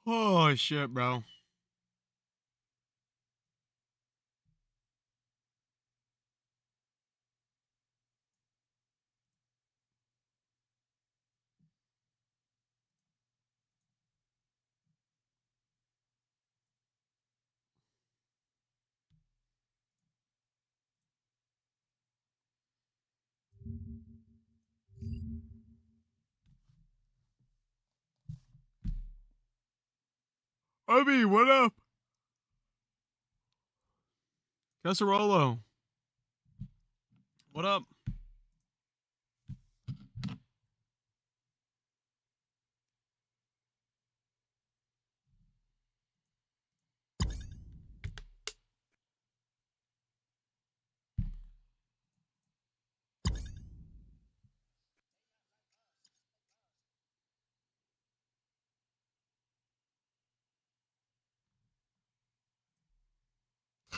Oh shit, bro. Obi, what up? Casserolo. What up?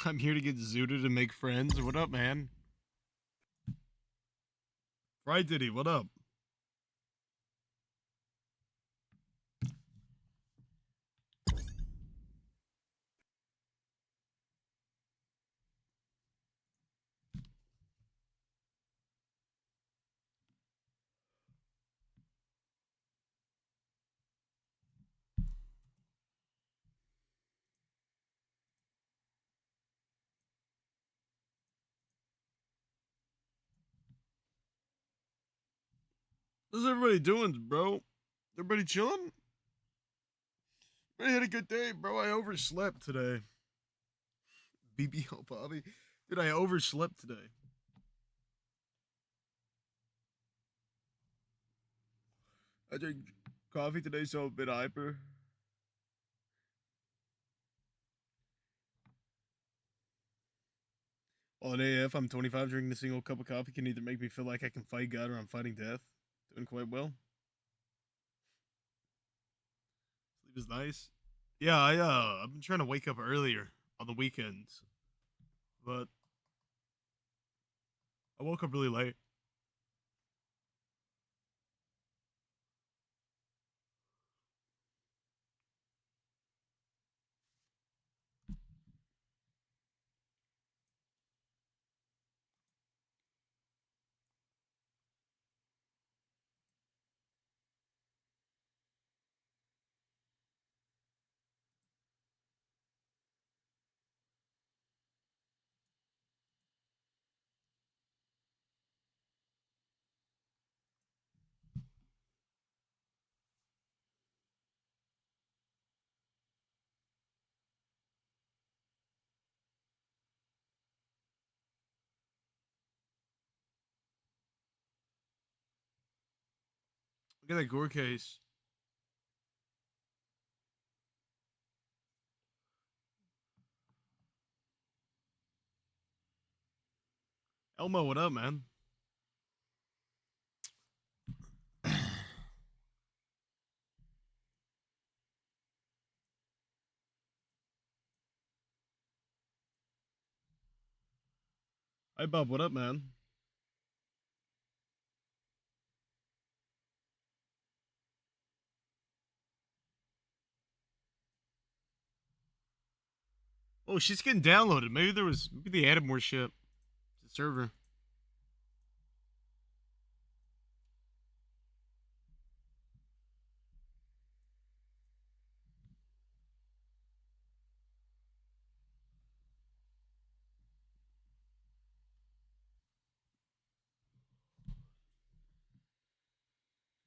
I'm here to get zooted and make friends. What up, man? Right, Diddy, what up? What's everybody doing, bro? Everybody chilling? I had a good day, bro. I overslept today. BBO Bobby. Dude, I overslept today. I drank coffee today, so I'm a bit hyper. On AF, I'm 25. Drinking a single cup of coffee can either make me feel like I can fight God or I'm fighting death. Doing quite well. Sleep is nice. Yeah, I've been trying to wake up earlier on the weekends, but I woke up really late. Look at that gore case. Elmo, what up, man? Hi, Bob, what up, man? Oh, she's getting downloaded. Maybe they added more shit to the server.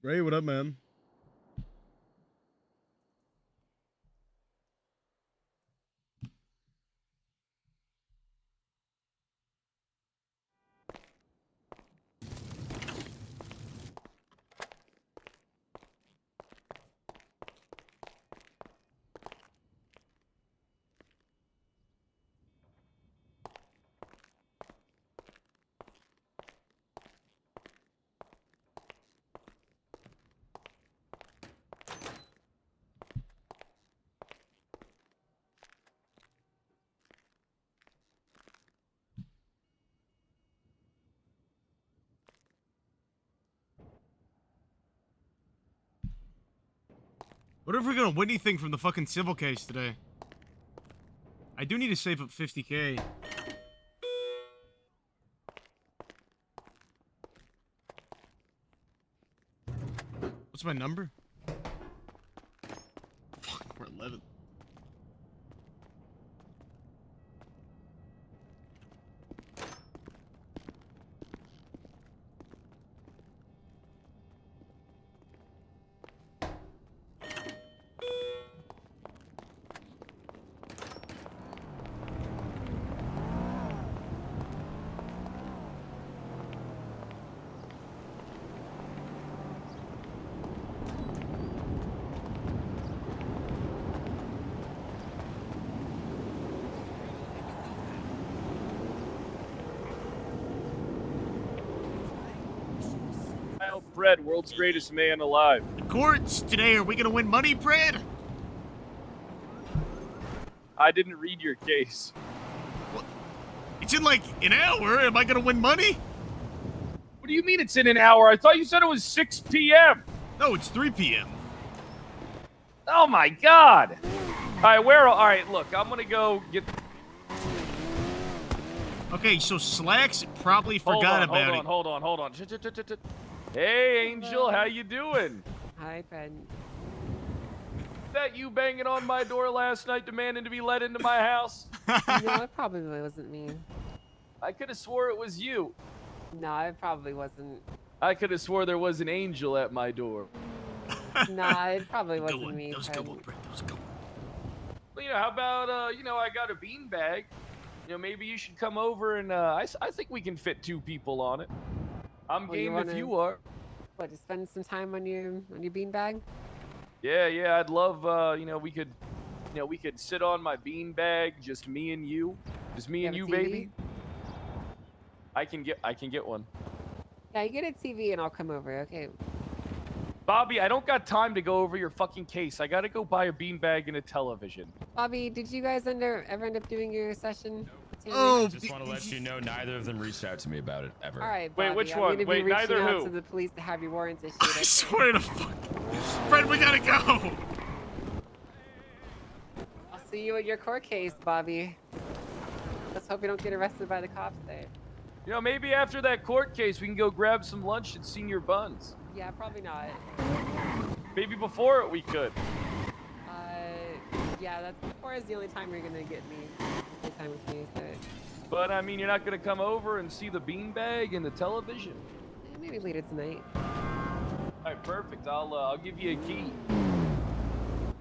Ray, what up, man? What if we're gonna win anything from the fucking civil case today? I do need to save up 50K. What's my number? Fuck, we're 11. Fred, world's greatest man alive. The courts today, are we gonna win money, Brad? I didn't read your case. What? It's in like an hour. Am I gonna win money? What do you mean it's in an hour? I thought you said it was 6 p.m. No, it's 3 p.m. Oh my God. All right, look, I'm gonna go get. Okay, so Slacks probably forgot about it. Hold on. Hey, Angel, how you doing? Hi, Ben. That you banging on my door last night demanding to be let into my house? No, it probably wasn't me. I could have swore it was you. No, it probably wasn't. I could have swore there was an angel at my door. Nah, it probably wasn't me. That was a good one, Brad. That was a good one. Well, how about, I got a beanbag. Maybe you should come over and, I think we can fit 2 people on it. I'm game if you are. What, to spend some time on your beanbag? Yeah, I'd love, we could sit on my beanbag, just me and you. Just me and you, baby. I can get one. Yeah, you get a TV and I'll come over, okay? Bobby, I don't got time to go over your fucking case. I gotta go buy a beanbag and a television. Bobby, did you guys ever end up doing your session? Oh, I just want to let you know neither of them reached out to me about it ever. All right, Bobby, wait, which I'm one? gonna Wait, be neither reaching out who? to the police to have your warrants issued. I swear to fuck. Fred, we gotta go. I'll see you at your court case, Bobby. Let's hope you don't get arrested by the cops there. Maybe after that court case, we can go grab some lunch at Senior Buns. Yeah, probably not. Maybe before it we could. Yeah, that's before is the only time you're gonna get me. Time with me, so. But I mean, you're not gonna come over and see the beanbag and the television. Maybe later tonight. All right, perfect. I'll give you a key.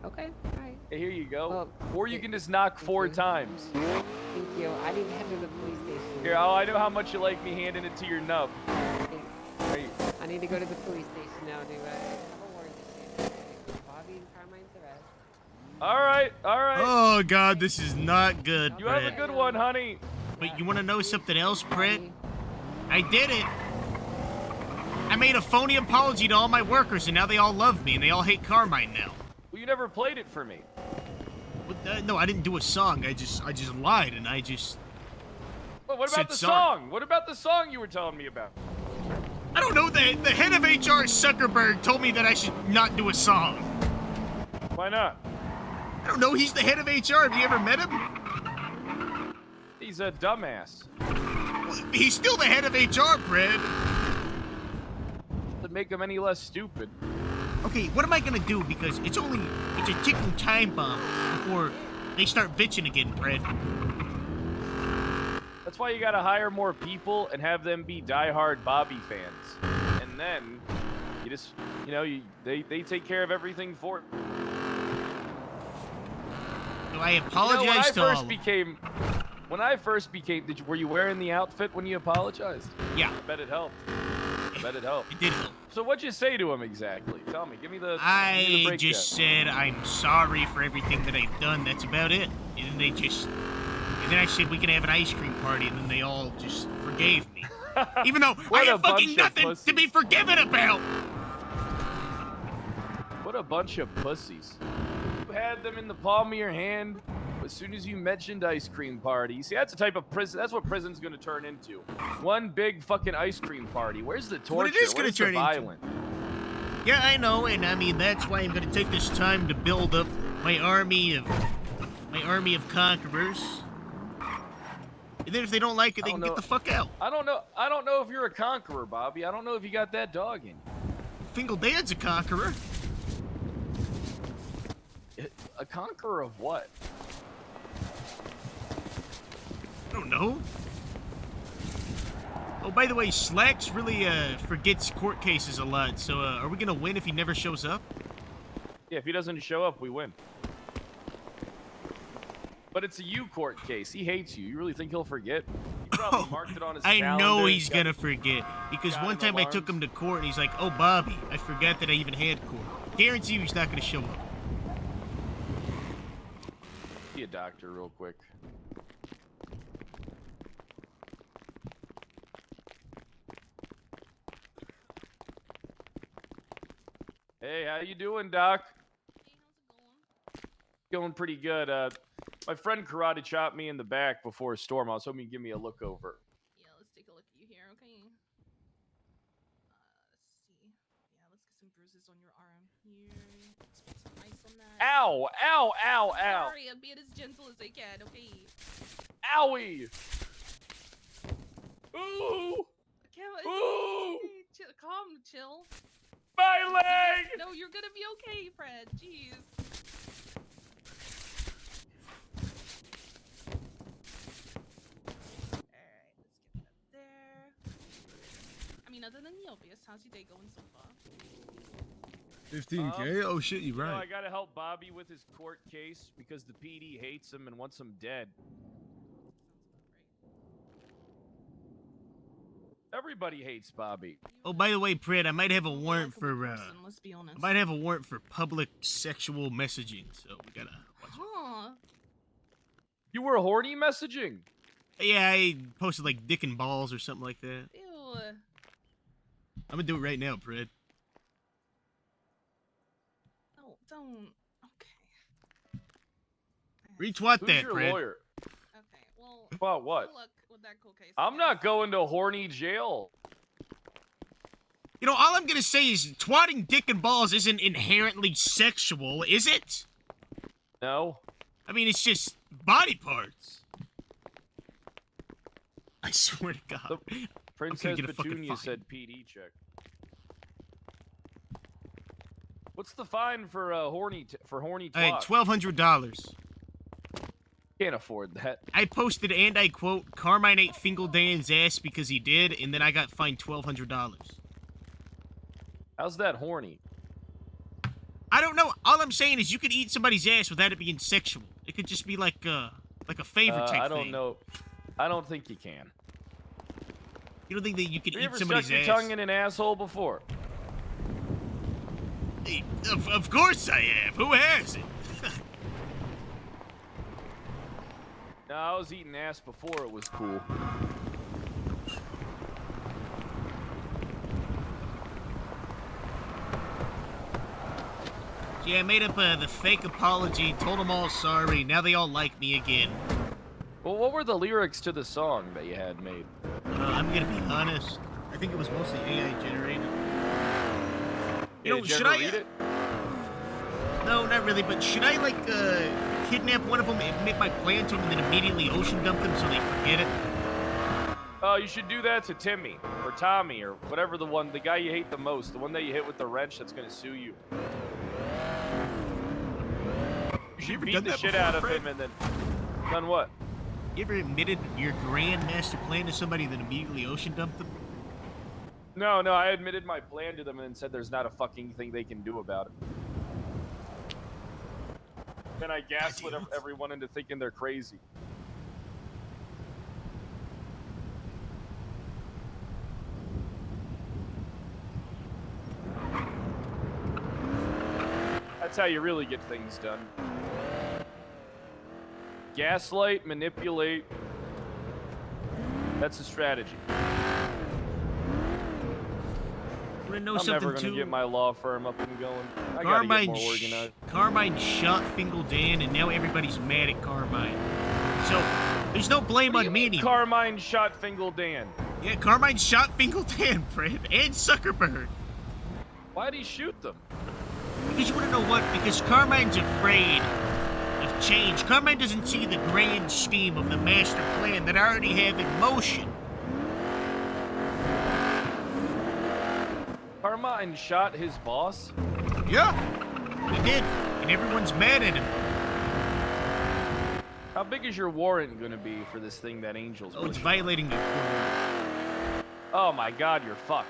Okay, all right. Hey, here you go. Well, or you can just knock 4 times. Thank you. I need to head to the police station. Here, I know how much you like me handing it to your nub. Thanks. Right. I need to go to the police station now to have a warrant issued. Bobby and Carmine's arrest. All right. Oh, God, this is not good, You have Brad. a good one, honey. Wait, you want to know something else, Brett? I did it. I made a phony apology to all my workers, and now they all love me, and they all hate Carmine now. Well, you never played it for me. No, I didn't do a song. I just lied, and I just... Well, what about the sorry. song? What about the song you were telling me about? I don't know. The head of HR, Zuckerberg, told me that I should not do a song. Why not? I don't know. He's the head of HR. Have you ever met him? He's a dumbass. Well, he's still the head of HR, Brad. Doesn't make him any less stupid. Okay, what am I gonna do? Because it's a ticking time bomb before they start bitching again, Brad. That's why you gotta hire more people and have them be diehard Bobby fans. And then, you just, they take care of everything for you. So I apologize to all. When I first became, were you wearing the outfit when you apologized? Yeah. I bet it helped. It did help. So what'd you say to him exactly? Tell me. Give me the. I just said I'm sorry for everything that I've done. That's about it. And then I said we can have an ice cream party, and then they all just forgave me. Even though I have fucking nothing to be forgiven about. What a bunch of pussies. You had them in the palm of your hand as soon as you mentioned ice cream party. See, that's the type of prison. That's what prison's gonna turn into. One big fucking ice cream party. Where's the torture? What it is gonna Where's turn the violence? Yeah, I know, and I mean that's why I'm gonna take this time to build up my army of conquerors. And then if they don't like it, they can get the fuck out. I don't know if you're a conqueror, Bobby. I don't know if you got that dog in you. Fingal Dan's a conqueror. A conqueror of what? I don't know. Oh, by the way, Slacks really forgets court cases a lot. So, are we gonna win if he never shows up? Yeah, if he doesn't show up, we win. But it's a you court case. He hates you. You really think he'll forget? He probably marked it on his I calendar. know he's gonna forget because got one him time I took alarms. him to court and he's like, "Oh, Bobby, I forgot that I even had court." Guarantee you he's not gonna show up. See a doctor real quick. Hey, how you doing, Doc? Hey, how's it going? Going pretty good. My friend karate chopped me in the back before a storm. I was hoping you'd give me a look over. Yeah, let's take a look at you here, okay? Let's see. Yeah, let's get some bruises on your arm here. Let's put some ice on that. Ow! Ow! Ow! I'm Ow! sorry, I'm being as gentle as I can, okay? Owie! Ooh! It's Ooh! okay. Chill, calm, chill. My leg! No, you're gonna be okay, Fred. Jeez. Alright, let's get that there. I mean, other than the obvious, how's your day going so far? 15K? Oh shit, you're You know, right. I gotta help Bobby with his court case because the PD hates him and wants him dead. Everybody hates Bobby. Oh, by the way, Pred, I might have a warrant for Let's be honest. I might have a warrant for public sexual messaging, so we gotta watch it. Huh. You were horny messaging. Yeah, I posted like dick and balls or something like that. Ew. I'm gonna do it right now, Pred. No, don't. Okay. Retweet Who's that, your Pred. lawyer? Okay, well, About what? good luck with that cool case. I I'm not guess. going to horny jail. You know, all I'm gonna say is twatting dick and balls isn't inherently sexual, is it? No. I mean, it's just body parts. I swear to God. Princess get a fucking Petunia fine. said PD check. What's the fine for horny twats? All right, $1,200. Can't afford that. I posted, and I quote, Carmine ate Fingal Dan's ass because he did, and then I got fined $1,200. How's that horny? I don't know. All I'm saying is you could eat somebody's ass without it being sexual. It could just be like a favor type thing. I don't know. I don't think you can. You don't think that you could Have you eat ever somebody's stuck your ass? tongue in an asshole before? Hey, of course I have. Who hasn't? No, I was eating ass before it was cool. Yeah, I made up the fake apology, told them all sorry. Now they all like me again. Well, what were the lyrics to the song that you had made? I'm gonna be honest. I think it was mostly AI generated. You know, Did you should ever I? read it? No, not really. But should I like kidnap one of them, admit my plan to them, and then immediately ocean dump them so they forget it? Oh, you should do that to Timmy or Tommy or whatever the guy you hate the most, the one that you hit with the wrench that's gonna sue you. You should ever beat done the that shit before, out of Fred? him and then done what? You ever admitted your grand master plan to somebody and then immediately ocean dumped them? No, I admitted my plan to them and then said there's not a fucking thing they can do about it. Then I gaslit everyone into thinking they're crazy. That's how you really get things done. Gaslight, manipulate. That's a strategy. Want to know I'm something never gonna too? get my law firm up and going. I gotta get more organized. Carmine shot Fingal Dan, and now everybody's mad at Carmine. So there's no blame What do you on me mean anymore. Carmine shot Fingal Dan. Yeah, Carmine shot Fingal Dan, Fred, and Zuckerberg. Why'd he shoot them? Because you want to know what? Because Carmine's afraid of change. Carmine doesn't see the grand scheme of the master plan that I already have in motion. Carmine shot his boss? Yeah, he did. And everyone's mad at him. How big is your warrant gonna be for this thing that Angel's Oh, it's pushing? violating the court order. Oh my god, you're fucked.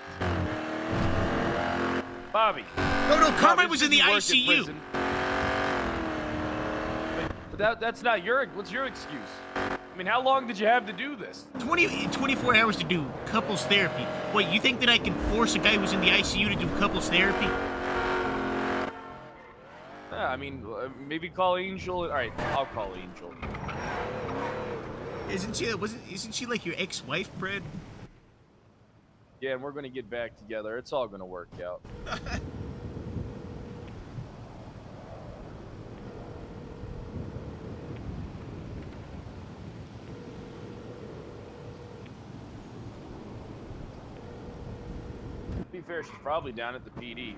Bobby. No, Carmine Bobby, was in the you work in ICU. prison. But that's not what's your excuse? I mean, how long did you have to do this? 24 hours to do couples therapy. Wait, you think that I can force a guy who's in the ICU to do couples therapy? Yeah, I mean, maybe call Angel. All right, I'll call Angel. Isn't she like your ex-wife, Brad? Yeah, and we're gonna get back together. It's all gonna work out. To be fair, she's probably down at the PD.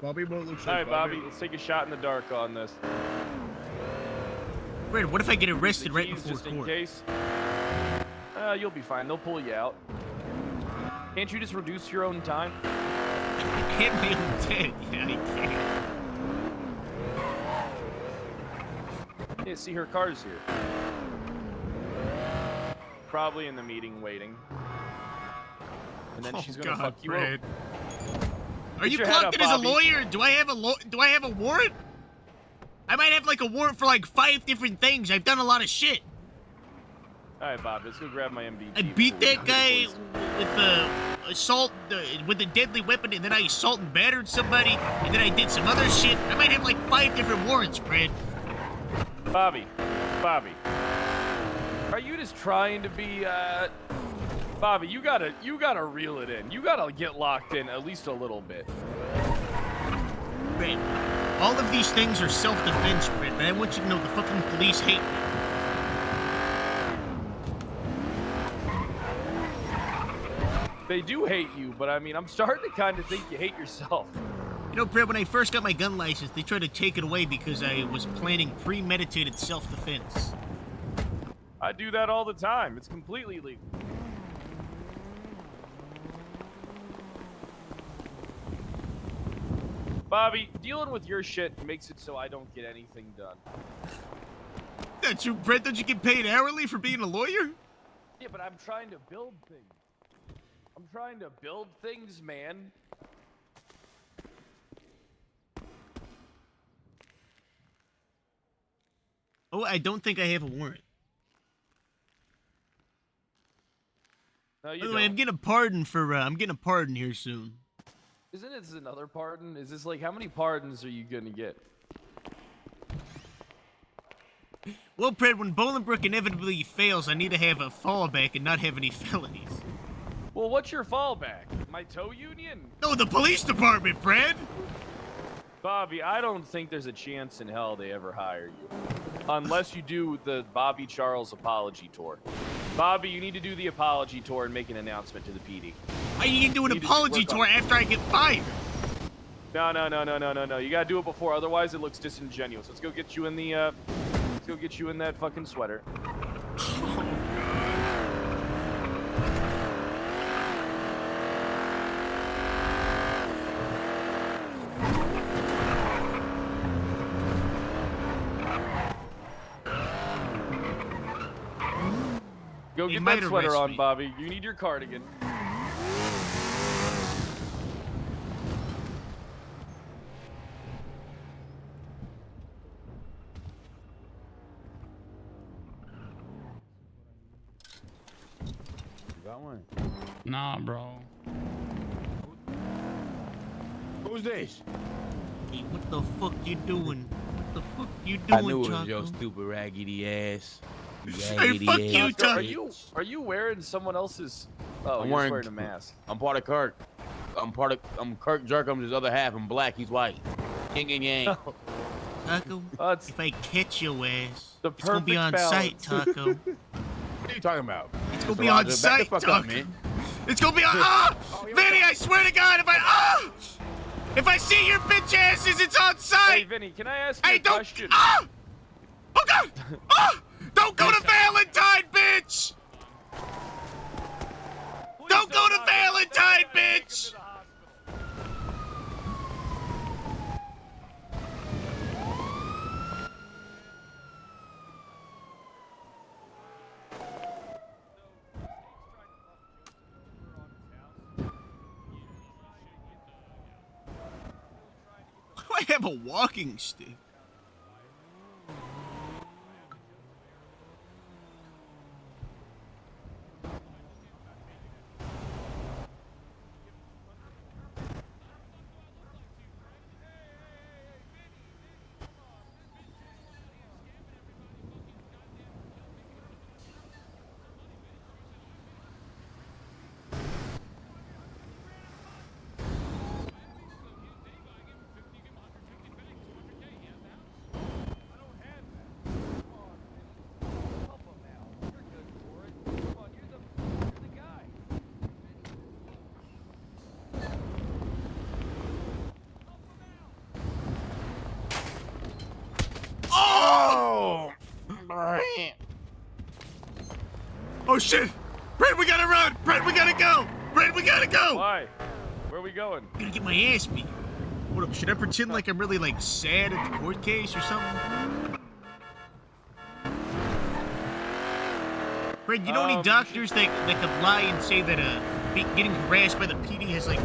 Bobby won't look All right, Bobby, let's take a shot in the dark on this. Brad, what if I get arrested The right keys, before just in court? case. You'll be fine. They'll pull you out. Can't you just reduce your own time? I can't be dead. Yeah, I can't. Yeah, see, her car's here. Probably in the meeting waiting. And then she's gonna fuck you Brad. up. Are Get you your head clocked up, in as a Bobby. lawyer? Do I have a warrant? I might have like a warrant for like 5 different things. I've done a lot of shit. All right, Bob, let's go grab my MBT. I beat before we that go to guy police. with the assault, with the deadly weapon, and then I assault and battered somebody, and then I did some other shit. I might have like 5 different warrants, Brad. Bobby, are you just trying to be? Bobby, you gotta reel it in. You gotta get locked in at least a little bit. Brad, all of these things are self-defense, Brad, but I want you to know the fucking police hate me. They do hate you, but I mean, I'm starting to kind of think you hate yourself. You know, Brad, when I first got my gun license, they tried to take it away because I was planning premeditated self-defense. I do that all the time. It's completely legal. Bobby, dealing with your shit makes it so I don't get anything done. That's true, Brad. Don't you get paid hourly for being a lawyer? Yeah, but I'm trying to build things. I'm trying to build things, man. Oh, I don't think I have a warrant. No, you By the don't. way, I'm getting a pardon for, I'm getting a pardon here soon. Isn't this another pardon? Is this like, how many pardons are you gonna get? Well, Brad, when Bolingbroke inevitably fails, I need to have a fallback and not have any felonies. Well, what's your fallback? My tow union? No, the police department, Brad! Bobby, I don't think there's a chance in hell they ever hire you. Unless you do the Bobby Charles apology tour. Bobby, you need to do the apology tour and make an announcement to the PD. I need to do an You need to apology work on tour it. after I get fired. No. You gotta do it before, otherwise it looks disingenuous. Let's go get you in the, let's go get you in that fucking sweater. Go They get might that sweater arrest on, me. Bobby. You need your cardigan. Got one. Nah, bro. Who's this? Hey, what the fuck you doing? What the fuck you doing, I knew it was Chaco? your stupid raggedy ass. Hey, fuck you, Tucker, Tucker. are you wearing someone else's? Oh, I'm you're wearing- wearing a mask. I'm part of Kirk. I'm Kirk Jerkham's his other half. I'm black. He's white. Yin and yang. Taco, Oh, it's if I catch your ass, the it's gonna be on perfect sight, balance. Taco. What are you talking about? It's gonna Mr. be on Roger, back the sight, fuck Taco. up, man. It's gonna be a Vinny, I swear to God, if I see your bitch asses, it's on Hey, sight. Vinny, can I ask you Hey, a don't question? Oh God! Don't go to Valentine, bitch! Please don't go to knock him out. Valentine, Now I gotta take him bitch! to the hospital. Why do I have a walking stick? Oh! Oh shit! Brent, we gotta run! Brent, we gotta go! Brent, we gotta go! Why? Where are we going? I'm gonna get my ass beat. What up? Should I pretend like I'm really like sad at the court case or something? Brent, you know any doctors that could lie and say that getting harassed by the PD has like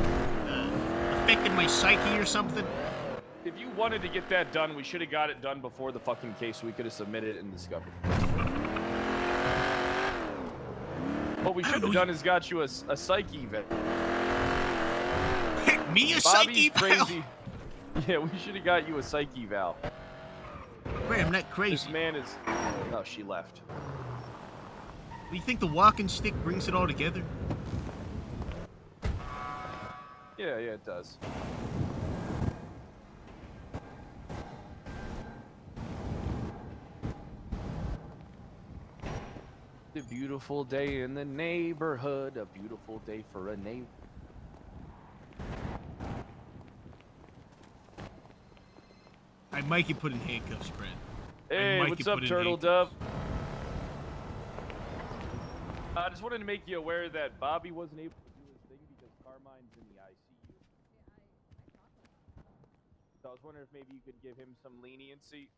affected my psyche or something? If you wanted to get that done, we should have got it done before the fucking case so we could have submitted it and discovered. What we should have done is got you a psyche vet. Me a Bobby's psyche val? crazy. Yeah, we should have got you a psyche val. Brent, I'm not This crazy. man is... Oh, she left. Do you think the walking stick brings it all together? Yeah, it does. A beautiful day in the neighborhood. A beautiful day for a neighbor. I might get put in handcuffs, Brent. Hey, might what's get up, put in Turtle handcuffs. Dove? I just wanted to make you aware that Bobby wasn't able to do his thing because Carmine's in the ICU. So I was wondering if maybe you could give him some leniency.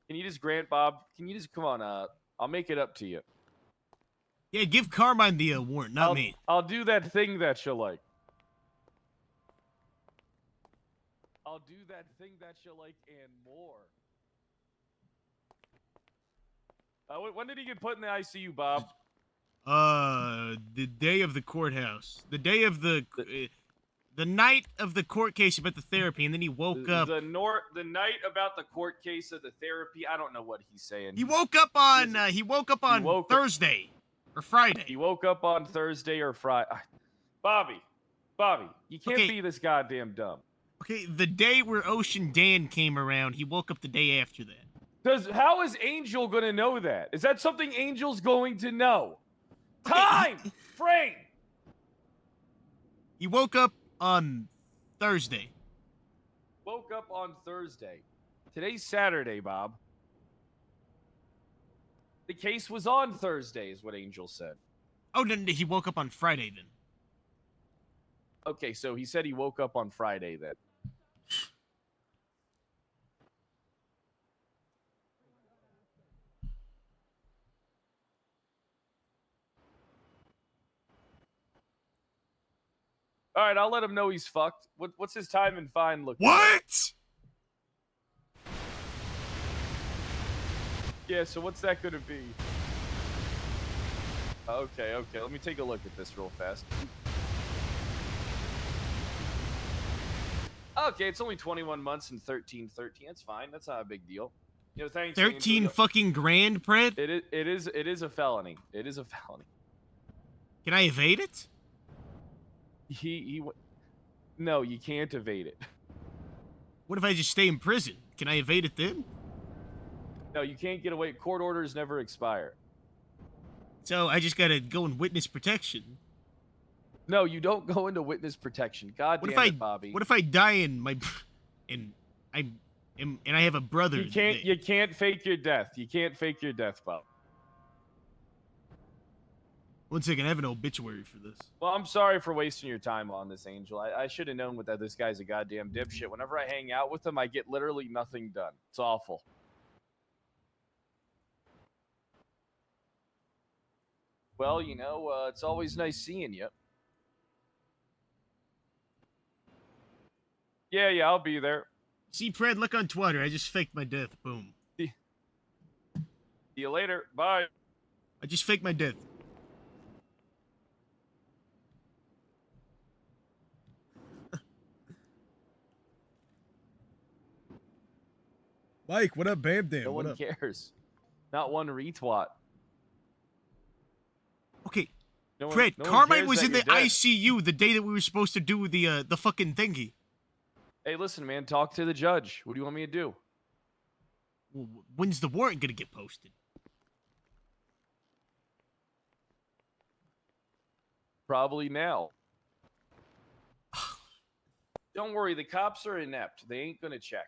Can you just grant Bob? Can you just come on? I'll make it up to you. Yeah, give Carmine the warrant, not I'll, me. I'll do that thing that you like. I'll do that thing that you like and more. When did he get put in the ICU, Bob? The day of the courthouse. The day of the night of the court case about the therapy, and then he woke up. The night about the court case of the therapy. I don't know what he's saying. He woke up on Thursday or Friday. He woke up on Thursday or Friday. Bobby, you can't Okay. be this goddamn dumb. Okay, the day where Ocean Dan came around, he woke up the day after that. How is Angel gonna know that? Is that something Angel's going to know? Time frame. He woke up on Thursday. Woke up on Thursday. Today's Saturday, Bob. The case was on Thursday, is what Angel said. Oh, no, he woke up on Friday then. Okay, so he said he woke up on Friday then. All right, I'll let him know he's fucked. What's his time and fine look? What? Yeah, so what's that gonna be? Okay, let me take a look at this real fast. Okay, it's only 21 months and 13. That's fine. That's not a big deal. You know, thanks. 13 Angel. fucking grand, Brent? It is a felony. It is a felony. Can I evade it? No, you can't evade it. What if I just stay in prison? Can I evade it then? No, you can't get away. Court orders never expire. So I just gotta go in witness protection. No, you don't go into witness protection. God What if damn I it, Bobby. What if I die and I have a brother? You can't fake your death. You can't fake your death, Bob. One second, I have an obituary for this. Well, I'm sorry for wasting your time on this, Angel. I should have known that this guy's a goddamn dipshit. Whenever I hang out with him, I get literally nothing done. It's awful. Well, you know, it's always nice seeing you. Yeah, I'll be there. See, Fred, look on Twitter. I just faked my death. Boom. See you later. Bye. I just faked my death. Mike, what up, Bam Dam? No What one up? cares. Not one retweet. Okay, No one, Fred, no one Carmine cares was that in the you're dead. ICU the day that we were supposed to do the fucking thingy. Hey, listen, man. Talk to the judge. What do you want me to do? When's the warrant gonna get posted? Probably now. Don't worry, the cops are inept. They ain't gonna check.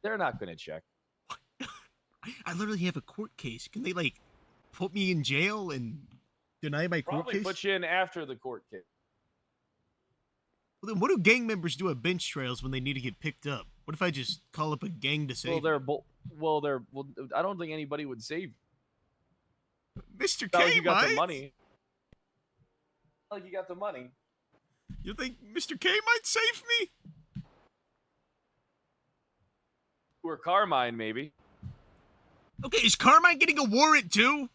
They're not gonna check. I literally have a court case. Can they like put me in jail and deny my court Probably case? put you in after the court case. Well, then what do gang members do at bench trials when they need to get picked up? What if I just call up a gang to save? Well, I don't think anybody would save you. Mr. Not like K, you got the might? money. Not like you got the money. You think Mr. K might save me? Or Carmine, maybe. Okay, is Carmine getting a warrant too?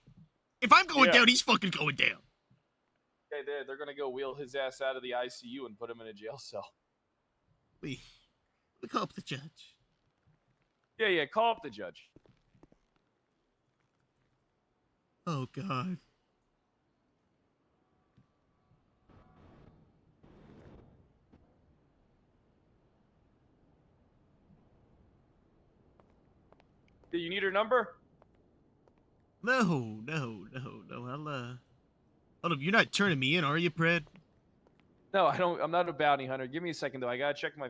If I'm going Yeah. down, he's fucking going down. Okay, they're gonna go wheel his ass out of the ICU and put him in a jail cell. We call up the judge. Yeah, call up the judge. Oh God. Do you need her number? No. Hold up, you're not turning me in, are you, Pred? No, I don't. I'm not a bounty hunter. Give me a second, though. I gotta check my.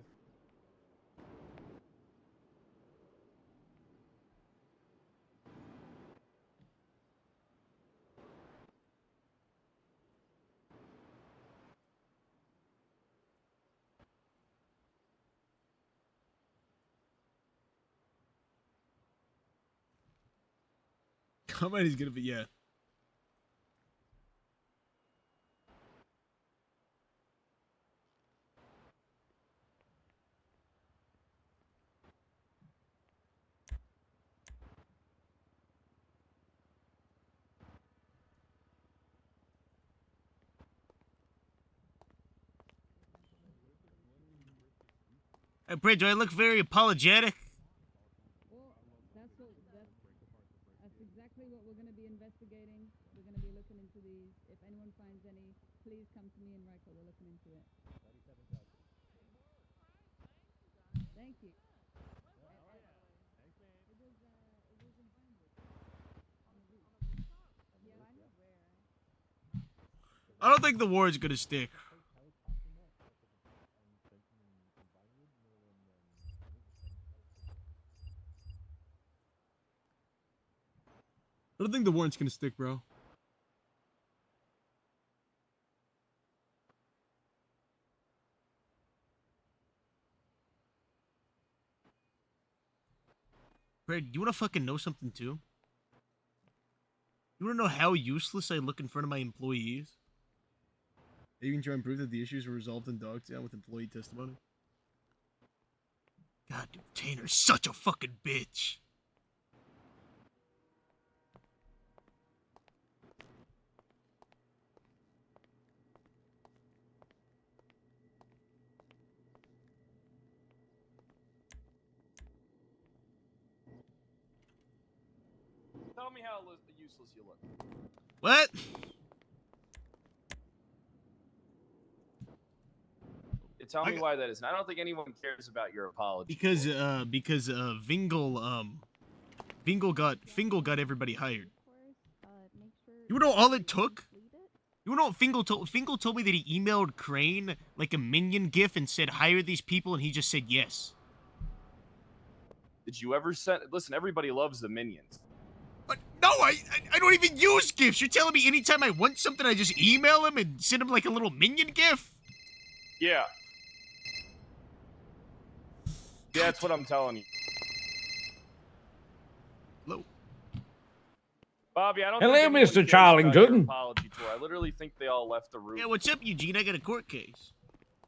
Carmine is gonna be, yeah. Hey, Pred, do I look very apologetic? Well, that's exactly what we're going to be investigating. We're going to be looking into these. If anyone finds any, please come to me and Riker. We're looking into it. Thank you. It was in Vinewood. On the roof. Yeah, Vinewood where? I don't think the warrant's gonna stick. I don't think the warrant's gonna stick, bro. Fred, you wanna fucking know something too? You wanna know how useless I look in front of my employees? You can try and prove that the issues were resolved in Dogtown with employee testimony. God, dude, Tanner's such a fucking bitch. Tell me how useless you look. What? Tell me why that is. And I don't think anyone cares about your apology. Because Vingle Fingal got everybody hired. Of course, make sure You know all it took? complete it. You know what Fingal told? Fingal told me that he emailed Crane like a minion gif and said hire these people, and he just said yes. Did you ever send? Listen, everybody loves the minions. But no, I don't even use gifs. You're telling me anytime I want something, I just email him and send him like a little minion gif? Yeah. Yeah, that's what I'm telling you. Hello. Bobby, I don't Hello, think anyone Mr. cares about your Charlington. apology tour. I literally think they all left the room. Yeah, what's up, Eugene? I got a court case.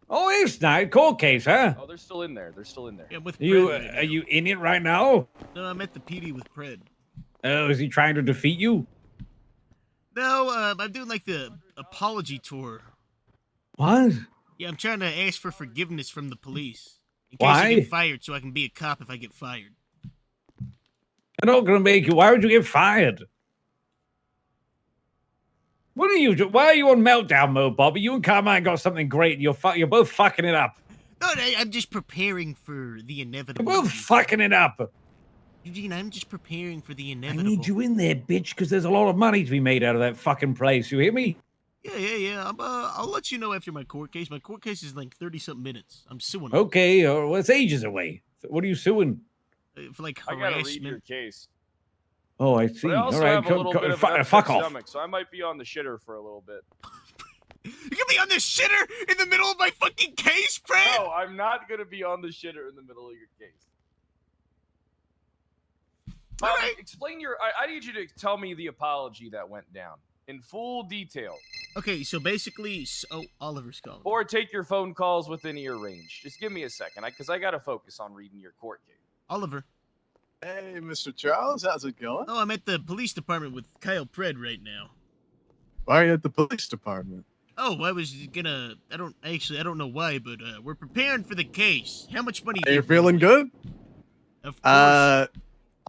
Oh, it's nice. Cold case, huh? Oh, they're still in there. They're still in there. Yeah, with You Pred right now. are you in it right now? No, I'm at the PD with Pred. Oh, is he trying to defeat you? No, I'm doing like the apology tour. What? Yeah, I'm trying to ask for forgiveness from the police. In case I Why? get fired, so I can be a cop if I get fired. They're not gonna make you. Why would you get fired? What are you? Why are you on meltdown mode, Bobby? You and Carmine got something great. And you're both fucking it up. No, I'm just preparing for the You're inevitable. both fucking it up. Eugene, I'm just preparing for the I inevitable. need you in there, bitch, because there's a lot of money to be made out of that fucking place. You hear me? Yeah. I'll let you know after my court case. My court case is like 30-something minutes. I'm suing them, Okay, well, it's ages away. What are you suing? for like I gotta read your harassment. case. Oh, I see. But I also All right, have a little bit of an fuck upset off. stomach, so I might be on the shitter for a little bit. You gonna be on this shitter in the middle of my fucking case, Fred? No, I'm not gonna be on the shitter in the middle of your case. All Bobby, right. explain your. I need you to tell me the apology that went down in full detail, Okay, so basically, Oliver's calling. or take your phone calls within ear range. Just give me a second, because I gotta focus on reading your court case. Oliver. Hey, Mr. Charles, how's it going? Oh, I'm at the police department with Kyle Pred right now. Why are you at the police department? Oh, I was gonna. I don't know why, but we're preparing for the case. How much money? Are you think we feeling need? good? Of course.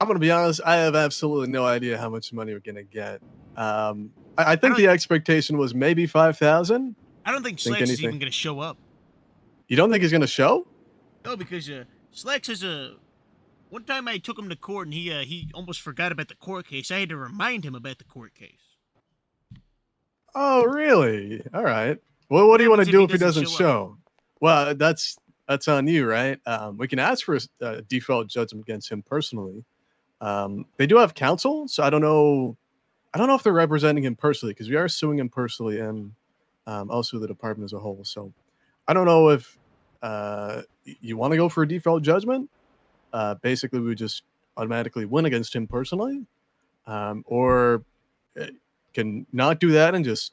I'm gonna be honest. I have absolutely no idea how much money we're gonna get. I think the expectation was maybe 5,000. I don't think think Slacks is anything. even gonna show up. You don't think he's gonna show? No, because Slacks has a. One time I took him to court and he almost forgot about the court case. I had to remind him about the court case. Oh, really? All right. Well, what do you want to happens do if if he he doesn't doesn't show show? Well, that's on you, right? We can ask for a default judgment against him personally. They do have counsel, so I don't know if they're representing him personally, because we are suing him personally and also the department as a whole. So I don't know if you want to go for a default judgment. Basically, we would just automatically win against him personally, or can not do that and just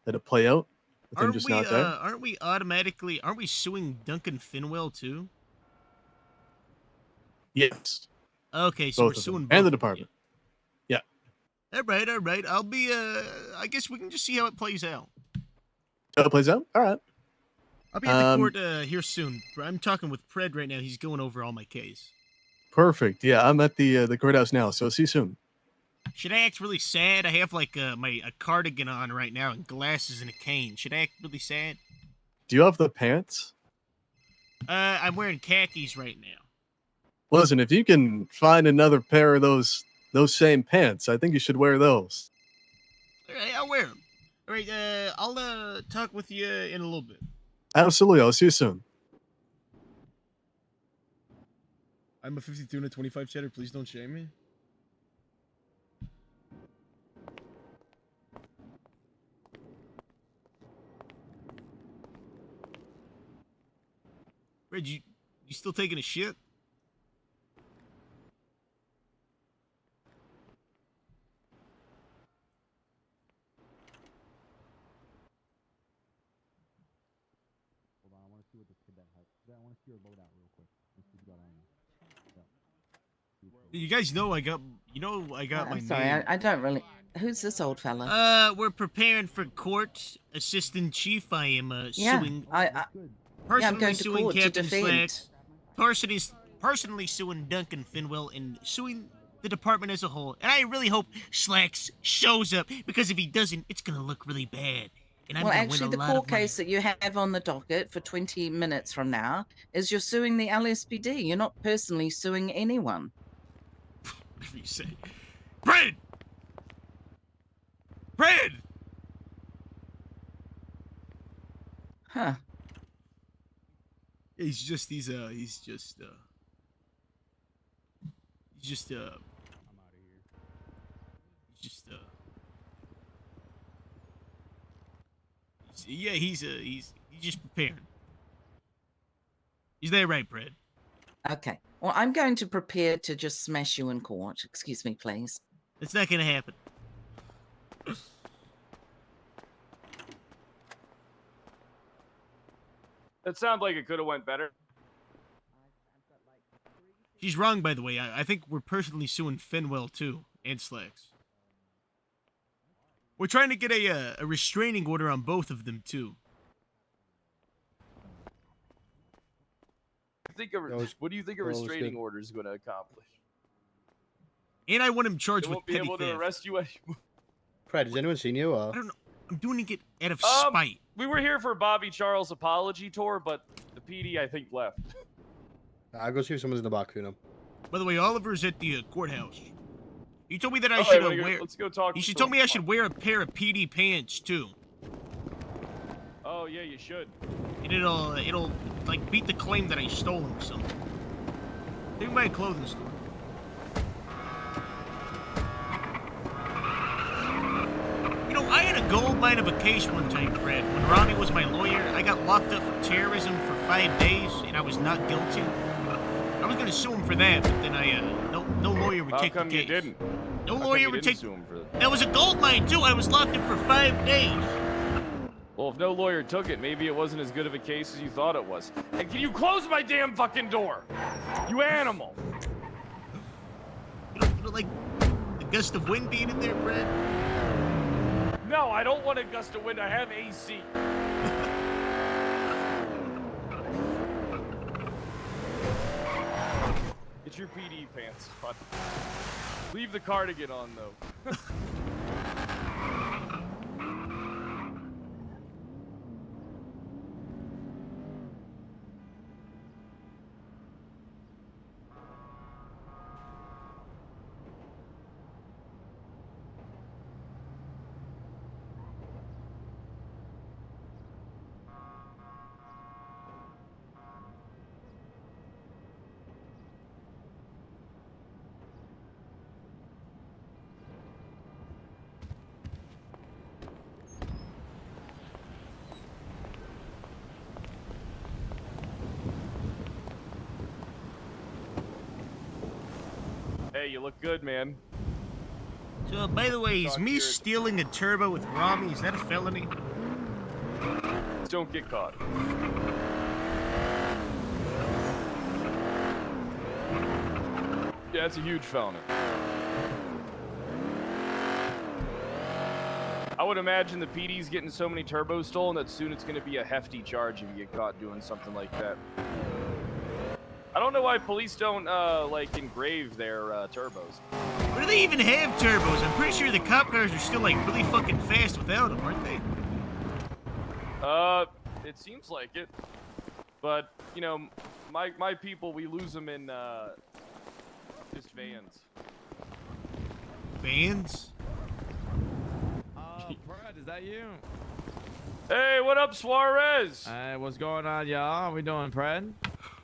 let it play out with him just not there. Aren't we suing Duncan Finwell too? Yes, Okay, so both we're of them. suing both And the of them. department. Yeah. All right. I'll be I guess we can just see how it plays out. So it plays out. All right. I'll be at the court here soon. I'm talking with Pred right now. He's going over all my case. Perfect. Yeah, I'm at the courthouse now. So see you soon. Should I act really sad? I have like a cardigan on right now and glasses and a cane. Should I act really sad? Do you have the pants? I'm wearing khakis right now. Listen, if you can find another pair of those same pants, I think you should wear those. All right, I'll wear them. All right, I'll talk with you in a little bit. Absolutely. I'll see you soon. I'm a 52 and a 25 cheddar. Please don't shame me. Red, you still taking a shit? You guys know I got my I'm sorry, name. I don't really. Who's this old fella? We're preparing for court. Assistant Chief, I am Yeah, suing. I'm Personally going to suing court to Captain defend. Slacks. Personally suing Duncan Finwell and suing the department as a whole. And I really hope Slacks shows up, because if he doesn't, it's gonna look really bad. And I'm Well, gonna actually, win the a lot court of money. case that you have on the docket for 20 minutes from now is you're suing the LSPD. You're not personally suing anyone. Whatever you say. Brad! Brad! Huh. He's just just preparing. Is that right, Brad? Okay. Well, I'm going to prepare to just smash you in court. Excuse me, please. It's not gonna happen. That sounds like it could have went better. She's wrong, by the way. I think we're personally suing Finwell, too, and Slacks. We're trying to get a restraining order on both of them, too. What do you think a restraining order is going to accomplish? And I want him charged They with won't be petty able to theft. arrest you anymore. Fred, has anyone seen you? I don't know. I'm doing it out of spite. We were here for Bobby Charles' apology tour, but the PD, I think, left. I'll go see if someone's in the back, Kuno. By the way, Oliver's at the courthouse. He told me that I All should right, wear. let's go talk. He told me I should wear a pair of PD pants too. Oh yeah, you should. And it'll like beat the claim that I stole them or something. Take my clothing store. You know, I had a gold mine of a case one time, Brad. When Ronnie was my lawyer, I got locked up for terrorism for 5 days, and I was not guilty. I was gonna sue him for that, but then no lawyer would take the case. How come you didn't? No How come lawyer you would didn't take. sue him for that? That was a gold mine too. I was locked up for 5 days. Well, if no lawyer took it, maybe it wasn't as good of a case as you thought it was. And can you close my damn fucking door? You animal! You don't like the gust of wind being in there, Brad? No, I don't want a gust of wind. I have AC. Get your PD pants on. Leave the cardigan on, though. Hey, you look good, man. So, by the way, is me stealing a turbo with Rami, is that a felony? Don't get caught. Yeah, it's a huge felony. I would imagine the PD's getting so many turbos stolen that soon it's going to be a hefty charge if you get caught doing something like that. I don't know why police don't, like, engrave their, turbos. Where do they even have turbos? I'm pretty sure the cop cars are still, like, really fucking fast without them, aren't they? It seems like it. But, you know, my people, we lose them in, just vans. Vans? Brad, is that you? Hey, what up, Suarez? Hey, what's going on, y'all? How we doing, Fred?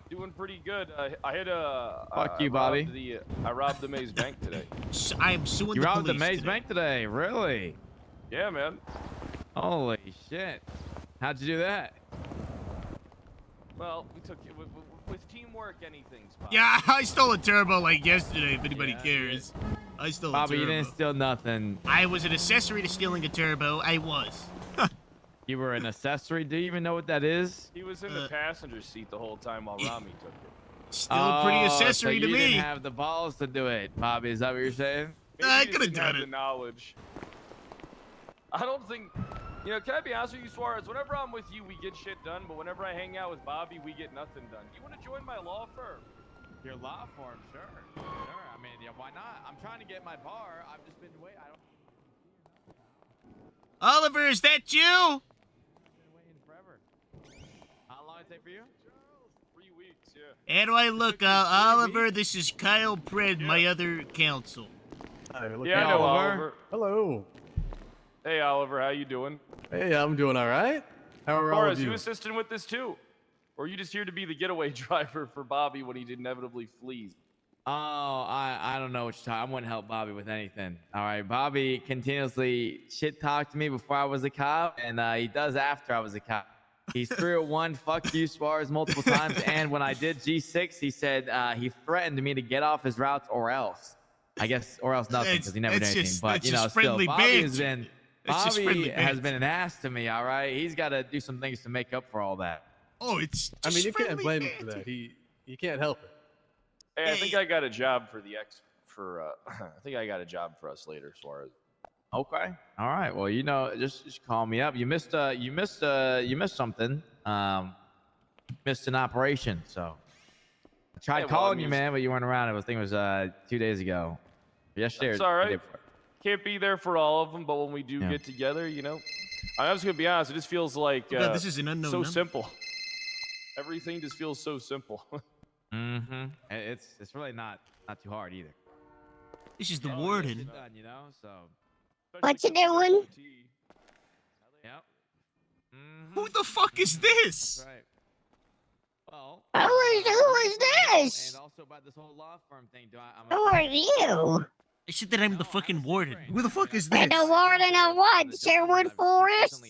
Doing pretty good. I had a. Fuck you, Bobby. I robbed the Maze Bank today. I'm suing You the robbed police the Maze today. Bank today? Really? Yeah, man. Holy shit. How'd you do that? Well, we took it with teamwork. Anything's possible. Yeah, I stole a turbo like yesterday, if anybody cares. I stole a Bobby, turbo. you didn't steal nothing. I was an accessory to stealing a turbo. I was. You were an accessory? Do you even know what that is? He was in the passenger seat the whole time while Rami took it. Still pretty accessory so to you me. didn't have the balls to do it, Bobby. Is that what you're saying? Maybe I he just could have didn't have done the it. knowledge. I don't think. You know, can I be honest with you, Suarez? Whenever I'm with you, we get shit done. But whenever I hang out with Bobby, we get nothing done. You want to join my law firm? Your law firm, sure. Sure. I mean, yeah, why not? I'm trying to get my bar. I've just been waiting. Oliver, is that you? I've been waiting forever. How long did it take for you? 3 weeks. How do I look, Oliver? This is Kyle Pred, my other counsel. Hi, look Yeah, I at know Oliver. Oliver. Hello. Hey, Oliver, how you doing? Hey, I'm doing all right. How are all Boris, of you? you assisting with this too? Or are you just here to be the getaway driver for Bobby when he inevitably flees? Oh, I don't know what you're talking. I wouldn't help Bobby with anything. All right, Bobby continuously shit talked to me before I was a cop, and he does after I was a cop. He's 301 fuck you Suarez multiple times, and when I did G6, he said he threatened me to get off his routes or else. I guess or else nothing because he never did That's anything. just- But that's you know, just still, friendly Bobby has banter. been That's just friendly Bobby has banter. been an ass to me. All right, he's got to do some things to make up for all that. Oh, it's I mean, just you can't friendly blame him for banter. that. He can't help it. Hey, I think I got a job for I think I got a job for us later, Suarez. Okay. All right. Well, you know, just call me up. You missed something. Missed an operation. So I tried Hey, well, calling I you, mean, man, but you weren't around. I think it was 2 days ago. Yesterday. It's or all the day right. before. Can't be there for all of them, but when we do Yeah. get together, you know, I'm just gonna be honest. It just feels like Oh, God, this is an unknown so number. simple. Everything just feels so simple. Mm-hmm. It's really not too hard either. This is the Yeah, warden. it's done, you know. So. What you doing? Yep. Who the fuck is this? Right. Well. Who is this? And also about this whole law firm thing. Who are you? I said that I'm the fucking warden. Who the fuck is this? And the warden of what? Sherwood Forest?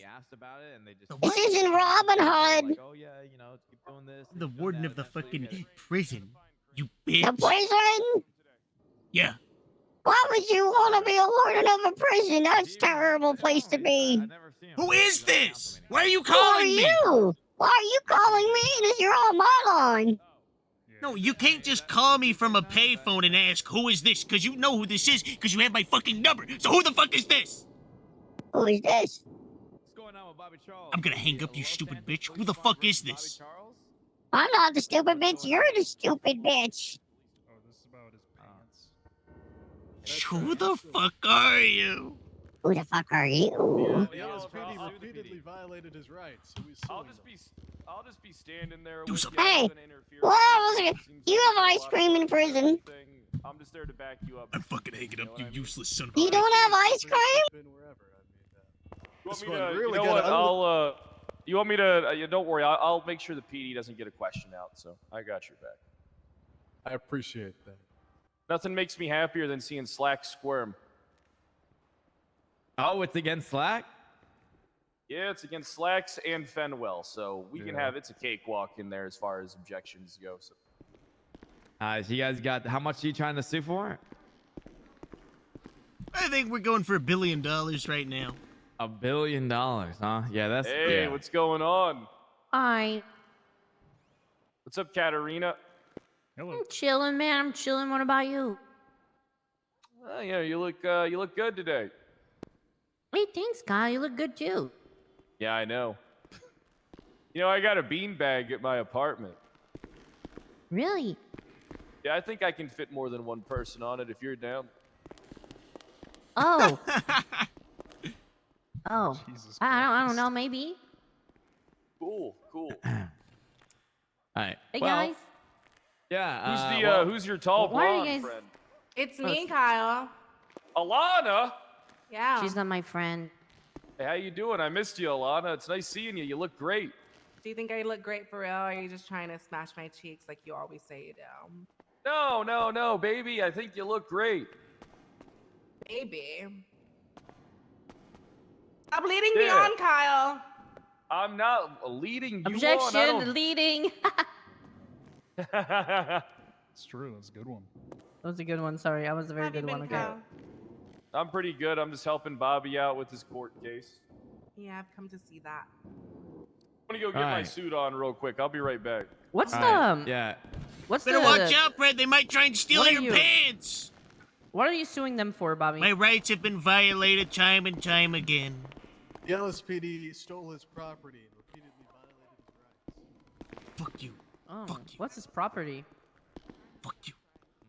This isn't Robin Hood. Oh yeah, you know, keep doing this. The warden of the fucking prison. You The bitch. prison? Yeah. Why would you want to be a warden of a prison? That's a terrible place to be. Who is this? Why are you Who are calling me? you? Why are you calling me? This you're on my line. No, you can't just call me from a payphone and ask who is this, because you know who this is, because you have my fucking number. So who the fuck is this? Who is this? What's going on with Bobby Charles? I'm gonna hang up, you stupid bitch. Who the fuck is this? I'm not the stupid bitch. You're the stupid bitch. Who the fuck are you? Who the fuck are you? The LSPD repeatedly violated his rights, so he's I'll suing just be standing there. Do with something. you. Hey, I'm gonna interfere well, with I was you. gonna- Seems you like have a ice lot cream of in prison. thing. I'm just there to back you up. I'm fucking hanging up, you useless son of a You don't have ice cream? been wherever. I mean, You want This me one to? really You know got what? You want me to? Don't worry. I'll make sure the PD doesn't get a question out. So I got your back. I appreciate that. Nothing makes me happier than seeing Slack squirm. Oh, it's against Slack. Yeah, it's against Slacks and Fenwell, so we can Yeah. have it's a cakewalk in there as far as objections go. So So you guys got how much are you trying to sue for? I think we're going for $1 billion right now. $1 billion, huh? Yeah, that's hey, yeah. what's going on? Hi. What's up, Katarina? I'm chilling, man. I'm chilling. What about you? Yeah, you look good today. Hey, thanks, Kyle. You look good too. Yeah, I know. You know, I got a beanbag at my apartment. Really? Yeah, I think I can fit more than one person on it if you're down. Oh. Oh. I don't know. Maybe. Cool. All right. Hey, well, guys. Yeah. Who's your tall Why are you blonde guys- friend? It's me, Kyle. Alana. Yeah. She's not my friend. Hey, how you doing? I missed you, Alana. It's nice seeing you. You look great. Do you think I look great for real, or are you just trying to smash my cheeks like you always say you do? No, baby. I think you look great. Baby. Stop leading me Yeah. on, Kyle. I'm not leading you Objection. on. Leading. It's true. That's a good one. That was a good one. Sorry, I was a very Have you good been, one. Okay. Kyle? I'm pretty good. I'm just helping Bobby out with his court case. Yeah, I've come to see that. I'm gonna go get my Alright. suit on real quick. I'll be right back. What's all the right, yeah. What's Better the watch out, Fred. They might try and steal What are your you- pants. What are you suing them for, Bobby? My rights have been violated time and time again. The LSPD stole his property and repeatedly violated his rights. Fuck you. Oh, Fuck you. what's his property? Fuck you.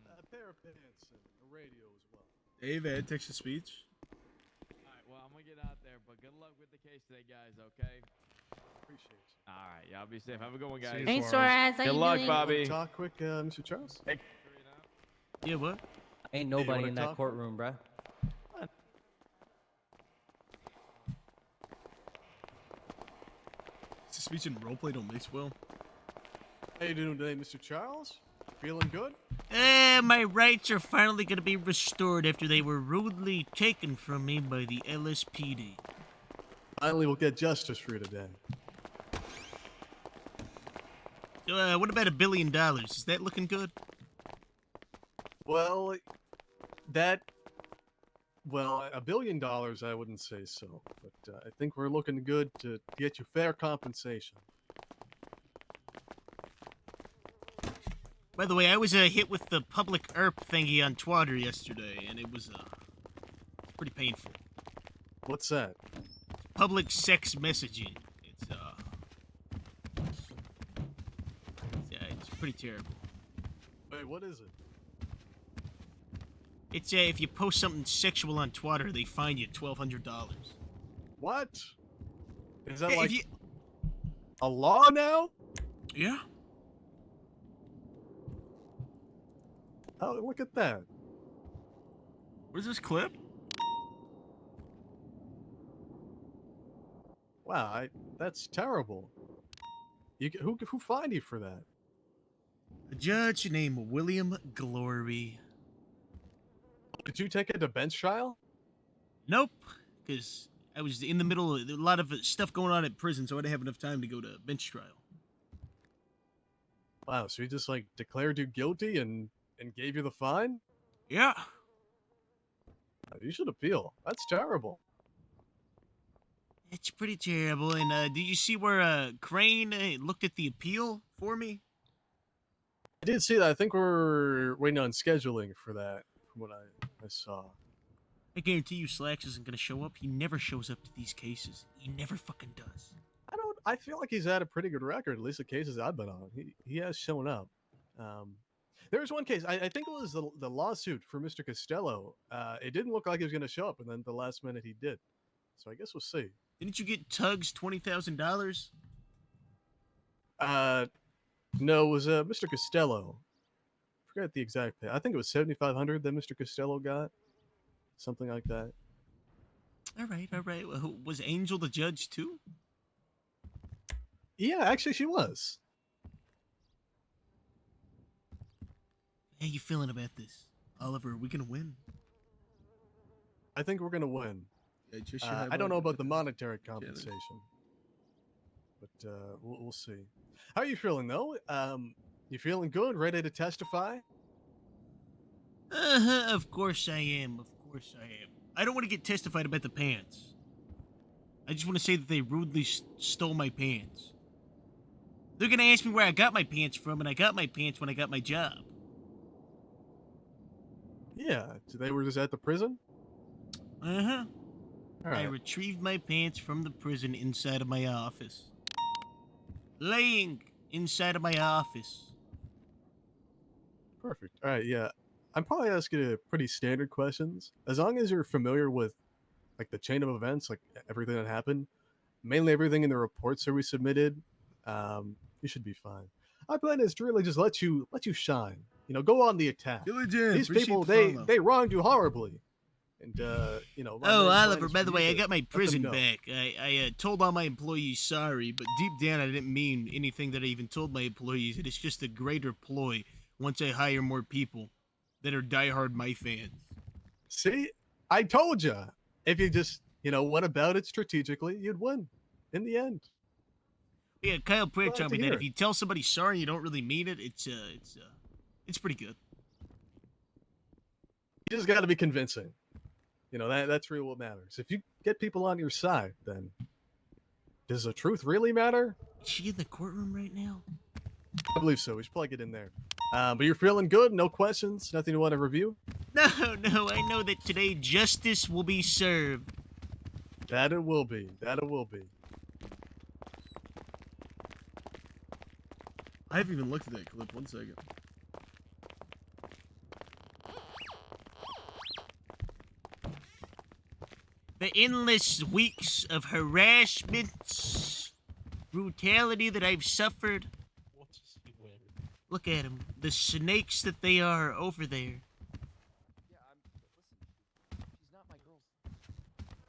A pair of pants and a radio as well. Dave, Ed, text to speech. All right. Well, I'm gonna get out there, but good luck with the case today, guys. Okay. Appreciate you. All right, y'all be safe. Have a good one, See guys. you, Hey, Suarez. Suarez, how Good you luck, doing? Bobby. Talk quick, Mr. Charles. Yeah, what? Ain't you nobody wanna in that talk? courtroom, bruh. Speech and roleplay don't mix well. How you doing today, Mr. Charles? Feeling good? My rights are finally gonna be restored after they were rudely taken from me by the LSPD. Finally, we'll get justice for you today. So, what about $1 billion? Is that looking good? Well, $1 billion, I wouldn't say so, but I think we're looking good to get you fair compensation. By the way, I was hit with the public ERP thingy on Twitter yesterday, and it was pretty painful. What's that? Public sex messaging. It's pretty terrible. Wait, what is it? It's if you post something sexual on Twitter, they fine you $1,200. What? Is that Hey, like if you- a law now? Yeah. Oh, look at that. What is this clip? Wow, that's terrible. Who fined you for that? A judge named William Glory. Did you take it to bench trial? Nope, because I was in the middle of a lot of stuff going on at prison, so I didn't have enough time to go to bench trial. Wow, so he just like declared you guilty and gave you the fine? Yeah. You should appeal. That's terrible. It's pretty terrible. And did you see where Crane looked at the appeal for me? I did see that. I think we're waiting on scheduling for that, from what I saw. I guarantee you Slacks isn't going to show up. He never shows up to these cases. He never fucking does. I feel like he's had a pretty good record, at least the cases I've been on. He has shown up. There was one case, I think it was the lawsuit for Mr. Costello. It didn't look like he was going to show up, and then the last minute he did. So I guess we'll see. Didn't you get Tugs $20,000? No, it was Mr. Costello. I forgot the exact pay. I think it was $7,500 that Mr. Costello got. Something like that. All right. Well, was Angel the judge too? Yeah, actually she was. How you feeling about this? Oliver, are we going to win? I think we're going to win. Yeah, just I don't know about the monetary compensation. But we'll see. How are you feeling, though? You feeling good? Ready to testify? Of course I am. I don't want to get testified about the pants. I just want to say that they rudely stole my pants. They're going to ask me where I got my pants from, and I got my pants when I got my job. Yeah, so they were just at the prison? Uh-huh. All right. I retrieved my pants from the prison inside of my office. Laying inside of my office. Perfect. All right, yeah. I'm probably asking you pretty standard questions. As long as you're familiar with like the chain of events, like everything that happened, mainly everything in the reports that we submitted, you should be fine. My plan is to really just let you shine. You know, go on the attack. These people, they wronged you horribly. And you know. Oh, Oliver, by the way, I got my prison back. I told all my employees sorry, but deep down I didn't mean anything that I even told my employees. It is just a greater ploy once I hire more people that are diehard my fans. See, I told you. If you just, went about it strategically, you'd win in the end. Yeah, Kyle Pratt Glad told to me that hear if it. you tell somebody sorry and you don't really mean it, it's pretty good. You just got to be convincing. That's really what matters. If you get people on your side, then does the truth really matter? Is she in the courtroom right now? I believe so. We should probably get in there. But you're feeling good? No questions? Nothing you want to review? No, I know that today justice will be served. That it will be. That it will be. I haven't even looked at that clip. 1 second. The endless weeks of harassment brutality that I've suffered. Look at them, the snakes that they are over there.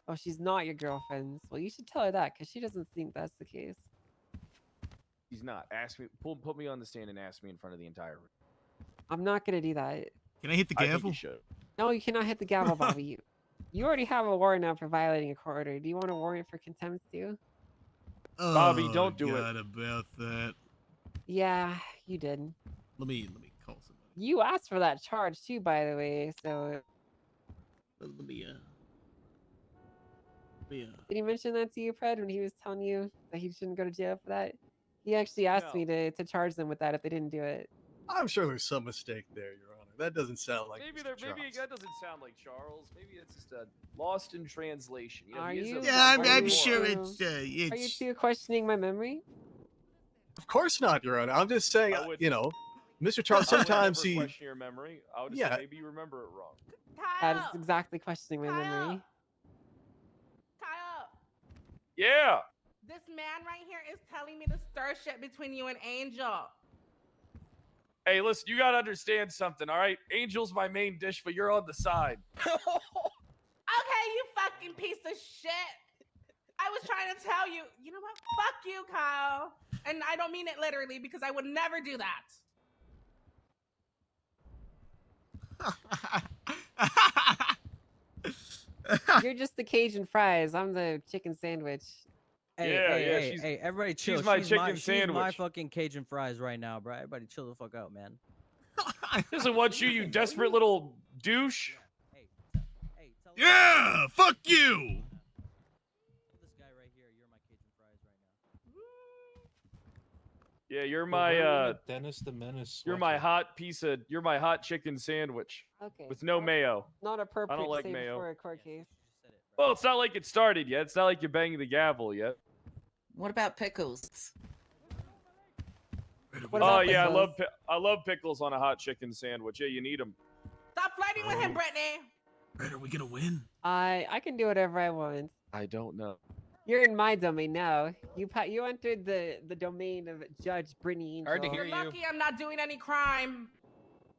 Oh, she's not your girlfriend. Well, you should tell her that because she doesn't think that's the case. He's not. Ask me. Put me on the stand and ask me in front of the entire room. I'm not gonna do that. Can I hit the I think gavel? you should. No, you cannot hit the gavel, Bobby. You already have a warrant out for violating a court order. Do you want a warrant for contempt too? Bobby, don't do it. God, about that. Yeah, you did. Let me call somebody. You asked for that charge too, by the way. So Let me did he mention that to you, Fred, when he was telling you that he shouldn't go to jail for that? He actually asked me to charge them with that if they didn't do it. I'm sure there's some mistake there, Your Honor. That doesn't sound like Maybe Mr. there. Maybe Charles. that doesn't sound like Charles. Maybe it's just lost in translation. You know, Are he is you? a- Yeah, Are I'm you sure too- it's Are you it's. two questioning my memory? Of course not, Your Honor. I'm just saying, I would- you know, Mr. Charles, I would sometimes never he. question your memory. I would just Yeah. say maybe you remember it wrong. That is exactly questioning my memory. Kyle, Yeah. this man right here is telling me to stir shit between you and Angel. Hey, listen, you gotta understand something, all right? Angel's my main dish, but you're on the side. Okay, you fucking piece of shit. I was trying to tell you, you know what? Fuck you, Kyle. And I don't mean it literally because I would never do that. You're just the Cajun fries. I'm the chicken sandwich. Hey, Yeah, hey, yeah, hey, she's- hey, everybody chill. she's my She's chicken She's my sandwich. fucking Cajun fries right now, bro. Everybody chill the fuck out, man. Doesn't want you, you desperate little douche. Yeah, fuck you. This guy right here, you're my Cajun fries right now. Yeah, you're We're my wearing a Dennis the Menace. you're my sweater. you're my hot chicken sandwich Okay. with no mayo. Not appropriate like to say mayo. before a court case. Well, it's not like it started yet. It's not like you're banging the gavel yet. What about pickles? What Oh about yeah, pickles? I love pickles on a hot chicken sandwich. Yeah, you need them. Stop flirting with him, Brittany. Red, are we gonna win? I can do whatever I want. I don't know. You're in my domain now. You entered the domain of Judge Brittany Angel. Hard to hear You're lucky I'm not doing any crime.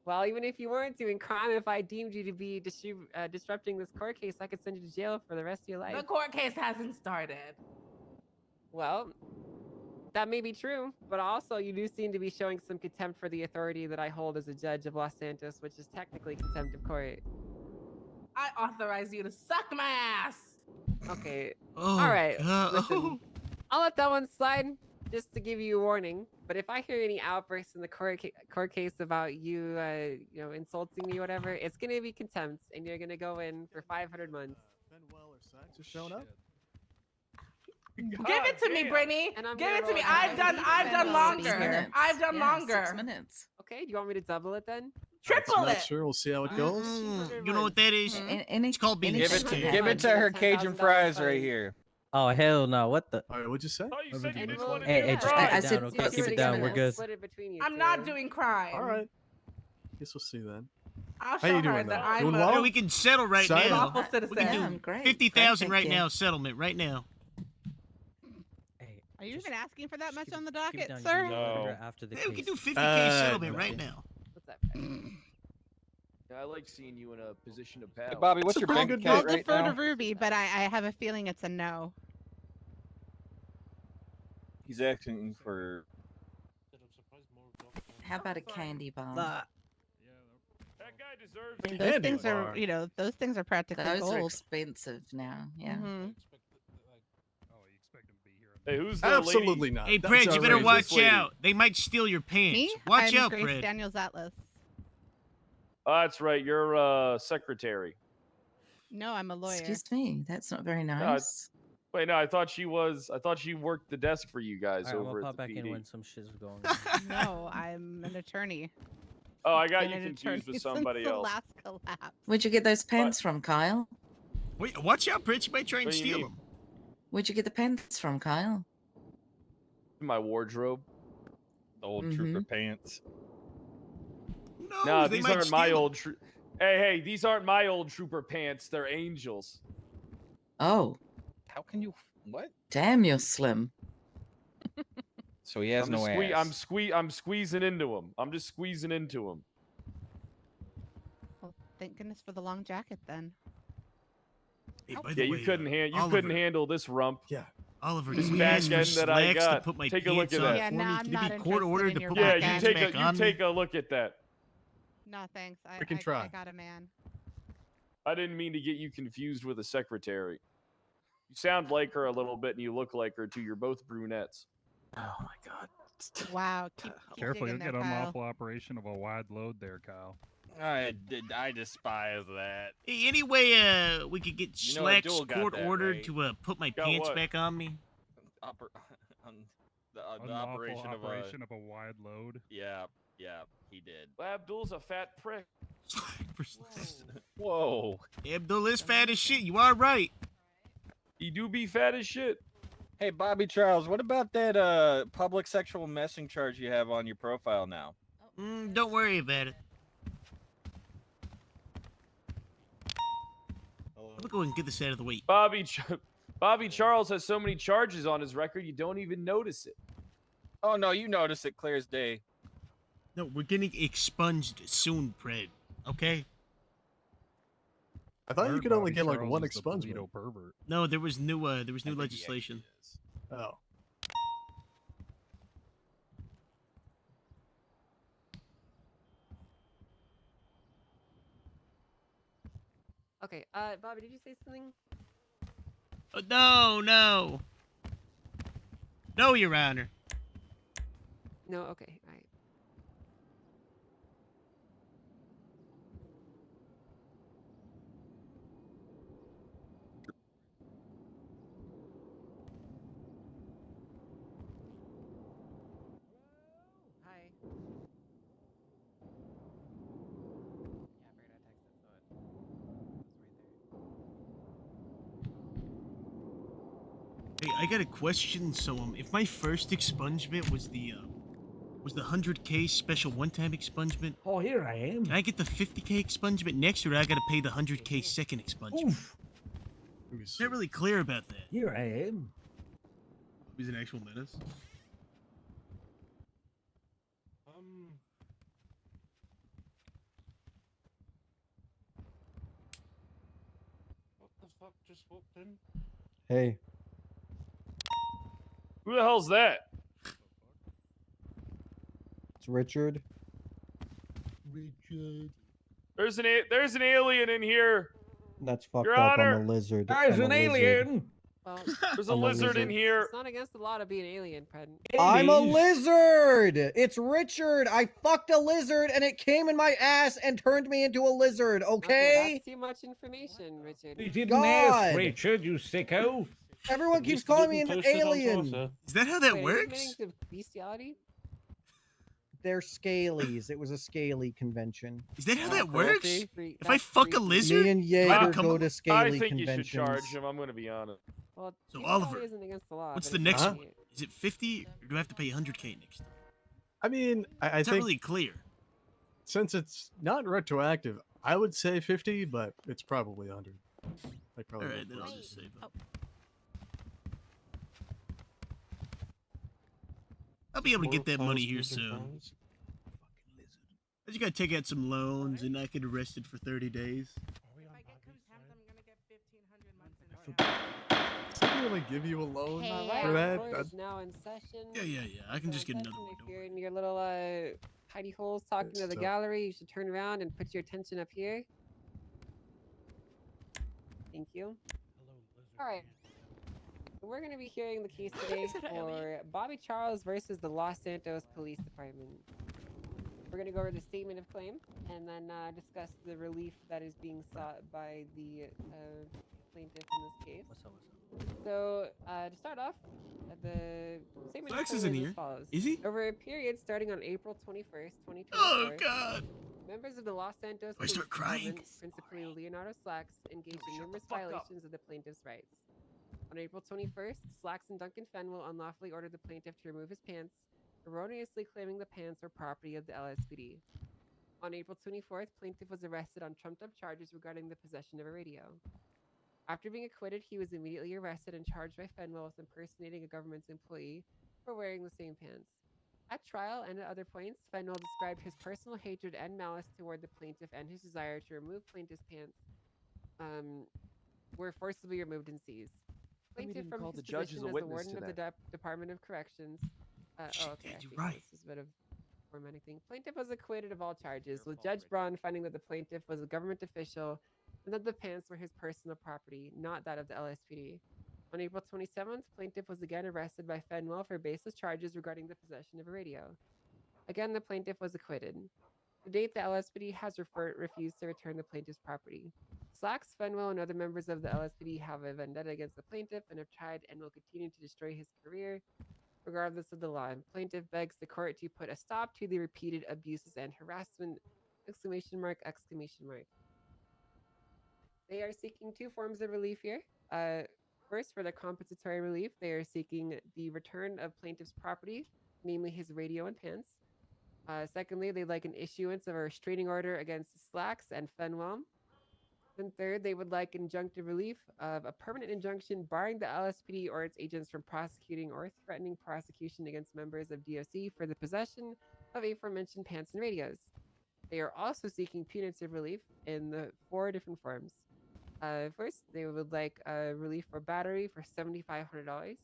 Well, even if you weren't doing crime, if I deemed you to be disrupting this court case, I could send you to jail for the rest of your life. The court case hasn't started. Well, that may be true, but also you do seem to be showing some contempt for the authority that I hold as a judge of Los Santos, which is technically contempt of court. I authorize you to suck my ass. Okay. Oh, All right. God. Listen, I'll let that one slide just to give you a warning. But if I hear any outbursts in the court case about you, insulting me, or whatever, it's gonna be contempt, and you're gonna go in for 500 months. Manuel or Sykes are showing up. Give it to me, Brittany. And I'm Give gonna it to me. roll I've done longer. minutes. I've done Yeah, longer. 6 minutes. Okay, do you want me to double it then? Triple I'm not it. sure. We'll see how it goes. You know what that is? It's called being Give a it to- stud. give it to her Cajun fries right here. Oh hell no! What the? All right, what'd you say? Oh, you said you didn't want to Hey, do hey, it. just I keep it said down, okay? 6 Keep it down. We're minutes. good. Split it between you I'm two. not doing crime. All right. Guess we'll see then. I'll How show you doing her now? that I'm Doing a well? Yeah, we can settle right Side now. lawful We citizen. can Damn, do great. 50,000 Great, right thank you. now. Settlement right now. Hey, Are you just even asking for that just much keep on the it- keep it docket, down. You sir? can let her No. After the Hey, we can do case. 50K settlement no. right now. What's that? Fred? Yeah, I like seeing you in a position of power. Hey, Bobby, what's It's a your pretty bank good account I'll right defer now? to Ruby, but I have a feeling it's a no. He's asking for. How about a candy bar? That guy deserves I mean, it. those Candy things bar. are, those things are practically Those are gold. expensive now. Yeah. Mhm. Hey, who's the Absolutely lady? not. Hey, That's Pred, you better outrageous. watch This lady. out. They might steal your pants. Me? Watch I'm out, Grace Pred. Daniels Atlas. Oh, that's right. You're secretary. No, I'm a lawyer. Excuse me. That's not very I- nice. Wait, no, I thought she was. I thought she worked the desk for you guys All right, I'm over gonna at pop the back in PD. when some shit's going on. No, I'm an attorney. Oh, I got Been you an confused attorney with since somebody the else. last collapse. Where'd you get those pens from, Kyle? Wait, watch out, Pred. She might try and What do you steal need? them. Where'd you get the pens from, Kyle? My wardrobe. The old Mhm. trooper pants. No, No, they these might aren't my steal 'em. old. Hey, these aren't my old trooper pants. They're angels. Oh, How can you? What? damn, you're slim. So he has I'm no just ass. I'm squeezing into him. I'm just squeezing into him. Well, thank goodness for the long jacket then. Hey, by Yeah, the you way, couldn't Oliver, handle this rump. Yeah. Oliver, This can you back ask for end that I slacks to got. put my Take a look pants at on that. Yeah, for no, me? I'm Can not it be court interested ordered in to your put Yeah, my back pants you end. back on me? take a look at that. No, thanks. We can I try. got a man. I didn't mean to get you confused with a secretary. You sound like her a little bit, and you look like her too. You're both brunettes. Oh my god. Wow. Keep Careful, you'll digging get there, Kyle. unlawful operation of a wide load there, Kyle. I despise that. Hey, anyway, we could get You know, slacks Abdul got court that, ordered right? to put my Got pants what? back on me. On the Unlawful operation of a wide load. Yeah, he did. Abdul's a fat prick. Whoa. Abdul is fat as shit. You are right. He do be fat as shit. Hey, Bobby Charles, what about that public sexual messing charge you have on your profile now? Don't worry about it. Let me go and get this out of the way. Bobby Charles has so many charges on his record, you don't even notice it. Oh no, you notice it clear as day. No, we're getting expunged soon, Fred. Okay? I thought you Heard could only Bobby get like Charles one is the expungement. Polito pervert. No, there was new legislation. Oh. Okay, Bobby, did you say something? No. No, Your Honor. No, okay, alright. Hi. Hey, I got a question. So, if my first expungement was the 100K special one-time expungement, Oh, here I am. can I get the 50K expungement next, or do I gotta pay the 100K second expungement? Not really clear about that. Here I am. He's an actual menace. What the fuck just walked in? Hey. Who the hell's that? It's Richard. Richard. There's an alien in here. That's fucked Your up. Honor. I'm a lizard. There's I'm an a lizard. alien. Well, There's a I'm a lizard in lizard. here. it's not against the law to be an alien, Fred. I'm a Aliens. lizard. It's Richard. I fucked a lizard and it came in my ass and turned me into a lizard. Okay. That's too much information, Richard. You didn't God. ask, Richard, you sicko. Everyone keeps calling me an alien. Is that how that Wait, are you works? admitting to bestiality? They're scalies. It was a scaly convention. Is that how that cruelty? works? If I fuck a lizard, Me and do I Jaeger become go a- to scaly I think conventions. you should charge him. I'm gonna be honest. Well, So, bestiality Oliver, isn't against the law. what's but the it's next not- one? Is it 50, or do I have to pay 100K next time? I mean, I It's not think really clear. since it's not retroactive, I would say 50, but it's probably 100. Like probably. All right, go then for I'll it. just save up. I'll be able to get that money here soon. I just gotta take out some loans and not get arrested for 30 days. Somebody really give you a loan Alright, for that? court That's- is now in session. Yeah. I can just get Session, another one. If you're in your little hidey holes talking to the So- gallery, you should turn around and put your attention up here. Thank you. All right. We're going to be hearing the case today for Bobby Charles versus the Los Santos Police Department. We're going to go over the statement of claim and then discuss the relief that is being sought by the plaintiff in this case. So, to start off, the statement Flex of is claim in is here. as follows. Is he? Over a period starting on April 21st, 2024. Oh, God. Members of the Los Santos I start Police crying? Department, principally Leonardo Slacks, engaged in numerous violations of the plaintiff's rights. On April 21st, Slacks and Duncan Fenwell unlawfully ordered the plaintiff to remove his pants, erroneously claiming the pants were property of the LSPD. On April 24th, plaintiff was arrested on trumped-up charges regarding the possession of a radio. After being acquitted, he was immediately arrested and charged by Fenwell with impersonating a government's employee for wearing the same pants. At trial and at other points, Fenwell described his personal hatred and malice toward the plaintiff and his desire to remove plaintiff's pants were forcibly removed and seized. We Plaintiff didn't from call his the judge as position a as the witness warden to of the that. Department of Corrections. Shit, Okay, Dad, I you're see. right. This is a bit of formatting thing. Plaintiff was acquitted of all charges, with Judge Braun finding that the plaintiff was a government official and that the pants were his personal property, not that of the LSPD. On April 27th, plaintiff was again arrested by Fenwell for baseless charges regarding the possession of a radio. Again, the plaintiff was acquitted. To date, the LSPD has refused to return the plaintiff's property. Slacks, Fenwell, and other members of the LSPD have a vendetta against the plaintiff and have tried and will continue to destroy his career, regardless of the law. Plaintiff begs the court to put a stop to the repeated abuses and harassment! Exclamation mark! Exclamation mark! They are seeking two forms of relief here. First, for the compensatory relief, they are seeking the return of plaintiff's property, namely his radio and pants. Secondly, they'd like an issuance of a restraining order against Slacks and Fenwell. Then third, they would like injunctive relief of a permanent injunction barring the LSPD or its agents from prosecuting or threatening prosecution against members of DOC for the possession of aforementioned pants and radios. They are also seeking punitive relief in the 4 different forms. First, they would like relief for battery for $7,500.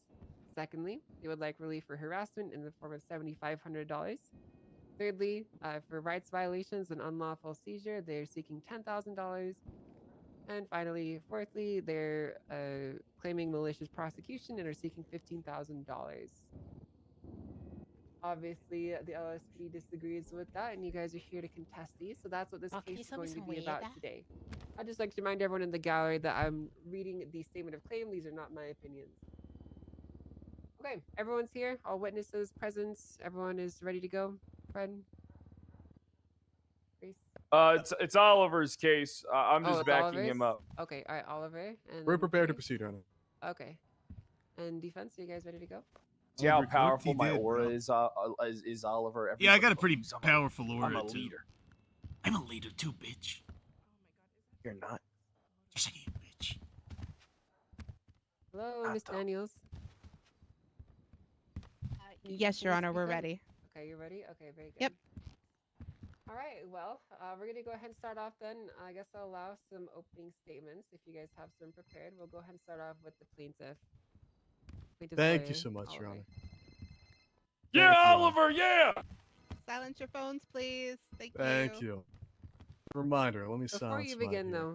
Secondly, they would like relief for harassment in the form of $7,500. Thirdly, for rights violations and unlawful seizure, they're seeking $10,000. And finally, fourthly, they're claiming malicious prosecution and are seeking $15,000. Obviously, the LSPD disagrees with that, and you guys are here to contest these, so that's what this case is going to be about today. I'd just like to remind everyone in the gallery that I'm reading the statement of claim. These are not my opinions. Okay, everyone's here. All witnesses present. Everyone is ready to go. Fred? Grace? It's Oliver's case. I'm Oh, just it's backing him Oliver's? up. Okay, all right, Oliver. And We're prepared to Grace? proceed, Your Honor. Okay. And defense, are you guys ready to go? See how Oliver, powerful he my did, aura bro. is Oliver. Yeah, I got a Everybody pretty believes I'm powerful aura, I'm a too. leader. I'm a leader too, bitch. You're not. Yes, I am, bitch. Hello, Miss Daniels. Yes, Your Can you Honor, speak we're up? ready. Okay, you're ready? Okay, very good. Yep. All right, well, we're going to go ahead and start off then. I guess I'll allow some opening statements. If you guys have some prepared, we'll go ahead and start off with the plaintiff. Thank you lawyer, so much, Your Oliver. Honor. Yeah, Thank you, Oliver, yeah! Silence your phones, please. Thank you. Thank you. Reminder, let me Before silence you mine begin, here.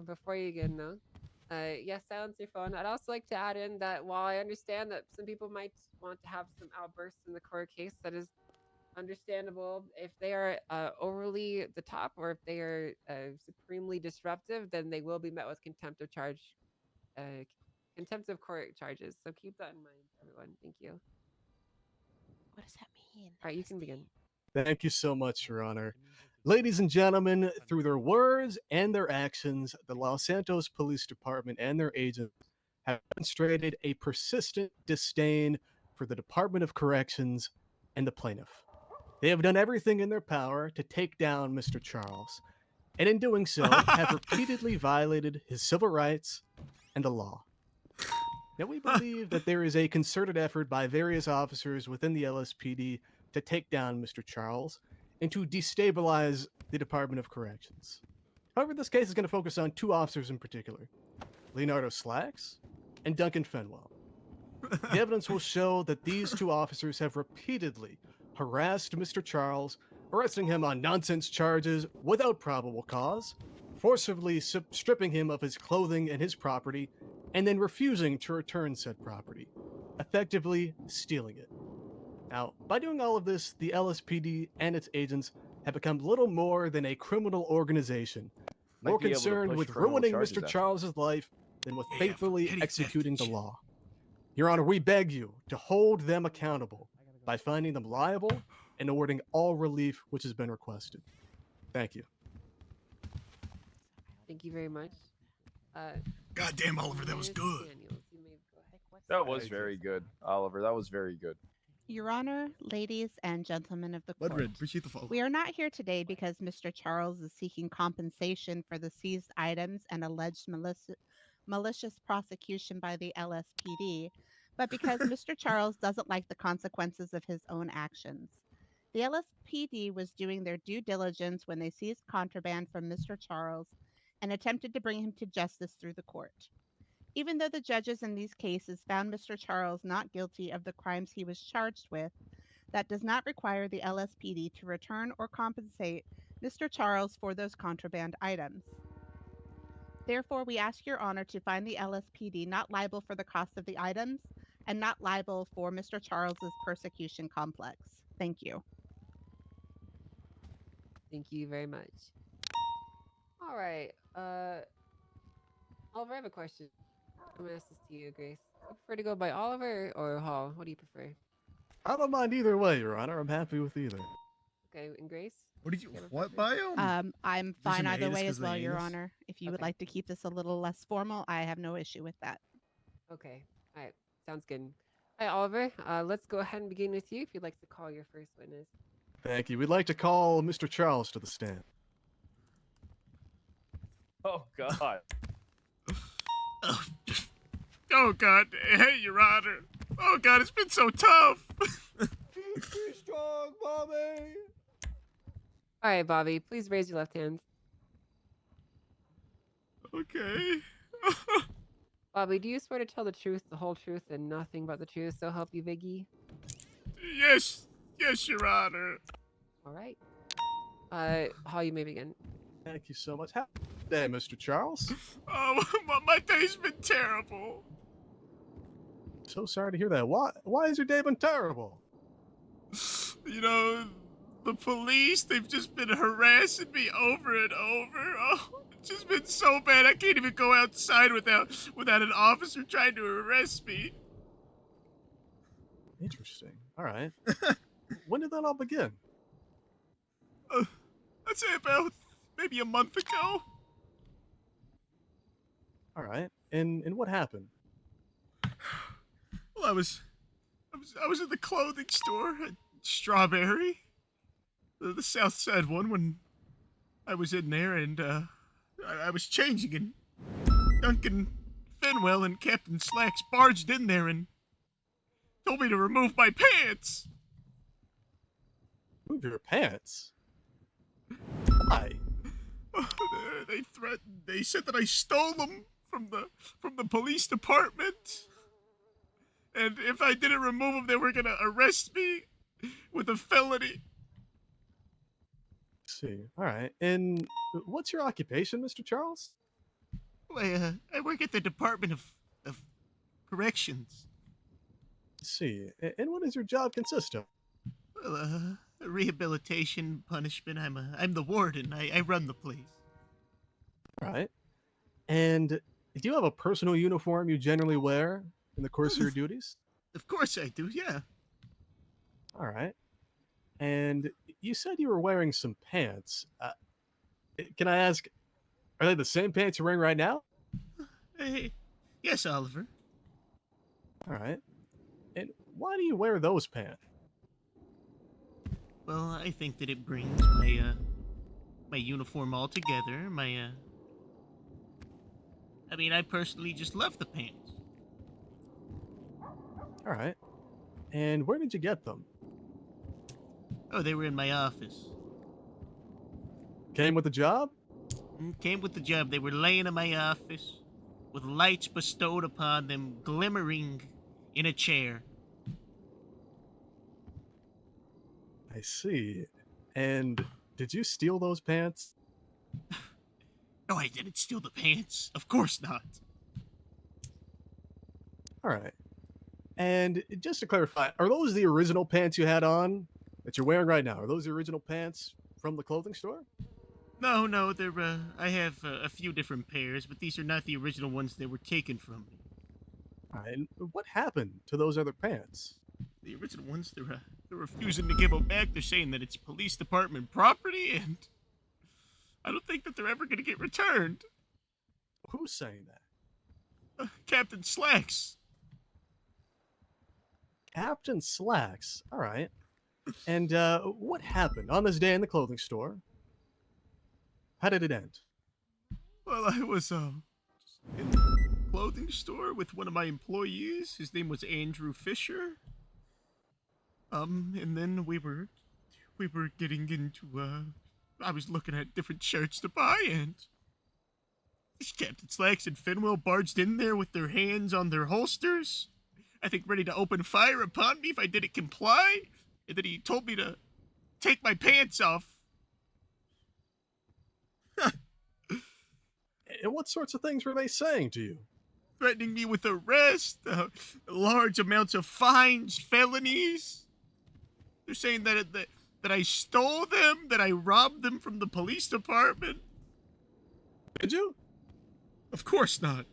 yes, silence your phone. I'd also like to add in that while I understand that some people might want to have some outbursts in the court case, that is understandable. If they are overly the top or if they are supremely disruptive, then they will be met with contempt of court charges. So keep that in mind, everyone. Thank you. What does that mean? All right, you can begin. Thank you so much, Your Honor. Ladies and gentlemen, through their words and their actions, the Los Santos Police Department and their agents have demonstrated a persistent disdain for the Department of Corrections and the plaintiff. They have done everything in their power to take down Mr. Charles, and in doing so, have repeatedly violated his civil rights and the law. Now, we believe that there is a concerted effort by various officers within the LSPD to take down Mr. Charles and to destabilize the Department of Corrections. However, this case is going to focus on 2 officers in particular, Leonardo Slacks and Duncan Fenwell. The evidence will show that these 2 officers have repeatedly harassed Mr. Charles, arresting him on nonsense charges without probable cause, forcibly stripping him of his clothing and his property, and then refusing to return said property, effectively stealing it. Now, by doing all of this, the LSPD and its agents have become little more than a criminal organization, more be able to concerned push with criminal ruining charges Mr. after. Charles's life than with Yeah, faithfully petty executing the theft. law. Your Honor, we beg you to hold them accountable by finding them liable and awarding all relief which has been requested. Thank you. Thank you very much. Goddamn, Oliver, that was Ms. good. Daniels, you may go ahead. That was very good, Oliver. That was very good. Your Honor, ladies and gentlemen of the Blood court. red, appreciate the follow. We are not here today because Mr. Charles is seeking compensation for the seized items and alleged malicious prosecution by the LSPD, but because Mr. Charles doesn't like the consequences of his own actions. The LSPD was doing their due diligence when they seized contraband from Mr. Charles and attempted to bring him to justice through the court. Even though the judges in these cases found Mr. Charles not guilty of the crimes he was charged with, that does not require the LSPD to return or compensate Mr. Charles for those contraband items. Therefore, we ask Your Honor to find the LSPD not liable for the cost of the items and not liable for Mr. Charles's persecution complex. Thank you. Thank you very much. All right. Oliver, I have a question. I'm gonna ask this to you, Grace. You prefer to go by Oliver or Hall? What do you prefer? I don't mind either way, Your Honor. I'm happy with either. Okay, and Grace? What did you? What bio? I'm There's fine an either anus way 'cause as of the well, Your anus? Honor. If you would Okay. like to keep this a little less formal, I have no issue with that. Okay. All right. Sounds good. All right, Oliver. Let's go ahead and begin with you. If you'd like to call your first witness. Thank you. We'd like to call Mr. Charles to the stand. Oh God. Oh God, hey, Your Honor. Oh God, it's been so tough. Be strong, Bobby. All right, Bobby. Please raise your left hand. Okay. Bobby, do you swear to tell the truth, the whole truth, and nothing but the truth? So help you, Biggie. Yes, Your Honor. All right. Hall, you may begin. Thank you so much. Happy day, Mr. Charles. Oh, my day's been terrible. So sorry to hear that. Why has your day been terrible? You know, the police, they've just been harassing me over and over. Oh, it's just been so bad. I can't even go outside without an officer trying to arrest me. Interesting. All right. When did that all begin? I'd say about maybe a month ago. All right. And what happened? Well, I was in the clothing store at Strawberry, the South Side one, when I was in there, and I was changing, and Duncan Fenwell and Captain Slacks barged in there and told me to remove my pants. Move your pants? Why? They threatened. They said that I stole them from the police department, and if I didn't remove them, they were gonna arrest me with a felony. See. All right. And what's your occupation, Mr. Charles? Well, I work at the Department of Corrections. See. And what does your job consist of? Well, rehabilitation, punishment. I'm the warden. I run the place. All right. And do you have a personal uniform you generally wear in the course of your duties? Of course I do. Yeah. All right. And you said you were wearing some pants. Can I ask, are they the same pants you're wearing right now? Hey, yes, Oliver. All right. And why do you wear those pants? Well, I think that it brings my uniform all together. I personally just love the pants. All right. And where did you get them? Oh, they were in my office. Came with the job? Came with the job. They were laying in my office with lights bestowed upon them, glimmering in a chair. I see. And did you steal those pants? No, I didn't steal the pants. Of course not. All right. And just to clarify, are those the original pants you had on that you're wearing right now? Are those the original pants from the clothing store? No, they're, I have a few different pairs, but these are not the original ones that were taken from me. All right. And what happened to those other pants? The original ones, they're refusing to give them back. They're saying that it's police department property, and I don't think that they're ever going to get returned. Who's saying that? Captain Slacks. Captain Slacks. All right. And what happened on this day in the clothing store? How did it end? Well, I was in clothing store with one of my employees. His name was Andrew Fisher. And then we were getting into, I was looking at different shirts to buy, and Captain Slacks and Fenwell barged in there with their hands on their holsters, I think ready to open fire upon me if I didn't comply, and then he told me to take my pants off. And what sorts of things were they saying to you? Threatening me with arrest, large amounts of fines, felonies. They're saying that I stole them, that I robbed them from the police department. Did you? Of course not.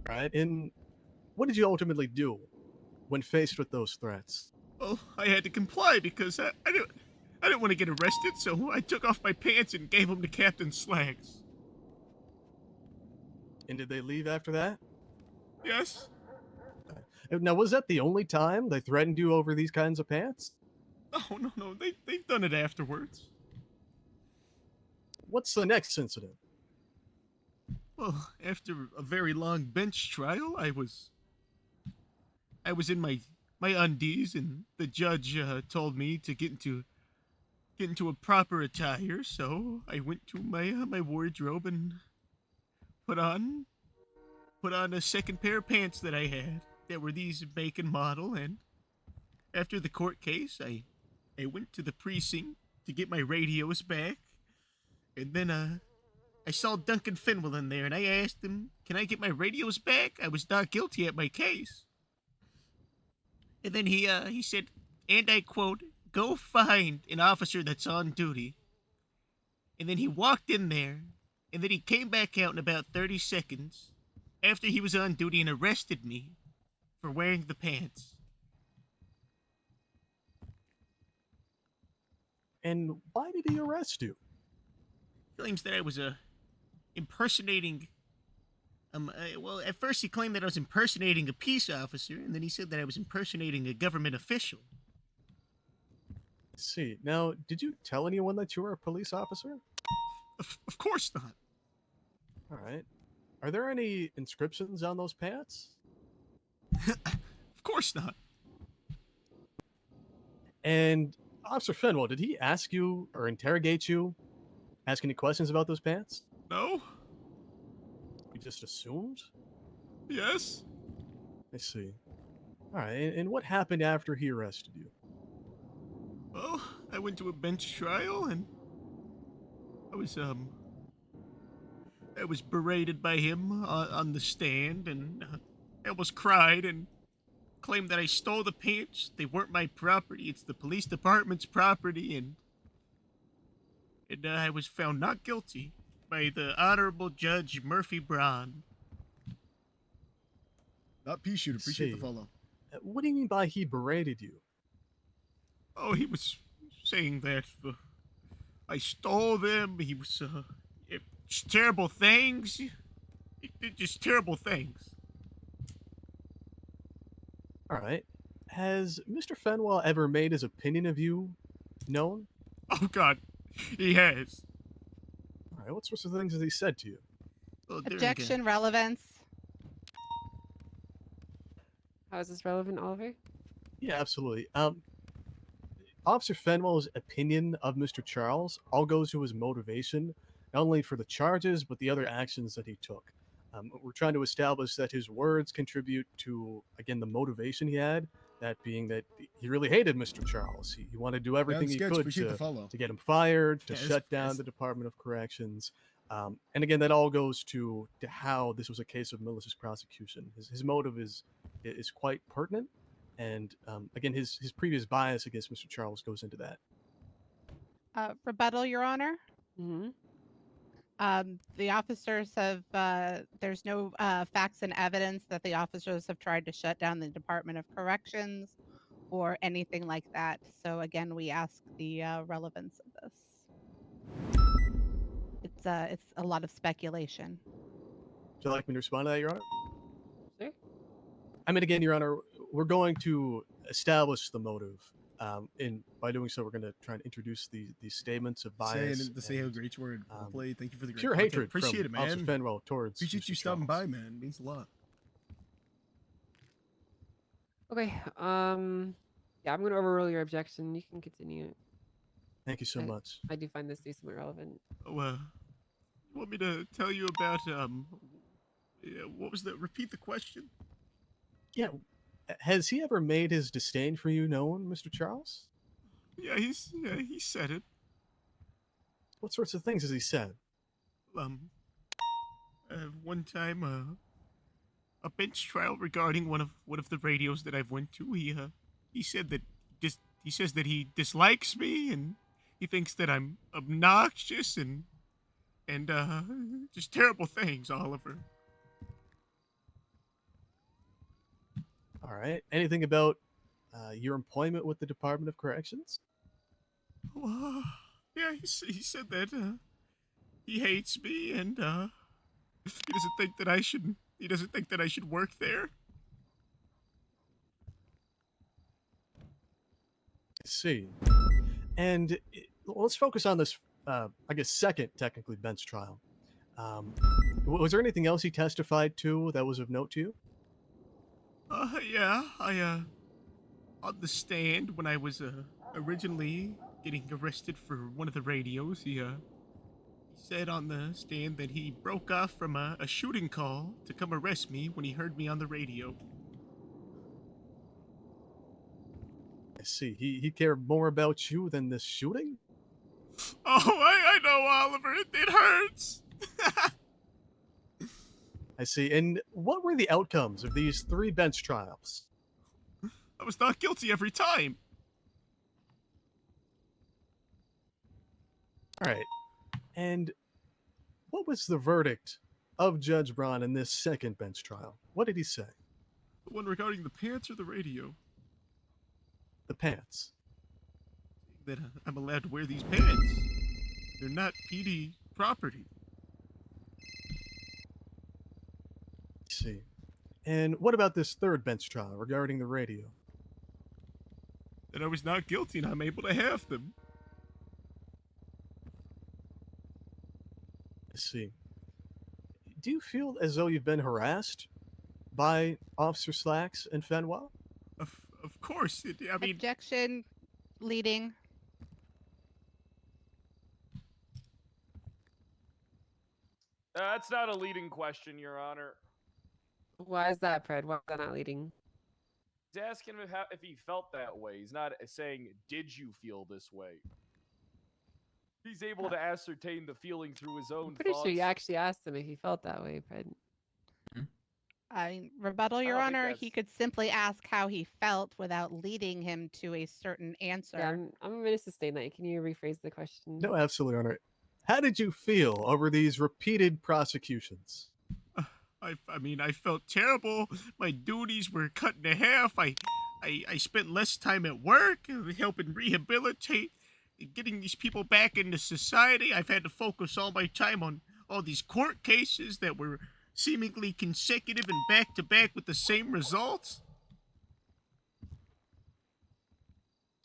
Right, and what did you ultimately do when faced with those threats? Well, I had to comply because I didn't want to get arrested, so I took off my pants and gave them to Captain Slacks. And did they leave after that? Yes. Now, was that the only time they threatened you over these kinds of pants? Oh, no, they've done it afterwards. What's the next incident? Well, after a very long bench trial, I was in my undies, and the judge told me to get into a proper attire. So I went to my wardrobe and put on a second pair of pants that I had. That were these bacon model, and after the court case, I went to the precinct to get my radios back, and then I saw Duncan Fenwell in there, and I asked him, "Can I get my radios back? I was not guilty at my case." And then he said, and I quote, "Go find an officer that's on duty." And then he walked in there, and then he came back out in about 30 seconds after he was on duty and arrested me for wearing the pants. And why did he arrest you? Claims that I was impersonating. Well, at first he claimed that I was impersonating a peace officer, and then he said that I was impersonating a government official. Let's see. Now, did you tell anyone that you were a police officer? Of course not. All right. Are there any inscriptions on those pants? Of course not. And Officer Fenwell, did he ask you or interrogate you? Ask any questions about those pants? No. You just assumed? Yes. I see. All right. And what happened after he arrested you? Well, I went to a bench trial, and I was berated by him on the stand, and I almost cried and claimed that I stole the pants. They weren't my property. It's the police department's property, and I was found not guilty by the Honorable Judge Murphy Braun. Not pea shoot. Appreciate the follow. What do you mean by he berated you? Oh, he was saying that I stole them. He was just terrible things. He did just terrible things. All right. Has Mr. Fenwell ever made his opinion of you known? Oh, God. He has. All right. What sorts of things has he said to you? Well, Objection, relevance. How is this relevant, Oliver? Yeah, absolutely. Officer Fenwell's opinion of Mr. Charles all goes to his motivation, not only for the charges, but the other actions that he took. We're trying to establish that his words contribute to, again, the motivation he had, that being that he really hated Mr. Charles. He wanted to do everything he could to get him fired, to shut down the Department of Corrections. And again, that all goes to how this was a case of malicious prosecution. His motive is quite pertinent. And again, his previous bias against Mr. Charles goes into that. Rebuttal, Your Honor. Mm-hmm. The officers have, there's no facts and evidence that the officers have tried to shut down the Department of Corrections or anything like that. So again, we ask the relevance of this. It's a lot of speculation. Would you like me to respond to that, Your Honor? Sure. I mean, again, Your Honor, we're going to establish the motive. And by doing so, we're going to try and introduce these statements of bias. Say how great you were in play. Thank you for the great pure content. hatred. Appreciate from it, Officer man. Fenwell towards. Appreciate you Mr. stopping Charles. by, man. It means a lot. Okay. Yeah, I'm gonna overrule your objection. You can continue. Thank you so much. I do find this to be somewhat relevant. Oh, you want me to tell you about what was the? Repeat the question. Yeah. Has he ever made his disdain for you known, Mr. Charles? Yeah, he said it. What sorts of things has he said? One time, a bench trial regarding one of the radios that I've went to. He said that he says that he dislikes me and he thinks that I'm obnoxious and just terrible things, Oliver. All right. Anything about your employment with the Department of Corrections? Yeah, he said that he hates me and he doesn't think that I should. He doesn't think that I should work there. I see. And let's focus on this, I guess, second, technically, bench trial. Was there anything else he testified to that was of note to you? Yeah, on the stand when I was originally getting arrested for one of the radios, he said on the stand that he broke off from a shooting call to come arrest me when he heard me on the radio. I see. He cared more about you than this shooting? Oh, I know, Oliver. It hurts. I see. And what were the outcomes of these 3 bench trials? I was not guilty every time. All right. And what was the verdict of Judge Braun in this second bench trial? What did he say? The one regarding the pants or the radio? The pants. That I'm allowed to wear these pants. They're not PD property. I see. And what about this third bench trial regarding the radio? That I was not guilty and I'm able to have them. I see. Do you feel as though you've been harassed by Officer Slacks and Fenwell? Of course. I mean, Objection, leading. That's not a leading question, Your Honor. Why is that, Fred? Why is that not leading? He's asking him if he felt that way. He's not saying, did you feel this way? He's able to ascertain the feeling through his own I'm pretty thoughts. sure you actually asked him if he felt that way, Fred. Rebuttal, Your don't think Honor. that's- He could simply ask how he felt without leading him to a certain answer. Yeah, I'm going to sustain that. Can you rephrase the question? No, absolutely, Honor. How did you feel over these repeated prosecutions? I mean, I felt terrible. My duties were cut in half. I spent less time at work, helping rehabilitate, getting these people back into society. I've had to focus all my time on all these court cases that were seemingly consecutive and back-to-back with the same results.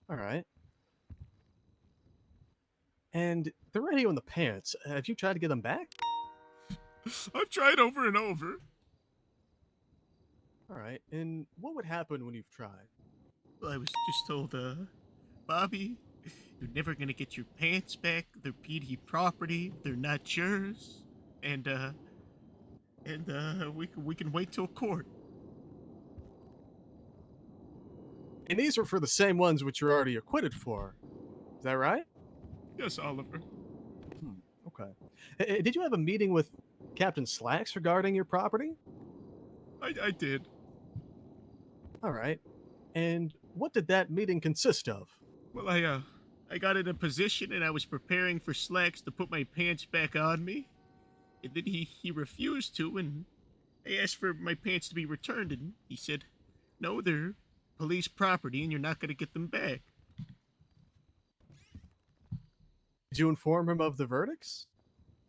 All right. And the radio and the pants, have you tried to get them back? I've tried over and over. All right. And what would happen when you've tried? Well, I was just told, Bobby, you're never gonna get your pants back. They're PD property. They're not yours. And we can wait till court. And these are for the same ones which you're already acquitted for. Is that right? Yes, Oliver. Okay. Did you have a meeting with Captain Slacks regarding your property? I did. All right. And what did that meeting consist of? Well, I got in a position and I was preparing for Slacks to put my pants back on me. And then he refused to, and I asked for my pants to be returned, and he said, no, they're police property and you're not going to get them back. Did you inform him of the verdicts?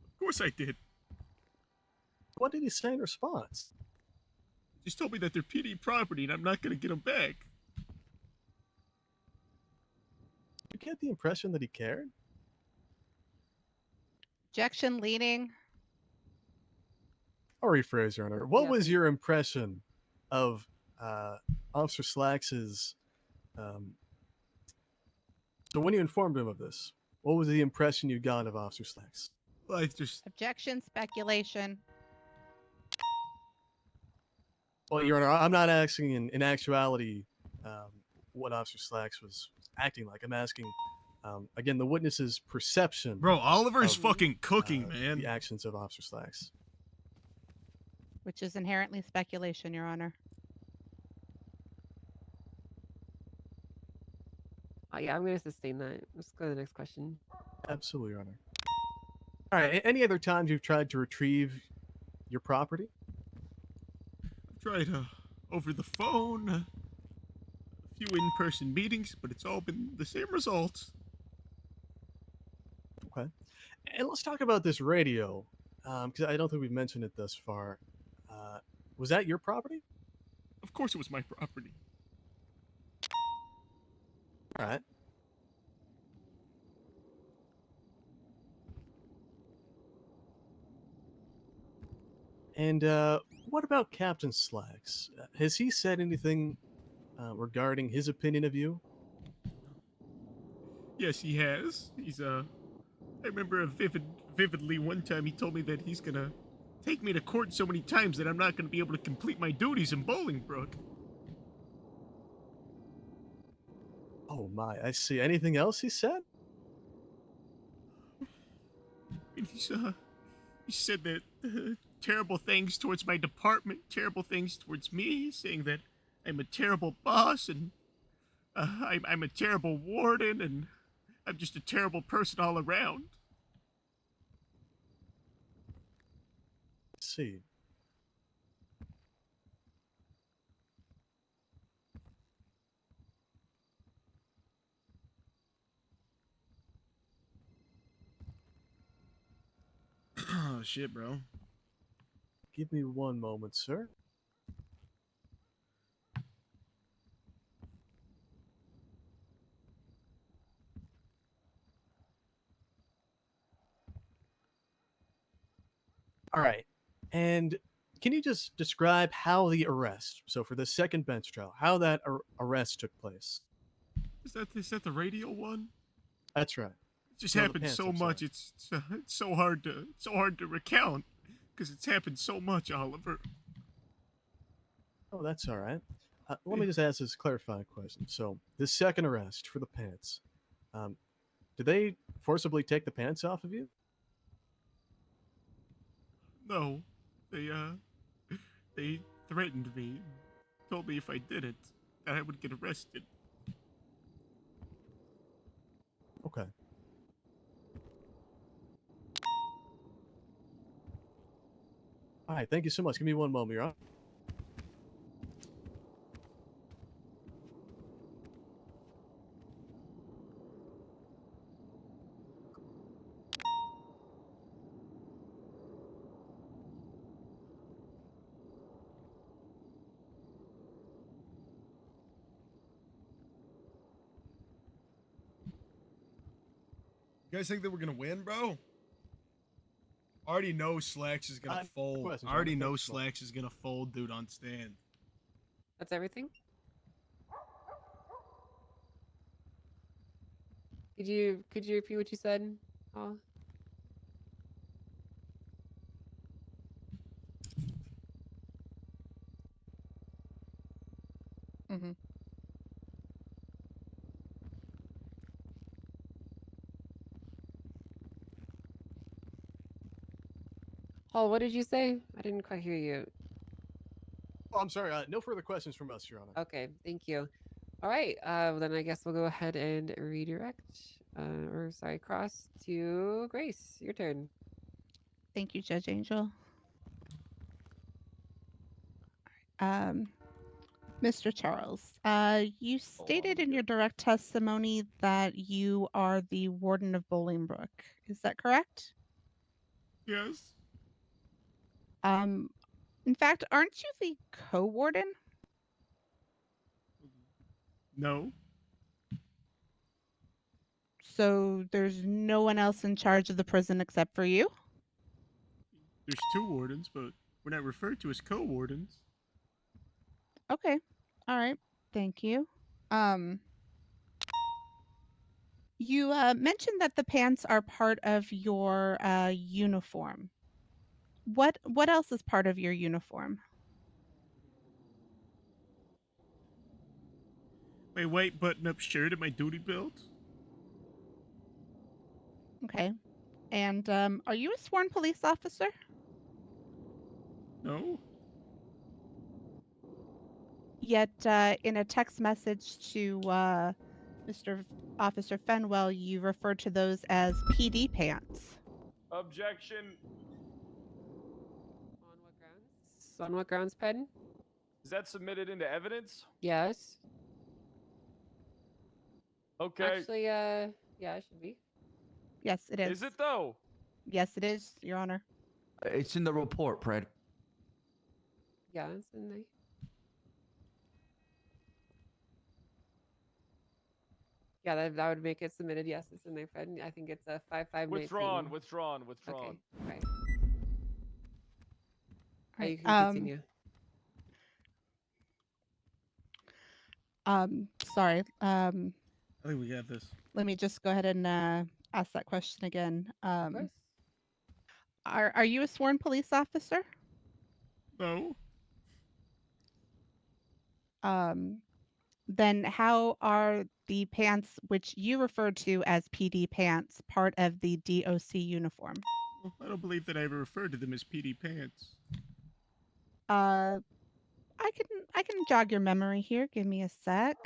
Of course I did. What did he say in response? He just told me that they're PD property and I'm not going to get them back. get the impression that he cared? Objection leading. I'll rephrase, Your Honor. What Yeah, was please. your impression of Officer Slacks's? So when you informed him of this, what was the impression you got of Officer Slacks? Well, I just Objection, speculation. Well, Your Honor, I'm not asking in actuality what Officer Slacks was acting like. I'm asking, again, the witness's perception. Bro, Oliver is of, fucking cooking, man. The actions of Officer Slacks. Which is inherently speculation, Your Honor. Oh, yeah, I'm going to sustain that. Let's go to the next question. Absolutely, Your Honor. All right. Any other times you've tried to retrieve your property? I've tried over the phone, a few in-person meetings, but it's all been the same results. Okay. And let's talk about this radio, because I don't think we've mentioned it thus far. Was that your property? Of course it was my property. All right. And what about Captain Slacks? Has he said anything regarding his opinion of you? Yes, he has. I remember vividly one time he told me that he's gonna take me to court so many times that I'm not gonna be able to complete my duties in Bolingbrook. Oh my, I see. Anything else he said? And he said that terrible things towards my department, terrible things towards me, saying that I'm a terrible boss and I'm a terrible warden and I'm just a terrible person all around. Let's see. Oh shit, bro. Give me one moment, sir. All right. And can you just describe how the arrest, so for the second bench trial, how that arrest took place? Is that the radio one? That's right. It just No, the happened pants, so I'm much. It's so hard to recount because it's happened so much, Oliver. Oh, that's all right. Let me just ask this clarifying question. So, the second arrest for the pants, did they forcibly take the pants off of you? No, they threatened me, told me if I didn't, that I would get arrested. Okay. All right, thank you so much. Give me one moment, Your Honor. You guys think that we're gonna win, bro? I already know Slacks is gonna fold. questions, I already Robert. know Thanks, Robert. Slacks is gonna fold, dude, on stand. That's everything? Could you repeat what you said? Oh. Mm-hmm. Paul, what did you say? I didn't quite hear you. Oh, I'm sorry. No further questions from us, Your Honor. Okay, thank you. All right, then I guess we'll go ahead and redirect, cross to Grace. Your turn. Thank you, Judge Angel. Mr. Charles, you stated in your direct testimony that you are the warden of Bolingbrook. Is that correct? Yes. In fact, aren't you the co-warden? No. So there's no one else in charge of the prison except for you? There's 2 wardens, but we're not referred to as co-wardens. Okay. All right. Thank you. You mentioned that the pants are part of your uniform. What else is part of your uniform? My white button-up shirt and my duty belt. Okay. And are you a sworn police officer? No. Yet in a text message to Mr. Officer Fenwell, you refer to those as PD pants. Objection. On what grounds, Pen? Is that submitted into evidence? Yes. Okay. Actually, yeah, it should be. Yes, it is. Is it though? Yes, it is, Your Honor. It's in the report, Pred. Yeah, it's in there. Yeah, that would make it submitted. Yes, it's in there, Fred. I think it's a 5519. Withdrawn. Okay. Right. Right, You can continue. Sorry. I think we got this. Let me just go ahead and ask that question again. Of course. Are you a sworn police officer? No. Then how are the pants, which you refer to as PD pants, part of the DOC uniform? Well, I don't believe that I ever referred to them as PD pants. I can jog your memory here. Give me a sec.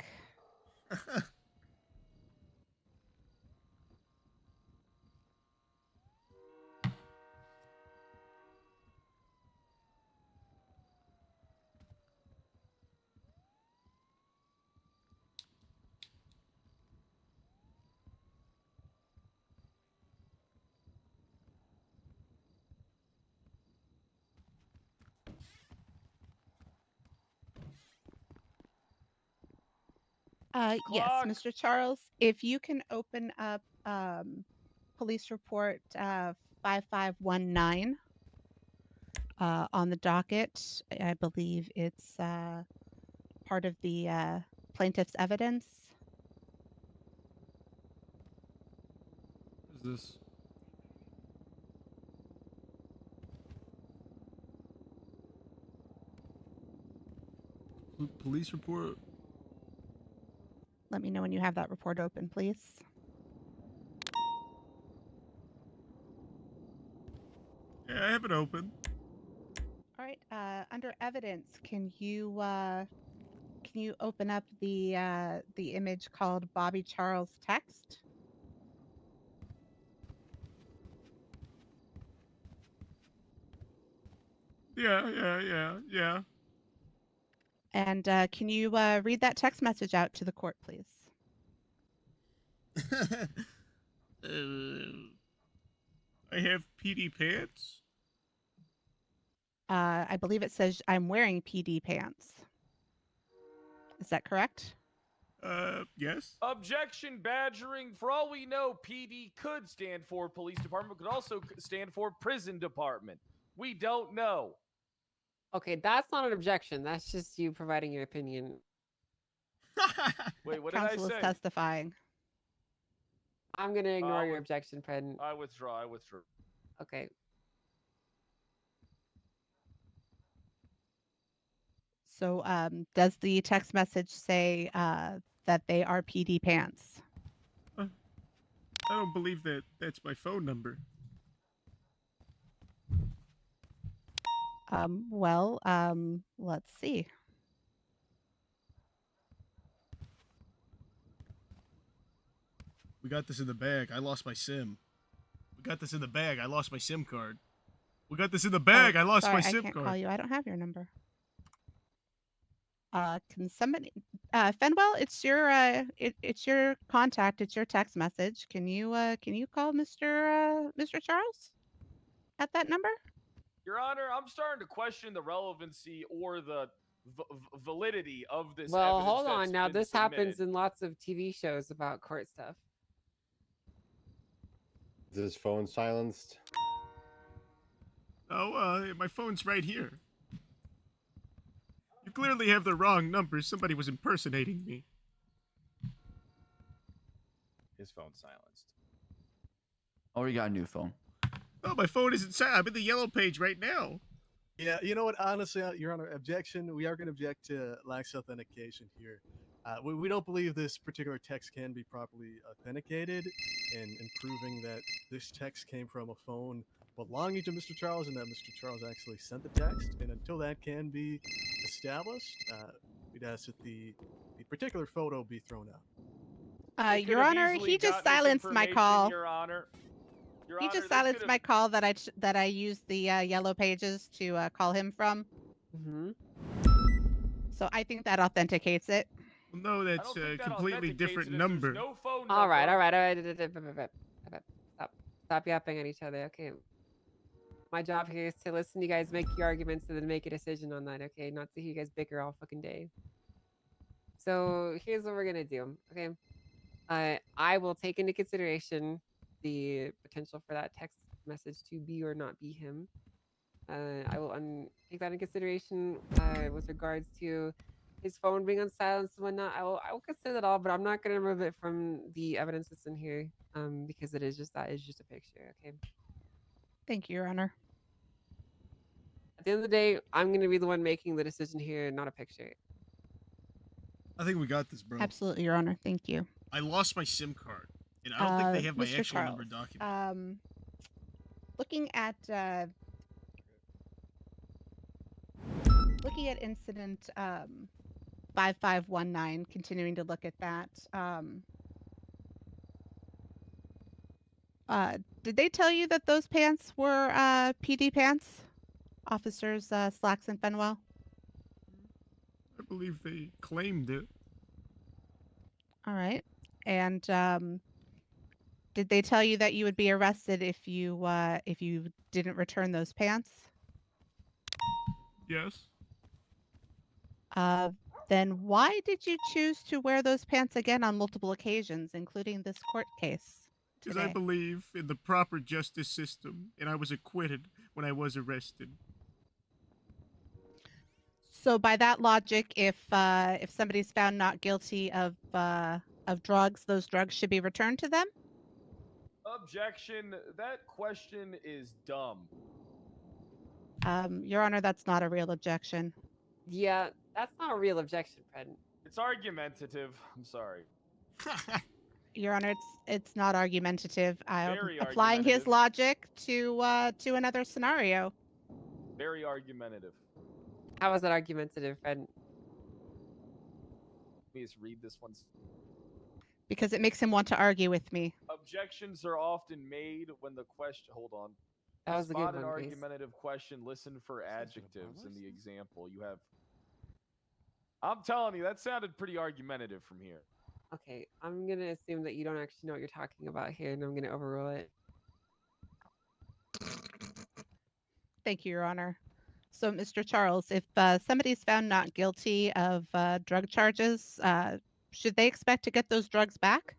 Yes, Clock. Mr. Charles, if you can open up police report 5519 on the docket. I believe it's part of the plaintiff's evidence. What is this? Police report? Let me know when you have that report open, please. Yeah, I have it open. All right. Under evidence, can you open up the image called Bobby Charles text? Yeah. And can you read that text message out to the court, please? I have PD pants. I believe it says I'm wearing PD pants. Is that correct? Yes. Objection, badgering. For all we know, PD could stand for police department, could also stand for prison department. We don't know. Okay, that's not an objection. That's just you providing your opinion. Wait, what did I Counsel is say? testifying. I'm gonna ignore your objection, Fred. I withdraw. Okay. So, does the text message say that they are PD pants? I don't believe that that's my phone number. Let's see. We got this in the bag. I lost my SIM. We got this in the bag. I lost my SIM card. We got this in the bag. I lost Sorry, my SIM I can't card. call you. I don't have your number. Can somebody, Fenwell? It's your contact. It's your text message. Can you call Mr. Charles at that number? Your Honor, I'm starting to question the relevancy or the validity of this Well, evidence hold on. that's Now, been this happens submitted. in lots of TV shows about court stuff. Is his phone silenced? Oh, my phone's right here. You clearly have the wrong number. Somebody was impersonating me. His phone's silenced. Oh, you got a new phone. Oh, my phone isn't silent. I'm in the yellow page right now. Yeah, you know what? Honestly, Your Honor, objection. We are going to object to lax authentication here. We don't believe this particular text can be properly authenticated, and proving that this text came from a phone belonging to Mr. Charles and that Mr. Charles actually sent the text. And until that can be established, we'd ask that the particular photo be thrown out. Your Honor, he just silenced my call. Your Honor. He just silenced my call that I used the yellow pages to call him from. So I think that authenticates it. Well, no, that's a completely different number. No phone All right. Stop yapping at each other. Okay. My job here is to listen to you guys make your arguments and then make a decision on that. Okay, not to hear you guys bicker all fucking day. So here's what we're gonna do. Okay. I will take into consideration the potential for that text message to be or not be him. I will take that into consideration with regards to his phone being on silence and whatnot. I will consider that all, but I'm not going to remove it from the evidence that's in here because it is just a picture. Okay. Thank you, Your Honor. At the end of the day, I'm going to be the one making the decision here, not a picture. I think we got this, bro. Absolutely, Your Honor. Thank you. I lost my SIM card, and I don't think they have my Mr. actual Charles, number document. Looking at incident 5519, continuing to look at that. Did they tell you that those pants were PD pants? Officers Slacks and Fenwell? I believe they claimed it. All right. And did they tell you that you would be arrested if you didn't return those pants? Yes. Then why did you choose to wear those pants again on multiple occasions, including this court case? Because I believe in the proper justice system, and I was acquitted when I was arrested. So by that logic, if somebody's found not guilty of drugs, those drugs should be returned to them? Objection. That question is dumb. Your Honor, that's not a real objection. Yeah, that's not a real objection, Fred. It's argumentative. I'm sorry. Your Honor, it's not argumentative. I'm Very applying his logic to another scenario. Very argumentative. How is that argumentative, Fred? Let me just read this one. Because it makes him want to argue with me. Objections are often made when the question. Hold on. That was a good Spot one, an please. argumentative question. Listen for adjectives in the example. You have. I'm telling you, that sounded pretty argumentative from here. Okay, I'm gonna assume that you don't actually know what you're talking about here, and I'm gonna overrule it. Thank you, Your Honor. So, Mr. Charles, if somebody's found not guilty of drug charges, should they expect to get those drugs back?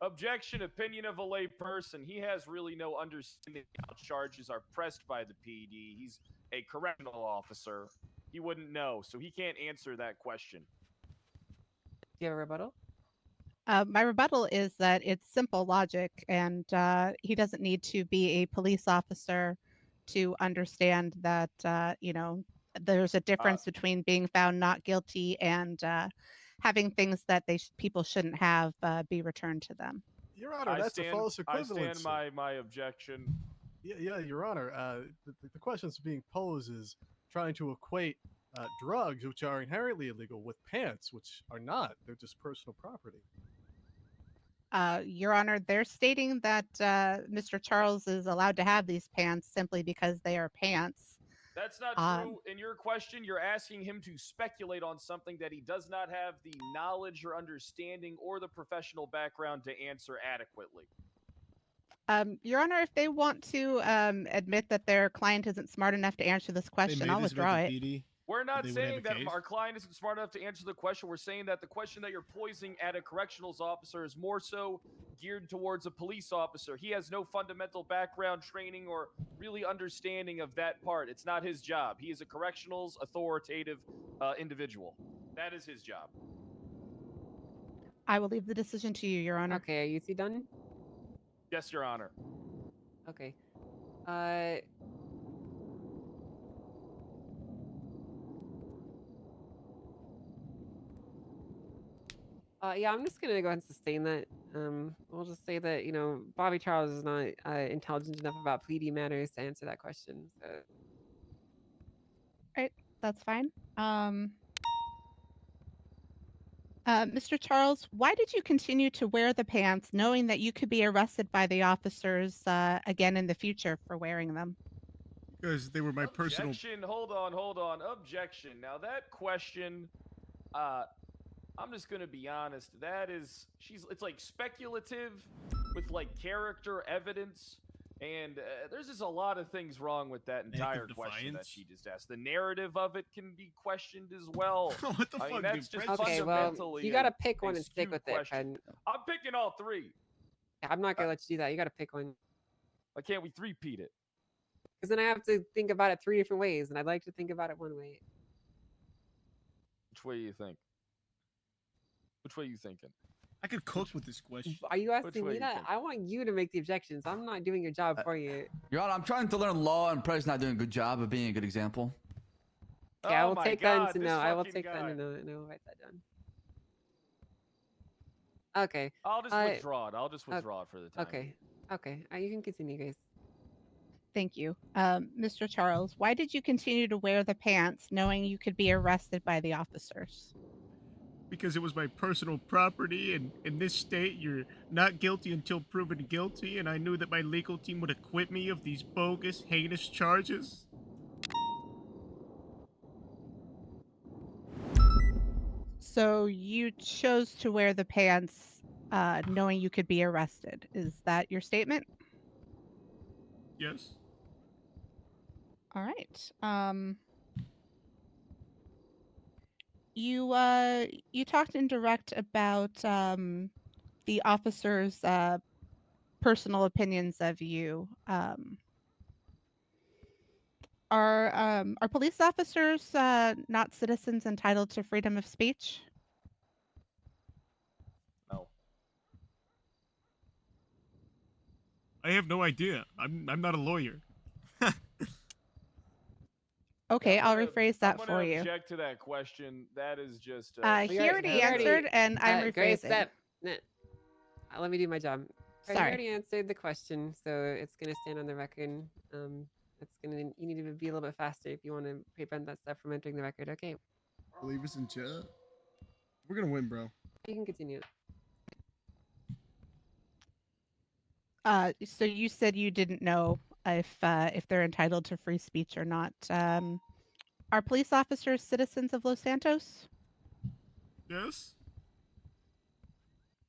Objection. Opinion of a lay person. He has really no understanding how charges are pressed by the PD. He's a correctional officer. He wouldn't know, so he can't answer that question. Do you have a rebuttal? My rebuttal is that it's simple logic, and he doesn't need to be a police officer to understand that, there's a difference between being found not guilty and having things that people shouldn't have be returned to them. Your Honor, that's a false equivalency. I stand my objection. Yeah, Your Honor. The questions being posed is trying to equate drugs, which are inherently illegal, with pants, which are not. They're just personal property. Your Honor, they're stating that Mr. Charles is allowed to have these pants simply because they are pants. That's not true. In your question, you're asking him to speculate on something that he does not have the knowledge or understanding or the professional background to answer adequately. Your Honor, if they want to admit that their client isn't smart enough to answer this question, I'll withdraw it. We're not They would have saying a that case? our client isn't smart enough to answer the question. We're saying that the question that you're poising at a correctionals officer is more so geared towards a police officer. He has no fundamental background training or really understanding of that part. It's not his job. He is a correctionals authoritative individual. That is his job. I will leave the decision to you, Your Honor. Okay, are you two done? Yes, Your Honor. Okay. Yeah, I'm just gonna go ahead and sustain that. We'll just say that, you know, Bobby Charles is not intelligent enough about pleading matters to answer that question. So Right, that's fine. Mr. Charles, why did you continue to wear the pants knowing that you could be arrested by the officers again in the future for wearing them? Because they were my personal. Objection. Hold on. Objection. Now that question, I'm just gonna be honest. That is, it's like speculative with like character evidence, and there's just a lot of things wrong with that entire question that she just asked. The narrative of it can be questioned as well. What the I mean, fuck, that's dude? just okay, well, fundamentally. you gotta pick one and stick skewed with it, question. Pen. I'm picking all three. I'm not gonna let you do that. You gotta pick one. Why can't we three-peat it? Because then I have to think about it 3 different ways, and I'd like to think about it one way. Which way you think? Which way you thinking? I could cook with this question. Are you asking way me you that? think? I want you to make the objections. I'm not doing your job for you. Your Honor, I'm trying to learn law, and Pred's not doing a good job of being a good example. Okay, I Oh will my take God, that into this no. I will fucking take that guy. into no, and I will write that down. Okay. I'll just withdraw it. I'll just withdraw it for the time. Okay. Okay. You can continue, guys. Thank you. Mr. Charles, why did you continue to wear the pants knowing you could be arrested by the officers? Because it was my personal property, and in this state, you're not guilty until proven guilty, and I knew that my legal team would acquit me of these bogus, heinous charges. So you chose to wear the pants knowing you could be arrested. Is that your statement? Yes. All right. You talked in direct about the officers' personal opinions of you. Are police officers not citizens entitled to freedom of speech? No. I have no idea. I'm not a lawyer. Okay, I'll I'm rephrase that gonna for you. object to that question. That is just. He already answered, and I'm Grace, rephrasing. let me do my job. Alright, Sorry. You already answered the question, so it's gonna stand on the record. You need to be a little bit faster if you want to prevent that stuff from entering the record. Okay, Leave us in chat. We're gonna win, bro. you can continue. So you said you didn't know if they're entitled to free speech or not. Are police officers citizens of Los Santos? Yes.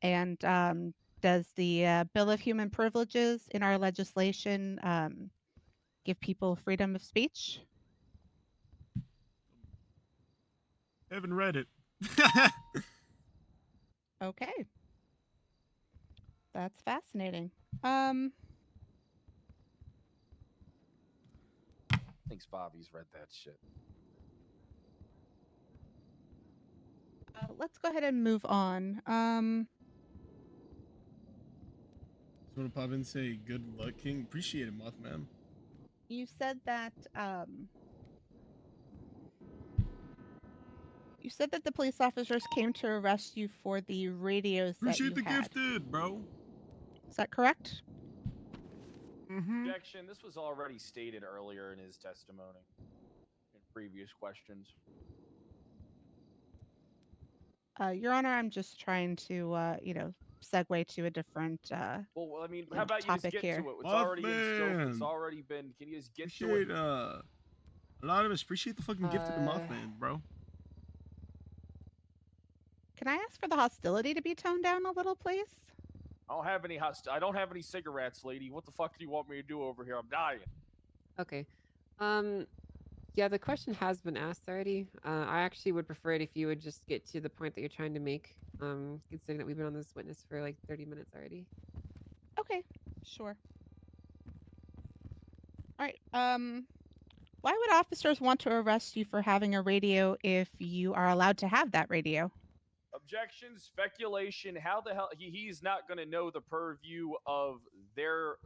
And does the Bill of Human Privileges in our legislation give people freedom of speech? Haven't read it. Okay. That's fascinating. Thinks Bobby's read that shit. Let's go ahead and move on. Just want to pop in and say good luck, King. Appreciate it, Mothman. You said that the police officers came to arrest you for the radios that you Appreciate the had. gifted, bro. Is that correct? Objection. This was already stated earlier in his testimony. In previous questions. Your Honor, I'm just trying to, segue to a different Well, I mean, how about you just topic get here. to it? It's already in scope. It's Mothman. already been. Can you just get Appreciate to it? Anonymous. Appreciate the fucking gifted Mothman, bro. Can I ask for the hostility to be toned down a little, please? I don't have any cigarettes, lady. What the fuck do you want me to do over here? I'm dying. Okay. Yeah, the question has been asked already. I actually would prefer it if you would just get to the point that you're trying to make, considering that we've been on this witness for like 30 minutes already. Okay, sure. All right. Why would officers want to arrest you for having a radio if you are allowed to have that radio? Objection, speculation. How the hell he's not going to know the purview of their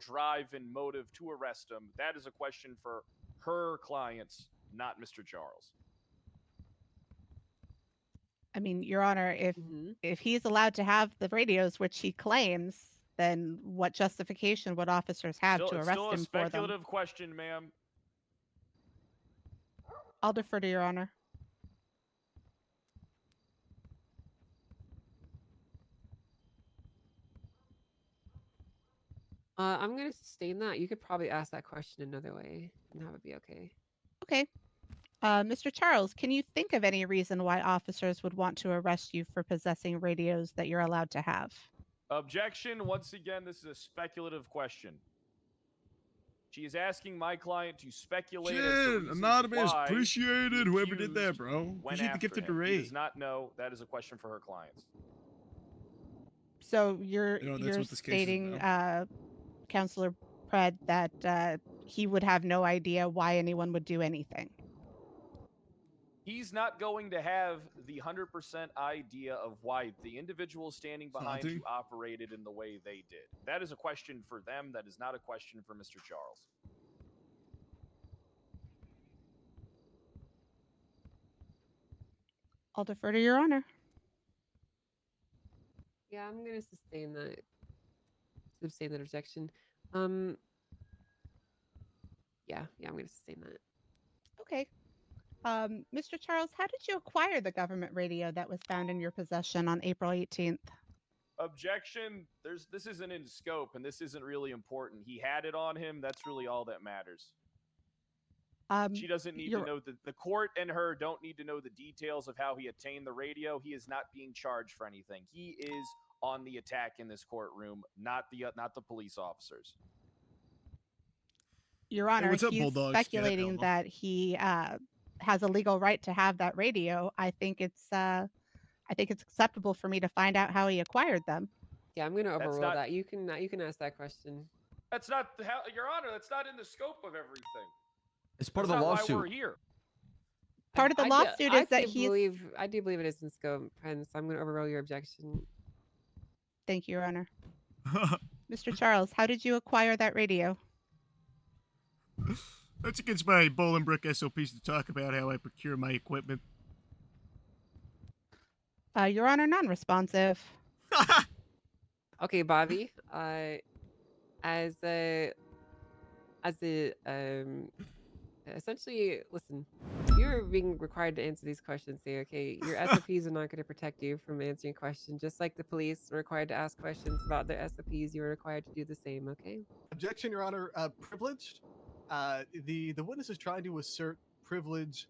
drive and motive to arrest him? That is a question for her clients, not Mr. Charles. I mean, Your Honor, if he's allowed to have the radios, which he claims, then what justification would officers have to It's arrest still a him for them? speculative question, ma'am. I'll defer to Your Honor. I'm going to sustain that. You could probably ask that question another way, and that would be okay. Okay. Mr. Charles, can you think of any reason why officers would want to arrest you for possessing radios that you're allowed to have? Objection. Once again, this is a speculative question. She is asking my client to speculate as to Shit, reasons anonymous, why appreciated. the Whoever did that, accused bro. went Appreciate the after gift of him. He Duray. does not know. That is a question for her clients. So you're You know, that's you're what this case is stating, Counselor Pred, that he would have no idea why anyone would do anything. He's not going to have the 100% idea of why the individual standing behind you operated in the way they did. That is a question for them. That is not a question for Mr. Charles. I'll defer to Your Honor. Yeah, I'm going to sustain that objection. Yeah, I'm going to sustain that. Okay. Mr. Charles, how did you acquire the government radio that was found in your possession on April 18th? Objection. This isn't in scope, and this isn't really important. He had it on him. That's really all that matters. She doesn't need to know the court and her don't need to know the details of how he attained the radio. He is not being charged for anything. He is on the attack in this courtroom, not the police officers. Your Honor, what's up, he's Bulldogs? speculating Elmo. that he has a legal right to have that radio. I think it's acceptable for me to find out how he acquired them. Yeah, I'm going to That's overrule not- that. You can ask that question. That's not Your Honor. That's not in the scope of everything. It's part That's of the not lawsuit. Why we're here. Part of the lawsuit is that I do believe it is in scope, and so I'm going to overrule your objection. Thank you, Your Honor. Mr. Charles, how did you acquire that radio? That's against my Bolingbrook SOPs to talk about how I procure my equipment. Your Honor, non-responsive. Okay, Bobby. Essentially, listen, you're being required to answer these questions here, okay? Your SOPs are not going to protect you from answering questions. Just like the police are required to ask questions about their SOPs, you're required to do the same, okay? Objection, Your Honor. Privileged. The witness is trying to assert privilege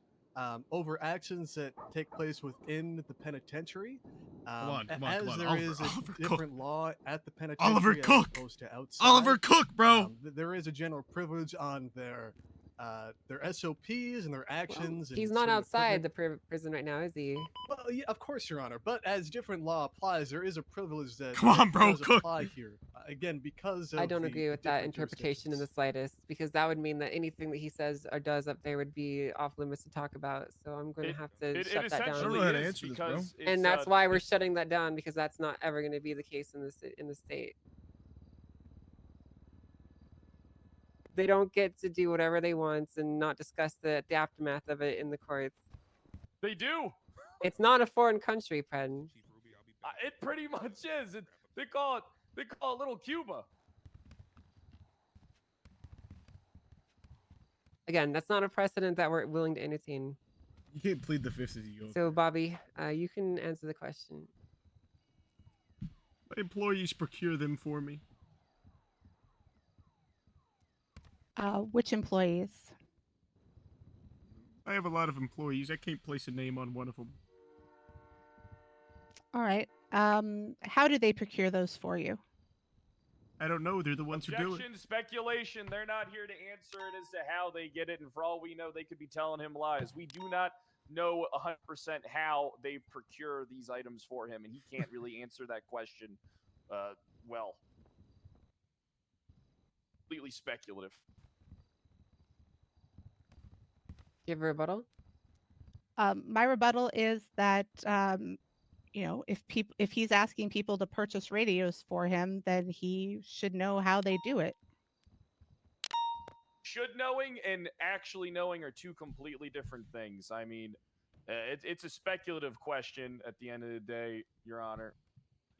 over actions that take place within the penitentiary. Come on, as come on. there Oliver- is a Oliver Cook. different law at the penitentiary Oliver as Cook. opposed to outside. Oliver Cook, bro. There is a general privilege on their SOPs and their actions. and He's not certain outside equipment. the prison right now, is he? Well, yeah, of course, Your Honor. But as different law applies, there is a privilege that Come on, bro, does Cook. apply here. Again, because of I don't the agree with that different interpretation in the slightest, because that would mean that anything that he says or does up there would be off limits to talk about. So I'm going to have to shut that down. I don't know how to answer this, bro. And that's why we're shutting that down, because that's not ever going to be the case in the state. They don't get to do whatever they want and not discuss the aftermath of it in the courts. They do. It's not a foreign country, Pren. It pretty much is. They call it Little Cuba. Again, that's not a precedent that we're willing to entertain. You can't plead the fifth as you go. So, Bobby, you can answer the question. My employees procure them for me. Which employees? I have a lot of employees. I can't place a name on one of them. All right. How do they procure those for you? I don't know. They're the ones who do it. Objection, speculation. They're not here to answer it as to how they get it, and for all we know, they could be telling him lies. We do not know 100% how they procure these items for him, and he can't really answer that question well. Completely speculative. Give a rebuttal. My rebuttal is that if he's asking people to purchase radios for him, then he should know how they do it. Should knowing and actually knowing are two completely different things. I mean, it's a speculative question at the end of the day, Your Honor.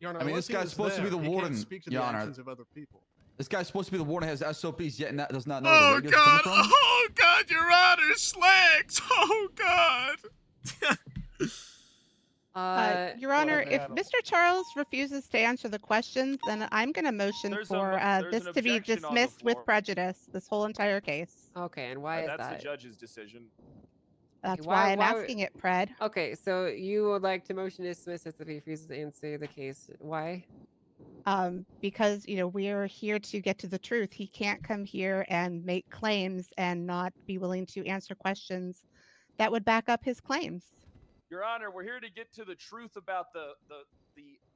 Your Honor, I mean, unless this he guy's was supposed to be there, the he can't warden, speak to Your the Honor. actions of other people. This guy's supposed to be the warden, has SOPs, yet does not know where Oh the radio's coming God! from. Oh God! Your Honor, slacks! Oh God! Your Honor, if Mr. Charles refuses to answer the questions, then I'm going to motion There's for there's this an to be objection on the dismissed with floor. prejudice, this whole entire case. Okay, and why is That's that? the judge's decision. That's Okay, why I'm why asking it, Pred. Okay, so you would like to motion to dismiss if he refuses to answer the case. Why? Because we are here to get to the truth. He can't come here and make claims and not be willing to answer questions that would back up his claims. Your Honor, we're here to get to the truth about the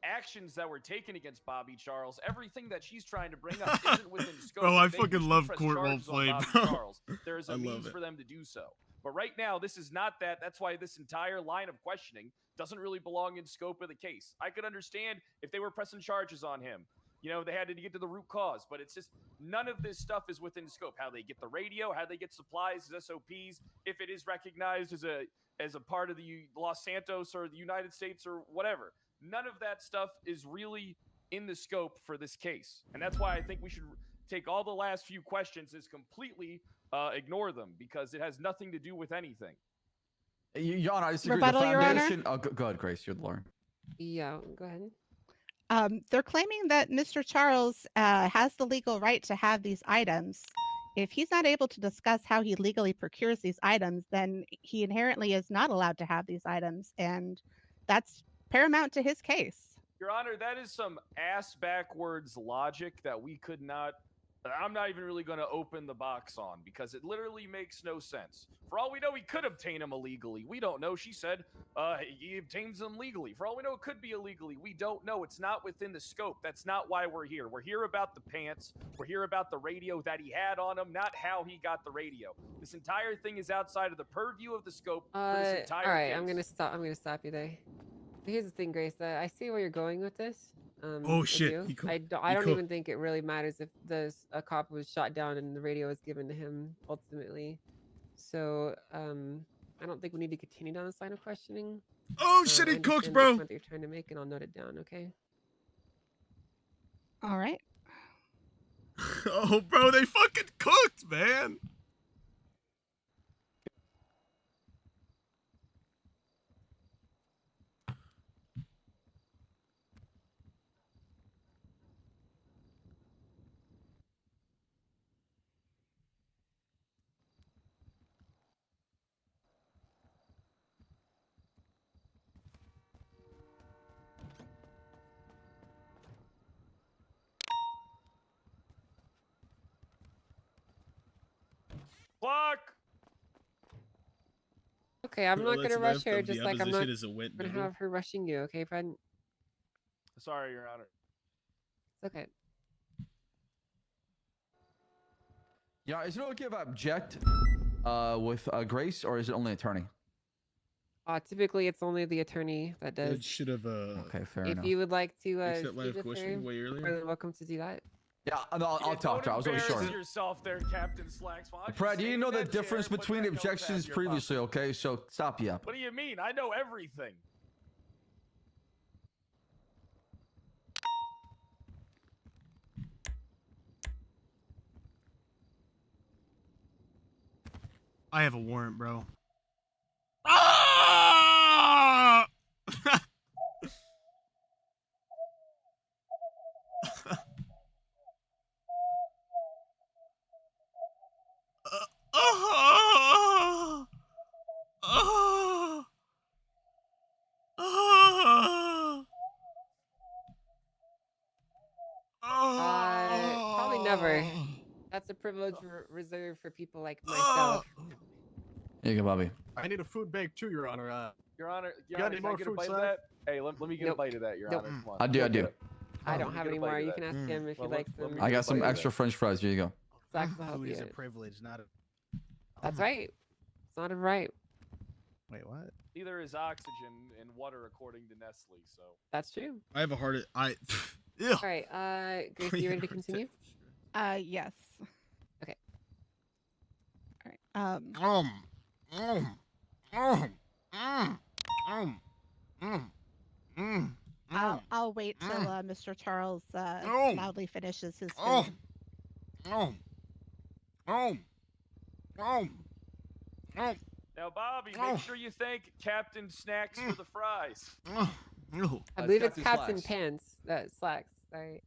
actions that were taken against Bobby Charles. Everything that she's trying to bring up isn't within scope. Bro, I They fucking wish to love press court charges on roleplay, Bobby bro. Charles. There is I a love means it. for them to do so. But right now, this is not that. That's why this entire line of questioning doesn't really belong in scope of the case. I could understand if they were pressing charges on him. They had to get to the root cause, but it's just none of this stuff is within scope. How they get the radio, how they get supplies, SOPs, if it is recognized as a part of the Los Santos or the United States or whatever. None of that stuff is really in the scope for this case. And that's why I think we should take all the last few questions as completely ignore them because it has nothing to do with anything. Your Honor, I disagree. Rebuttal, the Your Honor? foundation. Oh, go ahead, Grace. You're the lawyer. Yeah, go ahead. They're claiming that Mr. Charles has the legal right to have these items. If he's not able to discuss how he legally procures these items, then he inherently is not allowed to have these items, and that's paramount to his case. Your Honor, that is some ass backwards logic that I'm not even really going to open the box on because it literally makes no sense. For all we know, he could obtain them illegally. We don't know. She said he obtains them legally. For all we know, it could be illegally. We don't know. It's not within the scope. That's not why we're here. We're here about the pants. We're here about the radio that he had on him, not how he got the radio. This entire thing is outside of the purview of the scope for this entire all right, case. I'm gonna stop you there. Here's the thing, Grace. I see where you're going with this. Oh, I shit, do. he I cooked. don't, He I don't cooked. even think it really matters if a cop was shot down and the radio was given to him ultimately. So I don't think we need to continue down this line of questioning. Oh shit, he I cooked, understand the bro. point that you're trying to make, and I'll note it down. Okay. All right. Oh, bro, they fucking cooked, man. Clock! Okay, I'm not What's gonna rush left her, of the just like I'm not opposition is a wet gonna noodle. have her rushing you. Okay, friend. Sorry, Your Honor. It's okay. Yeah, is it okay if I object with Grace, or is it only attorney? Typically, it's only the attorney that does. It should have. Okay, fair If enough. you would like to Fix that speak line of with her, questioning way earlier. you're welcome to do that. Yeah, no, I'll talk to her. I was only Embarrass short. yourself there, Captain Slacks. Why don't Brad, stay you in know the that chair difference and put between that notepad objections in your previously, okay? So stop you up. What do you mean? I know everything. I have a warrant, bro. Ah! never. That's a privilege reserved for people like myself. Here you go, Bobby. I need a food bank too, Your Honor. Your Honor, got any can I more get a food, bite of sir? that? Hey, let me get Nope. a bite of that, Your Nope. Honor. Come on. I do. I Let don't me have get a any bite more. of You that. can ask him if Well, he likes let them. me I get got a some bite of extra that. French fries. Here you go. Slacks will help Food is you. a privilege, not a. That's right. It's not a right. Wait, what? Neither is oxygen and water, according to Nestle. So That's true. I have a heart. All right. Grace, you ready to continue? Yes. Okay. All right. I'll wait till Mr. Charles loudly finishes his food. now, Bobby, make sure you thank Captain Snacks for the fries. I believe it's Captain Pants. Slacks. Sorry.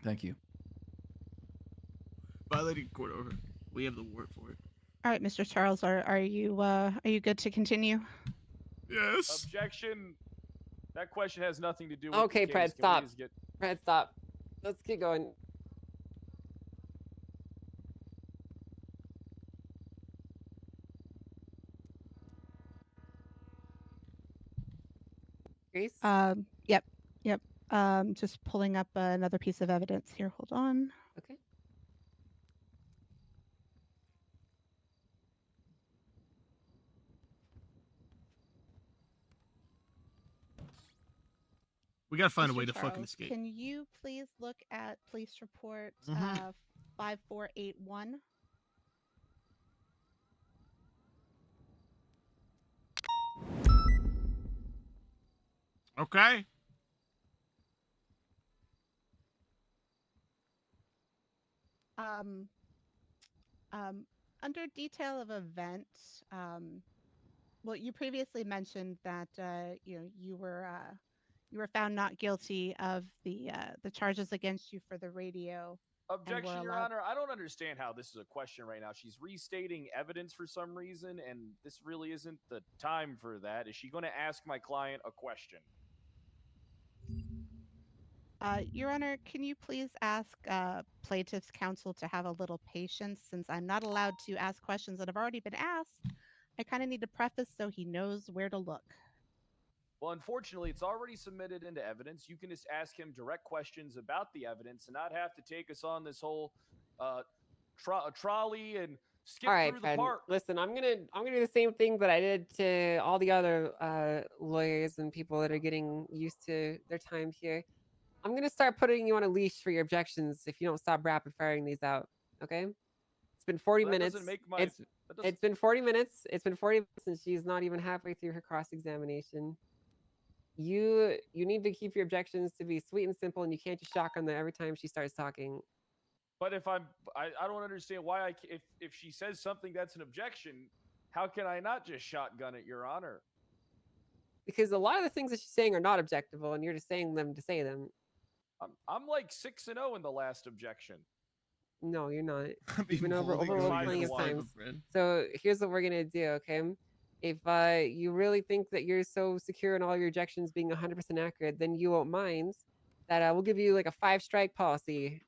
Thank you. Violating court order. We have the warrant for it. All right, Mr. Charles, are you good to continue? Yes. Objection. That question has nothing to do with Okay, the case. Pred, Can we stop. just get- Pred, stop. Let's get going. Grace? Yep. Just pulling up another piece of evidence here. Hold on. Okay. We gotta find a Mr. way to fucking Charles, escape. Can you please look at police report 5481? Okay. Under detail of event, well, you previously mentioned that you were found not guilty of the charges against you for the radio. and were Objection, Your allowed- Honor. I don't understand how this is a question right now. She's restating evidence for some reason, and this really isn't the time for that. Is she going to ask my client a question? Your Honor, can you please ask plaintiff's counsel to have a little patience since I'm not allowed to ask questions that have already been asked? I kind of need to preface so he knows where to look. Well, unfortunately, it's already submitted into evidence. You can just ask him direct questions about the evidence and not have to take us on this whole trolley and skip All right, through the Pred. park. Listen, I'm gonna do the same thing that I did to all the other lawyers and people that are getting used to their time here. I'm gonna start putting you on a leash for your objections if you don't stop rapid firing these out. Okay? It's been 40 Well, that minutes. doesn't make my- It's that doesn't- it's been 40 minutes. It's been 40 minutes and she's not even halfway through her cross-examination. You need to keep your objections to be sweet and simple, and you can't just shotgun them every time she starts talking. But if I don't understand why if she says something that's an objection, how can I not just shotgun it, Your Honor? Because a lot of the things that she's saying are not objectable, and you're just saying them to say them. I'm like 6-0 in the last objection. No, you're not. I've You've been been holding overruled on plenty to of the fiber, times. friend. So here's what we're gonna do, okay? If you really think that you're so secure in all your objections being 100% accurate, then you won't mind that we'll give you like a 5-strike policy.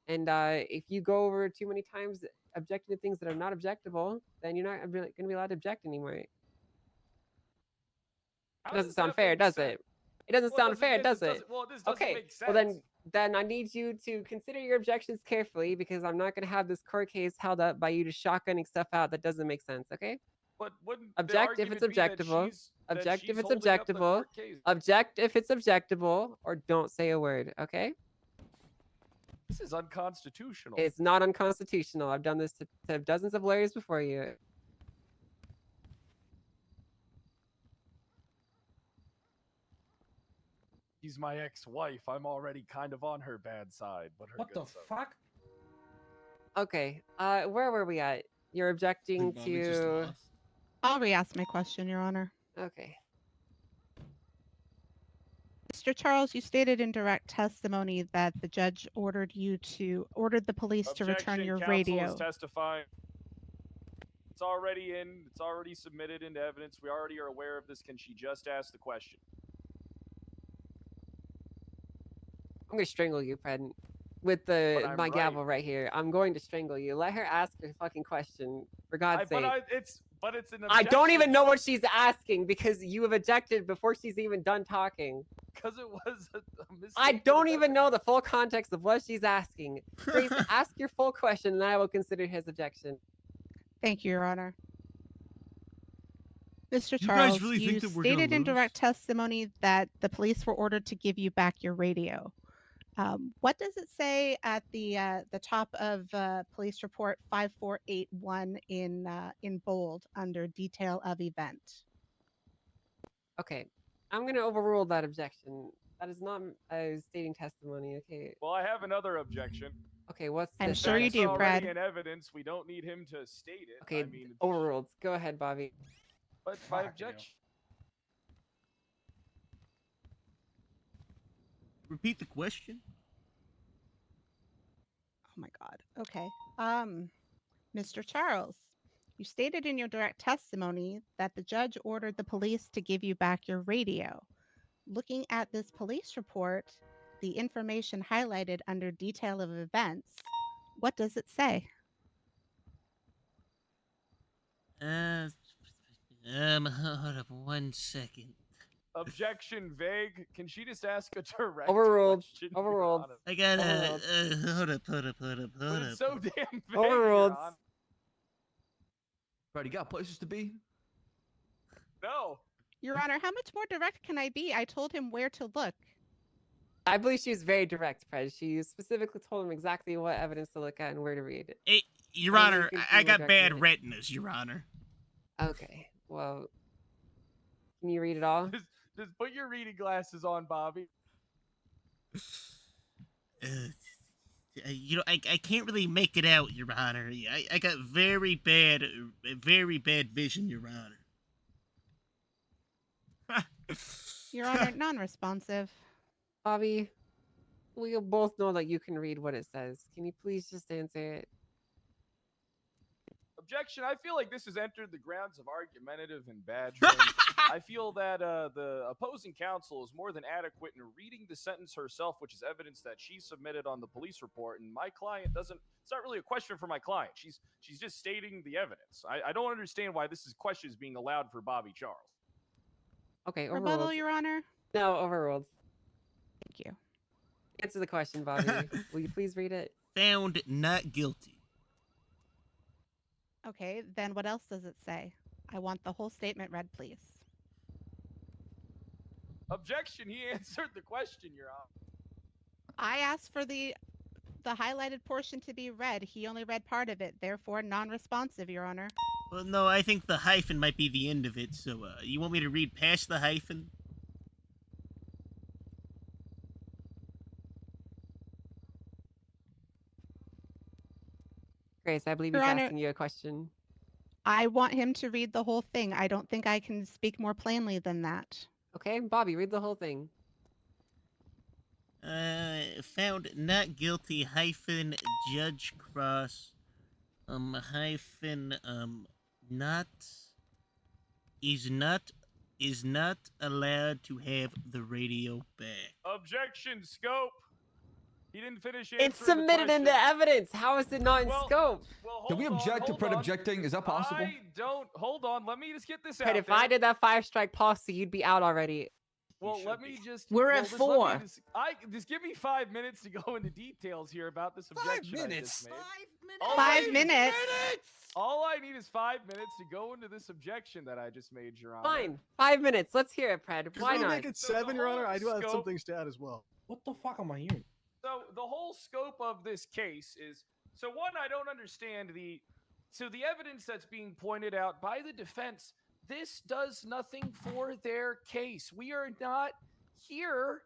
And if you go over too many times objecting to things that are not objectable, then you're not going to be allowed to object anymore. How It doesn't does sound that fair, make does sense? it? It doesn't Well, sound fair, this does it? doesn't- well, this doesn't Okay, make well sense. then I need you to consider your objections carefully because I'm not going to have this court case held up by you just shotgunning stuff out that doesn't make sense. Okay? But wouldn't Object if it's the argument be that objectable. she's- that Object she's if it's holding up the objectable. court case? Object if it's objectable, or don't say a word. Okay? This is unconstitutional. It's not unconstitutional. I've done this to dozens of lawyers before you. She's my ex-wife. I'm already kind of on her bad side, but her What good the side. fuck? Okay. Where were we at? You're objecting to. I'll re-ask my question, Your Honor. Okay. Mr. Charles, you stated in direct testimony that the judge ordered the police to return Objection, your counsel radio. is testifying. It's already in. It's already submitted into evidence. We already are aware of this. Can she just ask the question? I'm gonna strangle you, Pred. with But I'm my right. gavel right here. I'm going to strangle you. Let her ask her fucking question, for God's sake. But it's an objection. I don't even know what she's asking because you have objected before she's even done talking. Because it was a mistake. I don't even know the full context of what she's asking. Grace, ask your full question, and I will consider his objection. Thank you, Your Honor. Mr. You guys Charles, really you think that we're gonna stated in lose? direct testimony that the police were ordered to give you back your radio. What does it say at the top of police report 5481 in bold under detail of event? Okay, I'm going to overrule that objection. That is not stating testimony, okay? Well, I have another objection. Okay, what's I'm this? sure you It's do, already Brad. in evidence. We don't need him to state it. Okay, I mean, overruled. Go ahead, Bobby. but my objection. Repeat the question. Oh my God. Okay. Mr. Charles, you stated in your direct testimony that the judge ordered the police to give you back your radio. Looking at this police report, the information highlighted under detail of events, what does it say? Hold up 1 second. Objection vague. Can she just ask a direct Overruled. question? Your Overruled. Honor? I got Overruled. hold up. But it's so damn vague. Overruled. Your Honor. Right, you got places to be? No. Your Honor, how much more direct can I be? I told him where to look. I believe she was very direct, Fred. She specifically told him exactly what evidence to look at and where to read it. Your I Honor, think I you got were bad directed. retinas, Your Honor. Okay, well, can you read it all? Just put your reading glasses on, Bobby. I can't really make it out, Your Honor. I got very bad vision, Your Honor. Your Honor, non-responsive. Bobby, we both know that you can read what it says. Can you please just answer it? Objection. I feel like this has entered the grounds of argumentative and badgering. I feel that the opposing counsel is more than adequate in reading the sentence herself, which is evidence that she submitted on the police report. And my client doesn't. It's not really a question for my client. She's just stating the evidence. I don't understand why this question is being allowed for Bobby Charles. Okay, Rebuttal, overruled. Your Honor. No, overruled. Thank you. Answer the question, Bobby. Will you please read it? Found not guilty. Okay, then what else does it say? I want the whole statement read, please. Objection. He answered the question, Your Honor. I asked for the highlighted portion to be read. He only read part of it, therefore non-responsive, Your Honor. Well, no, I think the hyphen might be the end of it, so, you want me to read past the hyphen? Grace, I believe Your he's Honor- asking you a question. I want him to read the whole thing. I don't think I can speak more plainly than that. Okay, Bobby, read the whole thing. Found not guilty hyphen Judge Cross hyphen not is not allowed to have the radio back. Objection. Scope. He didn't finish It's answering the submitted into question. evidence. How is it not in scope? Well, Can we hold on, object to hold Fred on. objecting? Is that possible? I don't. Hold on. Let me just get this Fred, out if there. I did that 5-strike policy, you'd be out already. Well, let me just. We're well, at just let me 4. just give me 5 minutes to go into details here about this objection. I just made. 5 minutes. All I need is 5 minutes to go into this objection that I just made, Your Honor. Fine. 5 minutes. Let's hear it, Fred. Can Why we not? make it So the 7, Your Honor? whole I do have some scope- things to add as well. What the fuck am I hearing? So the whole scope of this case is one, I don't understand the evidence that's being pointed out by the defense. This does nothing for their case. We are not here.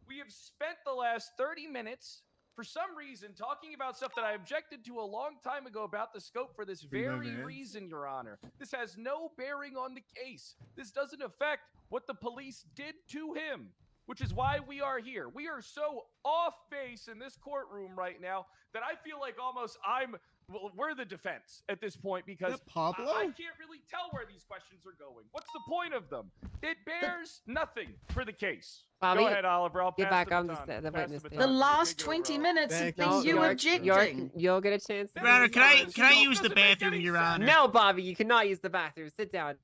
We have spent the last 30 minutes for some reason talking about stuff that I objected to a long time ago about the scope for this very reason, Your Honor. This has no bearing on the case. This doesn't affect what the police did to him, which is why we are here. We are so off base in this courtroom right now that I feel like almost I'm well, we're the defense at this point because Pablo? I can't really tell where these questions are going. What's the point of them? It bears nothing for the case. Bobby, Go ahead, Oliver. I'll get pass back the on baton. the Pass witness baton. stand. The You last take it over, 20 Oliver. minutes has Thank been you, you York. objecting. You'll get a chance. to Your Honor, respond. can I use the bathroom, Your Honor? No, Bobby, you cannot use the bathroom. Sit down.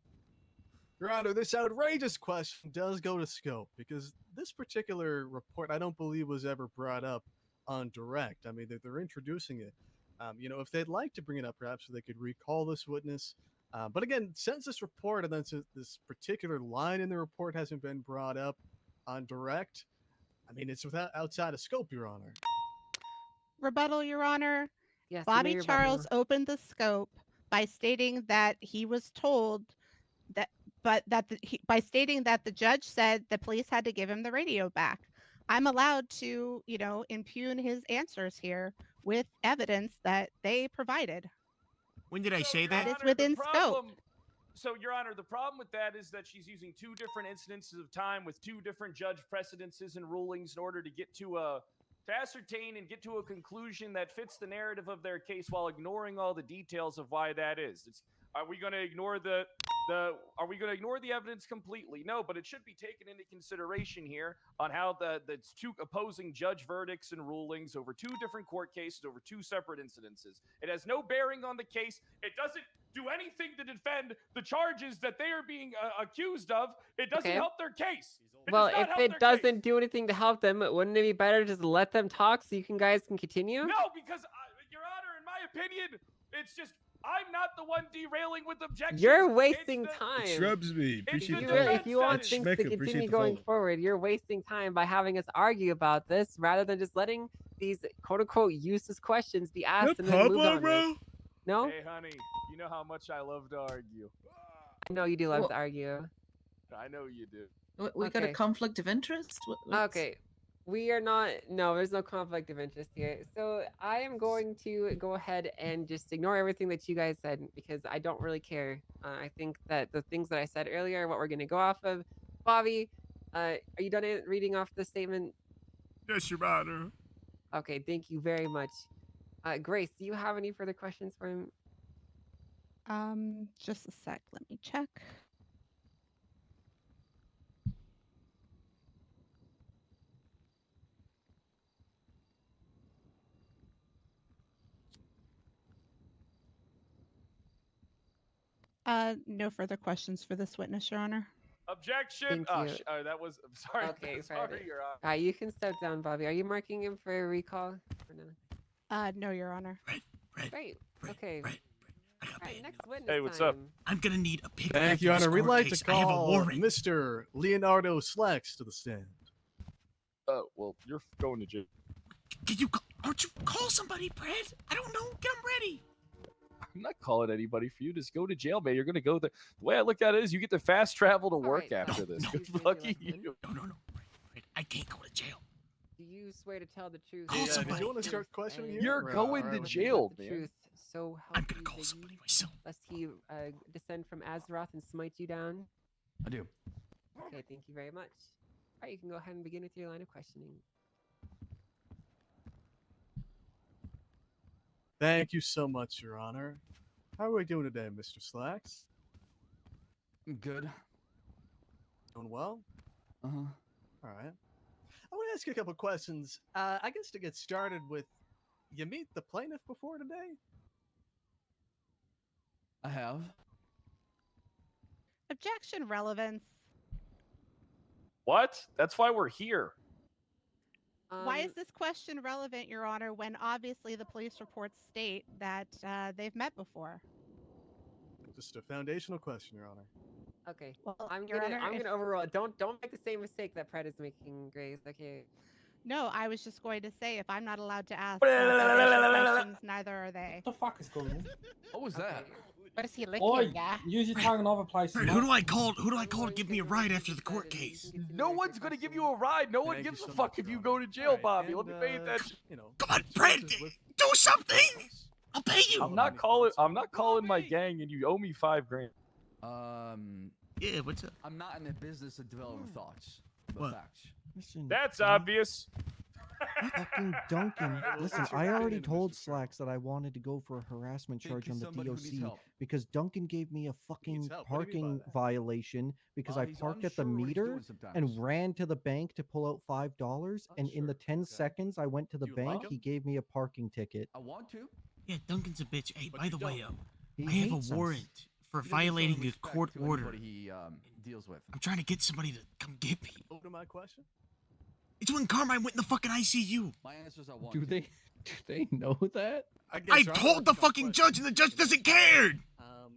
Your Honor, this outrageous question does go to scope because this particular report I don't believe was ever brought up on direct. I mean, they're introducing it. You know, if they'd like to bring it up, perhaps they could recall this witness. But again, since this report and then this particular line in the report hasn't been brought up on direct, I mean, it's outside of scope, Your Honor. Rebuttal, Your Honor. Yes, Bobby your Charles rebuttal. opened the scope by stating that he was told that, by stating that the judge said the police had to give him the radio back. I'm allowed to, you know, impugn his answers here with evidence that they provided. When did I say Your that? That is Honor, within the scope. problem- So, Your Honor, the problem with that is that she's using two different incidences of time with two different judge precedences and rulings in order to get to ascertain and get to a conclusion that fits the narrative of their case while ignoring all the details of why that is. Are we going to ignore are we going to ignore the evidence completely? No, but it should be taken into consideration here on how the two opposing judge verdicts and rulings over two different court cases over two separate incidences. It has no bearing on the case. It doesn't do anything to defend the charges that they are being accused of. It doesn't Okay. help their case. It Well, does not if help it their doesn't case. do anything to help them, wouldn't it be better to just let them talk so you guys can continue? No, because Your Honor, in my opinion, it's just I'm not the one derailing with objections. You're It's wasting the- time. It shrubs me. It's Appreciate the the If follow. you want defense things Schmecker, to appreciate continue the going follow. forward, you're wasting time by having us argue about this rather than just letting these quote unquote useless questions be asked and then moved Pablo, on bro? with. No? Hey, honey, you know how much I love to argue. I know you do love Well- to argue. I know you do. We got a Okay. conflict of interest? What's- Okay. We are not, no, there's no conflict of interest here. So I am going to go ahead and just ignore everything that you guys said because I don't really care. I think that the things that I said earlier, are what we're going to go off of. Bobby, are you done reading off the statement? Yes, Your Honor. Okay, thank you very much. Grace, do you have any further questions for him? Just a sec. Let me check. No further questions for this witness, Your Honor. Objection. Thank you. That was. I'm sorry. Okay, sorry, Fred. Your Honor. You can step down, Bobby. Are you marking him for a recall? Or no? No, Your Honor. Great. Okay. Alright, next witness Hey, what's up? time. I'm gonna need a picture. Thank you, Your Honor. We'd like to I have a call warrant. Mr. Leonardo Slacks to the stand. Well, you're going to jail. Did you? Aren't you call somebody, Brad? I don't know. Get him ready. I'm not calling anybody for you. Just go to jail, man. You're gonna go there. The way I look at it is, you get to fast travel to work Alright, after this. Good lucky you. No. Brad, I can't go to jail. Do you swear to tell the truth? Call the whole somebody. Do you want to truth, start questioning and here? You're or, going or to are we- jail, the man. truth, so help I'm gonna you call the somebody you, myself. lest he descend from Azeroth and smite you down. I do. Okay, thank you very much. All right, you can go ahead and begin with your line of questioning. Thank you so much, Your Honor. How are we doing today, Mr. Slacks? Good. Doing well? Uh-huh. All right. I want to ask you a couple questions. I guess to get started with, you meet the plaintiff before today? I have. Objection relevance. What? That's why we're here. Why is this question relevant, Your Honor, when obviously the police reports state that they've met before? Just a foundational question, Your Honor. Okay. Well, I'm Your gonna Honor, if- overrule it. Don't make the same mistake that Pred is making, Grace. Okay. No, I was just going to say if I'm not allowed to ask foundational questions, neither are they. What the fuck is going on? What was that? What is he Oi, licking, yeah? use your tongue in other places. Brad, who do I call? Who do I call to give me a ride after the court case? No one's gonna give you a ride. No one Thank you gives a so fuck much, if you Your go Honor. to jail, Alright, Bobby. and, Let me pay attention. You know, Come on, Brad, do something. I'll pay you. I'm not calling my gang, and you owe me $5,000. Yeah, what's up? I'm not in the business of developing thoughts, but What? facts. That's obvious. Fucking Duncan. Listen, what's your I already opinion, told Mr. Slacks that I wanted to go for a harassment Think charge he's on the somebody who needs DOC help. because Duncan gave me a fucking help? What do you mean by parking violation because I he's parked at the unsure what he's meter doing sometimes. and ran to the bank to pull out $5. And in the 10 seconds I went to the Do you like bank, him? he gave me a parking ticket. I want to. Yeah, Duncan's a bitch. Hey, But by you the way, don't. He I have a hates us. warrant for He doesn't show any violating a respect court to order. anybody he deals with. I'm trying to get somebody to come get me. Over to my question. It's when Carmine went in the fucking ICU. My answer is I want Do to. they know that? I told the fucking judge, and the judge doesn't care.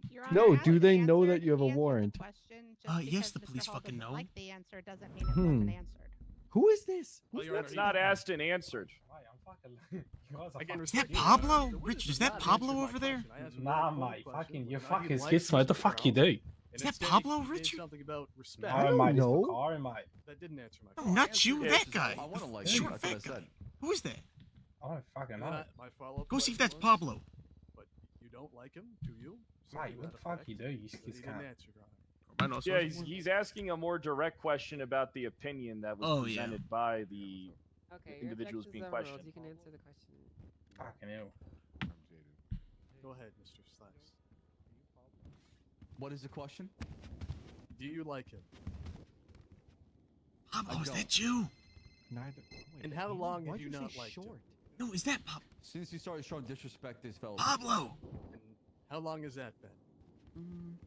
Your No, Honor, do as they he know that answered- you have a he answered the warrant? question. Just Yes, because the Mr. police Hall fucking doesn't know. Like the answer doesn't mean it wasn't answered. Who is this? Well, Who's Your Honor, It's not asked and answered. Again, Is that Pablo? Richard, is that Pablo over there? Nah, mate, fucking, you fucking skits, what the fuck you do? Is that Pablo, Richard? Something about respect. No, mate, it's Bakari, mate. That didn't answer my No, question. not you, Yeah, that it's just- guy. I want to like The him. short That's what I fat guy. said. Who is that? I don't fucking And know. my follow-up Go see if question that's was, Pablo. But you don't like him, do you? Mate, Something what to the that fuck effect? you do, you He skits didn't cunt. answer, Your Honor. Yeah, he's asking a more direct question about the opinion that was Oh, yeah. presented by the Okay, your individuals objections being are ruled. questioned. You can answer the question. Fucking hell. Go ahead, Mr. Slacks. What is the question? Do you like him? Pablo, is that you? Neither. And how long have you not liked him? No, is that Pablo? Since you started showing disrespect to his fellow. Pablo! And how long has that been?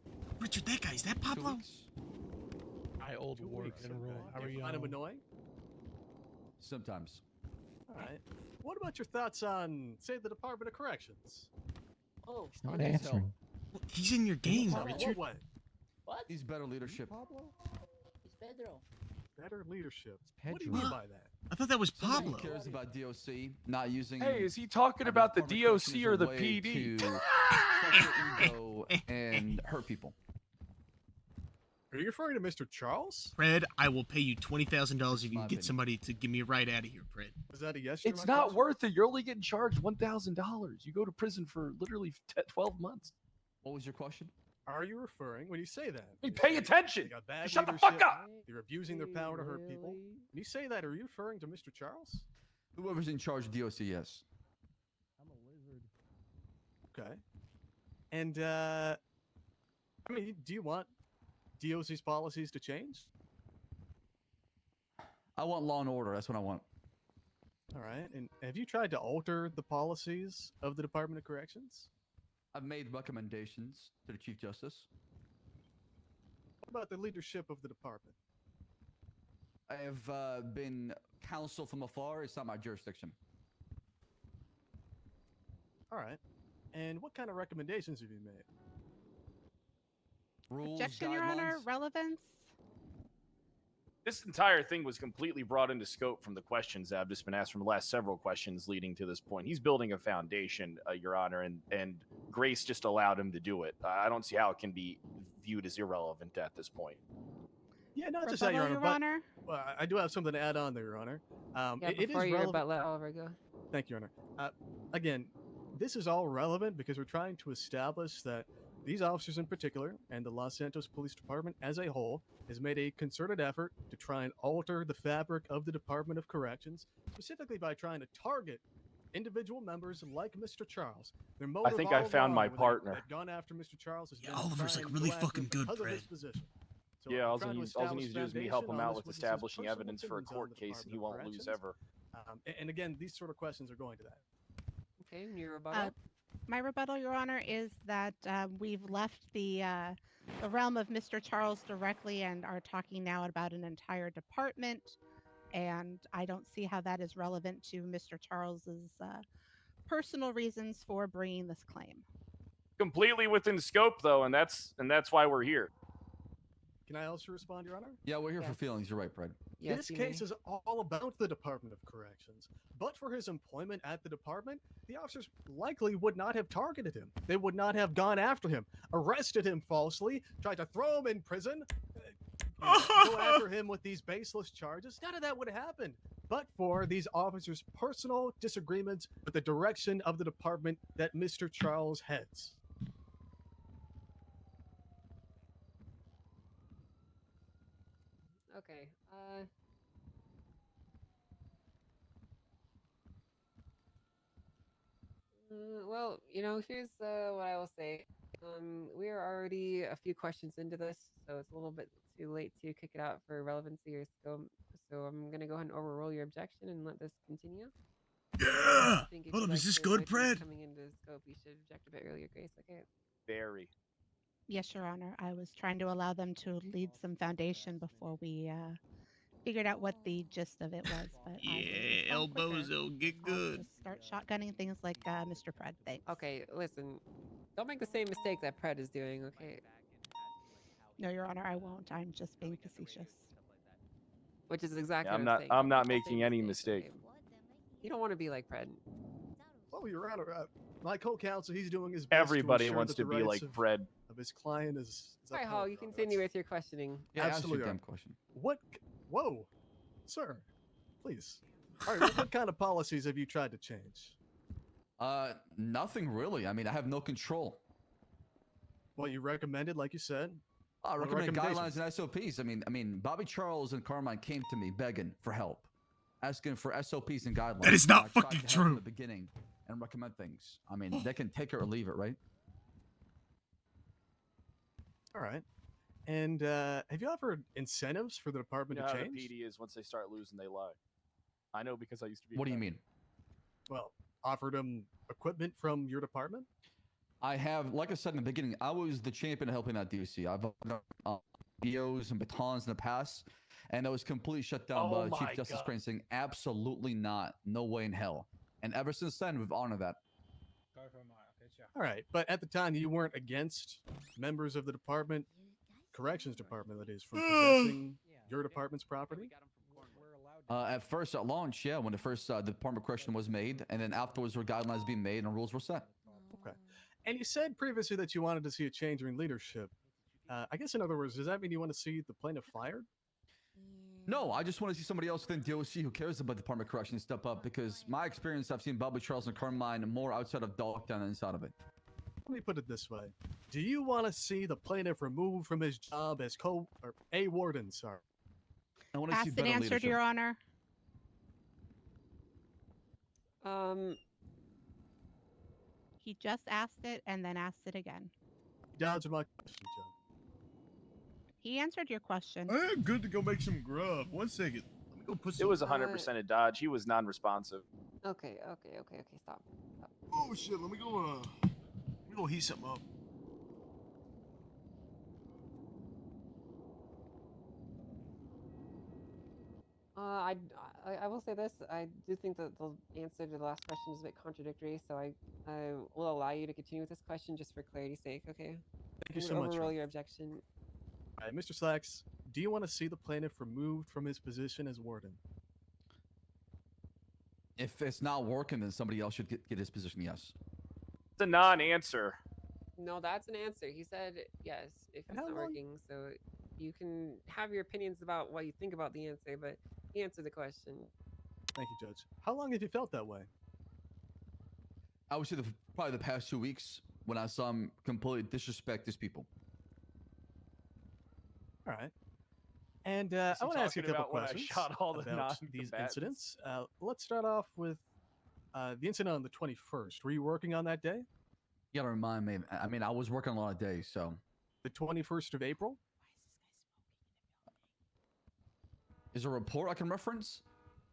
Richard, that guy, is that 2 Pablo? weeks? I old 2 war weeks, general. okay. How Do are you you? find him annoying? Sometimes. All right. What about your thoughts on, say, the Department of Corrections? Oh, He's not As hell. answering. Well, he's in your game, In what Richard. way? what? He's better leadership. It's Pedro. Better leadership. It's What do you Pedro. mean by that? I thought that was Somebody Pablo. who cares about DOC, not using. Hey, is he talking about the DOC or the PD? To crush your ego and hurt people. Are you referring to Mr. Charles? Fred, I will pay you $20,000 if you My can get opinion. somebody to give me a ride out of here, Fred. Is that a yes? to It's my not question? worth it. You're only getting charged $1,000. You go to prison for literally 12 months. What was your question? Are you referring, when you say that? Hey, you pay say attention. they got bad Shut the fuck leadership, up. They're abusing their power to hurt people. When you say that, are you referring to Mr. Charles? Whoever's in charge of DOC, yes. I'm a lizard. Okay. And, I mean, do you want DOC's policies to change? I want law and order. That's what I want. All right. And have you tried to alter the policies of the Department of Corrections? I've made recommendations to the Chief Justice. What about the leadership of the department? I have been counseled from afar. It's not my jurisdiction. All right. And what kind of recommendations have you made? Rules, Objection, Your Honor. guidelines. Relevance. This entire thing was completely brought into scope from the questions that have just been asked from the last several questions leading to this point. He's building a foundation, Your Honor, and Grace just allowed him to do it. I don't see how it can be viewed as irrelevant at this point. Yeah, not just that, Your Rebuttal, Honor, Your but Honor. I do have something to add on there, Your Honor. Yeah, it is before you relevant. rebut, let Oliver go. Thank you, Your Honor. Again, this is all relevant because we're trying to establish that these officers in particular, and the Los Santos Police Department as a whole, has made a concerted effort to try and alter the fabric of the Department of Corrections, specifically by trying to target individual members like Mr. Charles. Their motive I think I all found my along when partner. they've gone after Mr. Charles has been to Oliver's, try like, and really go after fucking him good, because of his Fred. position. So Yeah, we're all trying he to needs to establish do is me help him foundation on out this with witness's establishing personal evidence for a opinions on court the case, and he Department of won't lose Corrections. ever. And again, these sort of questions are going to that. Okay, and your rebuttal. My rebuttal, Your Honor, is that we've left the realm of Mr. Charles directly and are talking now about an entire department, and I don't see how that is relevant to Mr. Charles's personal reasons for bringing this claim. Completely within scope, though, and that's why we're here. Can I also respond, Your Honor? Yeah, we're here for Yes. feelings. You're right, Fred. Yes, This you case may. is all about the Department of Corrections. But for his employment at the department, the officers likely would not have targeted him. They would not have gone after him, arrested him falsely, tried to throw him in prison, go after him with these baseless charges. None of that would happen. But for these officers' personal disagreements with the direction of the department that Mr. Charles heads. Okay. Well, here's what I will say. We are already a few questions into this, so it's a little bit too late to kick it out for relevancy or scope. So I'm gonna go ahead and overrule your objection and let this continue. Yeah. I think if Hold you'd up, like is this to good, avoid things Fred? coming into scope, you should object a bit earlier, Grace. Okay. Very. Yes, Your Honor. I was trying to allow them to lead some foundation before we figured out what the gist of it was. But Yeah, elbows will get good. Just start shotgunning things like Mr. Pred. Thanks. Okay, listen. Don't make the same mistake that Pred is doing, okay? No, Your Honor, I won't. I'm just being facetious. Which is exactly Yeah, what I'm saying. I'm Don't not make the same making any mistake, mistake. okay? You don't want to be like Pred. Well, Your Honor, my co-counsel, he's doing his best. Everybody to ensure wants that to the be rights like Fred. of his client is All right, upheld, Hall, you Your Honor. continue with your questioning. Yeah, Absolutely. ask your Your damn question. What? Whoa, sir, please. All right, what kind of policies have you tried to change? Nothing really. I mean, I have no control. Well, you recommended, like you said. I What recommend recommendations? guidelines and SOPs. I mean, Bobby Charles and Carmine came to me begging for help, asking for SOPs and guidelines. That is and not I tried fucking to help from true. the beginning and recommend things. I mean, they can take it or leave it, right? All right. And have you offered incentives for the You department know to how change? the PD is once they start losing, they lie. I know because I used to be. What do you mean? Well, offered them equipment from your department? I have, like I said in the beginning, I was the champion of helping out DC. I've done videos and batons in the past, and I was completely shut down Oh by Chief my Justice God. Crane saying, absolutely not, no way in hell. And ever since then, we've honored that. All right, but at the time you weren't against members of the department, corrections department, that is, from possessing your department's property? At first, at launch, yeah, when the first Department of Correction was made, and then afterwards, were guidelines being made and rules were set. Okay. And you said previously that you wanted to see a change in leadership. I guess, in other words, does that mean you want to see the plaintiff fired? No, I just want to see somebody else within DOC who cares about Department of Correction step up, because my experience, I've seen Bobby Charles and Carmine more outside of Dogtown than inside of it. Let me put it this way. Do you want to see the plaintiff removed from his job as a warden, sir? I want to see Asked and better answered, leadership. Your Honor. He just asked it and then asked it again. Dodge my question, Joe. He answered your question. I am good to go make some grub. 1 second. Let me go put It some. was 100% a dodge. He was non-responsive. Okay, stop. Oh shit! Let me go heat something up. I will say this. I do think that the answer to the last question is a bit contradictory, so I will allow you to continue with this question just for clarity's sake, okay? Thank you I'm so gonna much. overrule Ron. your objection. All right, Mr. Slacks, do you want to see the plaintiff removed from his position as warden? If it's not working, then somebody else should get his position, yes. It's a non-answer. No, that's an answer. He said yes if it's how not long- working. So you can have your opinions about what you think about the answer, but he answered the question. Thank you, Judge. How long have you felt that way? I would say probably the past 2 weeks when I saw him completely disrespect his people. All right. And Is I he want to ask you a talking couple about when I questions shot all the about these non-combatants? incidents. Let's start off with the incident on the 21st. Were you working on that day? You gotta remind me. I mean, I was working a lot of days, so. The 21st of April? Is there a report I can reference?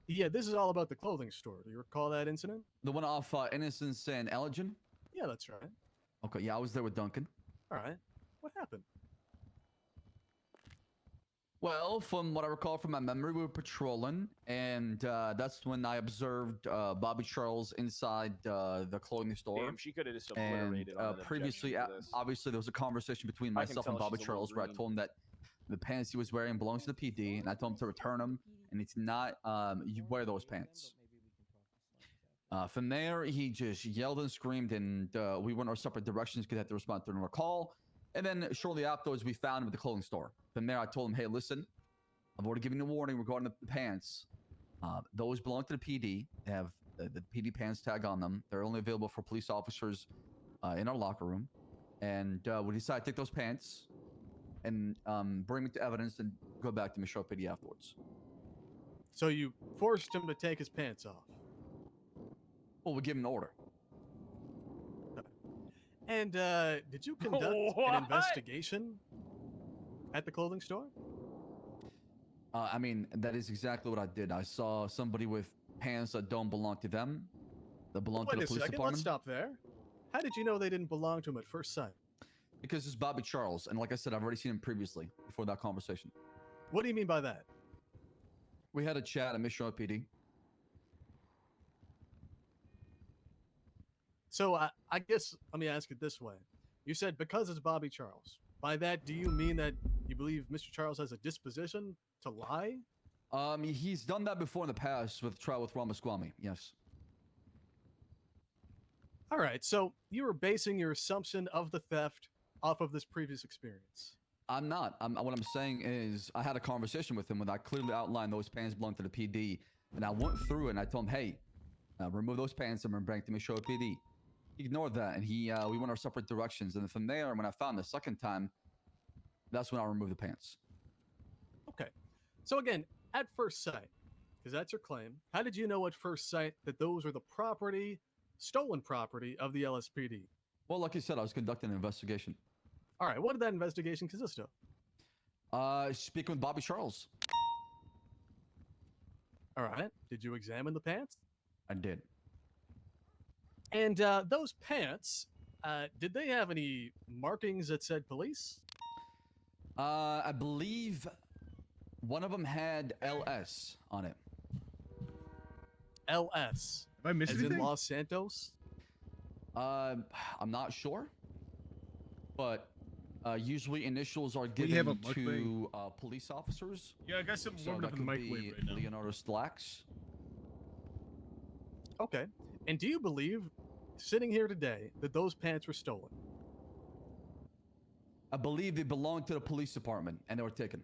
Yeah, this is all about the clothing store. Do you recall that incident? The one off Innocence and Elgin? Yeah, that's right. Okay, yeah, I was there with Duncan. All right. What happened? Well, from what I recall from my memory, we were patrolling, and that's when I observed Bobby Charles inside the clothing store. Damn, she could have just And obliterated on an previously, objection for this. obviously, there was a conversation between I can myself tell and Bobby she's a little Charles where I green. told him that the pants he was wearing belongs to the PD, and I told him to return them, and it's not you wear those pants. From there, he just yelled and screamed, and we went our separate directions because I had to respond to another call. And then shortly afterwards, we found him at the clothing store. From there, I told him, hey, listen, I've already given you a warning regarding the pants. Those belong to the PD. They have the PD pants tag on them. They're only available for police officers in our locker room. And we decided to take those pants and bring them to evidence and go back to Michelle PD afterwards. So you forced him to take his pants off? Well, we give him an order. And did you conduct an What? investigation at the clothing store? I mean, that is exactly what I did. I saw somebody with pants that don't belong to them, that belong to Wait the a police second. department. Let's stop there. How did you know they didn't belong to him at first sight? Because it's Bobby Charles, and like I said, I've already seen him previously before that conversation. What do you mean by that? We had a chat at Mission PD. So I guess let me ask it this way. You said because it's Bobby Charles. By that, do you mean that you believe Mr. Charles has a disposition to lie? He's done that before in the past with trial with Ramaswamy. Yes. All right. So you were basing your assumption of the theft off of this previous experience. I'm not. What I'm saying is I had a conversation with him when I clearly outlined those pants belong to the PD, and I went through it and I told him, hey, remove those pants and bring them to Mission PD. He ignored that, and we went our separate directions. And then from there, when I found the second time, that's when I removed the pants. Okay. So again, at first sight, because that's your claim, how did you know at first sight that those were the stolen property of the LSPD? Well, like you said, I was conducting an investigation. All right. What did that investigation consist of? Speaking with Bobby Charles. All right. Did you examine the pants? I did. And those pants, did they have any markings that said police? I believe one of them had LS on it. LS. Have I missed As anything? in Los Santos? I'm not sure, but usually initials are We have a given mukbang. to police officers. Yeah, I got something So warming that up in the could microwave be right now. Leonardo Slacks. Okay. And do you believe, sitting here today, that those pants were stolen? I believe they belonged to the police department and they were taken.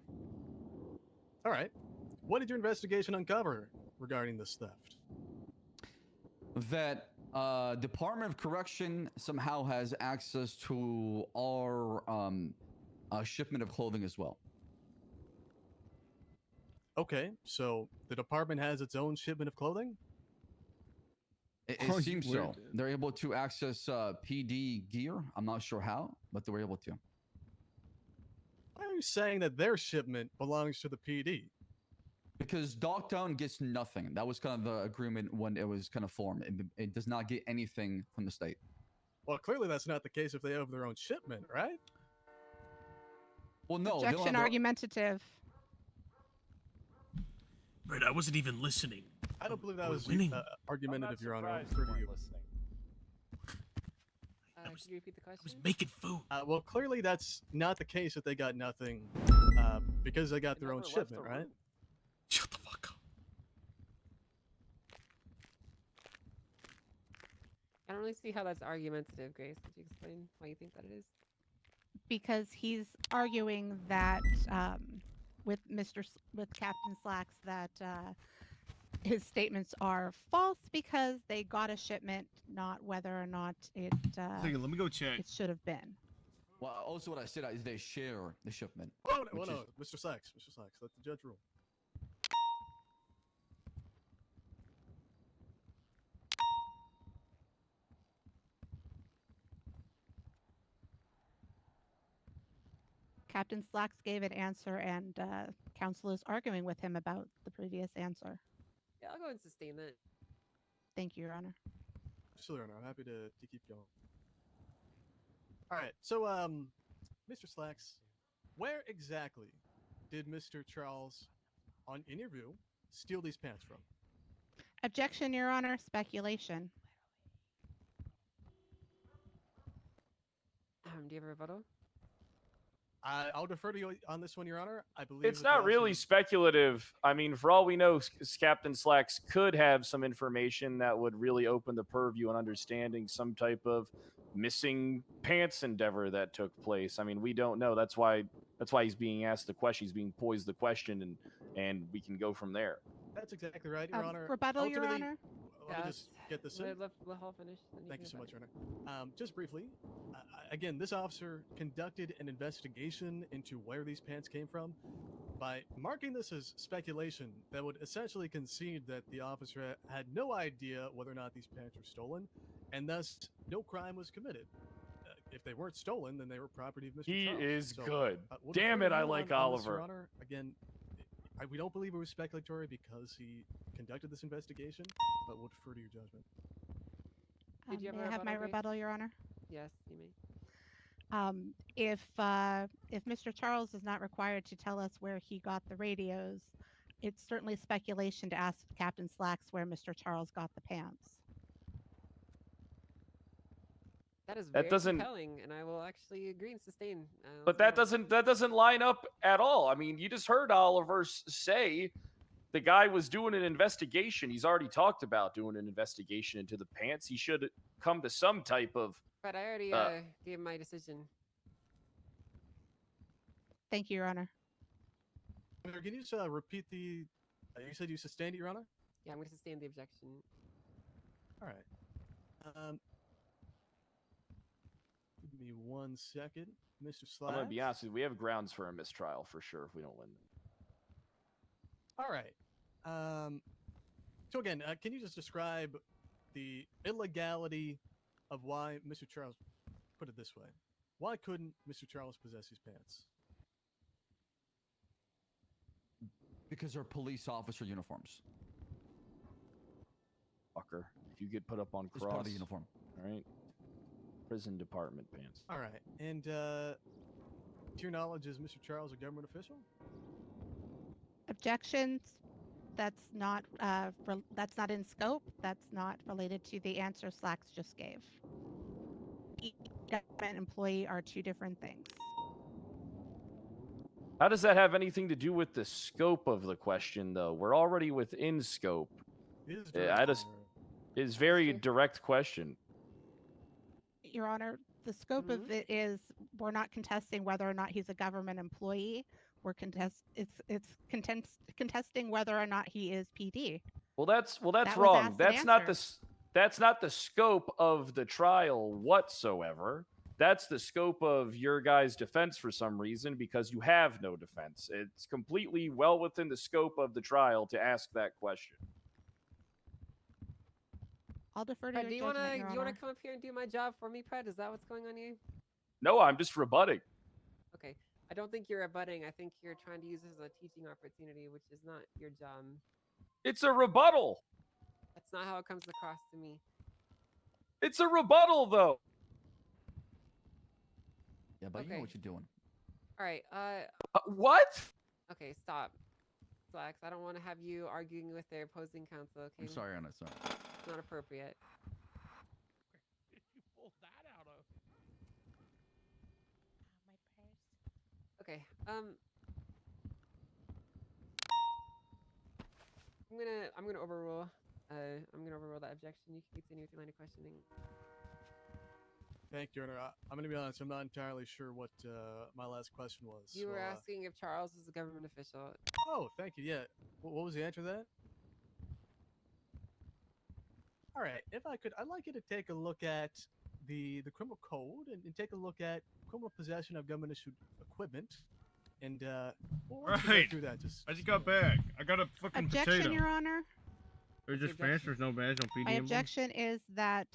All right. What did your investigation uncover regarding this theft? That Department of Correction somehow has access to our shipment of clothing as well. Okay, so the department has its own shipment of clothing? It Oh, you seems were, so. dude. They're able to access PD gear. I'm not sure how, but they were able to. Why are you saying that their shipment belongs to the PD? Because Dogtown gets nothing. That was kind of the agreement when it was kind of formed. It does not get anything from the state. Well, clearly that's not the case if they have their own shipment, right? Well, no. Objection argumentative. Right, I wasn't even listening. I don't believe that We're was winning. argumentative, Your Honor. Surprised you weren't listening. Can you repeat the question? Making food. Well, clearly that's not the case that they got nothing because they got their own never left shipment, the right? room. Shut the fuck up. I don't really see how that's argumentative, Grace. Could you explain why you think that it is? Because he's arguing that with with Captain Slacks that his statements are false because they got a shipment, not whether or not it Second, let me go check. it should have been. Well, also what I said is they share the shipment. Oh, no, which no, is- Mr. Sachs, let the judge rule. Captain Slacks gave an answer, and counsel is arguing with him about the previous answer. Yeah, I'll go and sustain that. Thank you, Your Honor. Absolutely, Your Honor. I'm happy to keep going. All right, so Mr. Slacks, where exactly did Mr. Charles, in your view, steal these pants from? Objection, Your Honor. Speculation. Do you have a rebuttal? I'll defer to you on this one, Your Honor. I believe It's that not the really officer- speculative. I mean, for all we know, Captain Slacks could have some information that would really open the purview and understanding some type of missing pants endeavor that took place. I mean, we don't know. That's why he's being asked the question. He's being posed the question, and we can go from there. That's exactly right, Your Honor. Rebuttal, Your Ultimately- Honor. Let me just get this in. Let Hall finish. then Thank you can so much, rebut Your Honor. Just briefly, again, this officer conducted an investigation into where these pants came from. By marking this as speculation, that would essentially concede that the officer had no idea whether or not these pants were stolen, and thus no crime was committed. if they weren't stolen, then they were property of Mr. He Charles. is So, good. we'll Damn defer it, to I you like on this, Your Oliver. Honor. Again, we don't believe it was speculatory because he conducted this investigation, but we'll defer to your judgment. Did you have May a I have my Grace? rebuttal, Your Honor? Yes, you may. If Mr. Charles is not required to tell us where he got the radios, it's certainly speculation to ask Captain Slacks where Mr. Charles got the pants. That is That very doesn't- compelling, and I will actually agree and sustain. But that doesn't line up at all. I mean, you just heard Oliver say the guy was doing an investigation. He's already talked about doing an investigation into the pants. He should come to some type of. But I already gave my decision. Thank you, Your Honor. Can you just repeat the? You said you sustained it, Your Honor. Yeah, I'm going to sustain the objection. All right. Give me 1 second, Mr. Slacks. I'm gonna be honest with you, we have grounds for a mistrial for sure if we don't win. All right. So again, can you just describe the illegality of why Mr. Charles, put it this way, why couldn't Mr. Charles possess his pants? Because they're police officer uniforms. Fucker. If you get put up on It's cross. part of the uniform. All right. Prison department pants. All right. And to your knowledge, is Mr. Charles a government official? Objections. That's not in scope. That's not related to the answer Slacks just gave. Government employee are two different things. How does that have anything to do with the scope of the question, though? We're already within scope. It is It's very direct question. Your Honor, the scope of it is we're not contesting whether or not he's a government employee. We're contesting whether or not he is PD. Well, that's That was wrong. asked and That's not the scope of the trial whatsoever. That's the scope of your guys' defense for some reason because you have no defense. It's completely well within the scope of the trial to ask that question. I'll defer to Pred, your do you judgment, wanna Your you wanna Honor. come up here and do my job for me, Pred? Is that what's going on here? No, I'm just rebutting. Okay. I don't think you're rebutting. I think you're trying to use this as a teaching opportunity, which is not your job. It's a rebuttal. That's not how it comes across to me. It's a rebuttal, though. Yeah, but you know Okay. what you're doing. All right. What? Okay, stop. Slacks, I don't want to have you arguing with their opposing counsel. Okay. I'm sorry, Anna. Sorry. It's not appropriate. You pulled that out of. Okay. I'm gonna overrule. I'm gonna overrule that objection. You can continue with your line of questioning. Thank you, Your Honor. I'm going to be honest. I'm not entirely sure what my last question was. You were so, asking if Charles was a government official. Oh, thank you. Yeah. What was the answer to that? All right. If I could, I'd like you to take a look at the criminal code and take a look at criminal possession of government issued equipment. And we'll go Right. through that. Just I just got back. I got a fucking Objection, potato. Your Honor. There's just fans. There's no badge on PD. My objection is that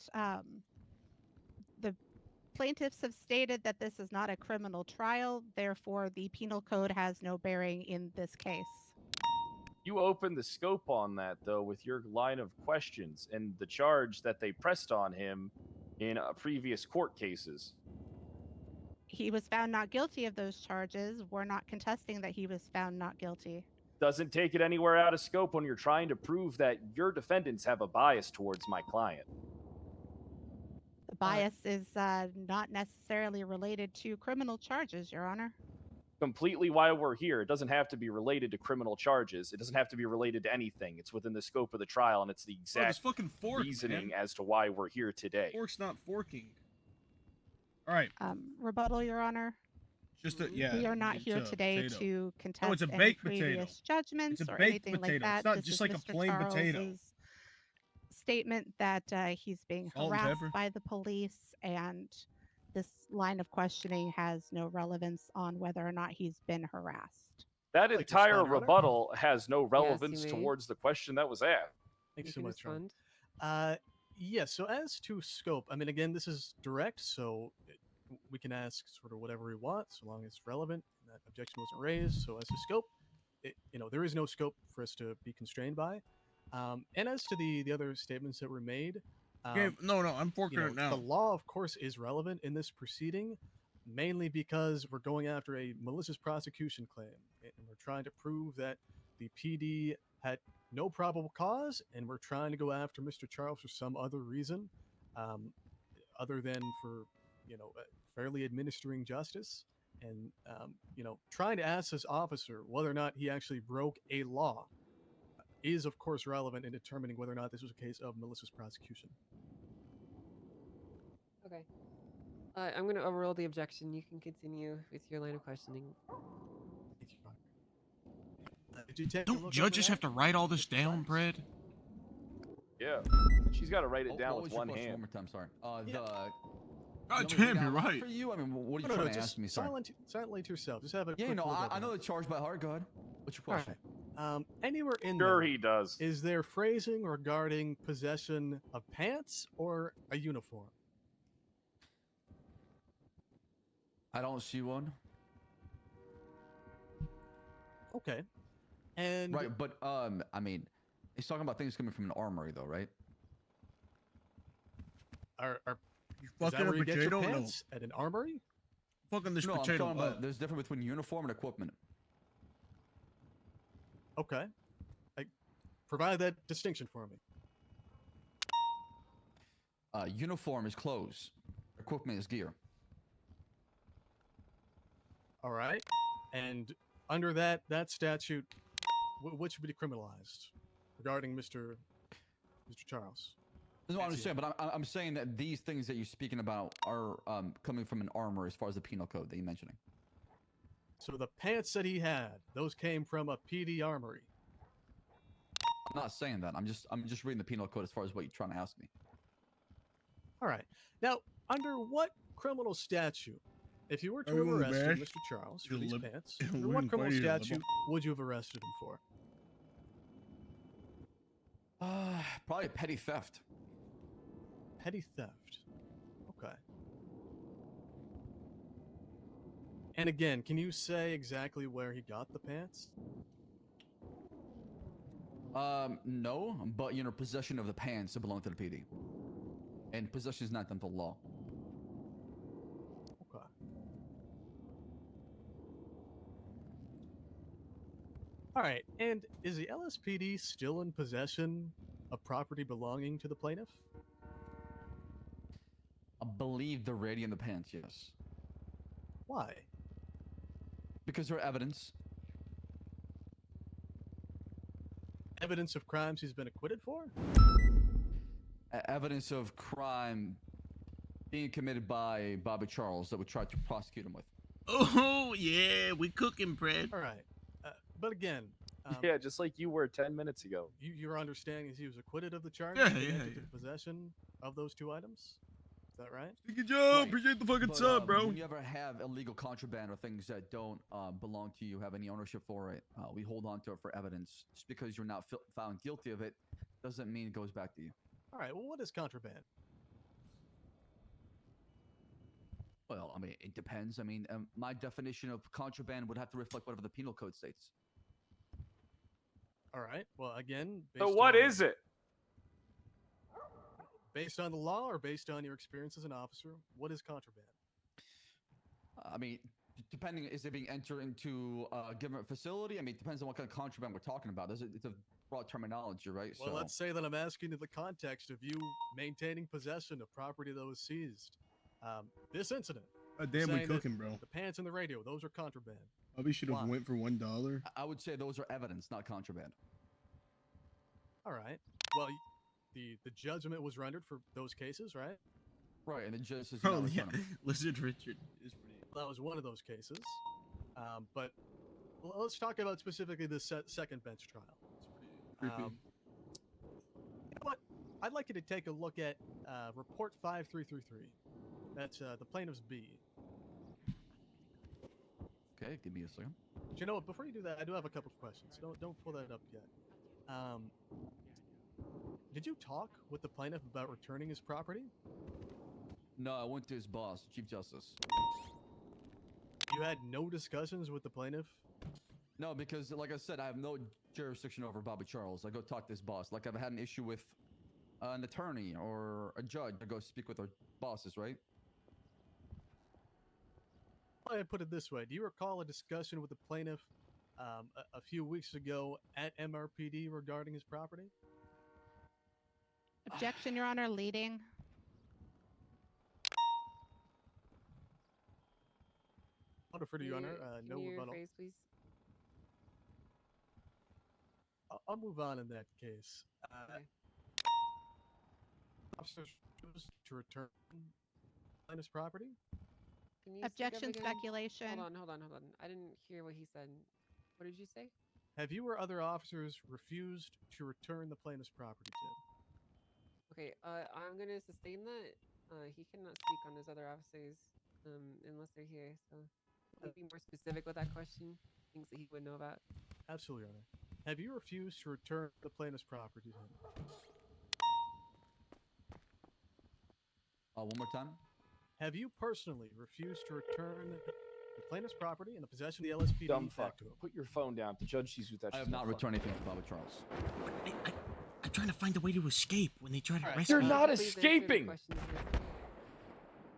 the plaintiffs have stated that this is not a criminal trial, therefore the penal code has no bearing in this case. You opened the scope on that, though, with your line of questions and the charge that they pressed on him in previous court cases. He was found not guilty of those charges. We're not contesting that he was found not guilty. Doesn't take it anywhere out of scope when you're trying to prove that your defendants have a bias towards my client. The bias is not necessarily related to criminal charges, Your Honor. Completely why we're here. It doesn't have to be related to criminal charges. It doesn't have to be related to anything. It's within the scope of the trial, and it's the this exact fucking fork, reasoning man. as to why we're here today. Fork's not forking. All right. Rebuttal, Your Honor. Just a, yeah. We are not it's here a today potato. to contest Oh, it's a any baked previous potato. judgments It's a or baked anything potato. like that. It's not This just is like a Mr. plain potato. Charles's statement that he's being Salt and harassed pepper. by the police, and this line of questioning has no relevance on whether or not he's been harassed. That I'd like to entire respond, Your Honor. rebuttal has no relevance may. towards the question that was asked. Thank you You so can much, Ron. respond. Yes. So as to scope, I mean, again, this is direct, so we can ask sort of whatever we want, so long as it's relevant. And that objection wasn't raised. So as to scope, there is no scope for us to be constrained by. And as to the other statements that were made, Okay, no, I'm forking it now. The law, of course, is relevant in this proceeding, mainly because we're going after a malicious prosecution claim, and we're trying to prove that the PD had no probable cause, and we're trying to go after Mr. Charles for some other reason, other than for, fairly administering justice, and, trying to ask this officer whether or not he actually broke a law is, of course, relevant in determining whether or not this was a case of malicious prosecution. Okay. I'm going to overrule the objection. You can continue with your line of questioning. Did you take a Don't look judges over have to write all this down, Brad? Yeah. She's got to write it down What with was your one question? hand. One more time, sorry. God you want me to damn, read you're out loud right. For you, I mean, what are you No, trying no, to just ask me? Sorry. silently to yourself. Just have a Yeah, quick no, look I over know it. the charge by heart. Go ahead. What's your All question? right. Anywhere in Sure there, he does. is there phrasing regarding possession of pants or a uniform? I don't see one. Okay. And Right, but I mean, he's talking about things coming from an armory, though, right? are You is that fucking where a you get your potato? No. pants at an armory? Fucking this No, I'm potato. talking about there's a difference between uniform and equipment. Okay. Provide that distinction for me. Uniform is clothes. Equipment is gear. All right. And under that statute, what should be decriminalized regarding Mr. Charles? That's what I'm saying, but I'm saying that these things that you're speaking about are coming from an armor as far as the penal code that you're mentioning. So the pants that he had, those came from a PD armory. I'm not saying that. I'm just reading the penal code as far as what you're trying to ask me. All right. Now, under what criminal statute, if you were to have Everyone arrested bash. Mr. Charles for You these lib- pants, you under what living criminal party, you liberal. statute would you have arrested him for? Probably petty theft. Petty theft. Okay. And again, can you say exactly where he got the pants? No, but possession of the pants that belong to the PD, and possession is not done to law. Okay. All right. And is the LSPD still in possession of property belonging to the plaintiff? I believe the radio and the pants, yes. Why? Because they're evidence. Evidence of crimes he's been acquitted for? Evidence of crime being committed by Bobby Charles that we tried to prosecute him with. Oh, yeah, we cooking, Brad. All right. But again, Yeah, just like you were 10 minutes ago. your understanding is he was acquitted of the charge Yeah, connected yeah. to possession of those two items? Is that right? Good job. Right. Appreciate the fucking But, sub, bro. When you ever have illegal contraband or things that don't belong to you, have any ownership for it, we hold on to it for evidence. Just because you're not found guilty of it doesn't mean it goes back to you. All right. Well, what is contraband? Well, I mean, it depends. I mean, my definition of contraband would have to reflect whatever the penal code states. All right. Well, again, So based what on- is it? Based on the law or based on your experience as an officer, what is contraband? I mean, depending, is it being entered into a given facility? I mean, it depends on what kind of contraband we're talking about. It's a broad terminology, right? Well, let's say that I'm asking in the context of you maintaining possession of property that was seized. This incident. Damn, we saying that cooking, bro. The pants and the radio, those are contraband. Probably should have Why? went for $1. I would say those are evidence, not contraband. All right. Well, the judgment was rendered for those cases, right? Right, and the judge says Oh, yeah. Lizard Richard is pretty. That was one of those cases. But let's talk about specifically the second bench trial. Creepy. You know what? I'd like you to take a look at report 5333. That's the plaintiff's B. Okay, give me a second. But you know what? Before you do that, I do have a couple questions. Don't pull that up yet. Did you talk with the plaintiff about returning his property? No, I went to his boss, Chief Justice. You had no discussions with the plaintiff? No, because like I said, I have no jurisdiction over Bobby Charles. I go talk to his boss. Like I've had an issue with an attorney or a judge. I go speak with our bosses, right? I put it this way: do you recall a discussion with the plaintiff a few weeks ago at MRPD regarding his property? Objection, Your Honor, leading. I'll defer to Your Honor. Can No you rebuttal. rephrase, please? I'll move on in that case. Okay. Officers choose to return plaintiff's property. Can you speak up Objection, again? speculation. Hold on. I didn't hear what he said. What did you say? Have you or other officers refused to return the plaintiff's property, Tim? Okay, I'm gonna sustain that. He cannot speak on his other officers, unless they're here. So, can you be more specific with that question? Things that he would know about. Absolutely, Your Honor. Have you refused to return the plaintiff's property to him? One more time. Have you personally refused to return the plaintiff's property in the possession of the LSPD Dumb back fuck. to him? Put your phone down. The judge sees with that. I have she's not no returned anything to Bobby Charles. I'm trying to find a way to escape when they try to arrest You're me. not Please answer the escaping. questions first.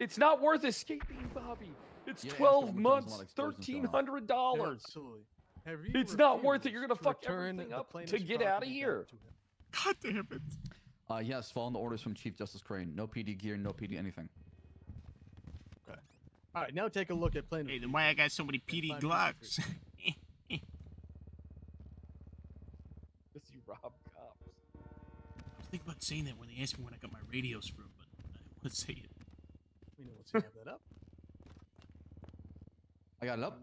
It's not worth escaping, Bobby. It's Yeah, ask 12 one more time, months, there's a lot of explosions going on. $1,300. Absolutely. Have you It's not worth it. You're refused gonna to fuck return everything the up to plaintiff's get out of property back here. to him? God damn it. Yes, following the orders from Chief Justice Crane. No PD gear, no PD anything. Okay. All right, now take a look at plaintiff. Hey, then why I got so many PD Five, Glocks? Because you rob cops. I was thinking about saying that when they asked me when I got my radios from, but I don't want to say it. We know once you have that up. I got it up.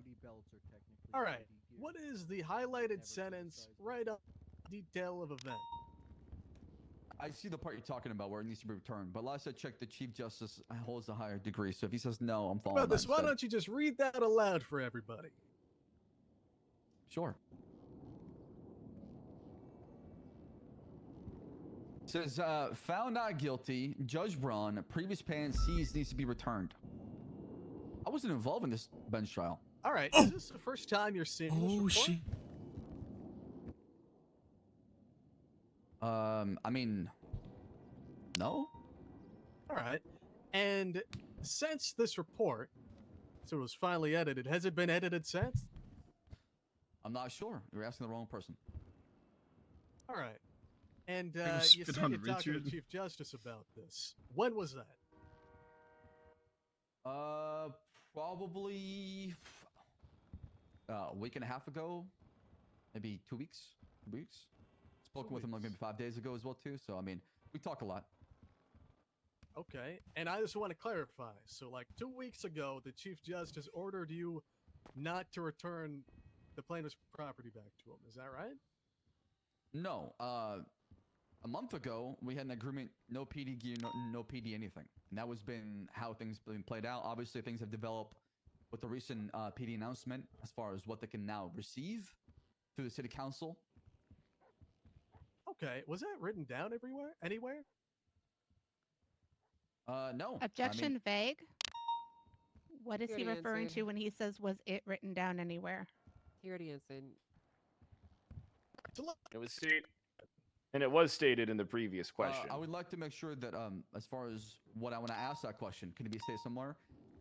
All right. What is the highlighted sentence right up detail of event? I see the part you're talking about where it needs to be returned. But last I checked, the Chief Justice holds a higher degree. So if he says no, I'm How following about that this? Why instead. don't you just read that aloud for everybody? Sure. Says, found not guilty. Judge Braun, previous pan seized needs to be returned. I wasn't involved in this bench trial. All right. Is this the first time you're seeing this report? Shit. I mean, no. All right. And since this report, so it was finally edited, has it been edited since? I'm not sure. You're asking the wrong person. All right. And They you spit said on you're talking to Richard. Chief Justice about this. When was that? Probably a week and a half ago, maybe 2 weeks. 2 weeks. Spoken with him like maybe 5 days ago as well too. So I mean, we talk a lot. Okay. And I just want to clarify. So like 2 weeks ago, the Chief Justice ordered you not to return the plaintiff's property back to him. Is that right? No. A month ago, we had an agreement: no PD gear, no PD anything, and that was been how things been played out. Obviously, things have developed with the recent PD announcement as far as what they can now receive through the city council. Okay. Was that written down everywhere? Anywhere? No. Objection, vague. What is He he already referring answered. to when he says, was it written down anywhere? He already answered. It was stated, and it was stated in the previous question. I would like to make sure that as far as when I ask that question, can it be stated somewhere?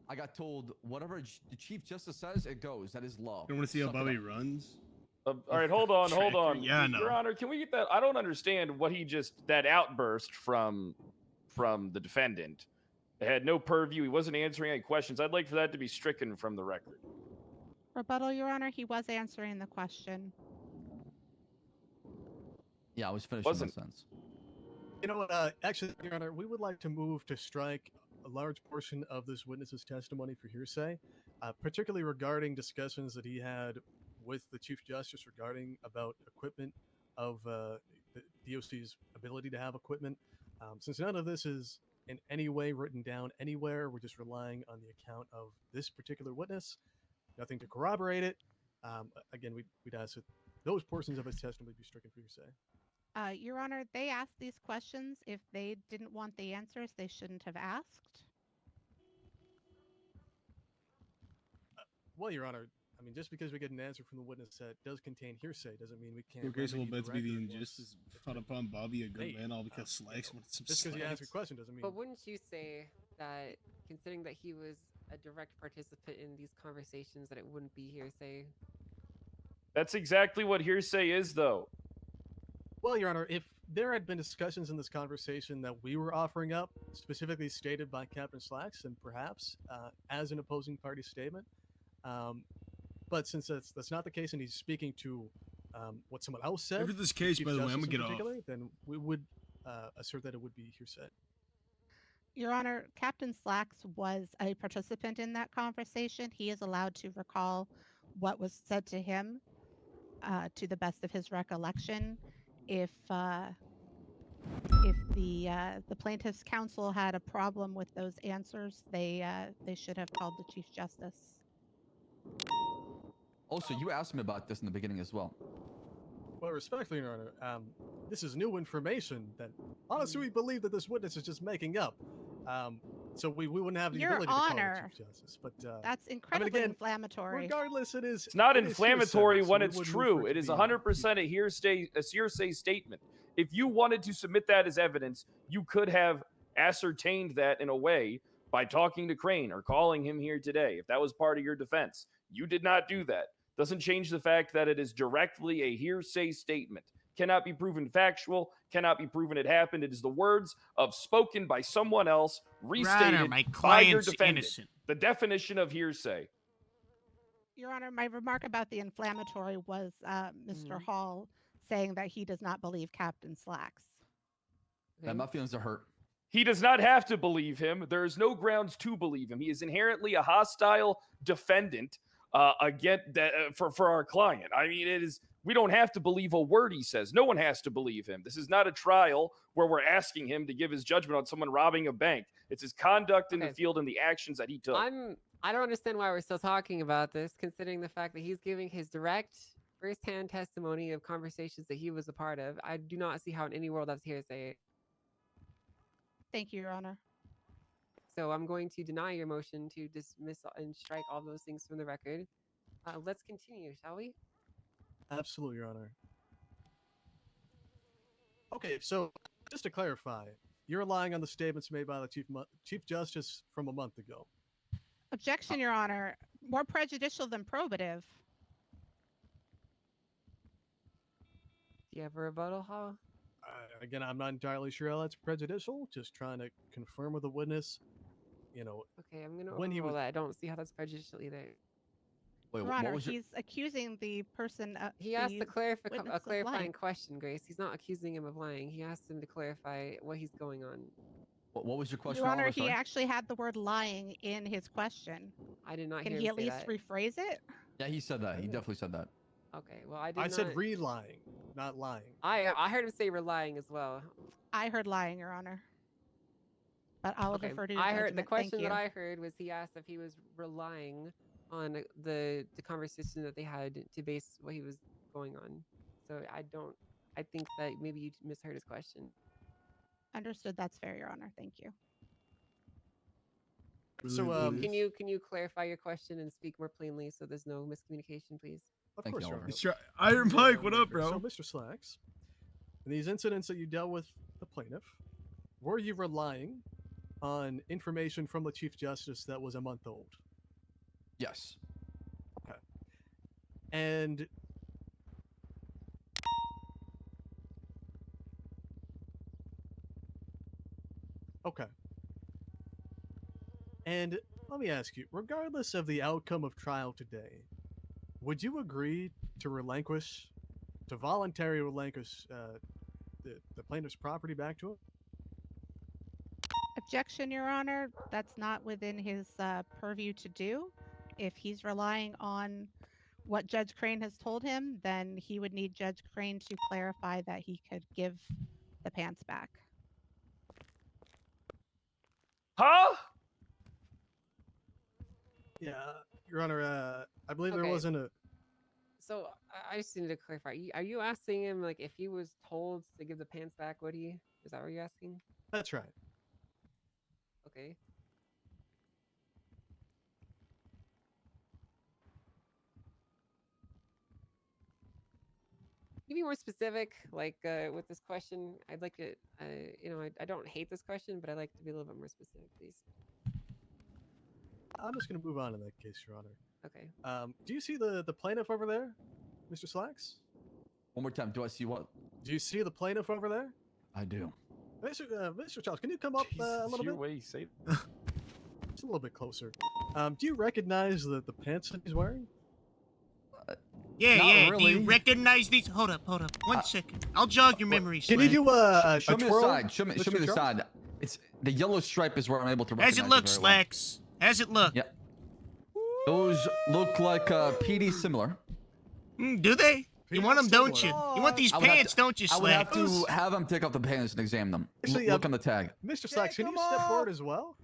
I got told whatever the Chief Justice says, it goes. That is law. You want to see how Suck it Bobby up. runs? All right, hold on. Tracker, yeah, I know. Your Honor, can we get that? I don't understand what he just that outburst from the defendant. It had no purview. He wasn't answering any questions. I'd like for that to be stricken from the record. Rebuttal, Your Honor, he was answering the question. Yeah, I was finishing my Wasn't- sentence. You know what? Actually, Your Honor, we would like to move to strike a large portion of this witness's testimony for hearsay, particularly regarding discussions that he had with the Chief Justice regarding about equipment of the DOC's ability to have equipment. Since none of this is in any way written down anywhere, we're just relying on the account of this particular witness. Nothing to corroborate it. Again, we'd ask that those portions of his testimony be stricken for hearsay. Your Honor, they asked these questions. If they didn't want the answers, they shouldn't have asked. Well, Your Honor, I mean, just because we get an answer from the witness that does contain hearsay doesn't mean we can't. Your Grace will remedy bet to be the record once injustice it's brought upon Bobby, a good made. man, all because Slacks wanted some Just because you answer a slacks. question doesn't mean. But wouldn't you say that, considering that he was a direct participant in these conversations, that it wouldn't be hearsay? That's exactly what hearsay is, though. Well, Your Honor, if there had been discussions in this conversation that we were offering up, specifically stated by Captain Slacks, then perhaps as an opposing party statement. But since that's not the case, and he's speaking to what someone else said. If it's this case, Chief by the way, I'm Justice gonna in get off. particular, then we would assert that it would be hearsay. Your Honor, Captain Slacks was a participant in that conversation. He is allowed to recall what was said to him to the best of his recollection. If the plaintiff's counsel had a problem with those answers, they should have called the Chief Justice. Also, you asked me about this in the beginning as well. Well, respectfully, Your Honor, this is new information that honestly we believe that this witness is just making up. So we wouldn't have the Your ability Honor, to call the Chief Justice. But that's incredibly again, inflammatory. regardless, it is. It's not it is inflammatory hearsay, when so we it's wouldn't move true. for It to is be 100% a hearsay statement. If you wanted to submit that as evidence, you could have ascertained that in a way by talking to Crane or calling him here today. If that was part of your defense, you did not do that. Doesn't change the fact that it is directly a hearsay statement. Cannot be proven factual, cannot be proven it happened. It is the words of spoken by someone else, restated my by your client's defendant. innocent. The definition of hearsay. Your Honor, my remark about the inflammatory was Mr. Hall saying that he does not believe Captain Slacks. And my feelings are hurt. He does not have to believe him. There is no grounds to believe him. He is inherently a hostile defendant for our client. I mean, it is. We don't have to believe a word he says. No one has to believe him. This is not a trial where we're asking him to give his judgment on someone robbing a bank. It's his conduct in the field and the actions that he took. I don't understand why we're still talking about this, considering the fact that he's giving his direct first-hand testimony of conversations that he was a part of. I do not see how in any world that's hearsay. Thank you, Your Honor. So I'm going to deny your motion to dismiss and strike all those things from the record. Let's continue, shall we? Absolutely, Your Honor. Okay, so just to clarify, you're relying on the statements made by the Chief Justice from a month ago. Objection, Your Honor. More prejudicial than probative. Do you have a rebuttal, Hall? Again, I'm not entirely sure how that's prejudicial. Just trying to confirm with the witness, you know. Okay, I'm gonna when he overrule was. that. I don't see how that's prejudicial either. Wait, Your Honor, he's accusing the person. He asked the a clarifying witness of lying. question, Grace. He's not accusing him of lying. He asked him to clarify what he's going on. What was your question? Your Honor, Oliver? he Sorry? actually had the word lying in his question. I did not Can hear he him at say least that. rephrase it? Yeah, he said that. He definitely said that. Okay, well, I did I not. said re-lying, not lying. I heard him say relying as well. I heard lying, Your Honor. But I'll Okay, defer to your I heard the judgment. Thank question that you. I heard was he asked if he was relying on the conversation that they had to base what he was going on. So I think that maybe you misheard his question. Understood. That's fair, Your Honor. Thank you. So, can you clarify your question and speak more plainly so there's no miscommunication, please? Of Thank course, you, Your Oliver. Honor. Iron Mike, what up, So, bro? Mr. Slacks, in these incidents that you dealt with the plaintiff, were you relying on information from the Chief Justice that was a month old? Yes. Okay. And okay. And let me ask you, regardless of the outcome of trial today, would you agree to voluntarily relinquish the plaintiff's property back to him? Objection, Your Honor. That's not within his purview to do. If he's relying on what Judge Crane has told him, then he would need Judge Crane to clarify that he could give the pants back. Huh? Yeah, Your Honor, I believe there Okay. wasn't a... So I just need to clarify. Are you asking him like if he was told to give the pants back, would he? Is that what you're asking? That's right. Okay. you be more specific, like with this question? I'd like to, I don't hate this question, but I'd like to be a little bit more specific, please. I'm just going to move on in that case, Your Honor. Okay. Do you see the plaintiff over there, Mr. Slacks? One more time. Do I see what? Do you see the plaintiff over there? I do. Mr. Charles, can you come up a little your bit? way, say Just a little bit closer. Do you recognize the pants that he's wearing? Yeah, Not yeah. really. Do you recognize these? Hold up. 1 second. I'll jog your memory. Can you do a Show me the twirl, side. Show me Mr. the Charles? side. It's the yellow stripe is where I'm able to recognize. How's it look, very well. Slacks? How's it look? Yeah. Those look like PD similar. Do they? You want them, don't you? You want these I would have pants, to- don't you, I would have Slacks? to have them take off the pants and examine them. Actually, Look on the tag. Mr. Slacks, can you step forward as well?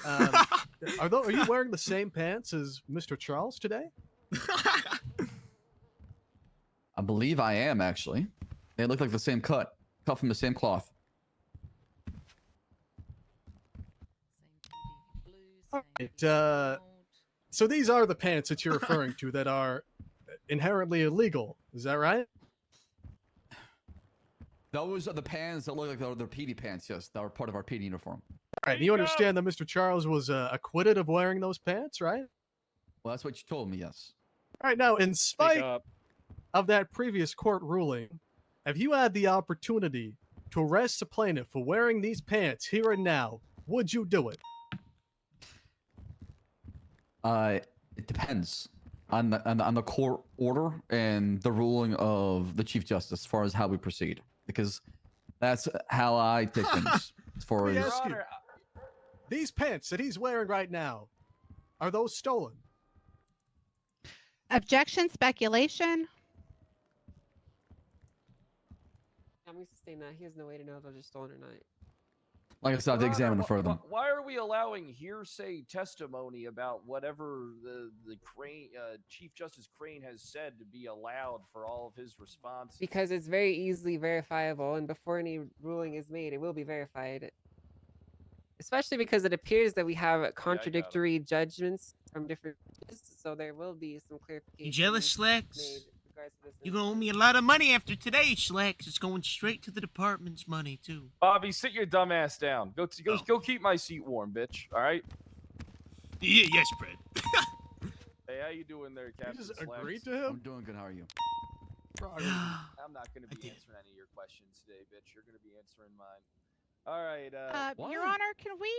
Are you wearing the same pants as Mr. Charles today? I believe I am actually. They look like the same cut from the same cloth. Alright, so these are the pants that you're referring to that are inherently illegal. Is that right? Those are the pants that look like they're PD pants. Yes, that were part of our PD uniform. All right, you understand that Mr. Charles was acquitted of wearing those pants, right? Well, that's what you told me. Yes. All right, now, in spite of that previous court ruling, have you had the opportunity to arrest a plaintiff for wearing these pants here and now? Would you do it? It depends on the court order and the ruling of the Chief Justice as far as how we proceed, because that's how I take things. As far Let me as ask you, these pants that he's wearing right now, are those stolen? Objection, speculation. I'm going to sustain that. He has no way to know if they're just stolen or not. like I said, I have to examine them further. Why are we allowing hearsay testimony about whatever the Crane, Chief Justice Crane has said to be allowed for all of his responses? Because it's very easily verifiable, and before any ruling is made, it will be verified. Especially because it appears that we have contradictory judgments from different judges, so there will be some clarification. You jealous, Slacks? made with regards to this You're gonna owe me a lot of money after today, Slacks. It's going straight to the department's money, too. Bobby, sit your dumb ass down. Go keep my seat warm, bitch. All right. Yeah, yes, Fred. Hey, how you doing there, Captain? just Slacks? agreed to him? I'm doing good. How are you? I'm not going to be answering any of your questions today, bitch. You're going to be answering mine. All right. Your Honor, can we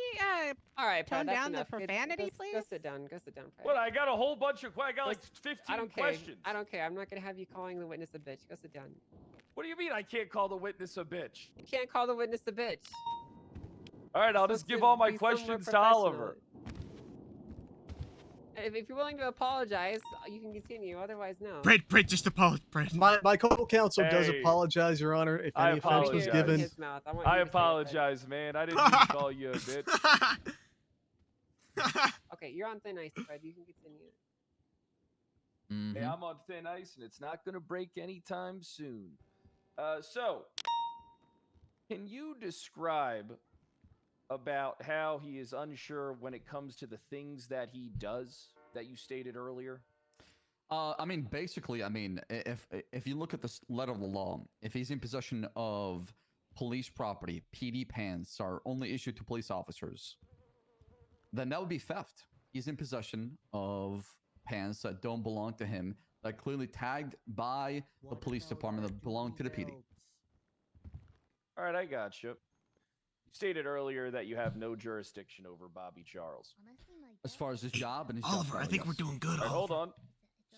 all right, tone Fred, that's down the enough. Go- profanity, go, please? Go sit down. Go sit down, Fred. Well, I got a whole bunch of. I got like 15 I don't care. questions. I don't care. I'm not gonna have you calling the witness a bitch. Go sit down. What do you mean I can't call the witness a bitch? You can't call the witness a bitch. All right, I'll just give all my questions to Oliver. If you're willing to apologize, you can continue. Otherwise, no. Fred, just apologize, Fred. My co-counsel does Hey. apologize, Your Honor, if I any offense was apologize. given. His mouth. I want I you to say it, Fred. apologize, man. I didn't mean to call you a bitch. Okay, you're on thin ice, Fred. You can continue. Hey, I'm on thin ice, and it's not going to break anytime soon. So, can you describe about how he is unsure when it comes to the things that he does that you stated earlier? I mean, basically, I mean, if you look at the letter of the law, if he's in possession of police property, PD pants are only issued to police officers, then that would be theft. He's in possession of pants that don't belong to him, that clearly tagged by the police department that belong to the PD. All right, I got you. You stated earlier that you have no jurisdiction over Bobby Charles. As far as his job and his Oliver, job, I think we're doing good, All right, hold on.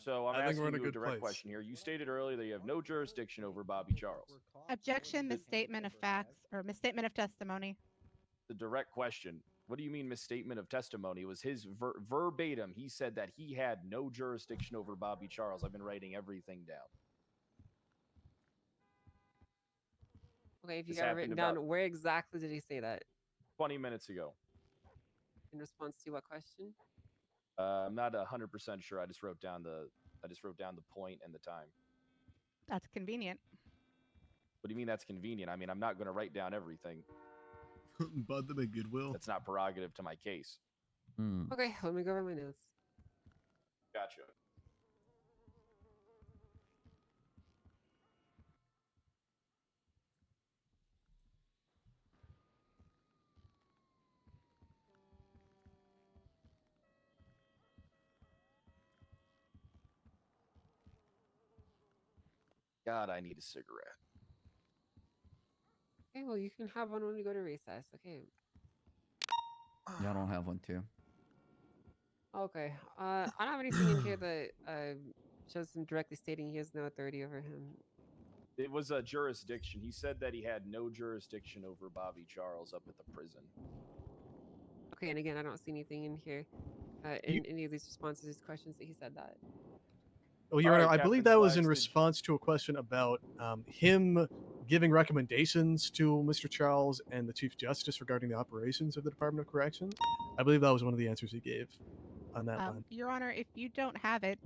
So I'm I think asking we're in a you a good direct place. question here. You stated earlier that you have no jurisdiction over Bobby Charles. Objection, misstatement of facts or misstatement of testimony. The direct question. What do you mean misstatement of testimony? It was his verbatim. He said that he had no jurisdiction over Bobby Charles. I've been writing everything down. Okay, if you This got it happened written down, about- where exactly did he say that? 20 minutes ago. In response to what question? I'm not 100% sure. I just wrote down the point and the time. That's convenient. What do you mean that's convenient? I mean, I'm not going to write down everything. Bought them at Goodwill. That's not prerogative to my case. Okay, let me go over my notes. Gotcha. God, I need a cigarette. Okay, well, you can have one when we go to recess. Okay. Yeah, I don't have one too. Okay. I don't have anything in here that shows him directly stating he has no authority over him. It was a jurisdiction. He said that he had no jurisdiction over Bobby Charles up at the prison. Okay, and again, I don't see anything in here in any of these responses to questions that he said that. Well, Your Honor, Alright, I believe Captain that was in Slacks, did- response to a question about him giving recommendations to Mr. Charles and the Chief Justice regarding the operations of the Department of Corrections. I believe that was one of the answers he gave on that line. Your Honor, if you don't have it,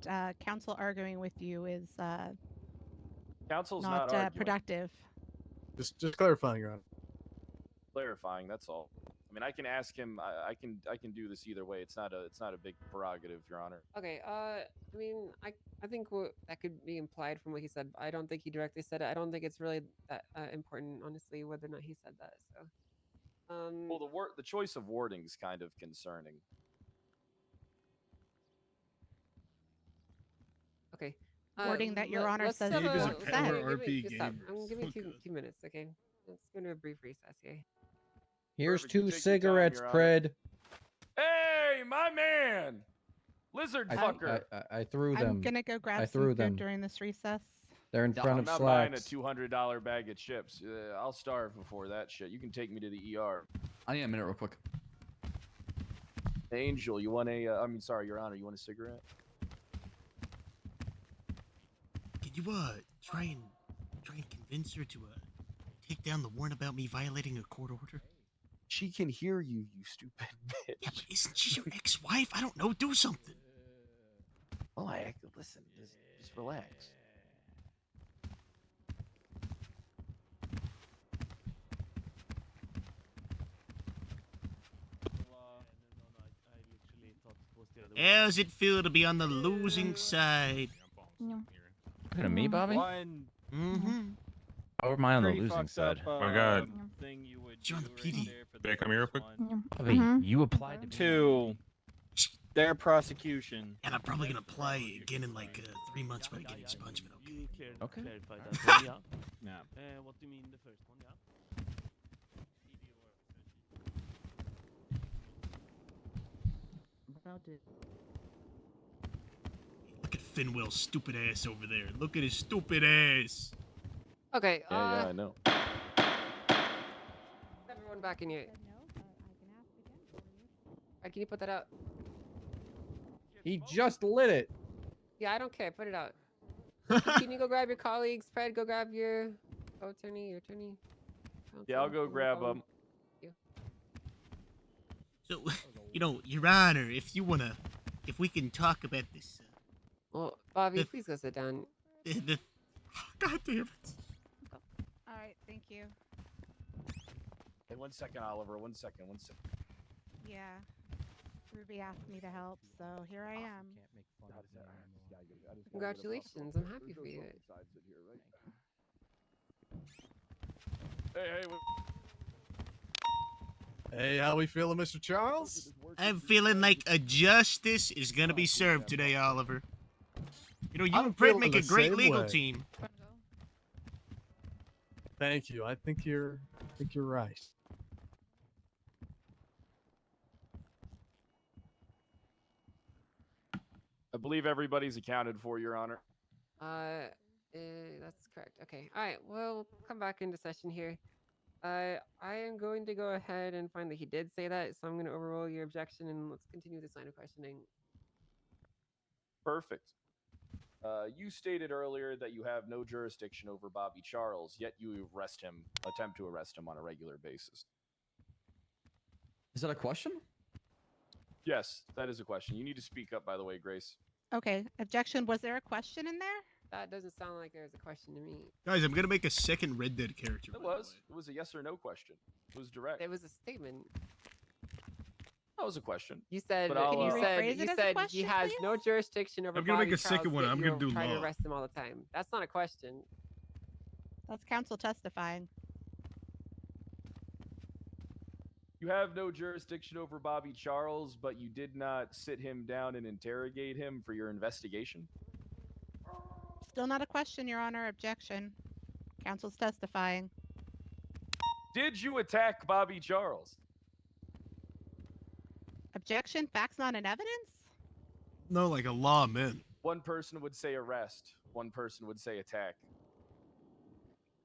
counsel arguing with you is Counsel's not not arguing. productive. Just clarifying, Your Honor. Clarifying, that's all. I mean, I can ask him. I can do this either way. It's not a big prerogative, Your Honor. Okay. I mean, I think that could be implied from what he said. I don't think he directly said it. I don't think it's really that important, honestly, whether or not he said that. So. Well, the choice of wording is kind of concerning. Okay. Wording that Your Honor let's says have you a- don't let's say. give me- RP just stop. game. I'm giving So you good. 2 minutes, okay? Let's go into a brief recess here. Here's Perfect, you 2 take your time, cigarettes, Your Honor. Pred. Hey, my man, lizard fucker. I threw them. I'm gonna go grab I some threw food them. during this recess. They're in front I'm of not buying a Slacks. $200 bag of chips. I'll starve before that shit. You can take me to the ER. I need a minute real quick. Angel, you want a? I mean, sorry, Your Honor, you want a cigarette? Can you try and convince her to take down the warrant about me violating a court order? She can hear you, you stupid bitch. Yeah, but isn't she your ex-wife? I don't know. Do something. Oh, listen. Just relax. How's it feel to be on the losing side? Talking to me, Bobby? Mm-hmm. How am I on the Pretty losing fucked side? up, My God. Thing you would You're on the PD. Can I come here real quick? Bobby, you applied to be. to their prosecution. And I'm probably gonna apply again in like 3 months when I get expungement. Okay. Okay. Yeah. What do you mean the first one? Look at Finwell's stupid ass over there. Look at his stupid ass. Okay. Yeah, I know. Everyone back in here. Alright, can you put that out? He just lit it. Yeah, I don't care. Put it out. Can you go grab your colleagues? Fred, go grab your attorney, your attorney. Yeah, I'll counsel, go whatever you grab call them. So, Your Honor, if we can talk about this. Well, Bobby, The- please go sit down. God damn it. All right, thank you. Hey, 1 second, Oliver. 1 second. Yeah. Ruby asked me to help, so here I am. Congratulations. I'm happy for you. Hey, Hey, how we feeling, Mr. Charles? I'm feeling like a justice is gonna be served today, Oliver. You know, you I'm and Fred feeling make a the great same legal way. team. Thank you. I think you're right. I believe everybody's accounted for, Your Honor. That's correct. Okay. All right. We'll come back into session here. I am going to go ahead and find that he did say that, so I'm going to overrule your objection and let's continue this line of questioning. Perfect. You stated earlier that you have no jurisdiction over Bobby Charles, yet you attempt to arrest him on a regular basis. Is that a question? Yes, that is a question. You need to speak up, by the way, Grace. Okay. Objection. Was there a question in there? That doesn't sound like there's a question to me. Guys, I'm gonna make a second Red Dead character. It was a yes or no question. It was direct. It was a statement. That was a question. You said But I'll, you said rephrase it you as a said he question, has please? no jurisdiction over I'm gonna make Bobby a second Charles, one. yet I'm you gonna do try to law. arrest him all the time. That's not a question. That's counsel testifying. You have no jurisdiction over Bobby Charles, but you did not sit him down and interrogate him for your investigation? Still not a question, Your Honor. Objection. Counsel's testifying. Did you attack Bobby Charles? Objection. Facts not in evidence? No, like a lawman. One person would say arrest. One person would say attack.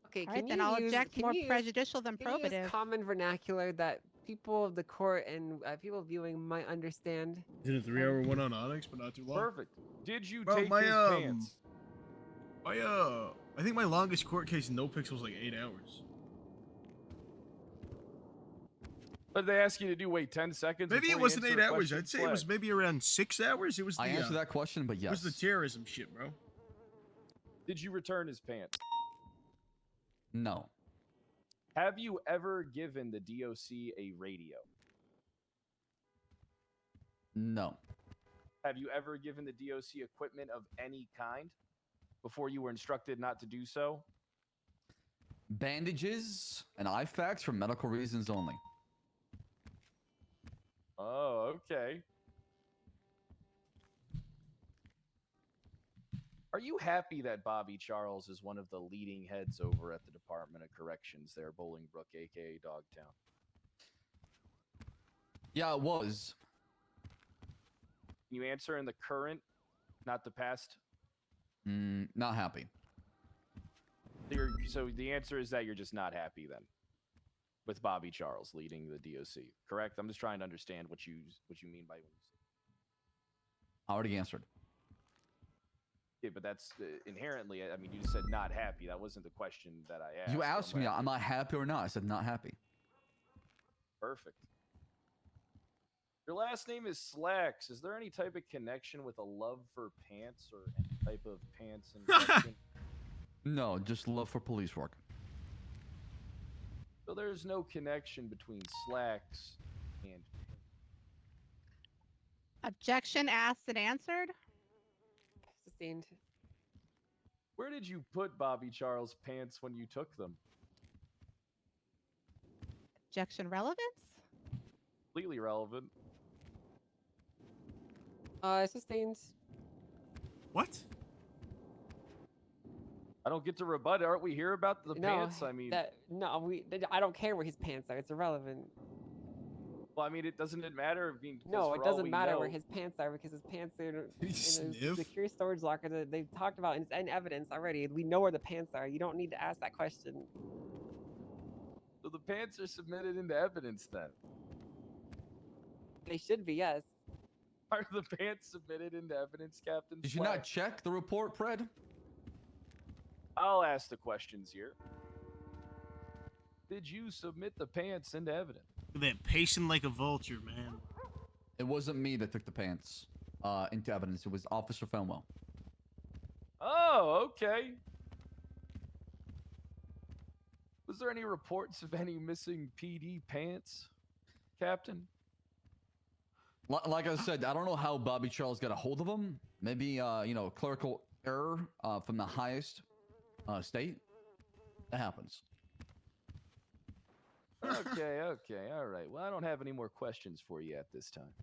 Okay, All right, can then you I'll use, object can more you use- prejudicial than can you use probative. common vernacular that people of the court and people viewing might understand? Did a 3-hour one on Onyx, but not too long. Perfect. Did you Bro, take my, his pants? I think my longest court case in No Pix was like 8 hours. But they ask you to do wait 10 seconds. Maybe before it you wasn't answer 8 a hours. question? I'd say it was Flex. maybe around 6 hours. It was the, I answered that question, but It was the yes. terrorism shit, bro. Did you return his pants? No. Have you ever given the DOC a radio? No. Have you ever given the DOC equipment of any kind before you were instructed not to do so? Bandages and IFACs for medical reasons only. Oh, okay. Are you happy that Bobby Charles is one of the leading heads over at the Department of Corrections there, Bolingbrook, aka Dogtown? Yeah, it was. Can you answer in the current, not the past? Not happy. So the answer is that you're just not happy then, with Bobby Charles leading the DOC, correct? I'm just trying to understand what you mean by. I already answered. Yeah, but that's inherently. I mean, you just said not happy. That wasn't the question that I asked. You asked me, am I happy or not? I said not happy. Perfect. Your last name is Slacks. Is there any type of connection with a love for pants or any type of pants in question? No, just love for police work. So there's no connection between Slacks and. Objection asked and answered. Sustained. Where did you put Bobby Charles' pants when you took them? Objection relevance? Completely relevant. Sustained. What? I don't get to rebut. Aren't we here about the No, pants? I mean, I don't care where his pants are. It's irrelevant. well, I mean, doesn't it matter? I mean, because No, for it all doesn't we matter where know- his pants are because his pants are in Did he his sniff? secure storage locker that they've talked about and it's in evidence already. We know where the pants are. You don't need to ask that question. So the pants are submitted into evidence then. They should be, yes. Are the pants submitted into evidence, Captain? Did you not check the report, Pred? I'll ask the questions here. Did you submit the pants into evidence? Look at that, pacing like a vulture, man. It wasn't me that took the pants into evidence. It was Officer Fenwell. Oh, okay. Was there any reports of any missing PD pants, Captain? Like I said, I don't know how Bobby Charles got a hold of them. Maybe, clerical error from the highest state. That happens. Okay, all right. Well, I don't have any more questions for you at this time.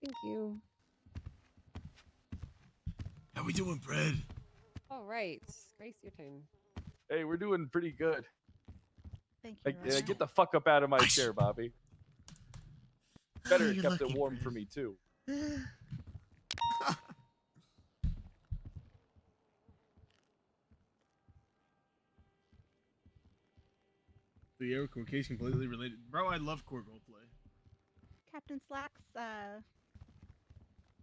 Thank you. How we doing, Brad? All right. Grace, your turn. Hey, we're doing pretty good. Thank you. Yeah, get the fuck up out of my chair, Bobby. Better have you're kept it lucky, warm Brad. for me, too. The air court case completely related. Bro, I love court roleplay. Captain Slacks,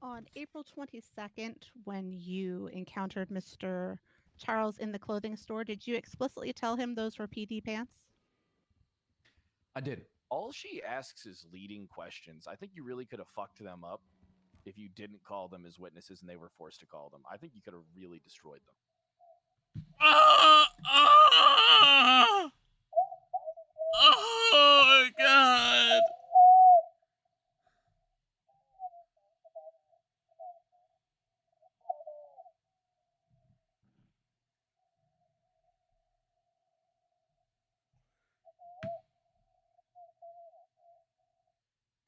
on April 22nd, when you encountered Mr. Charles in the clothing store, did you explicitly tell him those were PD pants? I did. All she asks is leading questions. I think you really could have fucked them up if you didn't call them as witnesses and they were forced to call them. I think you could have really destroyed them. Oh, God.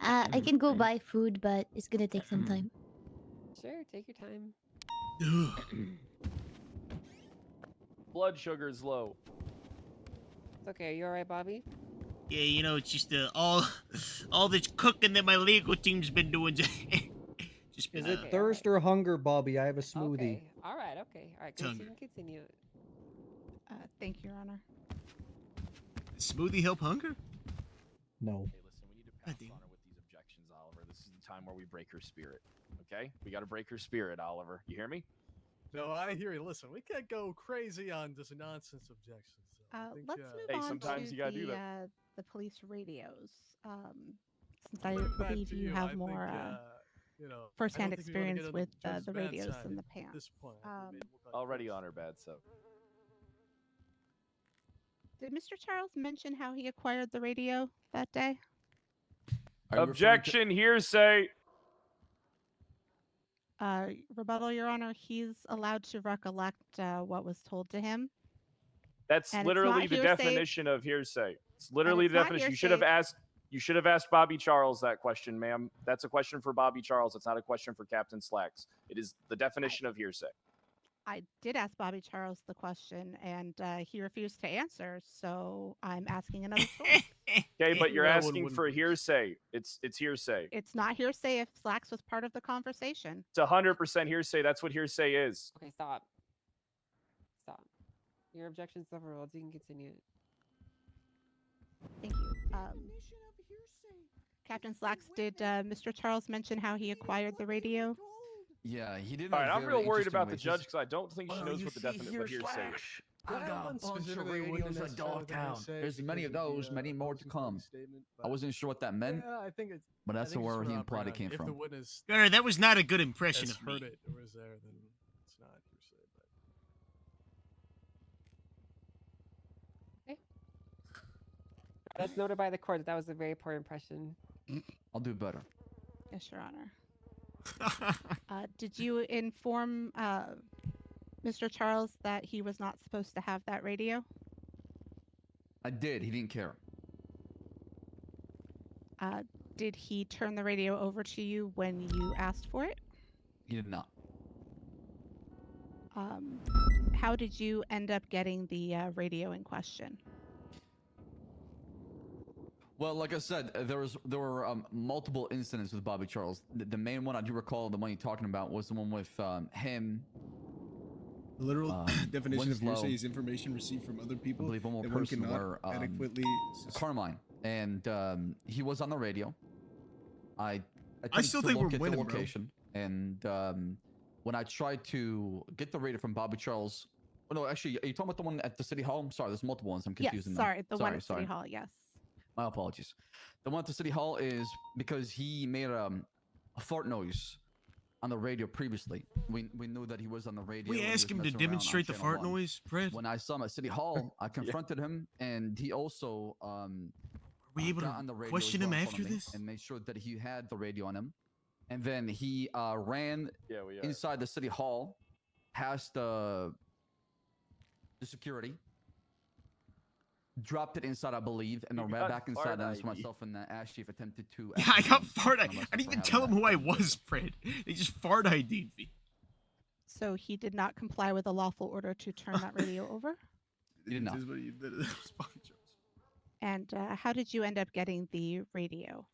I can go buy food, but it's gonna take some time. Sure, take your time. Blood sugar's low. It's okay. Are you all right, Bobby? Yeah, you know, it's just all this cooking that my legal team's been doing. Just Is been, it thirst or hunger, Bobby? I have a smoothie. Okay. All right. Okay. All right. Hunger. Continue. Thank you, Your Honor. Smoothie help hunger? No. Hey, listen, we need to pass on her with these objections, Oliver. This is the time where we break her spirit. Okay? We got to break her spirit, Oliver. You hear me? No, I hear you. Listen, we can't go crazy on just nonsense objections. So I think, Let's move Hey, on sometimes to you gotta do that. the police radios. Since I Put it back believe to you you. have I more think, you know, I firsthand don't think we wanna experience get on with judge's the bad radios side and the at pants. this point. Already on her bad, so. Did Mr. Charles mention how he acquired the radio that day? Objection, hearsay. Rebuttal, Your Honor. He's allowed to recollect what was told to him. That's And it's literally not the hearsay. definition of hearsay. It's literally it's the not definition. hearsay. You should have asked Bobby Charles that question, ma'am. That's a question for Bobby Charles. It's not a question for Captain Slacks. It is the definition of hearsay. I did ask Bobby Charles the question, and he refused to answer. So I'm asking another source. Okay, but you're That one asking wouldn't for be- hearsay. It's hearsay. It's not hearsay if Slacks was part of the conversation. It's 100% hearsay. That's what hearsay is. Okay. Stop. Stop. Your objection's overruled. You can continue. Thank you. Captain Slacks, did Mr. Charles mention how he acquired the radio? Yeah, he did. All right, have I'm very real worried interesting about the ways. judge because I don't think she Well, knows you what the see definition here, of hearsay is. Slash, I got a bunch of specifically radios wouldn't at necessarily Dogtown. say There's many of because of those, the, many more to come. statement, I wasn't sure what that meant, Yeah, I think it's. but I that's think it's where he not implied it bad. came If from. the witness Gunnar, that was not a good impression has of me. heard it or was there, then it's not hearsay. But That's noted by the court that that was a very poor impression. I'll do better. Yes, Your Honor. Did you inform Mr. Charles that he was not supposed to have that radio? I did. He didn't care. Did he turn the radio over to you when you asked for it? He did not. How did you end up getting the radio in question? Well, like I said, there were multiple incidents with Bobby Charles. The main one I do recall, the one you're talking about, was the one with him. The literal definition of Winslow, hearsay is information received from other I people believe one more that one person cannot were adequately. Carmine, and he was on the radio. I still attempted to think we're locate the winning, bro. location, and when I tried to get the radio from Bobby Charles, oh, no, actually, are you talking about the one at the City Hall? I'm sorry, there's multiple ones. I'm Yes, confusing them. sorry, the one at City Hall, yes. My apologies. The one at the City Hall is because he made a fart noise on the radio previously. We knew that he was on the radio. We and he asked was him to messing around on demonstrate the Channel fart 1. noise, Fred. When I saw him at City Hall, I confronted him, and he also we able got to on the radio question as well him in front after of me this? and made sure that he had the radio on him. And then he ran inside the City Hall, past the security, dropped it inside, I believe, and then You ran got back inside. fart And that's when ID. myself and the Ash Chief attempted to. Yeah, I got fart ID. ID. I didn't even tell him who I was, Fred. They just fart ID'd me. So he did not comply with a lawful order to turn that radio over? He did not. This is what he did. It was Bobby Charles. And how did you end up getting the radio?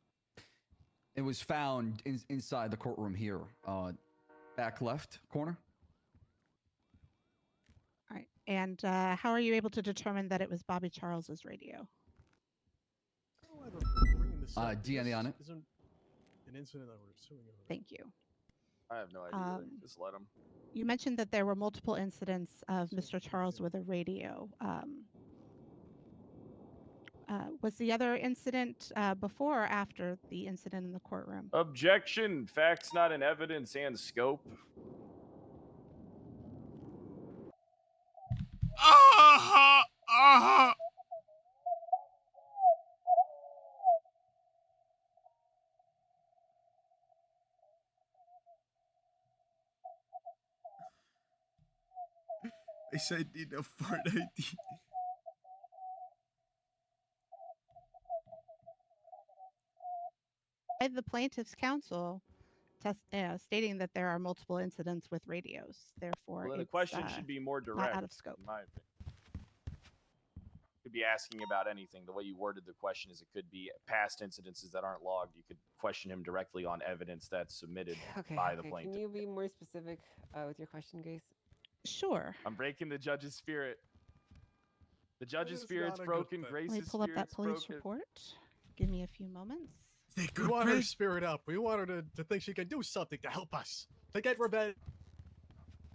It was found inside the courtroom here, back left corner. All right. And how are you able to determine that it was Bobby Charles's radio? DNA on it. Isn't an incident that we're suing over. Thank you. I have no idea. Just let him. You mentioned that there were multiple incidents of Mr. Charles with a radio. Was the other incident before or after the incident in the courtroom? Objection. Facts not in evidence and scope. They said need a fart ID. The plaintiff's counsel stating that there are multiple incidents with radios. Therefore, Well, then the it's question should be more not direct. out of scope. In my opinion. Could be asking about anything. The way you worded the question is it could be past incidences that aren't logged. You could question him directly on evidence that's submitted Okay. by the Can plaintiff. you be more specific with your question, Grace? Sure. I'm breaking the judge's spirit. The judge's is spirit's not a good broken. thing. Grace's Let me pull up that spirit's police broken. report. Give me a few moments. We want her spirit up. We want her to think she can do something to help us. To get revenge.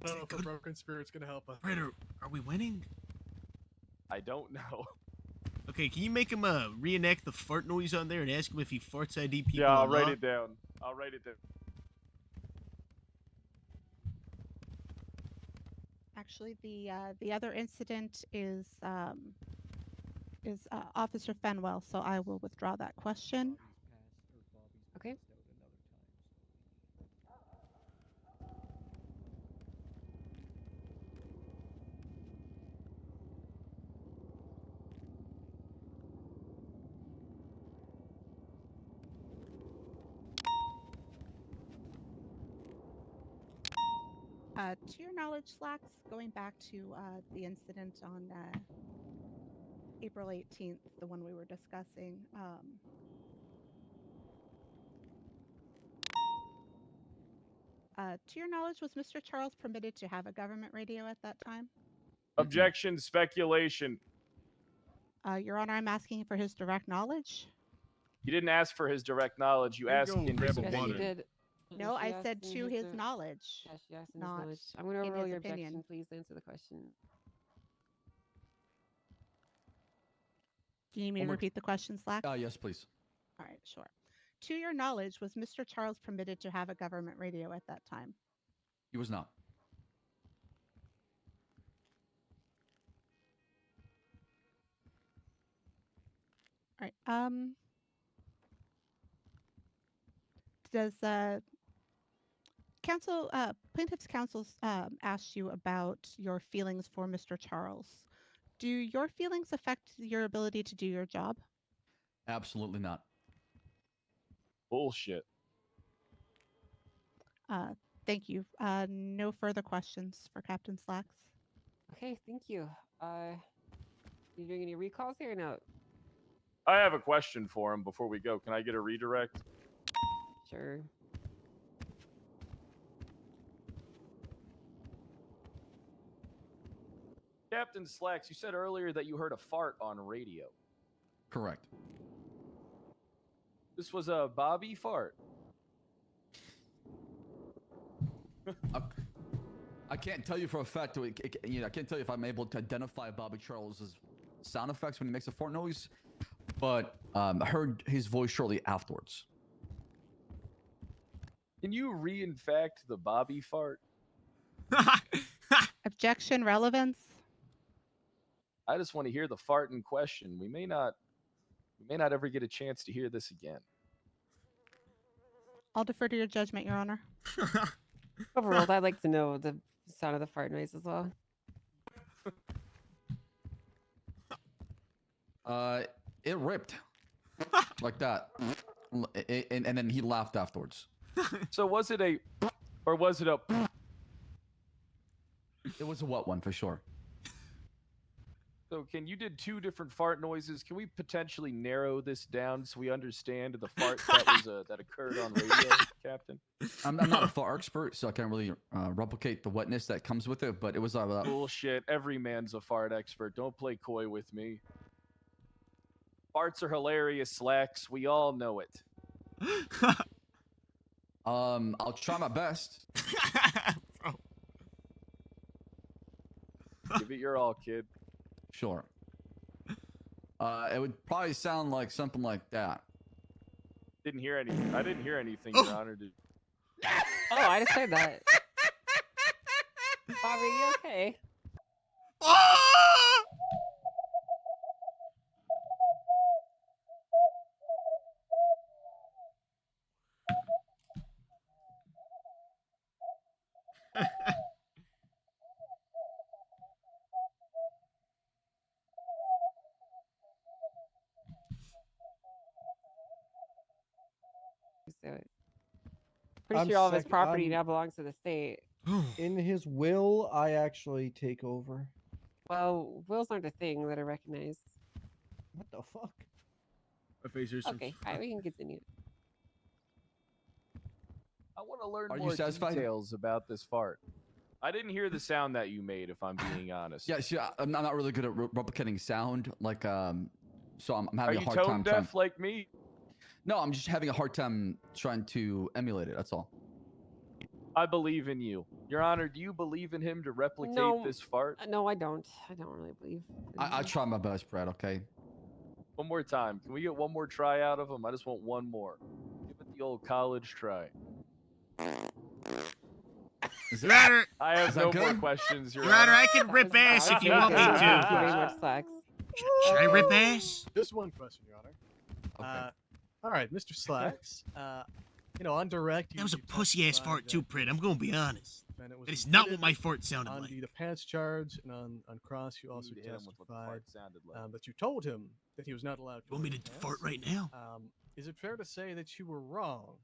I don't know if her broken spirit's gonna help us. Fred, are we winning? I don't know. Okay, can you make him reenact the fart noise on there and ask him if he farts ID people? Yeah, I'll in write law? it down. I'll write it down. Actually, the other incident is Officer Fenwell, so I will withdraw that question. Okay. To your knowledge, Slacks, going back to the incident on April 18th, the one we were discussing, to your knowledge, was Mr. Charles permitted to have a government radio at that time? Objection, speculation. Your Honor, I'm asking for his direct knowledge. You didn't ask for his direct knowledge. You There you asked go, in grab his a Yes, you opinion. did. No, She I asked said in to his dir- knowledge. Yes, she asked in his not knowledge. I'm going to in overrule his your opinion. objection. Please answer the question. Do you need me One to more- repeat the question, Slacks? Yes, please. All right, sure. To your knowledge, was Mr. Charles permitted to have a government radio at that time? He was not. All right. Does plaintiff's counsel asked you about your feelings for Mr. Charles? Do your feelings affect your ability to do your job? Absolutely not. Bullshit. Thank you. No further questions for Captain Slacks. Okay, thank you. You doing any recalls here or no? I have a question for him before we go. Can I get a redirect? Sure. Captain Slacks, you said earlier that you heard a fart on radio. Correct. This was a Bobby fart. I can't tell you for a fact. I can't tell you if I'm able to identify Bobby Charles's sound effects when he makes a fart noise, but I heard his voice shortly afterwards. Can you reinfact the Bobby fart? Objection, relevance. I just want to hear the fart in question. We may not ever get a chance to hear this again. I'll defer to your judgment, Your Honor. Overruled. I'd like to know the sound of the fart noise as well. It ripped like that, and then he laughed afterwards. So was it a, or was it a? It was a wet one for sure. So you did two different fart noises. Can we potentially narrow this down so we understand the fart that occurred on radio, Captain? I'm not a fart expert, so I can't really replicate the wetness that comes with it. But it was Bullshit. Every man's a fart expert. Don't play coy with me. Farts are hilarious, Slacks. We all know it. I'll try my best. Give it your all, kid. Sure. It would probably sound like something like that. Didn't hear anything. I didn't hear anything, Your Honor. Oh, I just heard that. Bobby, you okay? So, Pretty I'm sure all of his sec- property I'm- now belongs to the state. In his will, I actually take over. Well, wills aren't a thing that are recognized. What the fuck? My face hurts. Okay, all right, we can continue. I want to learn Are you more satisfied? details about this fart. I didn't hear the sound that you made, if I'm being honest. Yeah, see, I'm not really good at replicating sound. Like, so I'm Are having you a hard tone time deaf like me? No, I'm just having a hard time trying to emulate it. That's all. I believe in you. Your Honor, do you believe in him to replicate No, this fart? No, I don't. I don't really believe. I try my best, Brad. Okay. One more time. Can we get one more try out of him? I just want one more. Give it the old college try. Your Honor, I have Is that no more good? questions, Your Your Honor, Honor. I can rip ass if you want me Thank you to. very much, Slacks. Should I rip ass? Just one question, Your Honor. All right, Mr. Slacks. You know, on direct. That was a you pussy ass testified fart that too, Pred. I'm gonna be honest. defendant was That is not acquitted what my fart sounded on like. the pants charge, and on cross, you also need to hit him with what the testified fart sounded like. that you told him that he was not allowed to. You want me wear to the fart pants. right now? Is it fair to say that you were wrong?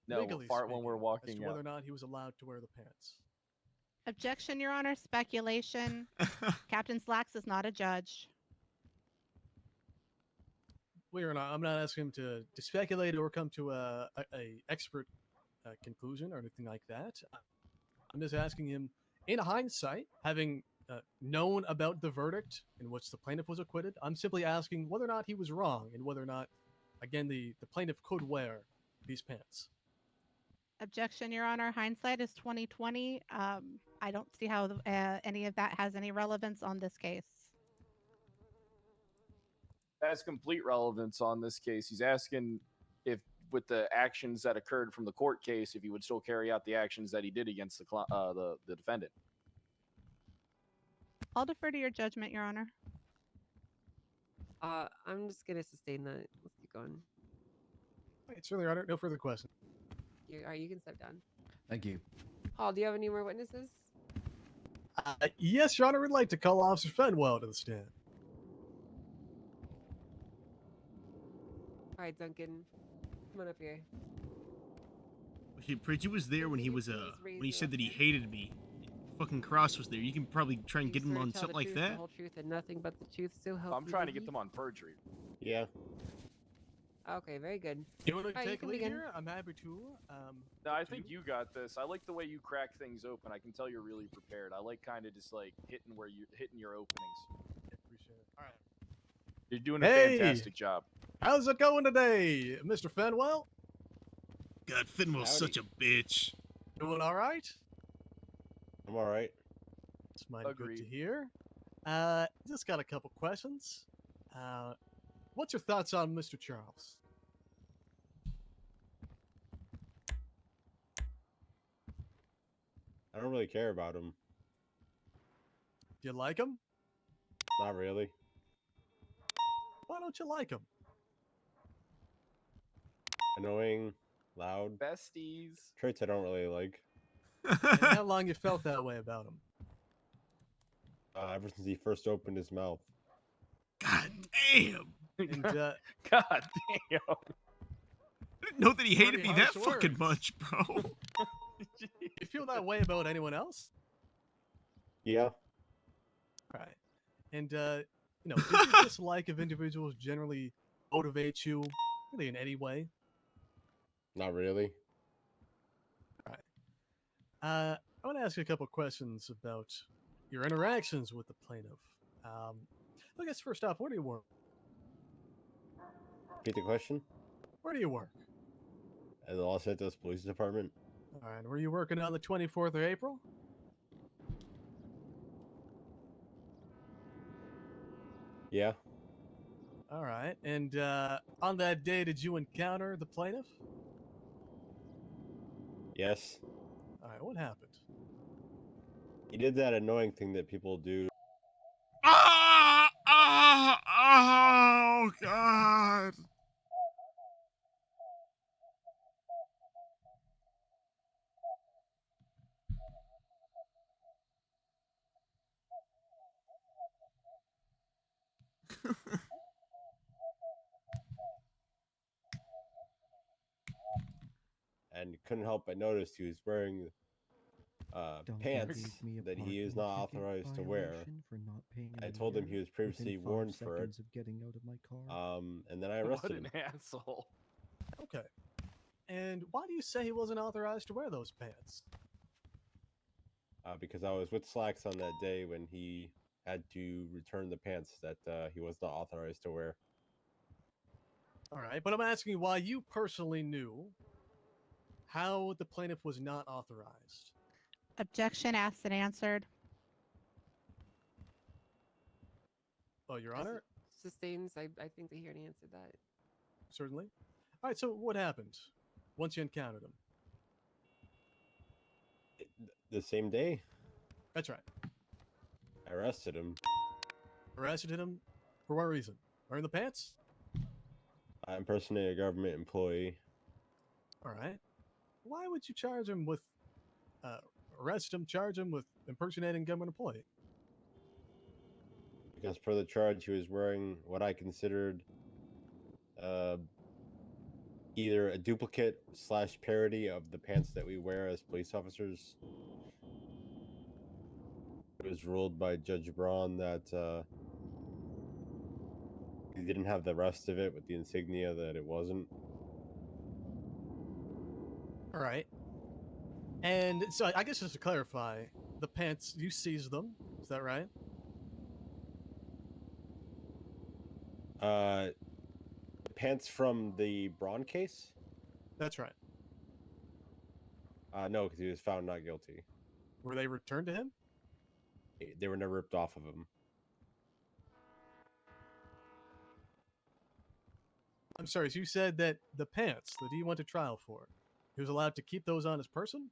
No, we'll legally fart when we're speaking, walking as to whether out. or not he was allowed to wear the pants. Objection, Your Honor. Speculation. Captain Slacks is not a judge. I'm not asking him to speculate or come to a expert conclusion or anything like that. I'm just asking him, in hindsight, having known about the verdict in which the plaintiff was acquitted, I'm simply asking whether or not he was wrong and whether or not, again, the plaintiff could wear these pants. Objection, Your Honor. Hindsight is 2020. I don't see how any of that has any relevance on this case. Has complete relevance on this case. He's asking if, with the actions that occurred from the court case, if he would still carry out the actions that he did against the defendant. I'll defer to your judgment, Your Honor. I'm just gonna sustain that. Let's keep going. Right, sir, Your Honor, no further questions. All right, you can step down. Thank you. Paul, do you have any more witnesses? Yes, Your Honor, we'd like to call Officer Fenwell to the stand. All right, Duncan, come on up here. Okay, Pred, you was there when he was when he said that he hated me. Fucking Cross was there. You can probably try and You get him swear to on tell something the like truth, that. The whole truth and nothing but the truth. So help I'm you trying to God. get them on perjury. Yeah. Okay, very good. You want to Alright, you take a can lead begin. here? I'm happy to. No, I think you got this. I like the way you crack things open. I can tell you're really prepared. I like kind of just like hitting your openings. Appreciate it. All right. You're doing a Hey! fantastic job. How's it going today, Mr. Fenwell? God, Fenwell's such a bitch. Doing all right? I'm all right. It's mighty good to hear. Just got a couple questions. What's your thoughts on Mr. Charles? I don't really care about him. Do you like him? Not really. Why don't you like him? Annoying, loud. Besties. Traits I don't really like. And how long you felt that way about him? Ever since he first opened his mouth. God damn. And, God damn. I didn't know that he hated Pretty me that harsh fucking words. much, bro. You feel that way about anyone else? Yeah. Right. And, you know, did your dislike of individuals generally motivate you, really in any way? Not really. I want to ask you a couple questions about your interactions with the plaintiff. I guess first off, where do you work? Repeat the question. Where do you work? At the Los Santos Police Department. All right, were you working on the 24th of April? Yeah. All right, and on that day, did you encounter the plaintiff? Yes. All right, what happened? He did that annoying thing that people do. Oh, God. And couldn't help but notice he was wearing pants that he is not authorized to wear. I told him he was previously warned for it. And then I arrested him. What an asshole. Okay. And why do you say he wasn't authorized to wear those pants? Because I was with Slacks on that day when he had to return the pants that he was not authorized to wear. All right, but I'm asking you why you personally knew how the plaintiff was not authorized. Objection asked and answered. Oh, Your Honor? Sustains. I think the hearing answered that. Certainly. All right, so what happened once you encountered him? The same day? That's right. I arrested him. Arrested him? For what reason? Wearing the pants? I impersonate a government employee. All right. Why would you charge him with, arrest him, charge him with impersonating a government employee? Because per the charge, he was wearing what I considered either a duplicate / parody of the pants that we wear as police officers. It was ruled by Judge Braun that he didn't have the rest of it with the insignia that it wasn't. All right. And so I guess just to clarify, the pants, you seized them. Is that right? Pants from the Braun case? That's right. No, because he was found not guilty. Were they returned to him? They were never ripped off of him. I'm sorry, so you said that the pants that he went to trial for, he was allowed to keep those on his person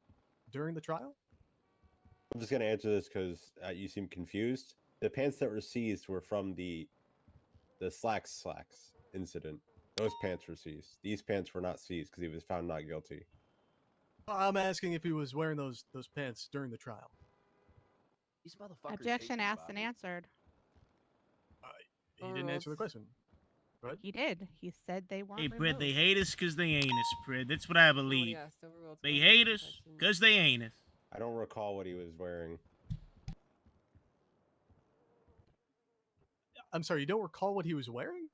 during the trial? I'm just going to answer this because you seem confused. The pants that were seized were from the slacks incident. Those pants were seized. These pants were not seized because he was found not guilty. I'm asking if he was wearing those pants during the trial. These motherfuckers. Objection asked and answered. He didn't answer the question. Right? He did. He said they weren't. Hey, Brett, they removed. hate us because they ain't us, Brett. That's what I believe. They hate us because they ain't us. I don't recall what he was wearing. I'm sorry, you don't recall what he was wearing?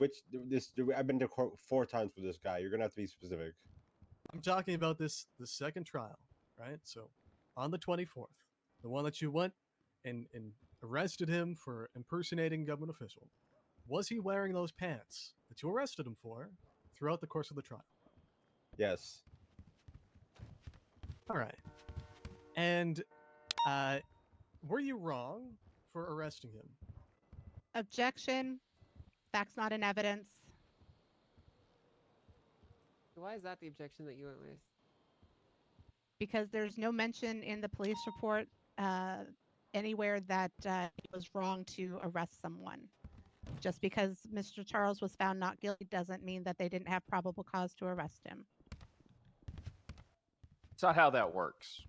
I've been to court 4 times with this guy. You're gonna have to be specific. I'm talking about the second trial, right? So, on the 24th, the one that you went and arrested him for impersonating a government official. Was he wearing those pants that you arrested him for throughout the course of the trial? Yes. All right. And were you wrong for arresting him? Objection. Facts not in evidence. Why is that the objection that you went with? Because there's no mention in the police report anywhere that it was wrong to arrest someone. Just because Mr. Charles was found not guilty doesn't mean that they didn't have probable cause to arrest him. It's not how that works.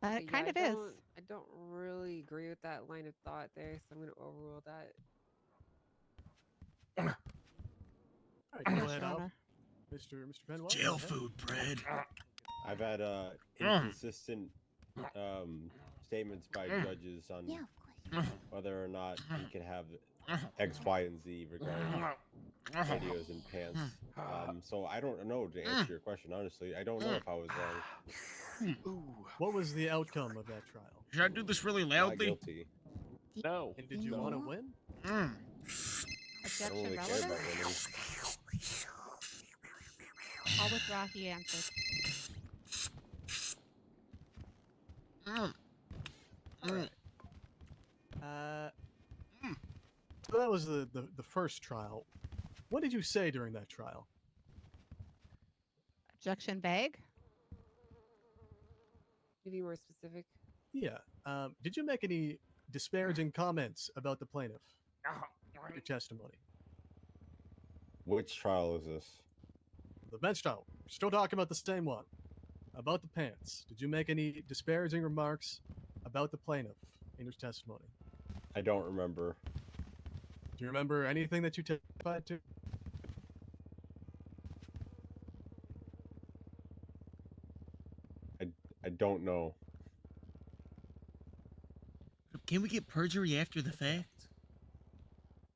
Okay, It kind of I is. I don't really agree with that line of thought there, so I'm going to overrule that. All right, go Yes, ahead, Your Al. Honor. Mr. Benoit. Jail go ahead. food, Brad. I've had inconsistent statements by judges on whether or not he can have X, Y, and Z regarding videos and pants. So I don't know to answer your question, honestly. I don't know if I was wrong. What was the outcome of that trial? Should I do this really Not loudly? guilty. No. And did you want to win? I Objection don't really care relevant? about winning. I'll withdraw. He answered. So that was the first trial. What did you say during that trial? Objection vague. Can you be more specific? Yeah. Did you make any disparaging comments about the plaintiff? Your testimony. Which trial is this? The bench trial. We're still talking about the same one. About the pants. Did you make any disparaging remarks about the plaintiff in your testimony? I don't remember. Do you remember anything that you testified to? don't know. Can we get perjury after the fact?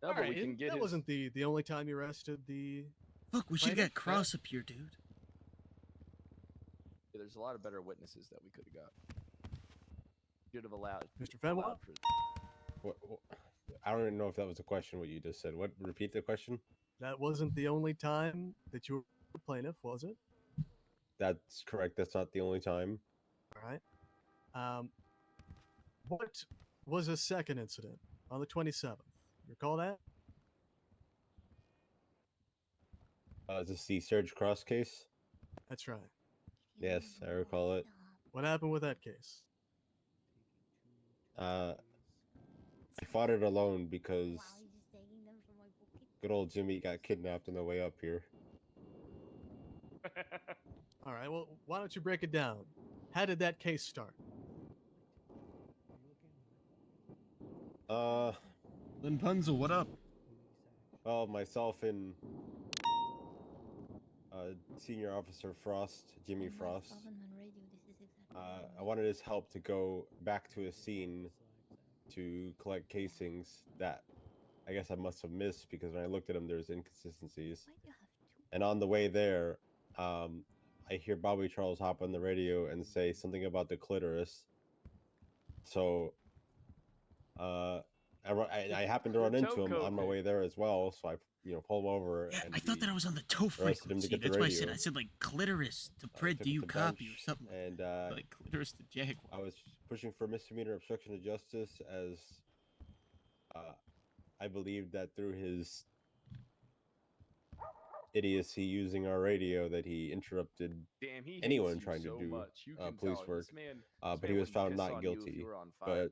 No, but we Alright, can and get that his. wasn't the only time you arrested the. Look, we should plaintiff, get Cross up here, dude. Yeah, there's a lot of better witnesses that we could have got. Should have allowed. Mr. Fenway? allowed for- What, I don't even know if that was a question. What you just said. What? Repeat the question. That wasn't the only time that you were the plaintiff, was it? That's correct. That's not the only time. All right. What was a second incident on the 27th? You recall that? Is this the Serge Cross case? That's right. Yes, I recall it. What happened with that case? I fought it alone because good old Jimmy got kidnapped on the way up here. All right. Well, why don't you break it down? How did that case start? Lin Punzel, what up? Well, myself and Senior Officer Frost, Jimmy Frost. I wanted his help to go back to a scene to collect casings that I guess I must have missed because when I looked at them, there's inconsistencies. And on the way there, I hear Bobby Charles hop on the radio and say something about the clitoris. So, I happened to run into him on my way there as well. So I, pulled him over. Yeah, and I thought that I was on the toe arrested him to frequency. get the That's why I said radio. like clitoris to Pred. Took Do him you to copy or bench, something? And Like clitoris to Jaguar. I was pushing for misdemeanor obstruction of justice as I believed that through his idiocy using our radio that he interrupted Damn, he hates anyone you trying so to do much. You can police tell. work. This man- but this he man was would found piss not on you if guilty. you were on fire. But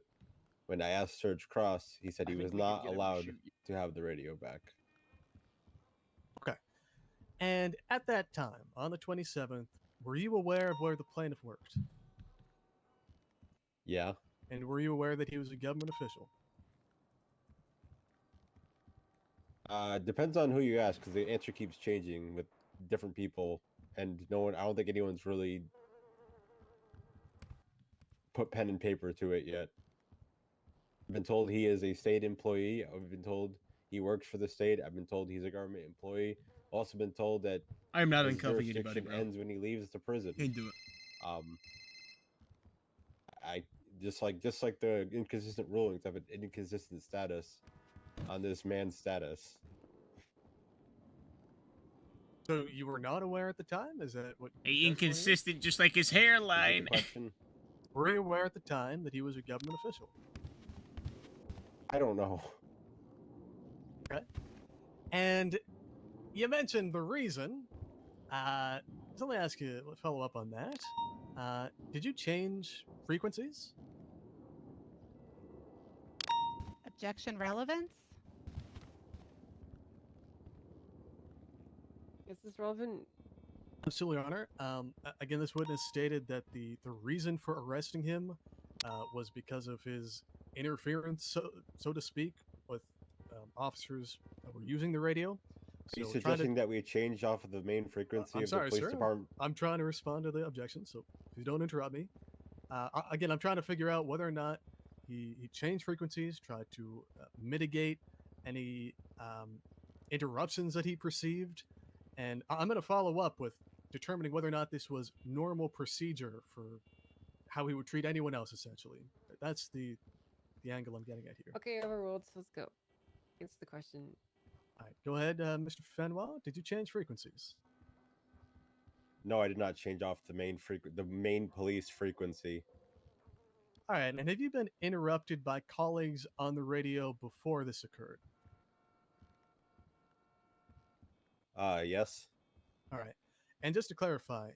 when I asked Serge Cross, he said I he think was we could not get him to allowed shoot you. to have the radio back. Okay. And at that time, on the 27th, were you aware of where the plaintiff worked? Yeah. And were you aware that he was a government official? Depends on who you ask, because the answer keeps changing with different people, and no one. I don't think anyone's really put pen and paper to it yet. I've been told he is a state employee. I've been told he works for the state. I've been told he's a government employee. Also been told that I am not his uncuffing anybody, jurisdiction bro. ends when he leaves the prison. Can't do it. I just like the inconsistent rulings of an inconsistent status on this man's status. So you were not aware at the time? Is that what? Hey, inconsistent, just like his hairline. Were you aware at the time that he was a government official? I don't know. Okay. And you mentioned the reason. So let me ask you, follow up on that. Did you change frequencies? Objection relevance? Is this relevant? Absolutely, Your Honor. Again, this witness stated that the reason for arresting him was because of his interference, so to speak, with officers that were using the radio. Are you So suggesting that we change off of the main frequency I'm of sorry, the police sir. department? I'm trying to respond to the objection, so please don't interrupt me. Again, I'm trying to figure out whether or not he changed frequencies, tried to mitigate any interruptions that he perceived, and I'm going to follow up with determining whether or not this was normal procedure for how he would treat anyone else, essentially. That's the angle I'm getting at here. Okay, overruled. So let's go. Answer the question. All right, go ahead, Mr. Fenwell. Did you change frequencies? No, I did not change off the main police frequency. All right, and have you been interrupted by colleagues on the radio before this occurred? Yes. All right. And just to clarify,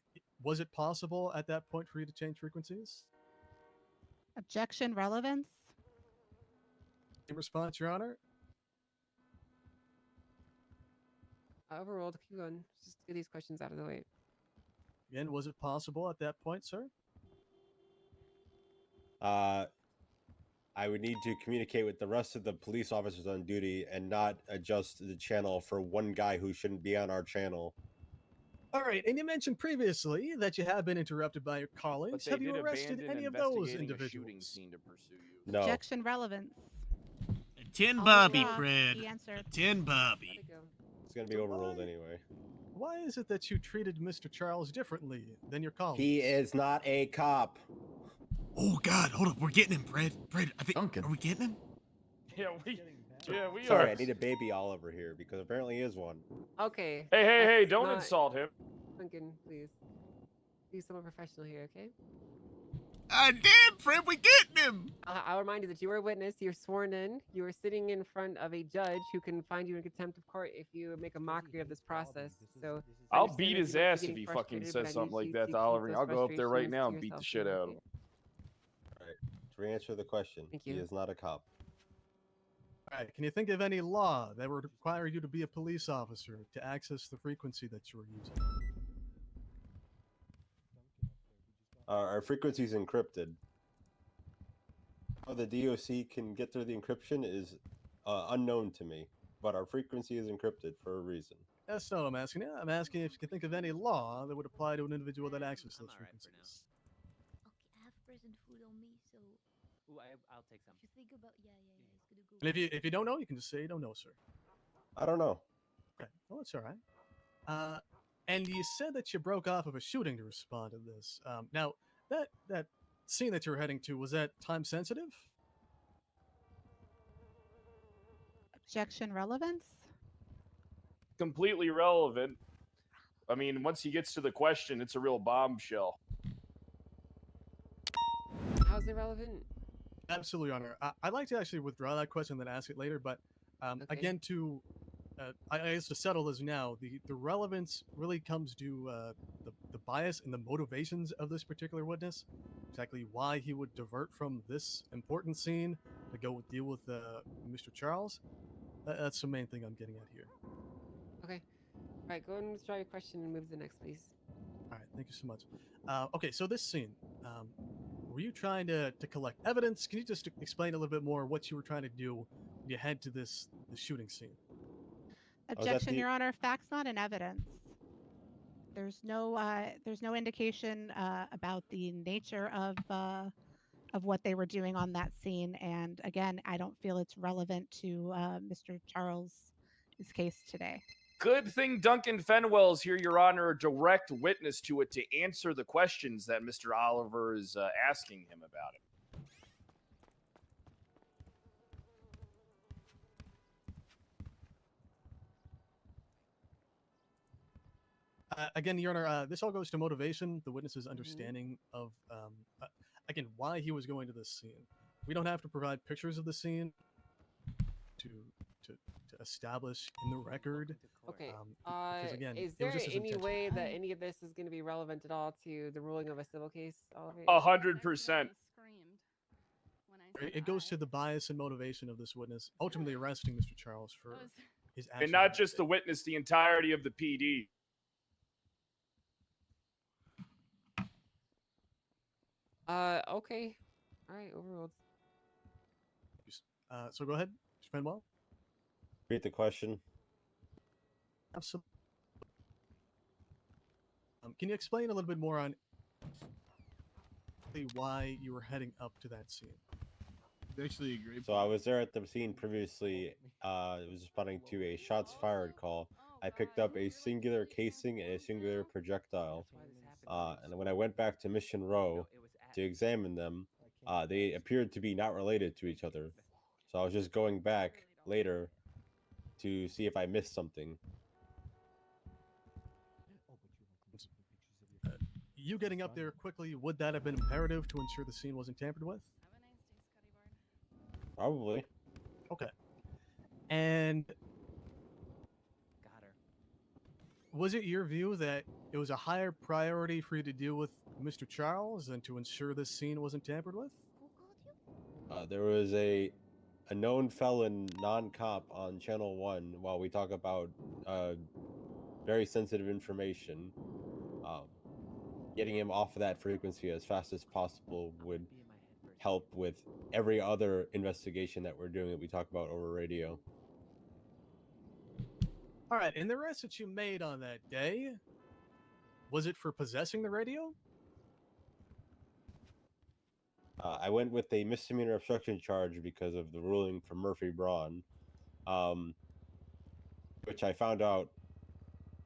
was it possible at that point for you to change frequencies? Objection relevance? In response, Your Honor? Overruled. Keep going. Just get these questions out of the way. Again, was it possible at that point, sir? I would need to communicate with the rest of the police officers on duty and not adjust the channel for one guy who shouldn't be on our channel. All right, and you mentioned previously that you have been interrupted by your But colleagues. they Have you did arrested abandon any of those investigating a shooting individuals? scene to pursue you. No. Objection relevance. Tin All Bobby, off. Fred. He answered. Tin Bobby. It's gonna be So overruled why- anyway. Why is it that you treated Mr. Charles differently than your colleagues? He is not a cop. Oh God, hold up, we're getting him, Fred. Fred, I think are we getting him? Yeah, we Sorry, are. I need a baby Oliver here because apparently he is one. Okay. Hey, let's don't not- insult him. Duncan, please. Be someone professional here, okay? Damn, Fred, we getting him. I'll remind you that you were a witness. You're sworn in. You were sitting in front of a judge who can find you in contempt of court if you make a mockery of this process. So I I'll understand beat that his you might be ass if getting he fucking frustrated, says but I something need like you that to to keep Oliver. those I'll go up there right frustrations now to and beat the yourself, shit okay? out of him. All right. To answer the question, Thank he you. is not a cop. All right, can you think of any law that would require you to be a police officer to access the frequency that you were using? Our frequency is encrypted. How the DOC can get through the encryption is unknown to me, but our frequency is encrypted for a reason. That's not what I'm asking you. I'm asking if you can think of any law that would apply to an individual that accesses those frequencies. I have frozen food on me, so. Ooh, I'll take some. If you think about, yeah, it's gonna go. And if you don't know, you can just say you don't know, sir. I don't know. Okay, well, that's all right. And you said that you broke off of a shooting to respond to this. Now, that scene that you were heading to, was that time sensitive? Objection relevance. Completely relevant. I mean, once he gets to the question, it's a real bombshell. How's it relevant? Absolutely, Your Honor. I'd like to actually withdraw that question and then ask it later, but again, I guess to settle this now, the relevance really comes to the bias and the motivations of this particular witness, exactly why he would divert from this important scene to go deal with Mr. Charles. That's the main thing I'm getting at here. Okay. All right, go and withdraw your question and move to the next, please. All right, thank you so much. Okay, so this scene, were you trying to collect evidence? Can you just explain a little bit more what you were trying to do when you head to the shooting scene? Objection, Your Honor. Facts not in evidence. There's no indication about the nature of what they were doing on that scene, and again, I don't feel it's relevant to Mr. Charles' case today. Good thing Duncan Fenwell's here, Your Honor, a direct witness to it to answer the questions that Mr. Oliver is asking him about it. Again, Your Honor, this all goes to motivation, the witness's understanding of, again, why he was going to this scene. We don't have to provide pictures of the scene to establish in the record. Okay. Because again, Is it there was just his any intention. way that any of this is going to be relevant at all to the ruling of a civil case, Oliver? 100%. It goes to the bias and motivation of this witness, ultimately arresting Mr. Charles for his actions. And not just the witness, the entirety of the PD. Okay. All right, overruled. So go ahead, Mr. Fenwell. Read the question. Absolutely. Can you explain a little bit more on why you were heading up to that scene? Actually agree. So I was there at the scene previously. It was responding to a shots fired call. I picked up a singular casing and a singular projectile. And when I went back to Mission Row to examine them, they appeared to be not related to each other. So I was just going back later to see if I missed something. You getting up there quickly, would that have been imperative to ensure the scene wasn't tampered with? Probably. Okay. And was it your view that it was a higher priority for you to deal with Mr. Charles than to ensure this scene wasn't tampered with? There was a known felon non-cop on Channel 1 while we talk about very sensitive information. Getting him off of that frequency as fast as possible would help with every other investigation that we're doing that we talk about over radio. All right, and the arrest that you made on that day, Was it for possessing the radio? I went with a misdemeanor obstruction charge because of the ruling from Murphy Braun, which I found out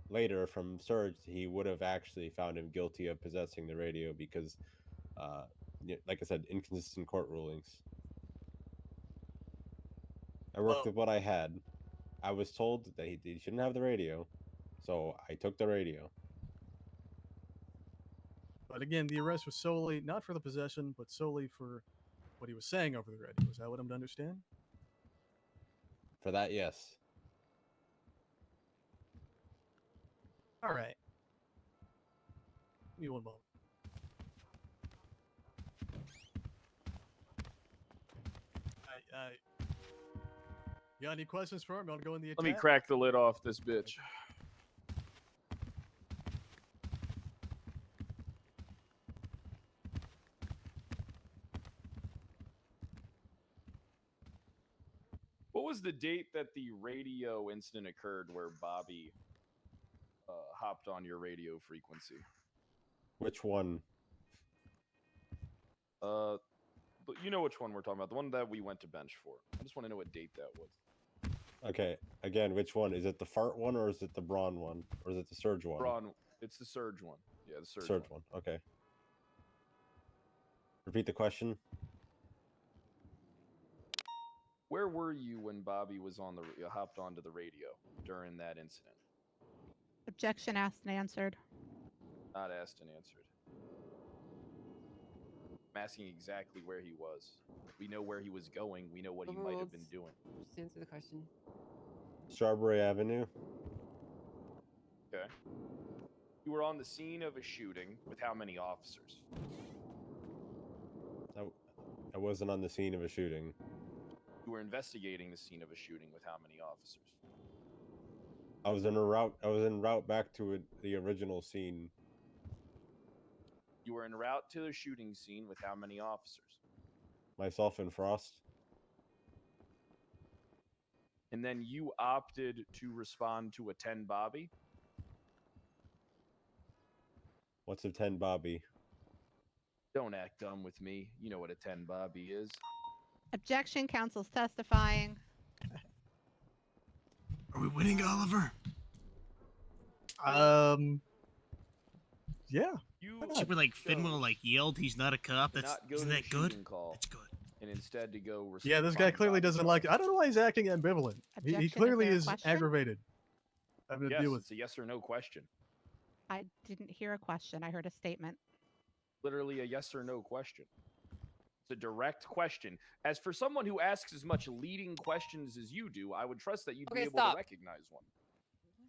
later from Serge. He would have actually found him guilty of possessing the radio because, like I said, inconsistent court rulings. I worked with what I had. I was told that he shouldn't have the radio, so I took the radio. But again, the arrest was solely not for the possession, but solely for what he was saying over the radio. Is that what I'm to understand? For that, yes. All right. Give me one moment. You got any questions for him? You want to go in the attack? Let me crack the lid off this bitch. What was the date that the radio incident occurred where Bobby hopped on your radio frequency? Which one? But you know which one we're talking about. The one that we went to bench for. I just want to know what date that was. Okay, again, which one? Is it the fart one or is it the Braun one? Or is it the Surge one? Braun, it's the Surge one. Yeah, the Surge, Surge one. Okay. Repeat the question. Where were you when Bobby was on the hopped onto the radio during that incident? Objection asked and answered. Not asked and answered. I'm asking exactly where he was. We know where he was going. We know what he might have been doing. Just answer the question. Strawberry Avenue. Okay. You were on the scene of a shooting with how many officers? I wasn't on the scene of a shooting. You were investigating the scene of a shooting with how many officers? I was en route back to the original scene. You were en route to the shooting scene with how many officers? Myself and Frost. And then you opted to respond to a 10 Bobby? What's a 10 Bobby? Don't act dumb with me. You know what a 10 Bobby is. Objection, counsel's testifying. Are we winning, Oliver? Yeah. Super like Finwell like yelled he's not a cop. To not go Isn't to the that good? shooting call, That's good. And instead to go Yeah, this guy clearly doesn't like it. I don't know why he's acting ambivalent. He Objection, is clearly there a is question? aggravated. Having to Yes, deal with. it's a yes or no question. I didn't hear a question. I heard a statement. Literally a yes or no question. It's a direct question. As for someone who asks as much leading questions as you do, I would trust that you'd be Okay, able stop. to recognize one.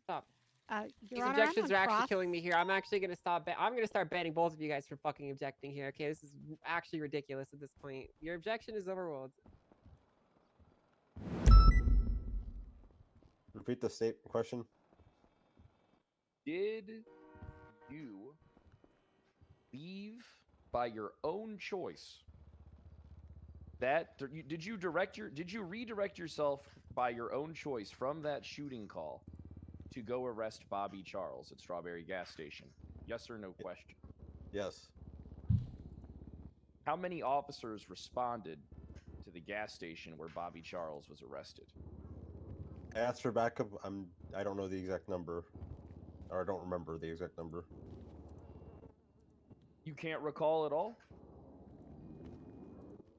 Stop. Your These Honor, I'm objections on are actually cross. killing me here. I'm actually gonna stop. I'm gonna start banning both of you guys for fucking objecting here. Okay, this is actually ridiculous at this point. Your objection is overruled. Repeat the question. Did you leave by your own choice? Did you redirect yourself by your own choice from that shooting call to go arrest Bobby Charles at Strawberry Gas Station? Yes or no question? Yes. How many officers responded to the gas station where Bobby Charles was arrested? I asked for backup. I don't know the exact number. Or I don't remember the exact number. You can't recall at all?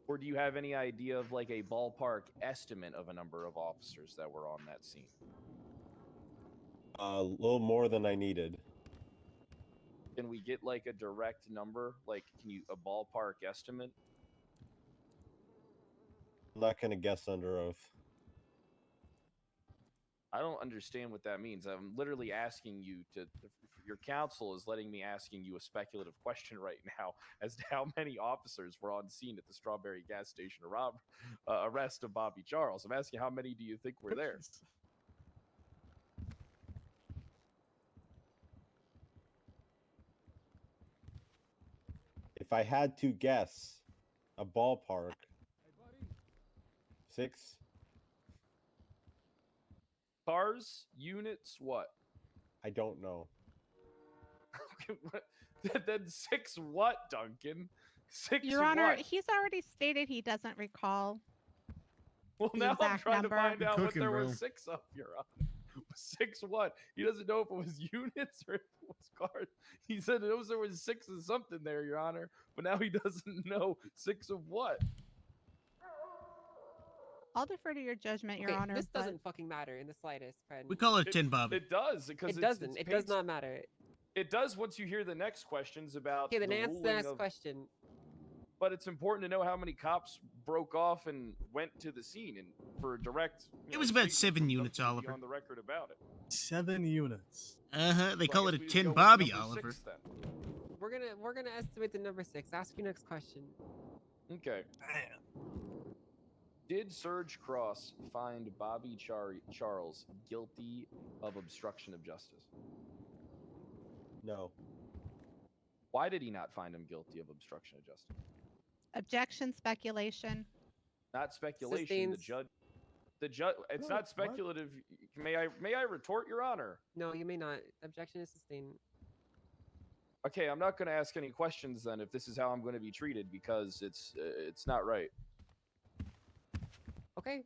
Or do you have any idea of like a ballpark estimate of a number of officers that were on that scene? A little more than I needed. Can we get like a direct number? Like, a ballpark estimate? I'm not gonna guess under oath. I don't understand what that means. I'm literally asking you your counsel is letting me asking you a speculative question right now as to how many officers were on scene at the Strawberry Gas Station arrest of Bobby Charles. I'm asking how many do you think were there? If I had to guess, a ballpark. 6. Cars, units, what? I don't know. Then 6 what, Duncan? 6 Your Honor, what? he's already stated he doesn't recall. Well, the now I'm exact trying number. to find out cooking, what there bro. was 6 of, Your Honor. 6 what? He doesn't know if it was units or if it was cards. He said it was, there was 6 of something there, Your Honor, but now he doesn't know 6 of what. I'll defer to your judgment, Your Okay, Honor. this but doesn't fucking matter in the slightest, Fred. We call it 10 Bobby. It does because It doesn't. It does not matter. It does once you hear the next questions about. Okay, then the answer the ruling next of- question. But it's important to know how many cops broke off and went to the scene and for a direct. It was about 7 units, Oliver. On the record about it. 7 units. They So I call it guess a we just 10 go with Bobby, number Oliver. 6 then. We're gonna estimate the number 6. Ask your next question. Okay. Did Serge Cross find Bobby Charles guilty of obstruction of justice? No. Why did he not find him guilty of obstruction of justice? Objection, speculation. Not speculation. Sustains. The judge. It's What? not What? speculative. May I retort, Your Honor? No, you may not. Objection is sustained. Okay, I'm not going to ask any questions then if this is how I'm going to be treated because it's not right. Okay.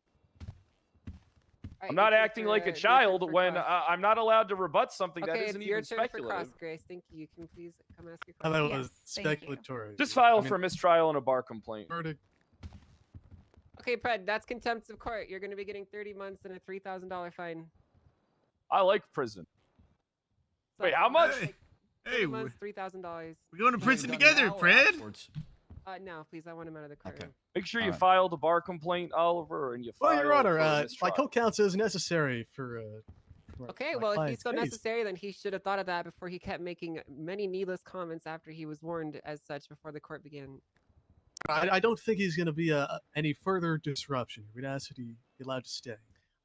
I'm not acting like a child when I'm not allowed to rebut something that Okay, isn't it's your even turn for speculative. cross, Grace. Thank you. You can please come ask your I question. thought it was speculatory. Just file I mean, for mistrial and a bar complaint. Verdict. Okay, Pred, that's contempt of court. You're going to be getting 30 months and a $3,000 fine. I like prison. So Wait, how much? like 30 months, $3,000. We're going to prison together, Fred. No, please. I want him out of the courtroom. Make sure you Alright. file the bar complaint, Oliver, and you file. Well, Your Honor, for a my mistrial. co-counsel is necessary for. Okay, my well, if he's client's so case. necessary, then he should have thought of that before he kept making many needless comments after he was warned as such before the court began. I don't think he's going to be any further disruption. We'd ask that he be allowed to stay.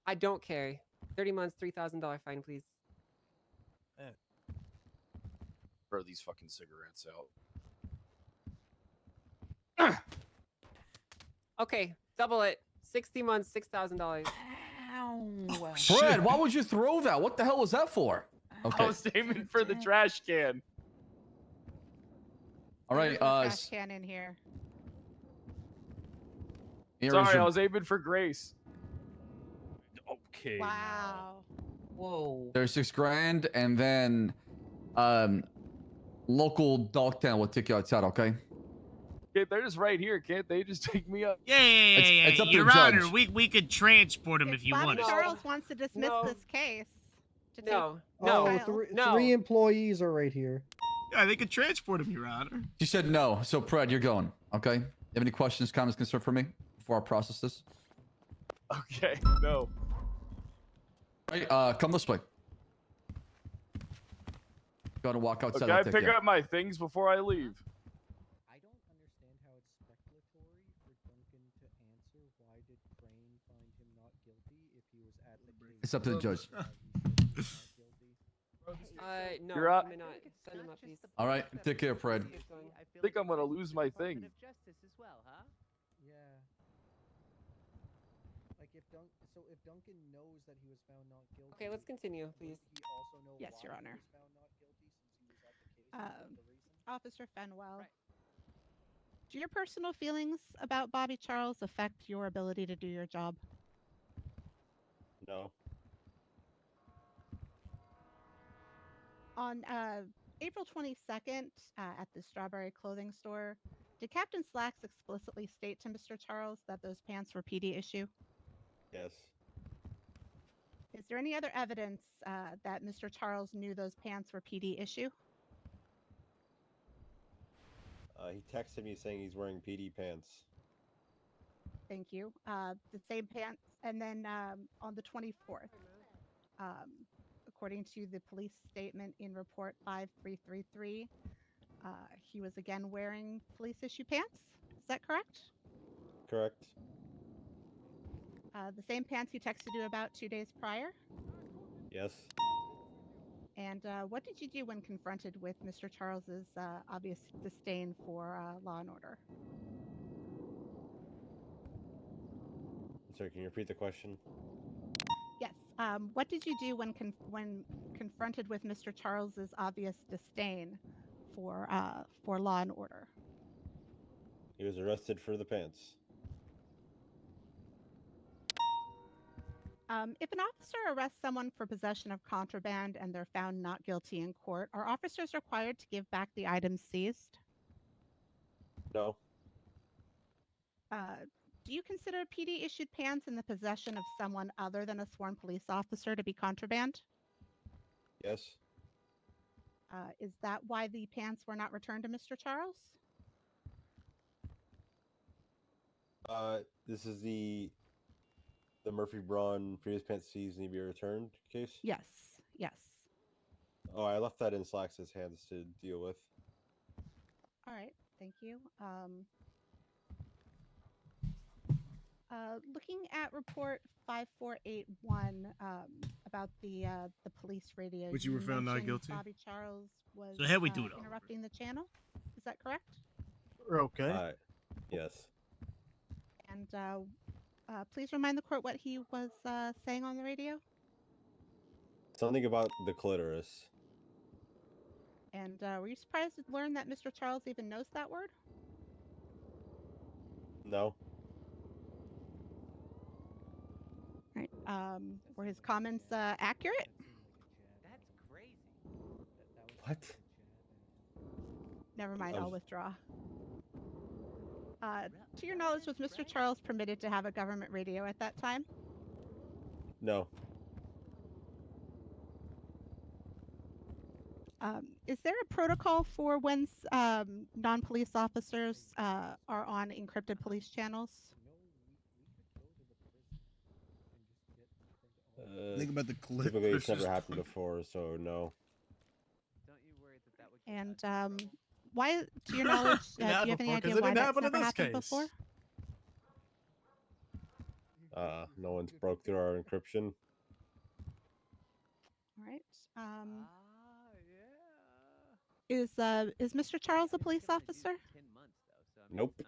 I don't care. 30 months, $3,000 fine, please. Throw these fucking cigarettes out. Okay, double it. 60 months, $6,000. Fred, why would you throw that? What the hell was that for? Okay. I was aiming for the trash can. All right. There's no trash can in here. here is Sorry, your- I was aiming for Grace. Okay. Wow. Whoa. There's $6,000, and then local dog town will take you outside. Okay. Okay, they're just right here. Can't they just take me up? Yeah, It's up to the Your Honor, judge. we could transport him if you Bobby want us. Charles wants to dismiss No. this case. To take No, Oh, no, three, no. 3 employees are right here. Yeah, they could transport him, Your Honor. She said no. So, Fred, you're going. Okay. You have any questions, comments, concern for me before I process this? Okay, no. Hey, come this way. Go to walk outside. Okay, I'll I take pick you. up my things before I leave. I don't understand how it's speculatory for Duncan to answer why did Crane find him not guilty if he was at the case. It's up to the judge. No, You're up. you may not. Send him up, please. All right. Take care, Fred. I think I'm gonna lose my thing. Justice as well, huh? Yeah. Like if Duncan knows that he was found not guilty. Okay, let's continue, please. He also know Yes, why Your he Honor. was found not guilty since he was at the case. Was that the reason? Officer Fenwell. Do your personal feelings about Bobby Charles affect your ability to do your job? No. On April 22nd, at the Strawberry Clothing Store, did Captain Slacks explicitly state to Mr. Charles that those pants were PD issue? Yes. Is there any other evidence that Mr. Charles knew those pants were PD issue? He texted me saying he's wearing PD pants. Thank you. The same pants. And then on the 24th, according to the police statement in report 5333, he was again wearing police issue pants. Is that correct? Correct. The same pants he texted you about 2 days prior? Yes. And what did you do when confronted with Mr. Charles's obvious disdain for law and order? Sorry, can you repeat the question? Yes. What did you do when confronted with Mr. Charles's obvious disdain for law and order? He was arrested for the pants. If an officer arrests someone for possession of contraband and they're found not guilty in court, are officers required to give back the items seized? No. Do you consider PD-issued pants in the possession of someone other than a sworn police officer to be contraband? Yes. Is that why the pants were not returned to Mr. Charles? This is the Murphy Braun previous pants seized need to be returned case? Yes. Yes. Oh, I left that in Slax's hands to deal with. All right. Thank you. Looking at report 5481 about the police radio. Which you were found not mentioned guilty? Bobby Charles was So how we do it, Oliver? interrupting the channel. Is that correct? Okay. Yes. And please remind the court what he was saying on the radio. Something about the clitoris. And were you surprised to learn that Mr. Charles even knows that word? No. Right. Were his comments accurate? That's crazy. What? Never mind, I'll withdraw. To your knowledge, was Mr. Charles permitted to have a government radio at that time? No. Is there a protocol for when non-police officers are on encrypted police channels? Think about the Typically, it's clitoris. never happened before, so no. And why, to your knowledge, do you have any idea why that's never happened before? No one's broke through our encryption. All right. Is Mr. Charles a police officer? Nope.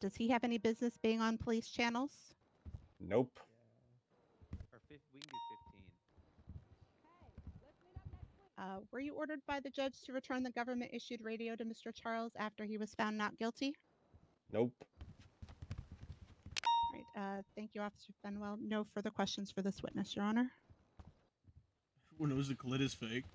Does he have any business being on police channels? Nope. We can do 15. Were you ordered by the judge to return the government-issued radio to Mr. Charles after he was found not guilty? Nope. Right. Thank you, Officer Fenwell. No further questions for this witness, Your Honor. Who knows the clit is fake?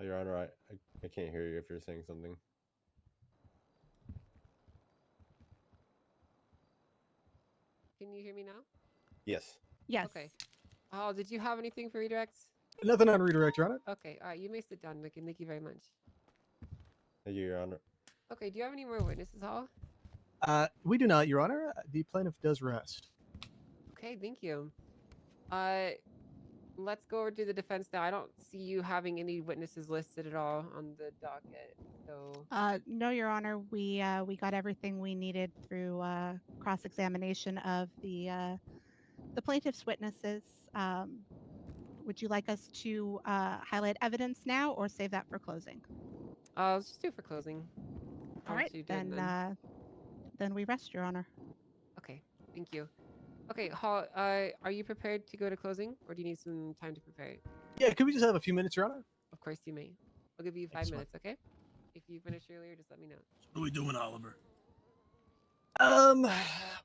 Your Honor, I can't hear you if you're saying something. Can you hear me now? Yes. Yes. Okay. Oh, did you have anything for redirects? Nothing on redirect, Your Honor. Okay. All right. You may sit down, Nick, thank you very much. Thank you, Your Honor. Okay. Do you have any more witnesses, Hall? We do not, Your Honor. The plaintiff does rest. Okay. Thank you. Let's go over to the defense now. I don't see you having any witnesses listed at all on the docket. So. No, Your Honor. We got everything we needed through cross-examination of the plaintiff's witnesses. Would you like us to highlight evidence now or save that for closing? Let's just do it for closing. All right, then we rest, Your Honor. Okay, thank you. Okay, Hall, are you prepared to go to closing, or do you need some time to prepare? Yeah, could we just have a few minutes, Your Honor? Of course you may. I'll give you 5 Excellent. minutes, okay? If you finish earlier, just let me know. What are we doing, Oliver?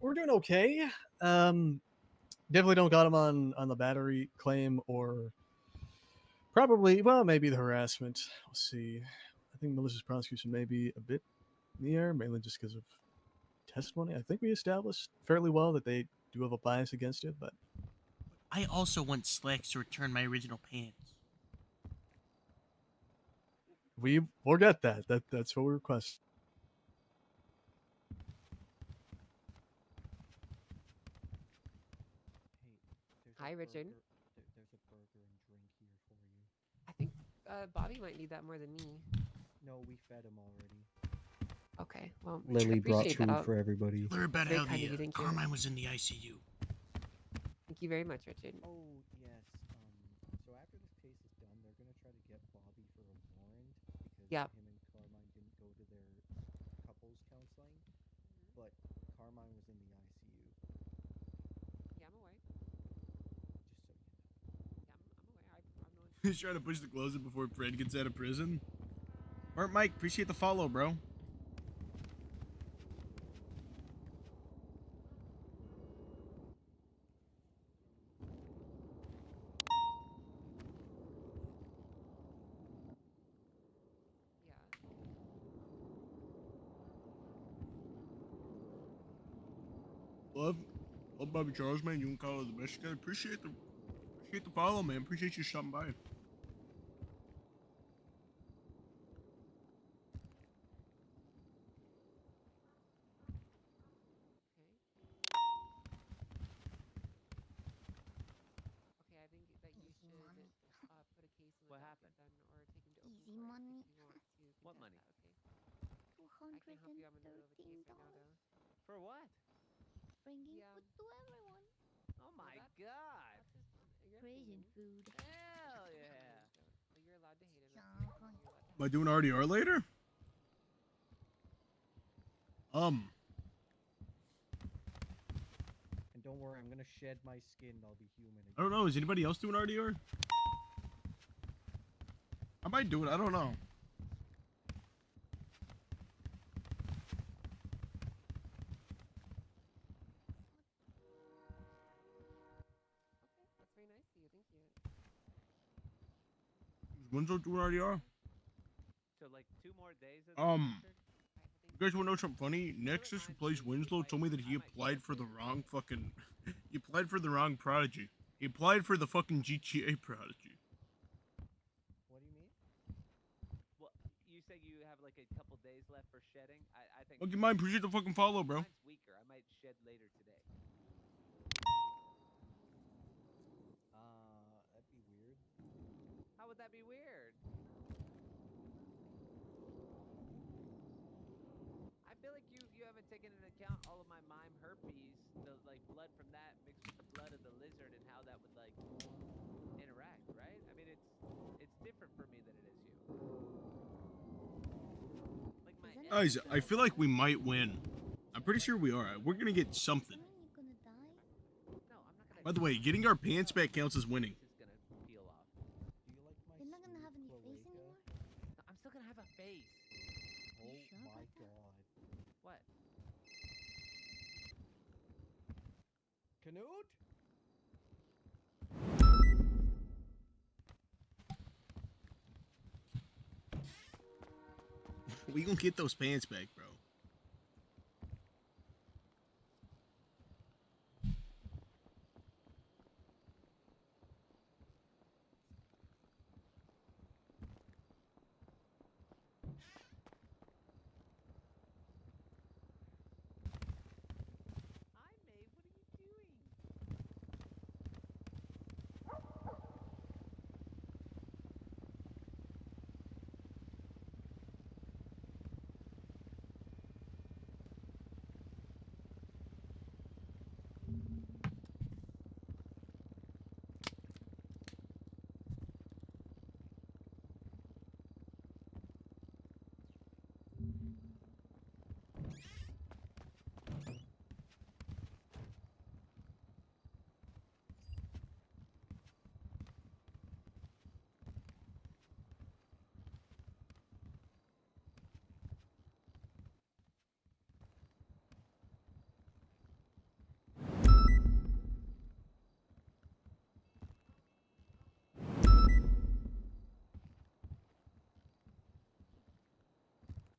We're doing okay. Definitely don't got him on the battery claim or probably, well, maybe the harassment. We'll see. I think malicious prosecution may be a bit in the air, mainly just because of testimony. I think we established fairly well that they do have a bias against it, but I also want Slacks to return my original pants. we'll get that. That's what we request. Hi, Richard. There's a burger and drink here for you. I think Bobby might need that more than me. No, we fed him already. Okay, well, Lily brought appreciate food that. for everybody. Learn about Very how kind of you, the thank you. Carmine was in the ICU. Thank you very much, Richard. Oh yes. So after this case is done, they're Yep. him and Carmine didn't go to their couples counseling, but Carmine was in the ICU. Yeah, I'm aware. Just so you know. Yeah, I'm aware. I'm known. He's trying to push the closet before Fred gets out of prison. Mark Mike, appreciate the follow, bro. Love Bobby Charles, man. You can call it the best you got. Appreciate the follow, man. Appreciate you stopping by. Okay, I think that you should put a case in the What docket happened? then, or take him to open Easy court money. if you want to What contest money? that, okay? I can't help you. I'm in the middle of a case right now, though. For what? Bringing Yeah. food to everyone. Oh my that's- god. That's just your Prison opinion. food. Hell yeah. So you're allowed to hate it. Am I doing RDR later? And don't worry, I'm gonna shed my skin. I'll be human again. I don't know. Is anybody else doing RDR? I might do it. I don't know. Okay, that's very nice of you. Thank you. Is Winslow doing RDR? So like 2 more days of You guys want to know something funny? Nexus who plays Winslow told me that he applied for the wrong fucking. He applied for the wrong Prodigy. He applied for the fucking GTA Prodigy. What do you mean? Well, you say you have like a couple days left for shedding. I think. Look at mine. Appreciate the fucking follow, bro. Mine's weaker. I might shed later today. That'd be weird. How would that be weird? I feel like you haven't taken into account all of my mime herpes, the like blood from that mixed with the blood of the lizard, and how that would like interact, right? I mean, it's different for me than it is you. Like my Guys, I feel like we might win. I'm pretty sure we are. We're gonna get something. You're gonna die. No, I'm not gonna. By the way, getting our pants back counts as winning. Is gonna peel off. Do you like my You're not gonna have any smooth face cloaca? anymore. No, I'm still gonna have a face. Oh sure my about that? god. What? Canute? We gonna get those pants back, bro. Hi, Maeve. What are you doing?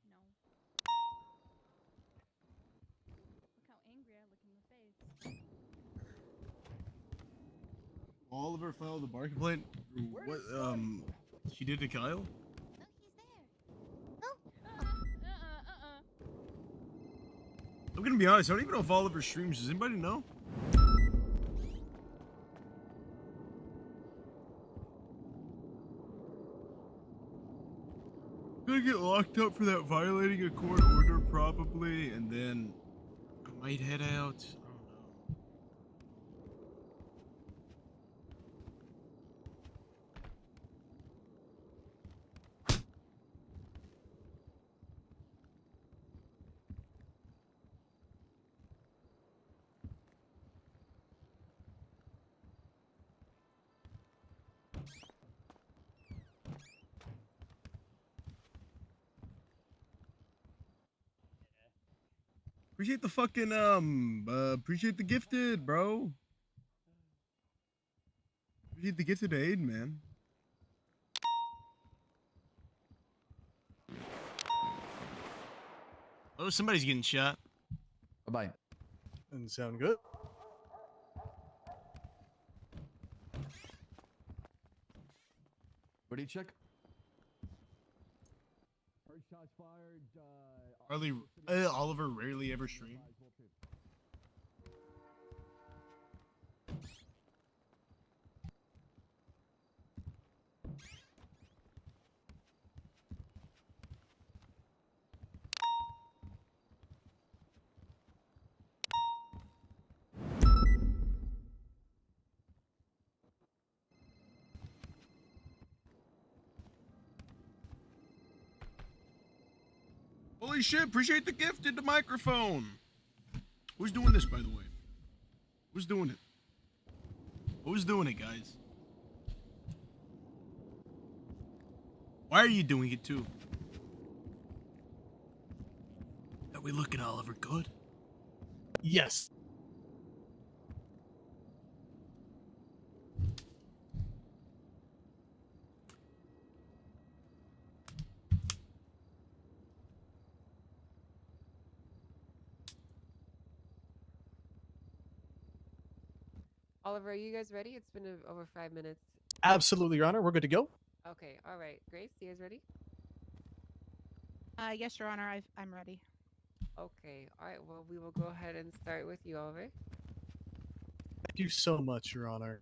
No. Look how angry I look in the face. Oliver filed the bar complaint. What she did to Kyle? I'm gonna be honest, I don't even know if Oliver streams. Does anybody know? Gonna get locked up for that violating a court order probably, and then I might head out. I don't know. Appreciate the fucking appreciate the gifted, bro. Appreciate the gifted aid, man. Oh, somebody's getting shot. Bye. Doesn't sound good. Ready, check. Oliver rarely ever stream. Holy shit, appreciate the gifted the microphone. Who's doing this, by the way? Who's doing it? Who's doing it, guys? Why are you doing it too? Are we looking Oliver good? Yes. Oliver, are you guys ready? It's been over 5 minutes. Absolutely, Your Honor. We're good to go. Okay, all right. Grace, you guys ready? Yes, Your Honor. I'm ready. Okay, all right. Well, we will go ahead and start with you, Oliver. Thank you so much, Your Honor.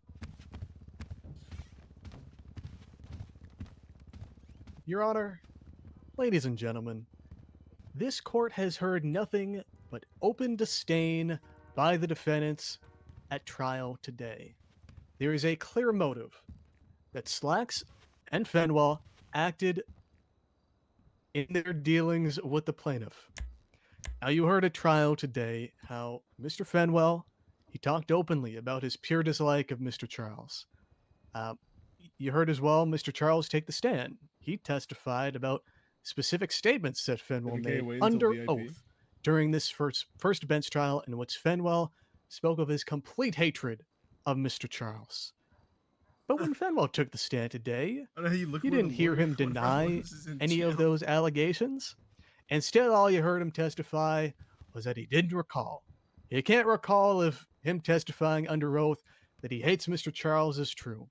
Your Honor, ladies and gentlemen, this court has heard nothing but open disdain by the defendants at trial today. There is a clear motive that Slacks and Fenwell acted in their dealings with the plaintiff. Now, you heard at trial today how Mr. Fenwell, he talked openly about his pure dislike of Mr. Charles. You heard as well Mr. Charles take the stand. He testified about specific statements that Fenwell Okay, made wait until under VIP. oath during this first bench trial, in which Fenwell spoke of his complete hatred of Mr. Charles. But when Fenwell took the stand today, I know how you look you for the didn't hear lawyer him when deny Fenwell is in any of jail. those allegations. Instead, all you heard him testify was that he didn't recall. You can't recall if him testifying under oath that he hates Mr. Charles is true.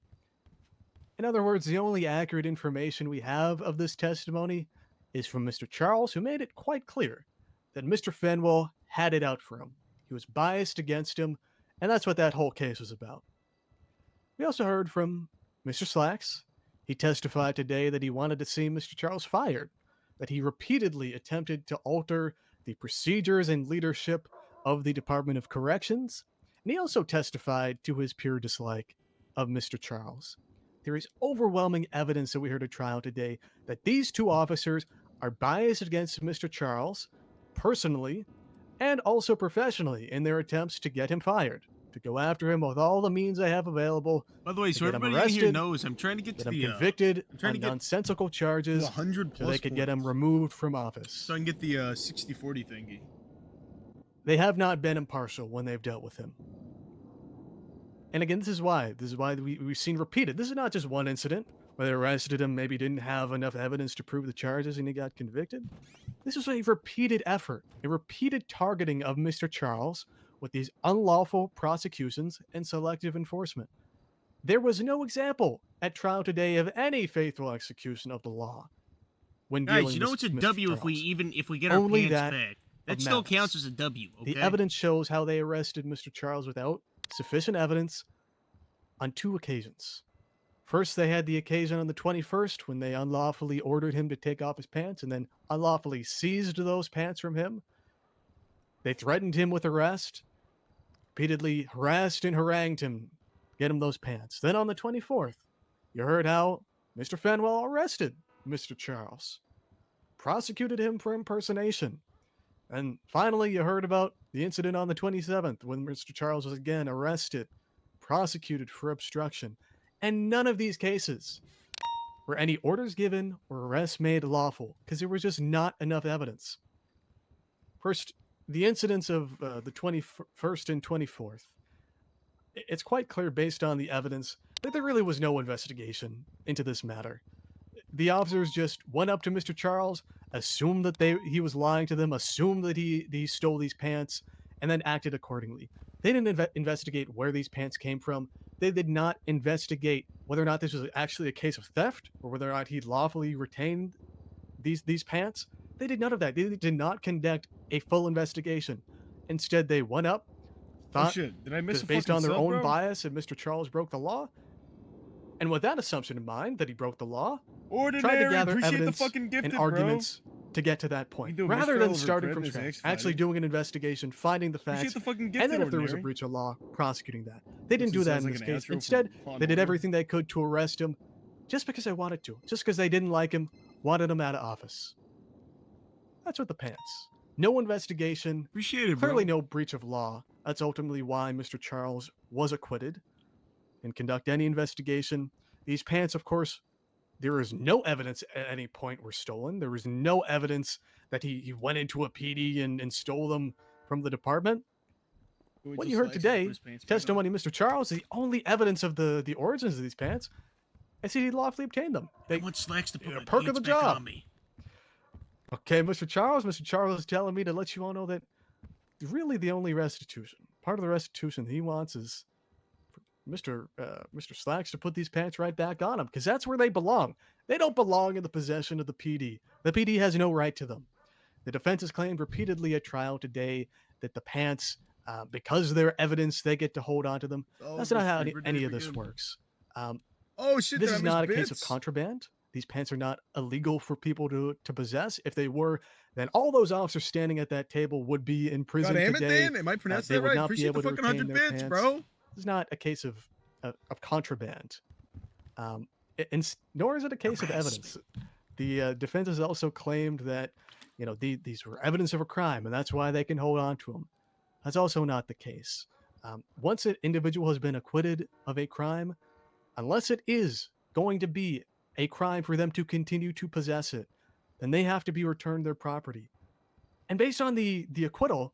In other words, the only accurate information we have of this testimony is from Mr. Charles, who made it quite clear that Mr. Fenwell had it out for him. He was biased against him, and that's what that whole case was about. We also heard from Mr. Slacks. He testified today that he wanted to see Mr. Charles fired, that he repeatedly attempted to alter the procedures and leadership of the Department of Corrections, and he also testified to his pure dislike of Mr. Charles. There is overwhelming evidence that we heard at trial today that these two officers are biased against Mr. Charles personally and also professionally in their attempts to get him fired, to go after him with all the means they have available. By the way, to so get him everybody in here arrested, knows I'm trying to get to get him the convicted I'm trying on to get nonsensical charges 100 so plus they could get him points. removed from office. So I can get the 60-40 thingy. They have not been impartial when they've dealt with him. And again, this is why we've seen repeated. This is not just one incident where they arrested him, maybe didn't have enough evidence to prove the charges and he got convicted. This was a repeated effort, a repeated targeting of Mr. Charles with these unlawful prosecutions and selective enforcement. There was no example at trial today of any faithful execution of the law. When Guys, dealing you know with it's a Mr. W if we get our Only pants that back. of That still malice. counts as a W. Okay. The evidence shows how they arrested Mr. Charles without sufficient evidence on two occasions. First, they had the occasion on the 21st when they unlawfully ordered him to take off his pants and then unlawfully seized those pants from him. They threatened him with arrest, repeatedly harassed and harangued him, get him those pants. Then on the 24th, you heard how Mr. Fenwell arrested Mr. Charles, prosecuted him for impersonation. And finally, you heard about the incident on the 27th when Mr. Charles was again arrested, prosecuted for obstruction. And none of these cases were any orders given or arrests made lawful because there was just not enough evidence. First, the incidents of the 21st and 24th, it's quite clear based on the evidence that there really was no investigation into this matter. The officers just went up to Mr. Charles, assumed that he was lying to them, assumed that he stole these pants, and then acted accordingly. They didn't investigate where these pants came from. They did not investigate whether or not this was actually a case of theft or whether or not he lawfully retained these pants. They did none of that. They did not conduct a full investigation. Instead, they went up, thought, shit, did I miss just a based fucking on their sub, own bro? bias, that Mr. Charles broke the law. And with that assumption in mind, that he broke the law, tried Ordinary, to gather appreciate the evidence fucking gifted, and bro. arguments to get to that point, do rather Mistral than over starting from Privet as scratch, X-Fighter. actually doing an investigation, finding the Appreciate facts, the fucking and gifted, then if there was a Ordinary. breach of law, prosecuting that. They didn't This do that sounds in like this an case. outro from Instead, Law and they did Order. everything they could to arrest him, just because they wanted to, just because they didn't like him, wanted him out of office. That's what the pants. No investigation. Appreciate it, Clearly bro. no breach of law. That's ultimately why Mr. Charles was acquitted. Didn't conduct any investigation. These pants, of course, there is no evidence at any point were stolen. There was no evidence that he went into a PD and stole them from the department. What you heard today, testimony of Mr. Charles, the only evidence of the origins of these pants, I see he lawfully obtained them. They want Slacks to put my perk of pants the back job. on me. Okay, Mr. Charles is telling me to let you all know that really the only restitution, part of the restitution he wants is for Mr. Slacks to put these pants right back on him, because that's where they belong. They don't belong in the possession of the PD. The PD has no right to them. The defense has claimed repeatedly at trial today that the pants, because they're evidence, they get to hold on to them. Oh, That's not this how Labor Day any of this weekend. works. Oh shit! This did I is miss not a case of bits? contraband. These pants are not illegal for people to possess. If they were, then all those officers standing at that table would be in prison damn it, today. Dan. Am I pronouncing They that would right? not be Appreciate able the to fucking retain 100 their bits, pants. bro. This is not a case of contraband, nor is it a case of evidence. The defense has also claimed that these were evidence of a crime, and that's why they can hold on to them. That's also not the case. Once an individual has been acquitted of a crime, unless it is going to be a crime for them to continue to possess it, then they have to be returned their property. And based on the acquittal,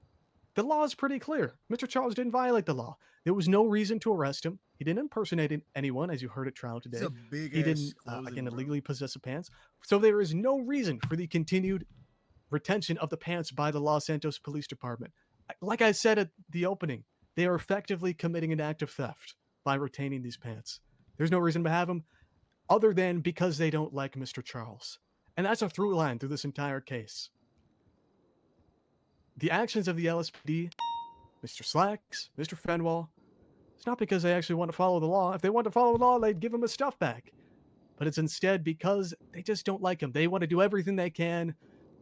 the law is pretty clear. Mr. Charles didn't violate the law. There was no reason to arrest him. He didn't impersonate anyone, as you heard at trial today. It's a big He ass didn't, closing, again, bro. illegally possess the pants. So there is no reason for the continued retention of the pants by the Los Santos Police Department. Like I said at the opening, they are effectively committing an act of theft by retaining these pants. There's no reason to have them other than because they don't like Mr. Charles. And that's a through line through this entire case. The actions of the LSPD, Mr. Slacks, Mr. Fenwell, it's not because they actually want to follow the law. If they want to follow the law, they'd give him his stuff back. But it's instead because they just don't like him. They want to do everything they can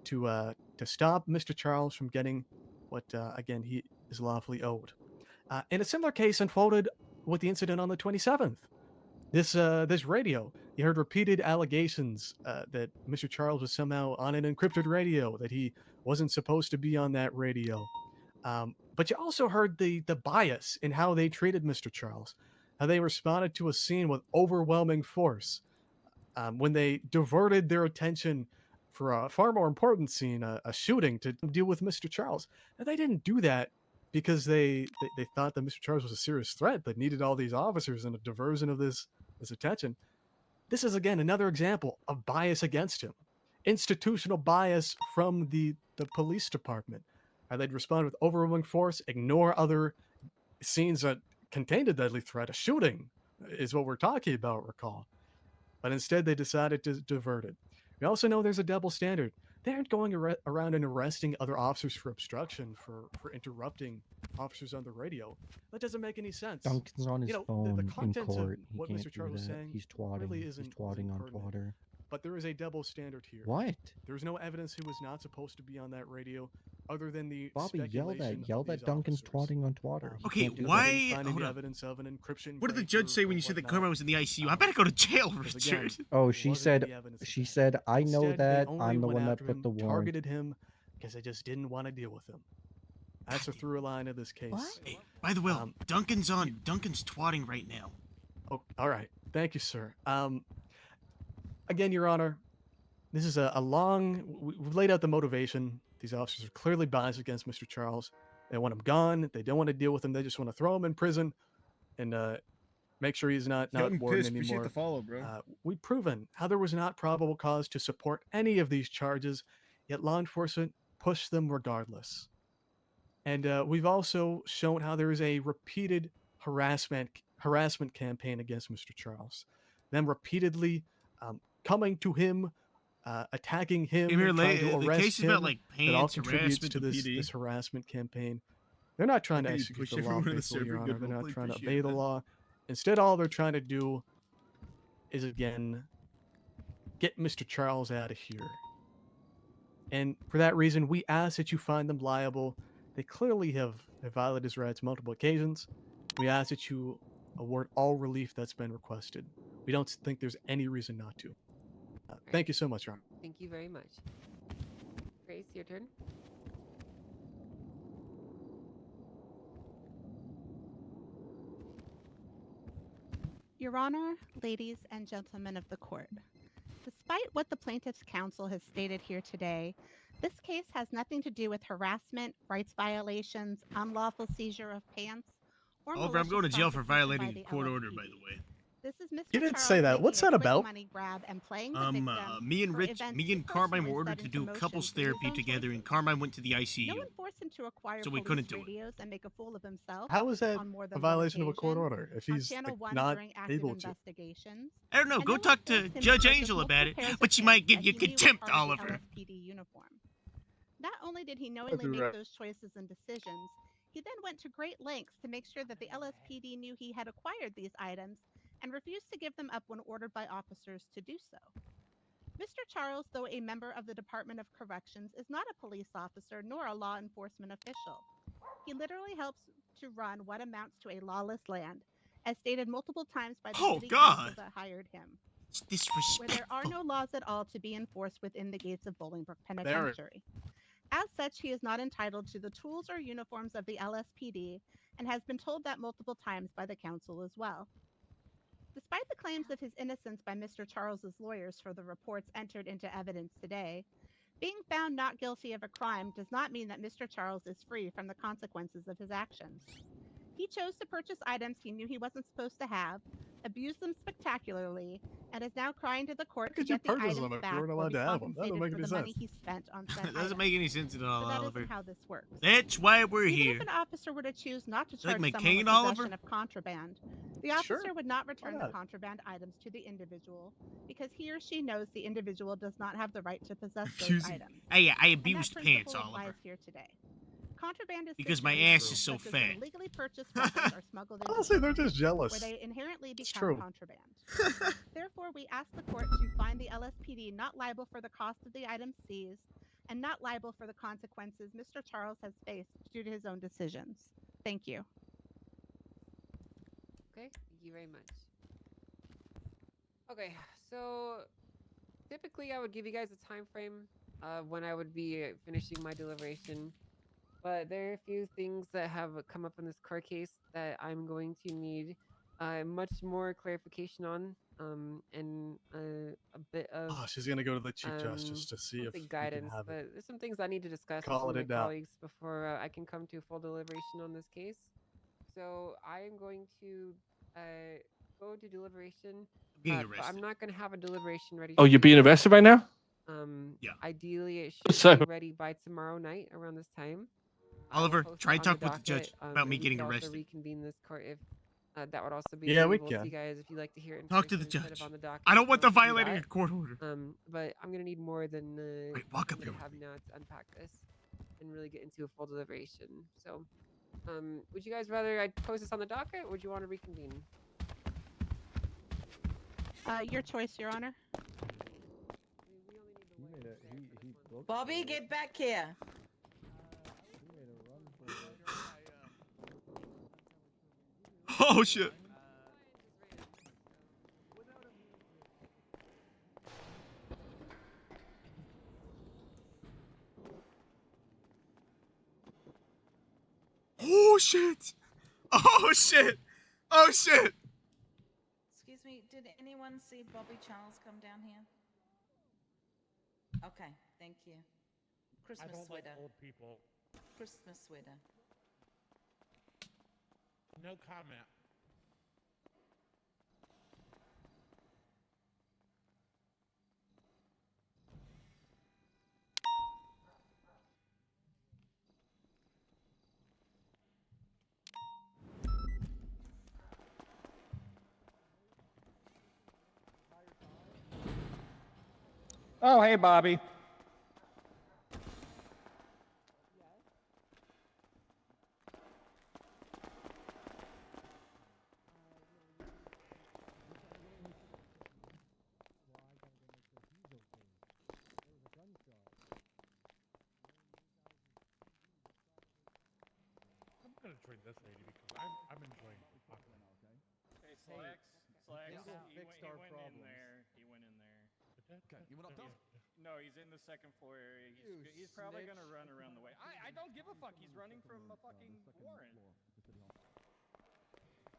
to stop Mr. Charles from getting what, again, he is lawfully owed. And a similar case unfolded with the incident on the 27th. This radio, you heard repeated allegations that Mr. Charles was somehow on an encrypted radio, that he wasn't supposed to be on that radio. But you also heard the bias in how they treated Mr. Charles, how they responded to a scene with overwhelming force. When they diverted their attention for a far more important scene, a shooting, to deal with Mr. Charles. Now, they didn't do that because they thought that Mr. Charles was a serious threat that needed all these officers and a diversion of this attention. This is, again, another example of bias against him. Institutional bias from the police department. They'd respond with overwhelming force, ignore other scenes that contained a deadly threat. A shooting is what we're talking about, recall. But instead, they decided to divert it. We also know there's a double standard. They aren't going around and arresting other officers for obstruction, for interrupting officers on the radio. That doesn't make any sense. Duncan's on his the phone in contents of court. He what can't Mr. do Charles was that. saying He's twatting. really He's isn't twatting on pertinent. twatter. But there is a double standard here. What? There's no evidence he was not supposed to be on that radio, other than the Bobby, yell speculation that. Yell of that these Duncan's officers. twatting on twatter. He Okay, can't do that. why- They didn't find any hold up. evidence of an encryption. What did the break judge say or when you said that whatnot. Kermit was in the ICU? I better go to jail, Because again, Richard. Oh, she wasn't said. any evidence of She that. said, "I know Instead, they that. only I'm the went one that after put him, the warrant." targeted him because they just didn't want to deal with him. That's the through line of this case. Hey, by the way, Duncan's twatting right now. Oh, all right. Thank you, sir. Again, Your Honor, This is a long. We've laid out the motivation. These officers are clearly biased against Mr. Charles. They want him gone. They don't want to deal with him. They just want to throw him in prison and make sure he's not Getting warden pissed. Appreciate anymore. the follow, bro. We've proven how there was not probable cause to support any of these charges, yet law enforcement pushed them regardless. And we've also shown how there is a repeated harassment campaign against Mr. Charles. Them repeatedly coming to him, attacking him, Here, trying to the arrest case is him. about, like, that all pants contributes harassment to to this, PD. this harassment campaign. They're not trying to Okay, execute push the law everyone in the faithfully, Your server. Honor. Good They're not roleplay, trying to appreciate obey the that. law. Instead, all they're trying to do is, again, get Mr. Charles out of here. And for that reason, we ask that you find them liable. They clearly have violated his rights multiple occasions. We ask that you award all relief that's been requested. We don't think there's any reason not to. Thank you so much, Your Honor. Thank you very much. Grace, your turn. Your Honor, ladies and gentlemen of the court, despite what the plaintiff's counsel has stated here today, this case has nothing to do with harassment, rights violations, unlawful seizure of pants, or Oliver, I'm going to malicious jail for prosecution by violating the a court order, LSPD. by the way. This is Mr. You didn't Charles say that. making What's a that quick about? money grab and playing the victim Me and for Rich, events me he and Carmine personally were ordered set to into do motion couples through his therapy own together, and choices. Carmine went to the No ICU. one forced him to acquire So we police couldn't do it. radios and make a fool of himself. How is that on more a than one violation of a court occasion, order if on he's Channel like, 1 not during active able to? investigations. I don't know. And Go no one talk to forced him to Judge purchase Angel about multiple it, pairs of but she might pants give that you he knew were contempt, part of the Oliver. LSPD uniform. Not only did he knowingly you're make right. those choices and decisions, he then went to great lengths to make sure that the LSPD knew he had acquired these items and refused to give them up when ordered by officers to do so. Mr. Charles, though a member of the Department of Corrections, is not a police officer nor a law enforcement official. He literally helps to run what amounts to a lawless land, as stated multiple times by the city council that hired him. It's disrespectful. Where there are no laws at all to be enforced within the gates of Bolingbrook There- Penitentiary. As such, he is not entitled to the tools or uniforms of the LSPD and has been told that multiple times by the council as well. Despite the claims of his innocence by Mr. Charles's lawyers for the reports entered into evidence today, being found not guilty of a crime does not mean that Mr. Charles is free from the consequences of his actions. He chose to purchase items he knew he wasn't supposed to have, abused them spectacularly, and is now crying to the court to could you get the purchase items them if you back weren't or allowed be to have them? That compensated don't make for any the money sense. he spent on said It doesn't items. make any sense at all, But that Oliver. isn't how this works. That's why we're Even here. if an officer were to choose not to Like charge someone McCain, with Oliver? possession of contraband, the Sure. officer would not return the not? contraband items to the individual because he or she knows the individual does not have the right to possess those Abusing- items. Hey, I And abused that pants, principle Oliver. applies here today. Contraband is Because my situations ass is so such as when fat. Illegally purchased weapons are smuggled into Honestly, they're cities just jealous. where they inherently It's become true. contraband. Therefore, we ask the court to find the LSPD not liable for the cost of the items seized and not liable for the consequences Mr. Charles has faced due to his own decisions. Thank you. Okay, thank you very much. Okay, so typically I would give you guys a time frame when I would be finishing my deliberation, but there are a few things that have come up in this court case that I'm going to need much more clarification on, and a bit of Oh, she's gonna go to the chief justice to see if the we can guidance. have it. But there's some things I need to discuss Call with it some a of my doubt. colleagues before I can come to full deliberation on this case. So I am going to go to deliberation. Getting But arrested. I'm not going to have a deliberation ready. Oh, for you're you being guys. arrested right now? Yeah. Ideally, it should So- be ready by tomorrow night around this time. I will Oliver, post try it and on talk with the docket, judge about and me we getting could also arrested. reconvene this court if that would also be Yeah, we agreeable to can. you guys if you like to hear it. In Talk to person the instead of judge. on the docket, I don't we want can the also do violating that. a court order. But I'm gonna need more than Wait, walk up I'm here gonna with have now to unpack this and really get into a full deliberation. So, would you guys rather I post this on the docket, or would you want to reconvene? Your choice, Your Honor. Bobby, get back here. Oh shit. Oh shit. Oh shit. Oh shit. Excuse me, did anyone see Bobby Charles come down here? Okay, thank you. I Christmas don't like sweater. old people. Christmas sweater. No comment. Oh, hey, Bobby. I'm gonna join this lady because I'm enjoying talking. Hey, Slacks. Slacks. Jingle He fixed went our in problems. there. He went in there. Okay, you went up top? No, he's in the second floor area. You He's probably snitch. gonna run around the way. I don't give a fuck. He's running from a fucking warrant.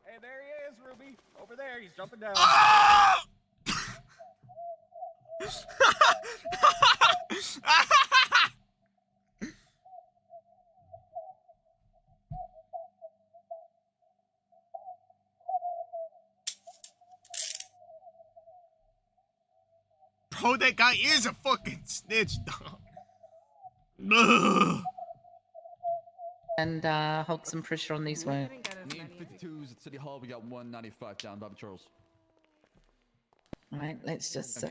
Hey, there he is, Ruby. Over there. He's jumping down. Bro, that guy is a fucking snitch, dog. Ugh. And hold some pressure on these wounds. Need 52s at City Hall. We got 195 down, Bobby Charles. All right, let's just.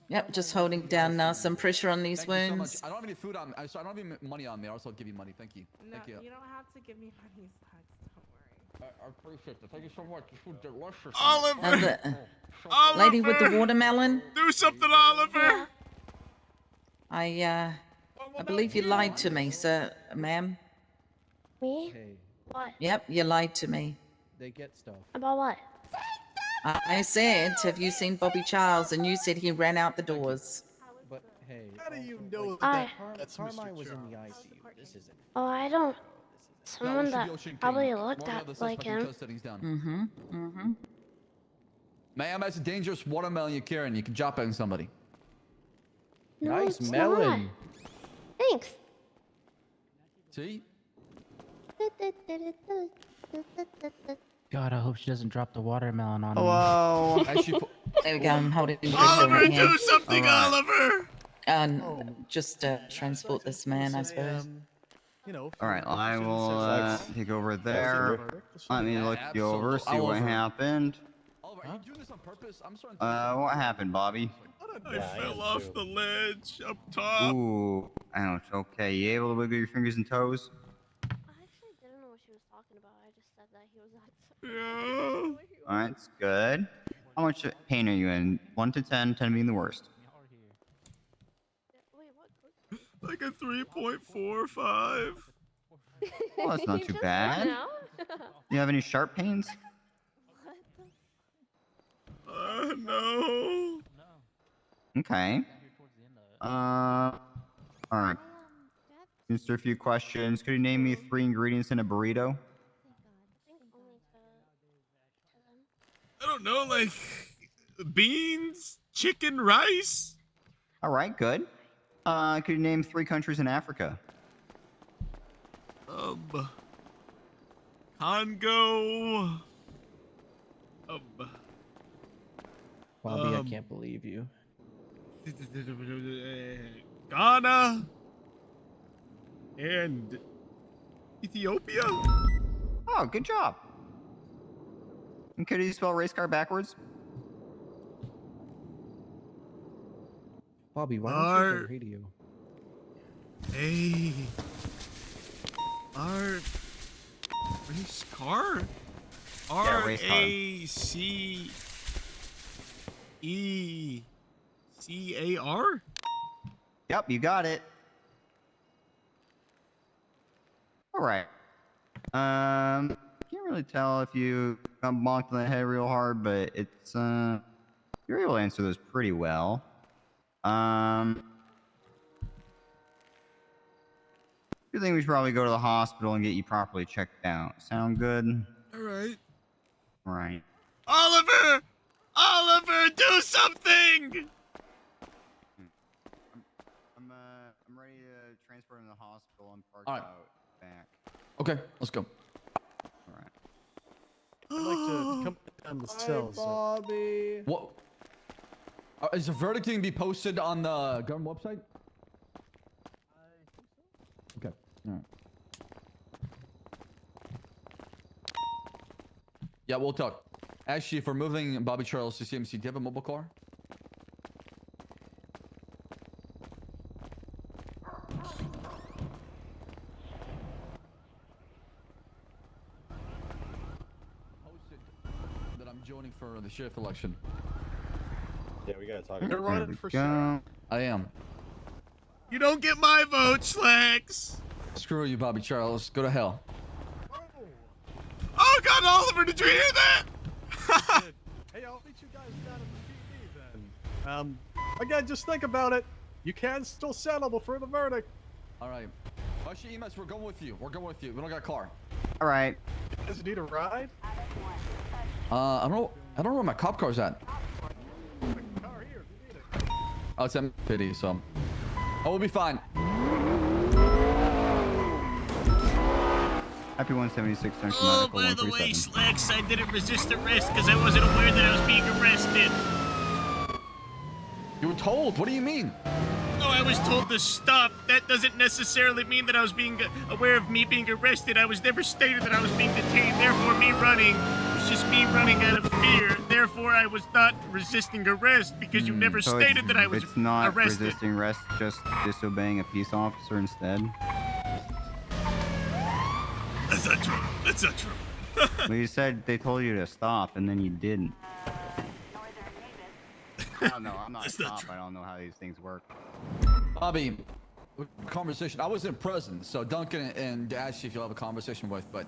Yep, just holding down now. Some pressure on these Thank you so much. wounds. I don't have any food on. I don't have any money on me. Also, I'll give you money. Thank you. No, Thank you. you don't have to give me money, Slacks. Don't worry. I appreciate it. Thank you so much. This food delicious. Oliver! Lady with the watermelon. Do something, Oliver! I believe you lied to me, sir, ma'am. Me? Hey, What? Yep, you lied to me. they get stuff. About what? I said, have you seen Bobby Charles? And you said he ran out the doors. But hey, How do you also, know like, that that's Carmine Mr. was in the Charles? ICU. This isn't. Oh, I don't. No, Someone it should be that Ocean King. probably looked One of the at like suspect in him. custody's down. Mm-hmm. Mm-hmm. Ma'am, that's a dangerous watermelon you're carrying. You can drop it on somebody. No, Nice it's melon. not. Thanks. See? God, I hope she doesn't drop the watermelon on Hello. As she pu- There we go. I'm holding pressure Oliver, right here. do something, Oliver! Just transport this man, I suppose. You know. All right, I will take over there. Let me look you over, see what happened. Oliver, are you doing this on purpose? I'm starting What happened, Bobby? I fell off the ledge up top. Ooh, ouch. Okay, you able to wiggle your fingers and toes? I actually didn't know what she was talking about. I just said that he was at. Yeah. All right, it's good. How much pain are you in? 1 to 10, 10 being the worst. Wait, what? Like a 3.45. Well, that's not You too just bad. ran out? Do you have any sharp pains? No. Okay. Alright. Just a few questions. Could you name me 3 ingredients in a burrito? I don't know, like beans, chicken, rice. Alright, good. Could you name 3 countries in Africa? Congo. Bobby, I can't believe you. Ghana and Ethiopia. Oh, good job. And could you spell race car backwards? Bobby, why don't you have a radio? A R race car. Yeah, race car. RACECAR. Yep, you got it. All right. Can't really tell if you got bonked on the head real hard, but it's you're able to answer those pretty well. I think we should probably go to the hospital and get you properly checked out. Sound good? All right. All right. Oliver! Oliver, do something! ready to transport him to the hospital. I'm parked All right. out back. Okay, let's go. All right. I'd like to come down the cells. Bobby. What? Is the verdict going to be posted on the government website? Okay. All right. Yeah, we'll talk. Actually, if we're moving Bobby Charles to CMC, do you have a mobile car? Posted that I'm joining for the sheriff election. Yeah, we gotta talk. You're about running that. for sheriff. I am. You don't get my vote, Slacks. Screw you, Bobby Charles. Go to hell. Oh God, Oliver, did you hear that? Hey, I'll meet you guys down at the PD then. Again, just think about it. You can still settle before the verdict. All right. Usher EMS, we're going with you. We're going with you. We don't got a car. All right. You guys need a ride? I don't know where my cop car's at. Car here if you need it. Oh, it's empty, so. Oh, we'll be fine. Happy 176 Central Oh, Medical by the way, 137. Slacks, I didn't resist arrest because I wasn't aware that I was being arrested. You were told. What do you mean? No, I was told to stop. That doesn't necessarily mean that I was being aware of me being arrested. I was never stated that I was being detained. Therefore, me running was just me running out of fear. Therefore, I was not resisting arrest because you never So stated that I was It's not arrested. resisting arrest, just disobeying a peace officer instead. That's not true. That's not true. Well, you said they told you to stop, and then you didn't. I don't know. I'm not a cop. I don't know how these things work. Bobby, conversation. I wasn't present, so Duncan and Ashley, if you'll have a conversation with, but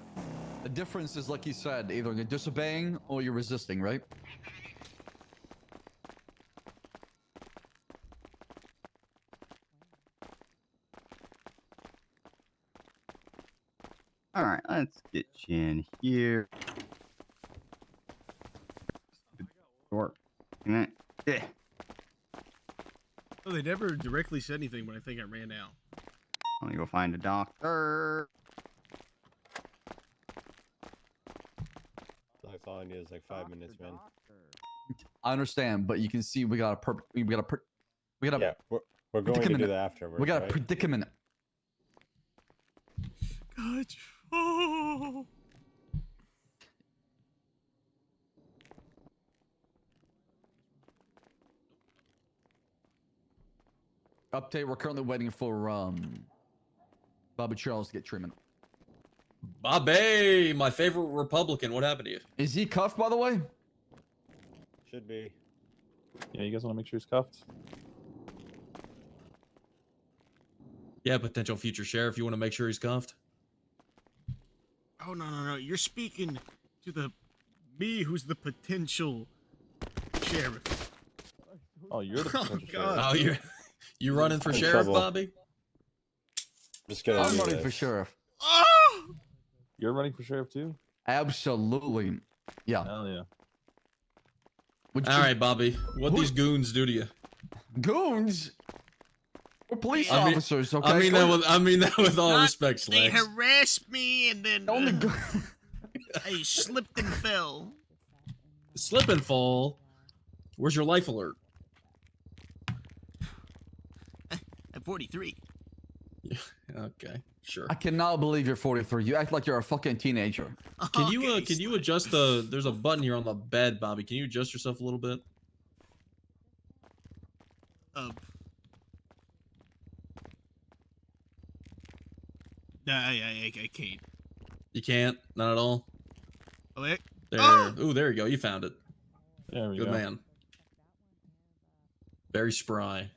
the difference is, like you said, either you're disobeying or you're resisting, right? All right, let's get you in here. Door. Yeah. Oh, they never directly said anything, but I think I ran out. Let me go find a doctor. Like all I need is like 5 minutes, man. I understand, but you can see we got a Yeah, we're going to do that afterwards. We got a right? predicament. God. Oh. Update, we're currently waiting for Bobby Charles to get treatment. Bobby, my favorite Republican. What happened to you? Is he cuffed, by the way? Should be. Yeah, you guys want to make sure he's cuffed? Yeah, potential future sheriff. You want to make sure he's cuffed? Oh, no. You're speaking to me who's the potential sheriff. Oh, you're the potential God. Oh, you running for In sheriff, trouble. Bobby? Just gonna I'm do running this. for sheriff. Oh! You're running for sheriff too? Absolutely. Yeah. Hell yeah. All right, Bobby. What these goons do to you? Goons? We're police I mean- officers, okay? I mean that with all respect, They Slacks. harassed me and then Only I slipped and fell. Slip and fall. Where's your life alert? I'm 43. Okay, sure. I cannot believe you're 43. You act like you're a fucking teenager. Can you adjust the? There's a button here on the bed, Bobby. Can you adjust yourself a little bit? I can't. You can't. Not at all. Oh, wait. There. Oh! Ooh, there you go. You found it. There we Good go. man. Very spry.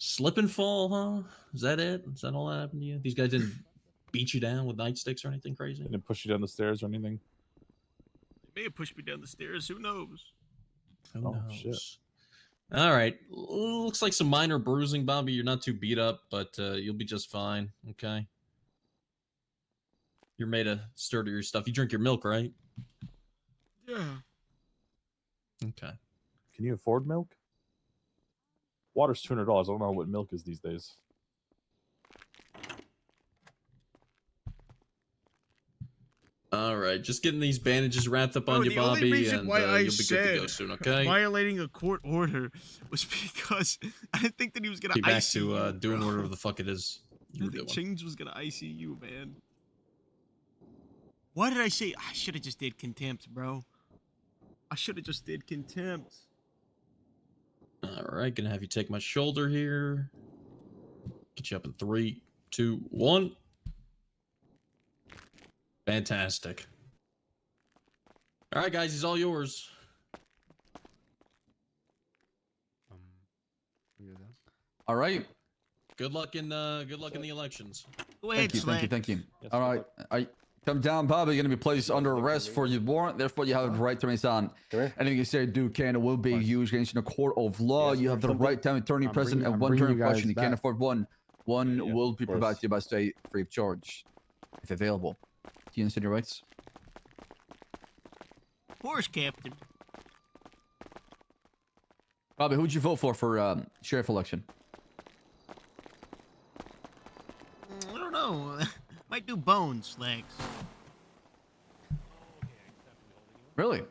Slip and fall, huh? Is that it? Is that all that happened to you? These guys didn't beat you down with nightsticks or anything crazy? Didn't push you down the stairs or anything? They may have pushed me down the stairs. Who knows? Who Oh, knows? shit. All right. Looks like some minor bruising, Bobby. You're not too beat up, but you'll be just fine. Okay. You're made of sturdier stuff. You drink your milk, right? Yeah. Okay. Can you afford milk? Water's $200. I don't know what milk is these days. All right, just getting these bandages wrapped up on Bro, you, the only Bobby, reason and why I you'll be good to go said soon. Okay. violating a court order was because I didn't think that he was gonna Be back ICU. to doing bro. whatever the fuck it is you I were think doing. Chings was gonna ICU, man. Why did I say I should have just did contempt, bro? I should have just did contempt. All right, gonna have you take my shoulder here. Get you up in 3, 2, 1. Fantastic. All right, guys, he's all yours. All right. Good luck in the elections. Go ahead, Thank you. All right. I come down, Bobby. You're gonna be placed under arrest for your warrant. Therefore, you have the right to remain silent. Anything you say, do, can, or will be used against you in a court of law. You have the right to have an attorney present and one term question. You can't afford one. One will be provided to you by state free of charge, if available. Do you understand your rights? Of course, Captain. Bobby, who'd you vote for sheriff election? I don't know. Might do Bones, Lex. Really?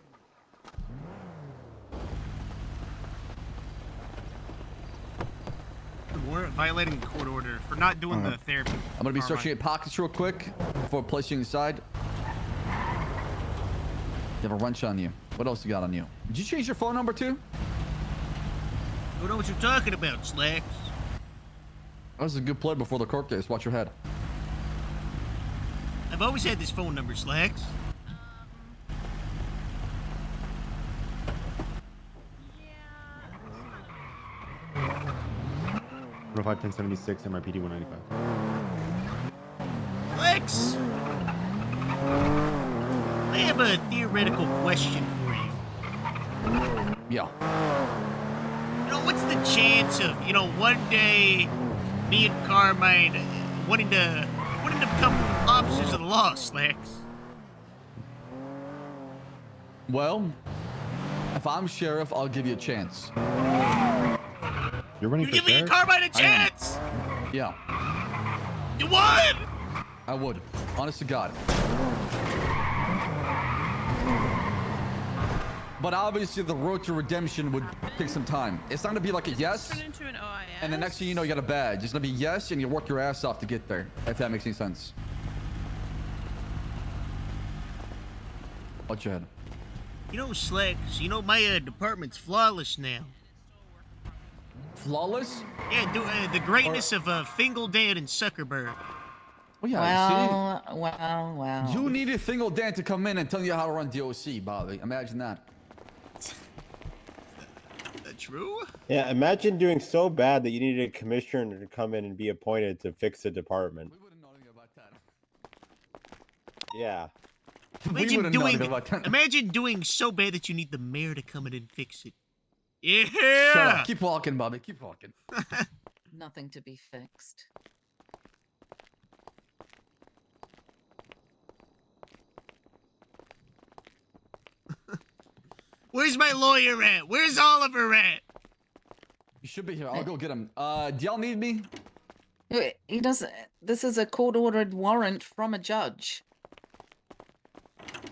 Warrant violating a court order for not doing the therapy. I'm gonna be All searching right. your pockets real quick before placing you inside. You have a wrench on you. What else you got on you? Did you change your phone number too? I don't know what you're talking about, Slacks. That was a good play before the court case. Watch your head. I've always had this phone number, Slacks. 105-1076 NYPD 195. Lex! I have a theoretical question for you. Yeah. You know, what's the chance of, one day me and Carmine wanting to become officers of the law, Slacks? Well, if I'm sheriff, I'll give you a chance. You're running You're giving me and Carmine a chance? Yeah. You would? I would. Honest to God. But obviously, the road to redemption would take some time. It's not gonna be like a yes, and the next thing you know, you got a badge. It's gonna be yes, and you work your ass off to get there. If that makes any sense. Watch your head. Slacks, my department's flawless now. Flawless? Yeah, the greatness of Fingal Dan and Zuckerberg. Well, yeah, Wow. You needed Fingal Dan to come in and tell you how to run DOC, Bobby. Imagine that. That true? Yeah, imagine doing so bad that you needed a commissioner to come in and be appointed to fix the department. We wouldn't know anything about that. Yeah. Imagine doing so bad that you need the mayor to come in and fix it. Yeah. Shut up. Keep walking, Bobby. Keep walking. Nothing to be fixed. Where's my lawyer at? Where's Oliver at? You should be here. I'll go get him. Do y'all need me? He doesn't. This is a court-ordered warrant from a judge.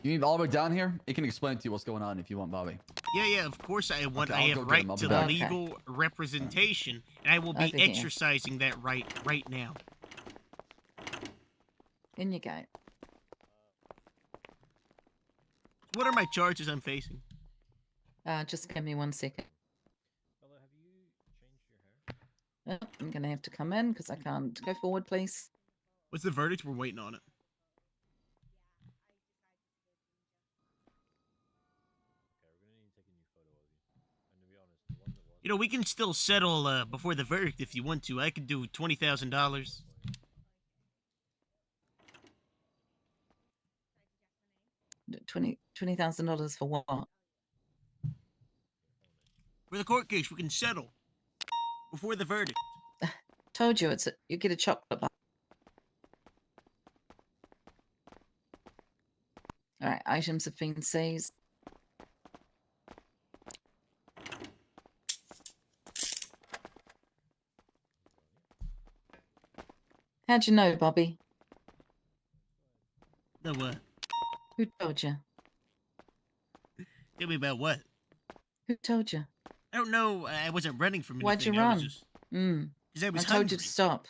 You need Oliver down here? He can explain to you what's going on if you want, Bobby. Yeah, of course I want. Okay, I I'll have go get right him. I'll to be back. legal representation, and I will be Over here. exercising that right now. In you go. What are my charges I'm facing? Just give me 1 second. Oh, I'm gonna have to come in because I can't go forward, please. What's the verdict? We're waiting on it. We can still settle before the verdict if you want to. I could do $20,000. $20,000 for what? For the court case, we can settle before the verdict. Told you, you get a chocolate bar. All right, items have been seized. How'd you know, Bobby? The what? Who told you? Tell me about what? Who told you? I don't know. I wasn't running from anything. Why'd you I run? was just Mm. because I was told hungry. you to stop.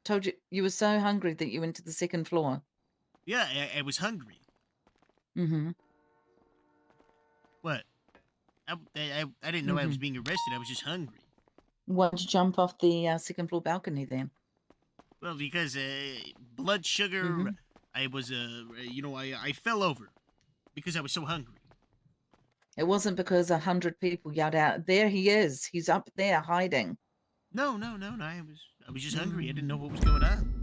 Told you you were so hungry that you went to the second floor. Yeah, I was hungry. Mm-hmm. What? I didn't know I was being arrested. I was just hungry. Why'd you jump off the second floor balcony then? Well, because blood sugar. I was I fell over because I was so hungry. It wasn't because 100 people yelled out, "There he is! He's up there hiding." No. I was just hungry. I didn't know what was going on.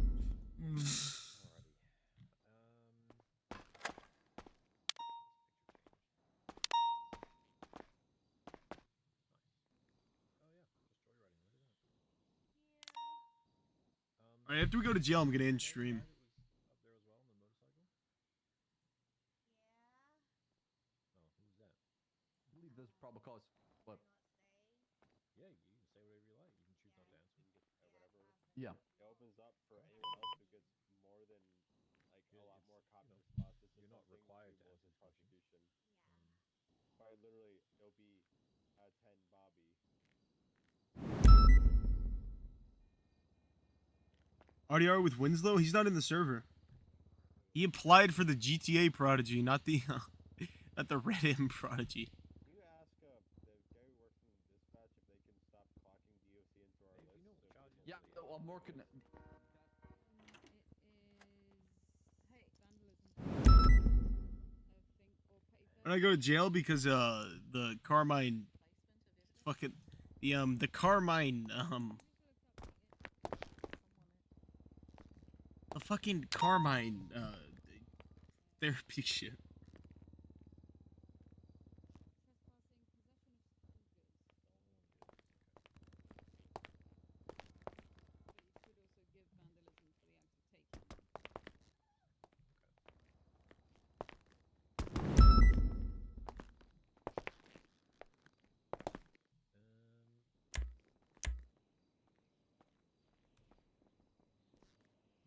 All right, after we go to jail, I'm gonna end stream. I believe this probable cause. What? Yeah, you can say whatever you like. You can choose not to answer. Whatever. Yeah. It opens up for anyone else who gets more than like a lot more copies of spots. This you're not required to answer prosecution. Quite literally, it'll be 10 Bobby. RDR with Winslow? He's not in the server. He applied for the GTA Prodigy, not the not the Red M Prodigy. Can you ask the guy who works in the dispatch if they can stop clocking DOC into our list? Yeah, well, more can. And I go to jail because the Carmine fucking the Carmine the fucking Carmine therapy shit.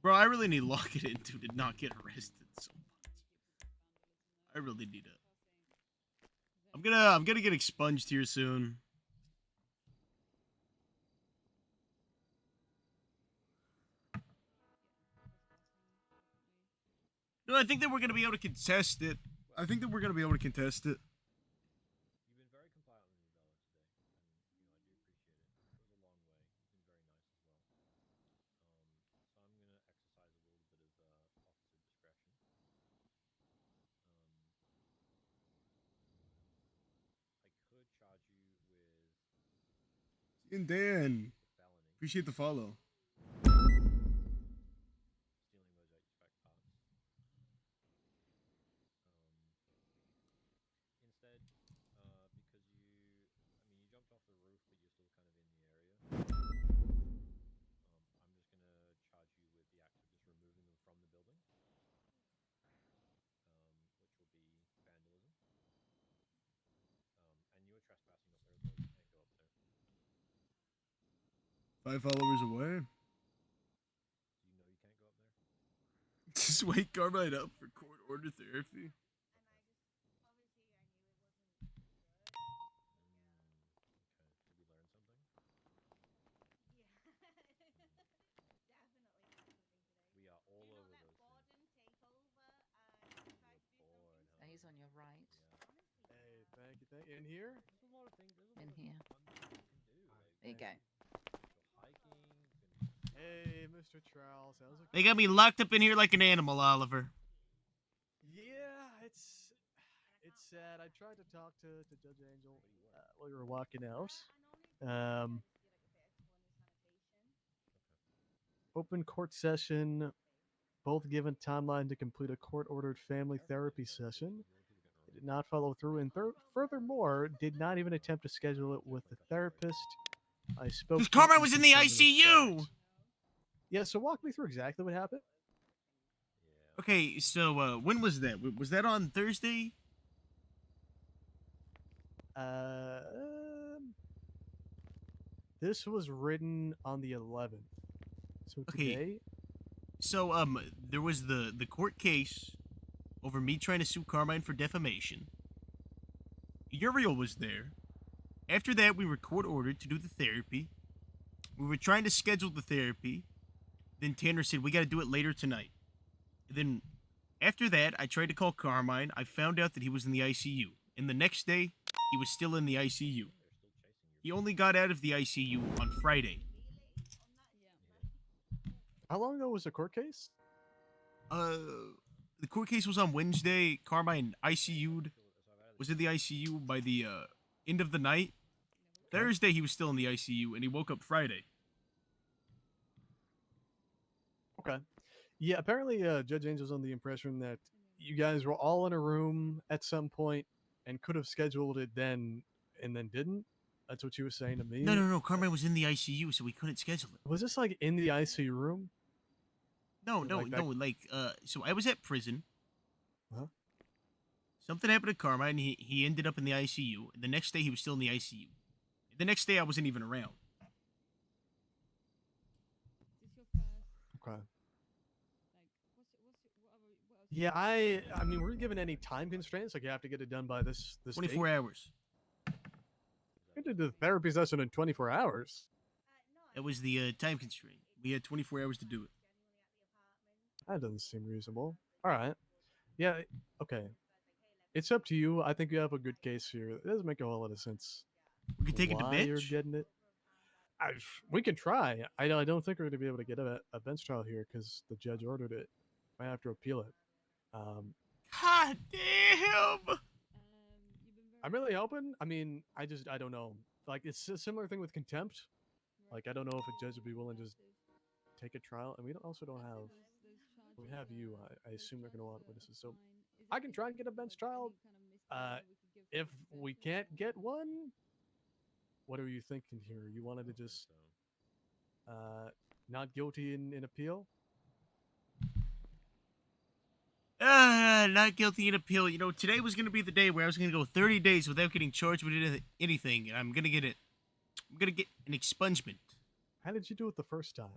Bro, I really need to lock it in to not get arrested so much. I really need it. I'm gonna get expunged here soon. No, I think that we're gonna be able to contest it. I think that we're gonna be able to contest it. You've been very compliant with me, Bella, today, and I do appreciate it. It goes a long way. You've been very nice as well. So I'm gonna exercise a little bit of officer discretion. I could charge you with And Dan, appreciate the follow. stealing those HVAC parts. Instead, because you jumped off the roof, but you're still kind of in the area. I'm just gonna charge you with the act of just removing them from the building, which will be vandalism. And you were trespassing up there as well. You can't go up there. 5 followers away. You know you can't go up there. Just wake Carmine up for court order therapy. Did we learn something? We are all over those things. He's on your right. Hey, thank you. In here? There's a lot of things. There's a In lot of here. fun things you can do. There you go. Hiking. Hey, Mr. Trowell. Sounds like They got me locked up in here like an animal, Oliver. Yeah, it's sad. I tried to talk to Judge Angel while you were walking out. Open court session. Both given timeline to complete a court-ordered family therapy session. They did not follow through, and furthermore, did not even attempt to schedule it with the therapist. I spoke. Because Carmine was in the ICU. Yeah, so walk me through exactly what happened. Okay, so when was that? Was that on Thursday? This was written on the 11th. So Okay. today. So there was the court case, over me trying to sue Carmine for defamation. Uriel was there. After that, we were court ordered to do the therapy. We were trying to schedule the therapy. Then Tanner said, we got to do it later tonight. And then after that, I tried to call Carmine. I found out that he was in the ICU. And the next day, he was still in the ICU. He only got out of the ICU on Friday. How long ago was the court case? The court case was on Wednesday. Carmine ICU'd. Was in the ICU by the end of the night. Thursday, he was still in the ICU, and he woke up Friday. Okay. Yeah, apparently Judge Angel's on the impression that you guys were all in a room at some point and could have scheduled it then and then didn't. That's what she was saying to me. No. Carmine was in the ICU, so we couldn't schedule it. Was this like in the ICU room? No. So I was at prison. Something happened to Carmine. He ended up in the ICU. The next day, he was still in the ICU. The next day, I wasn't even around. Okay. Yeah, I mean, were you given any time constraints? Like you have to get it done by this 24 date? hours. You did the therapy session in 24 hours. That was the time constraint. We had 24 hours to do it. That doesn't seem reasonable. All right. Yeah. Okay. It's up to you. I think you have a good case here. It doesn't make a whole lot of sense. We can take it to why you're bench. getting it. We can try. I don't think we're going to be able to get a bench trial here because the judge ordered it. I have to appeal it. God damn! I'm really hoping. I mean, I don't know. Like, it's a similar thing with contempt. Like, I don't know if a judge would be willing to just take a trial. And we also don't have. We have you. I assume they're going to want witnesses. So I can try and get a bench trial. If we can't get one, what are you thinking here? You wanted to just not guilty in appeal? Not guilty in appeal. You know, today was going to be the day where I was going to go 30 days without getting charged with anything, and I'm going to get it. I'm going to get an expungement. How did you do it the first time?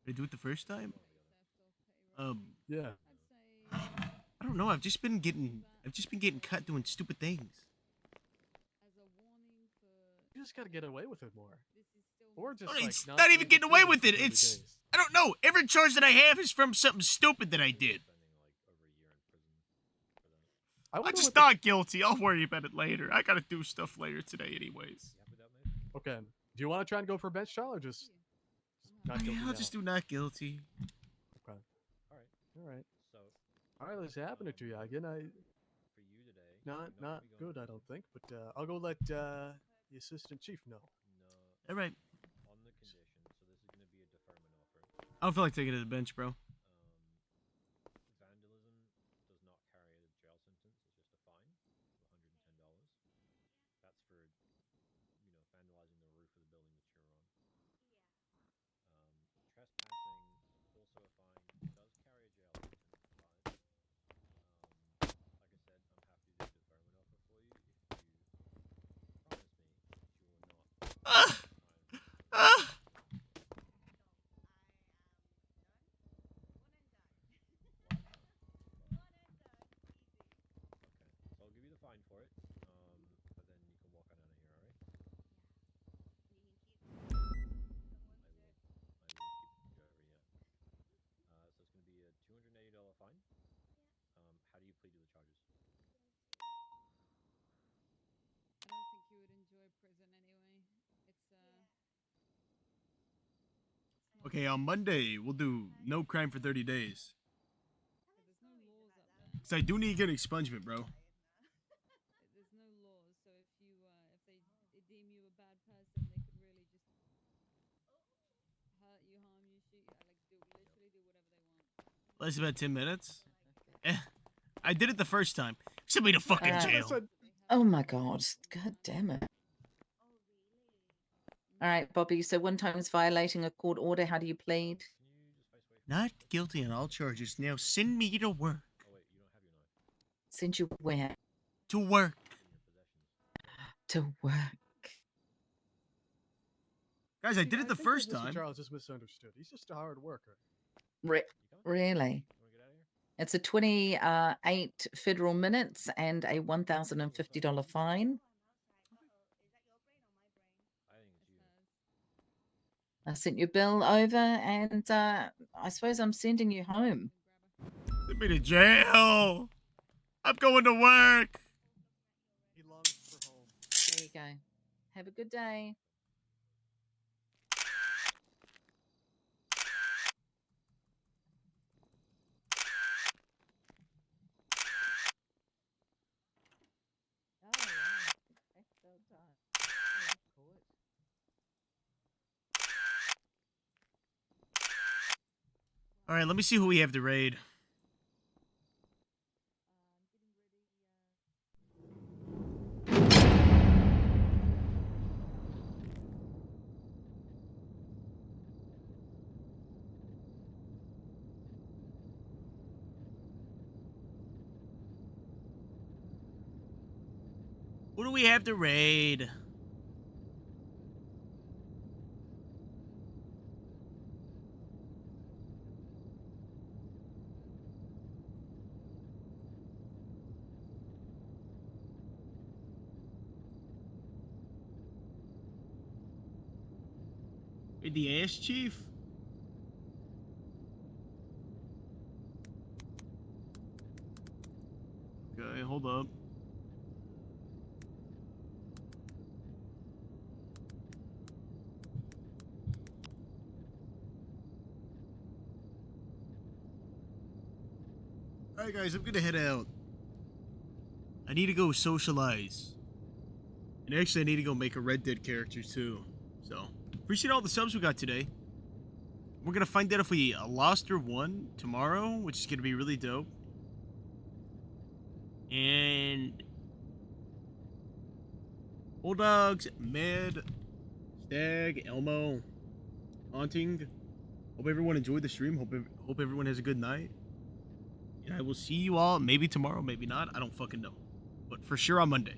Did I do it the first time? Yeah. I don't know. I've just been getting caught doing stupid things. You just got to get away with it more. Or just It's like, not even be getting away prison with for it. 30 It's days. I don't know. Every charge that I have is from something stupid that I did. I'm just not guilty. I'll worry about it later. I gotta do stuff later today, anyways. Okay. Do you want to try and go for a bench trial or just not guilty? I'll just do not guilty. Okay. All right. All right. Let's happen it to you again. Not good, I don't think. But I'll go let the assistant chief know. All right. I don't feel like taking it to the bench, bro. I don't think you would enjoy prison anyway. It's Okay, on Monday we'll do no crime for 30 days. there's no laws up there. Cause I do need to get an expungement, bro. There's no laws, so if they deem you a bad person, they could really just hurt you, harm you, shoot you, literally do whatever they want. Less about 10 minutes. I did it the first time. Send me to fucking jail. Oh my god. God damn it. All right, Bobby. So one time is violating a court order. How do you plead? Not guilty on all charges. Now send me to work. Send you where? To work. To work. Guys, I did it the think first that Mr. time. Charles is misunderstood. He's just a hard worker. Really? It's a 28 federal minutes and a $1,050 fine. I sent your bill over, and I suppose I'm sending you home. Send me to jail. I'm going to work. There you go. Have a good day. All right, let me see who we have to raid. Who do we have to raid? Raid the ass chief? Okay, hold up. Alright guys, I'm gonna head out. I need to go socialize. And actually I need to go make a Red Dead character too. So, appreciate all the subs we got today. We're gonna find out if we lost or won tomorrow, which is gonna be really dope. And Bulldogs, Med, Stag, Elmo, Haunting. Hope everyone enjoyed the stream. Hope everyone has a good night. And I will see you all maybe tomorrow, maybe not. I don't fucking know. But for sure on Monday.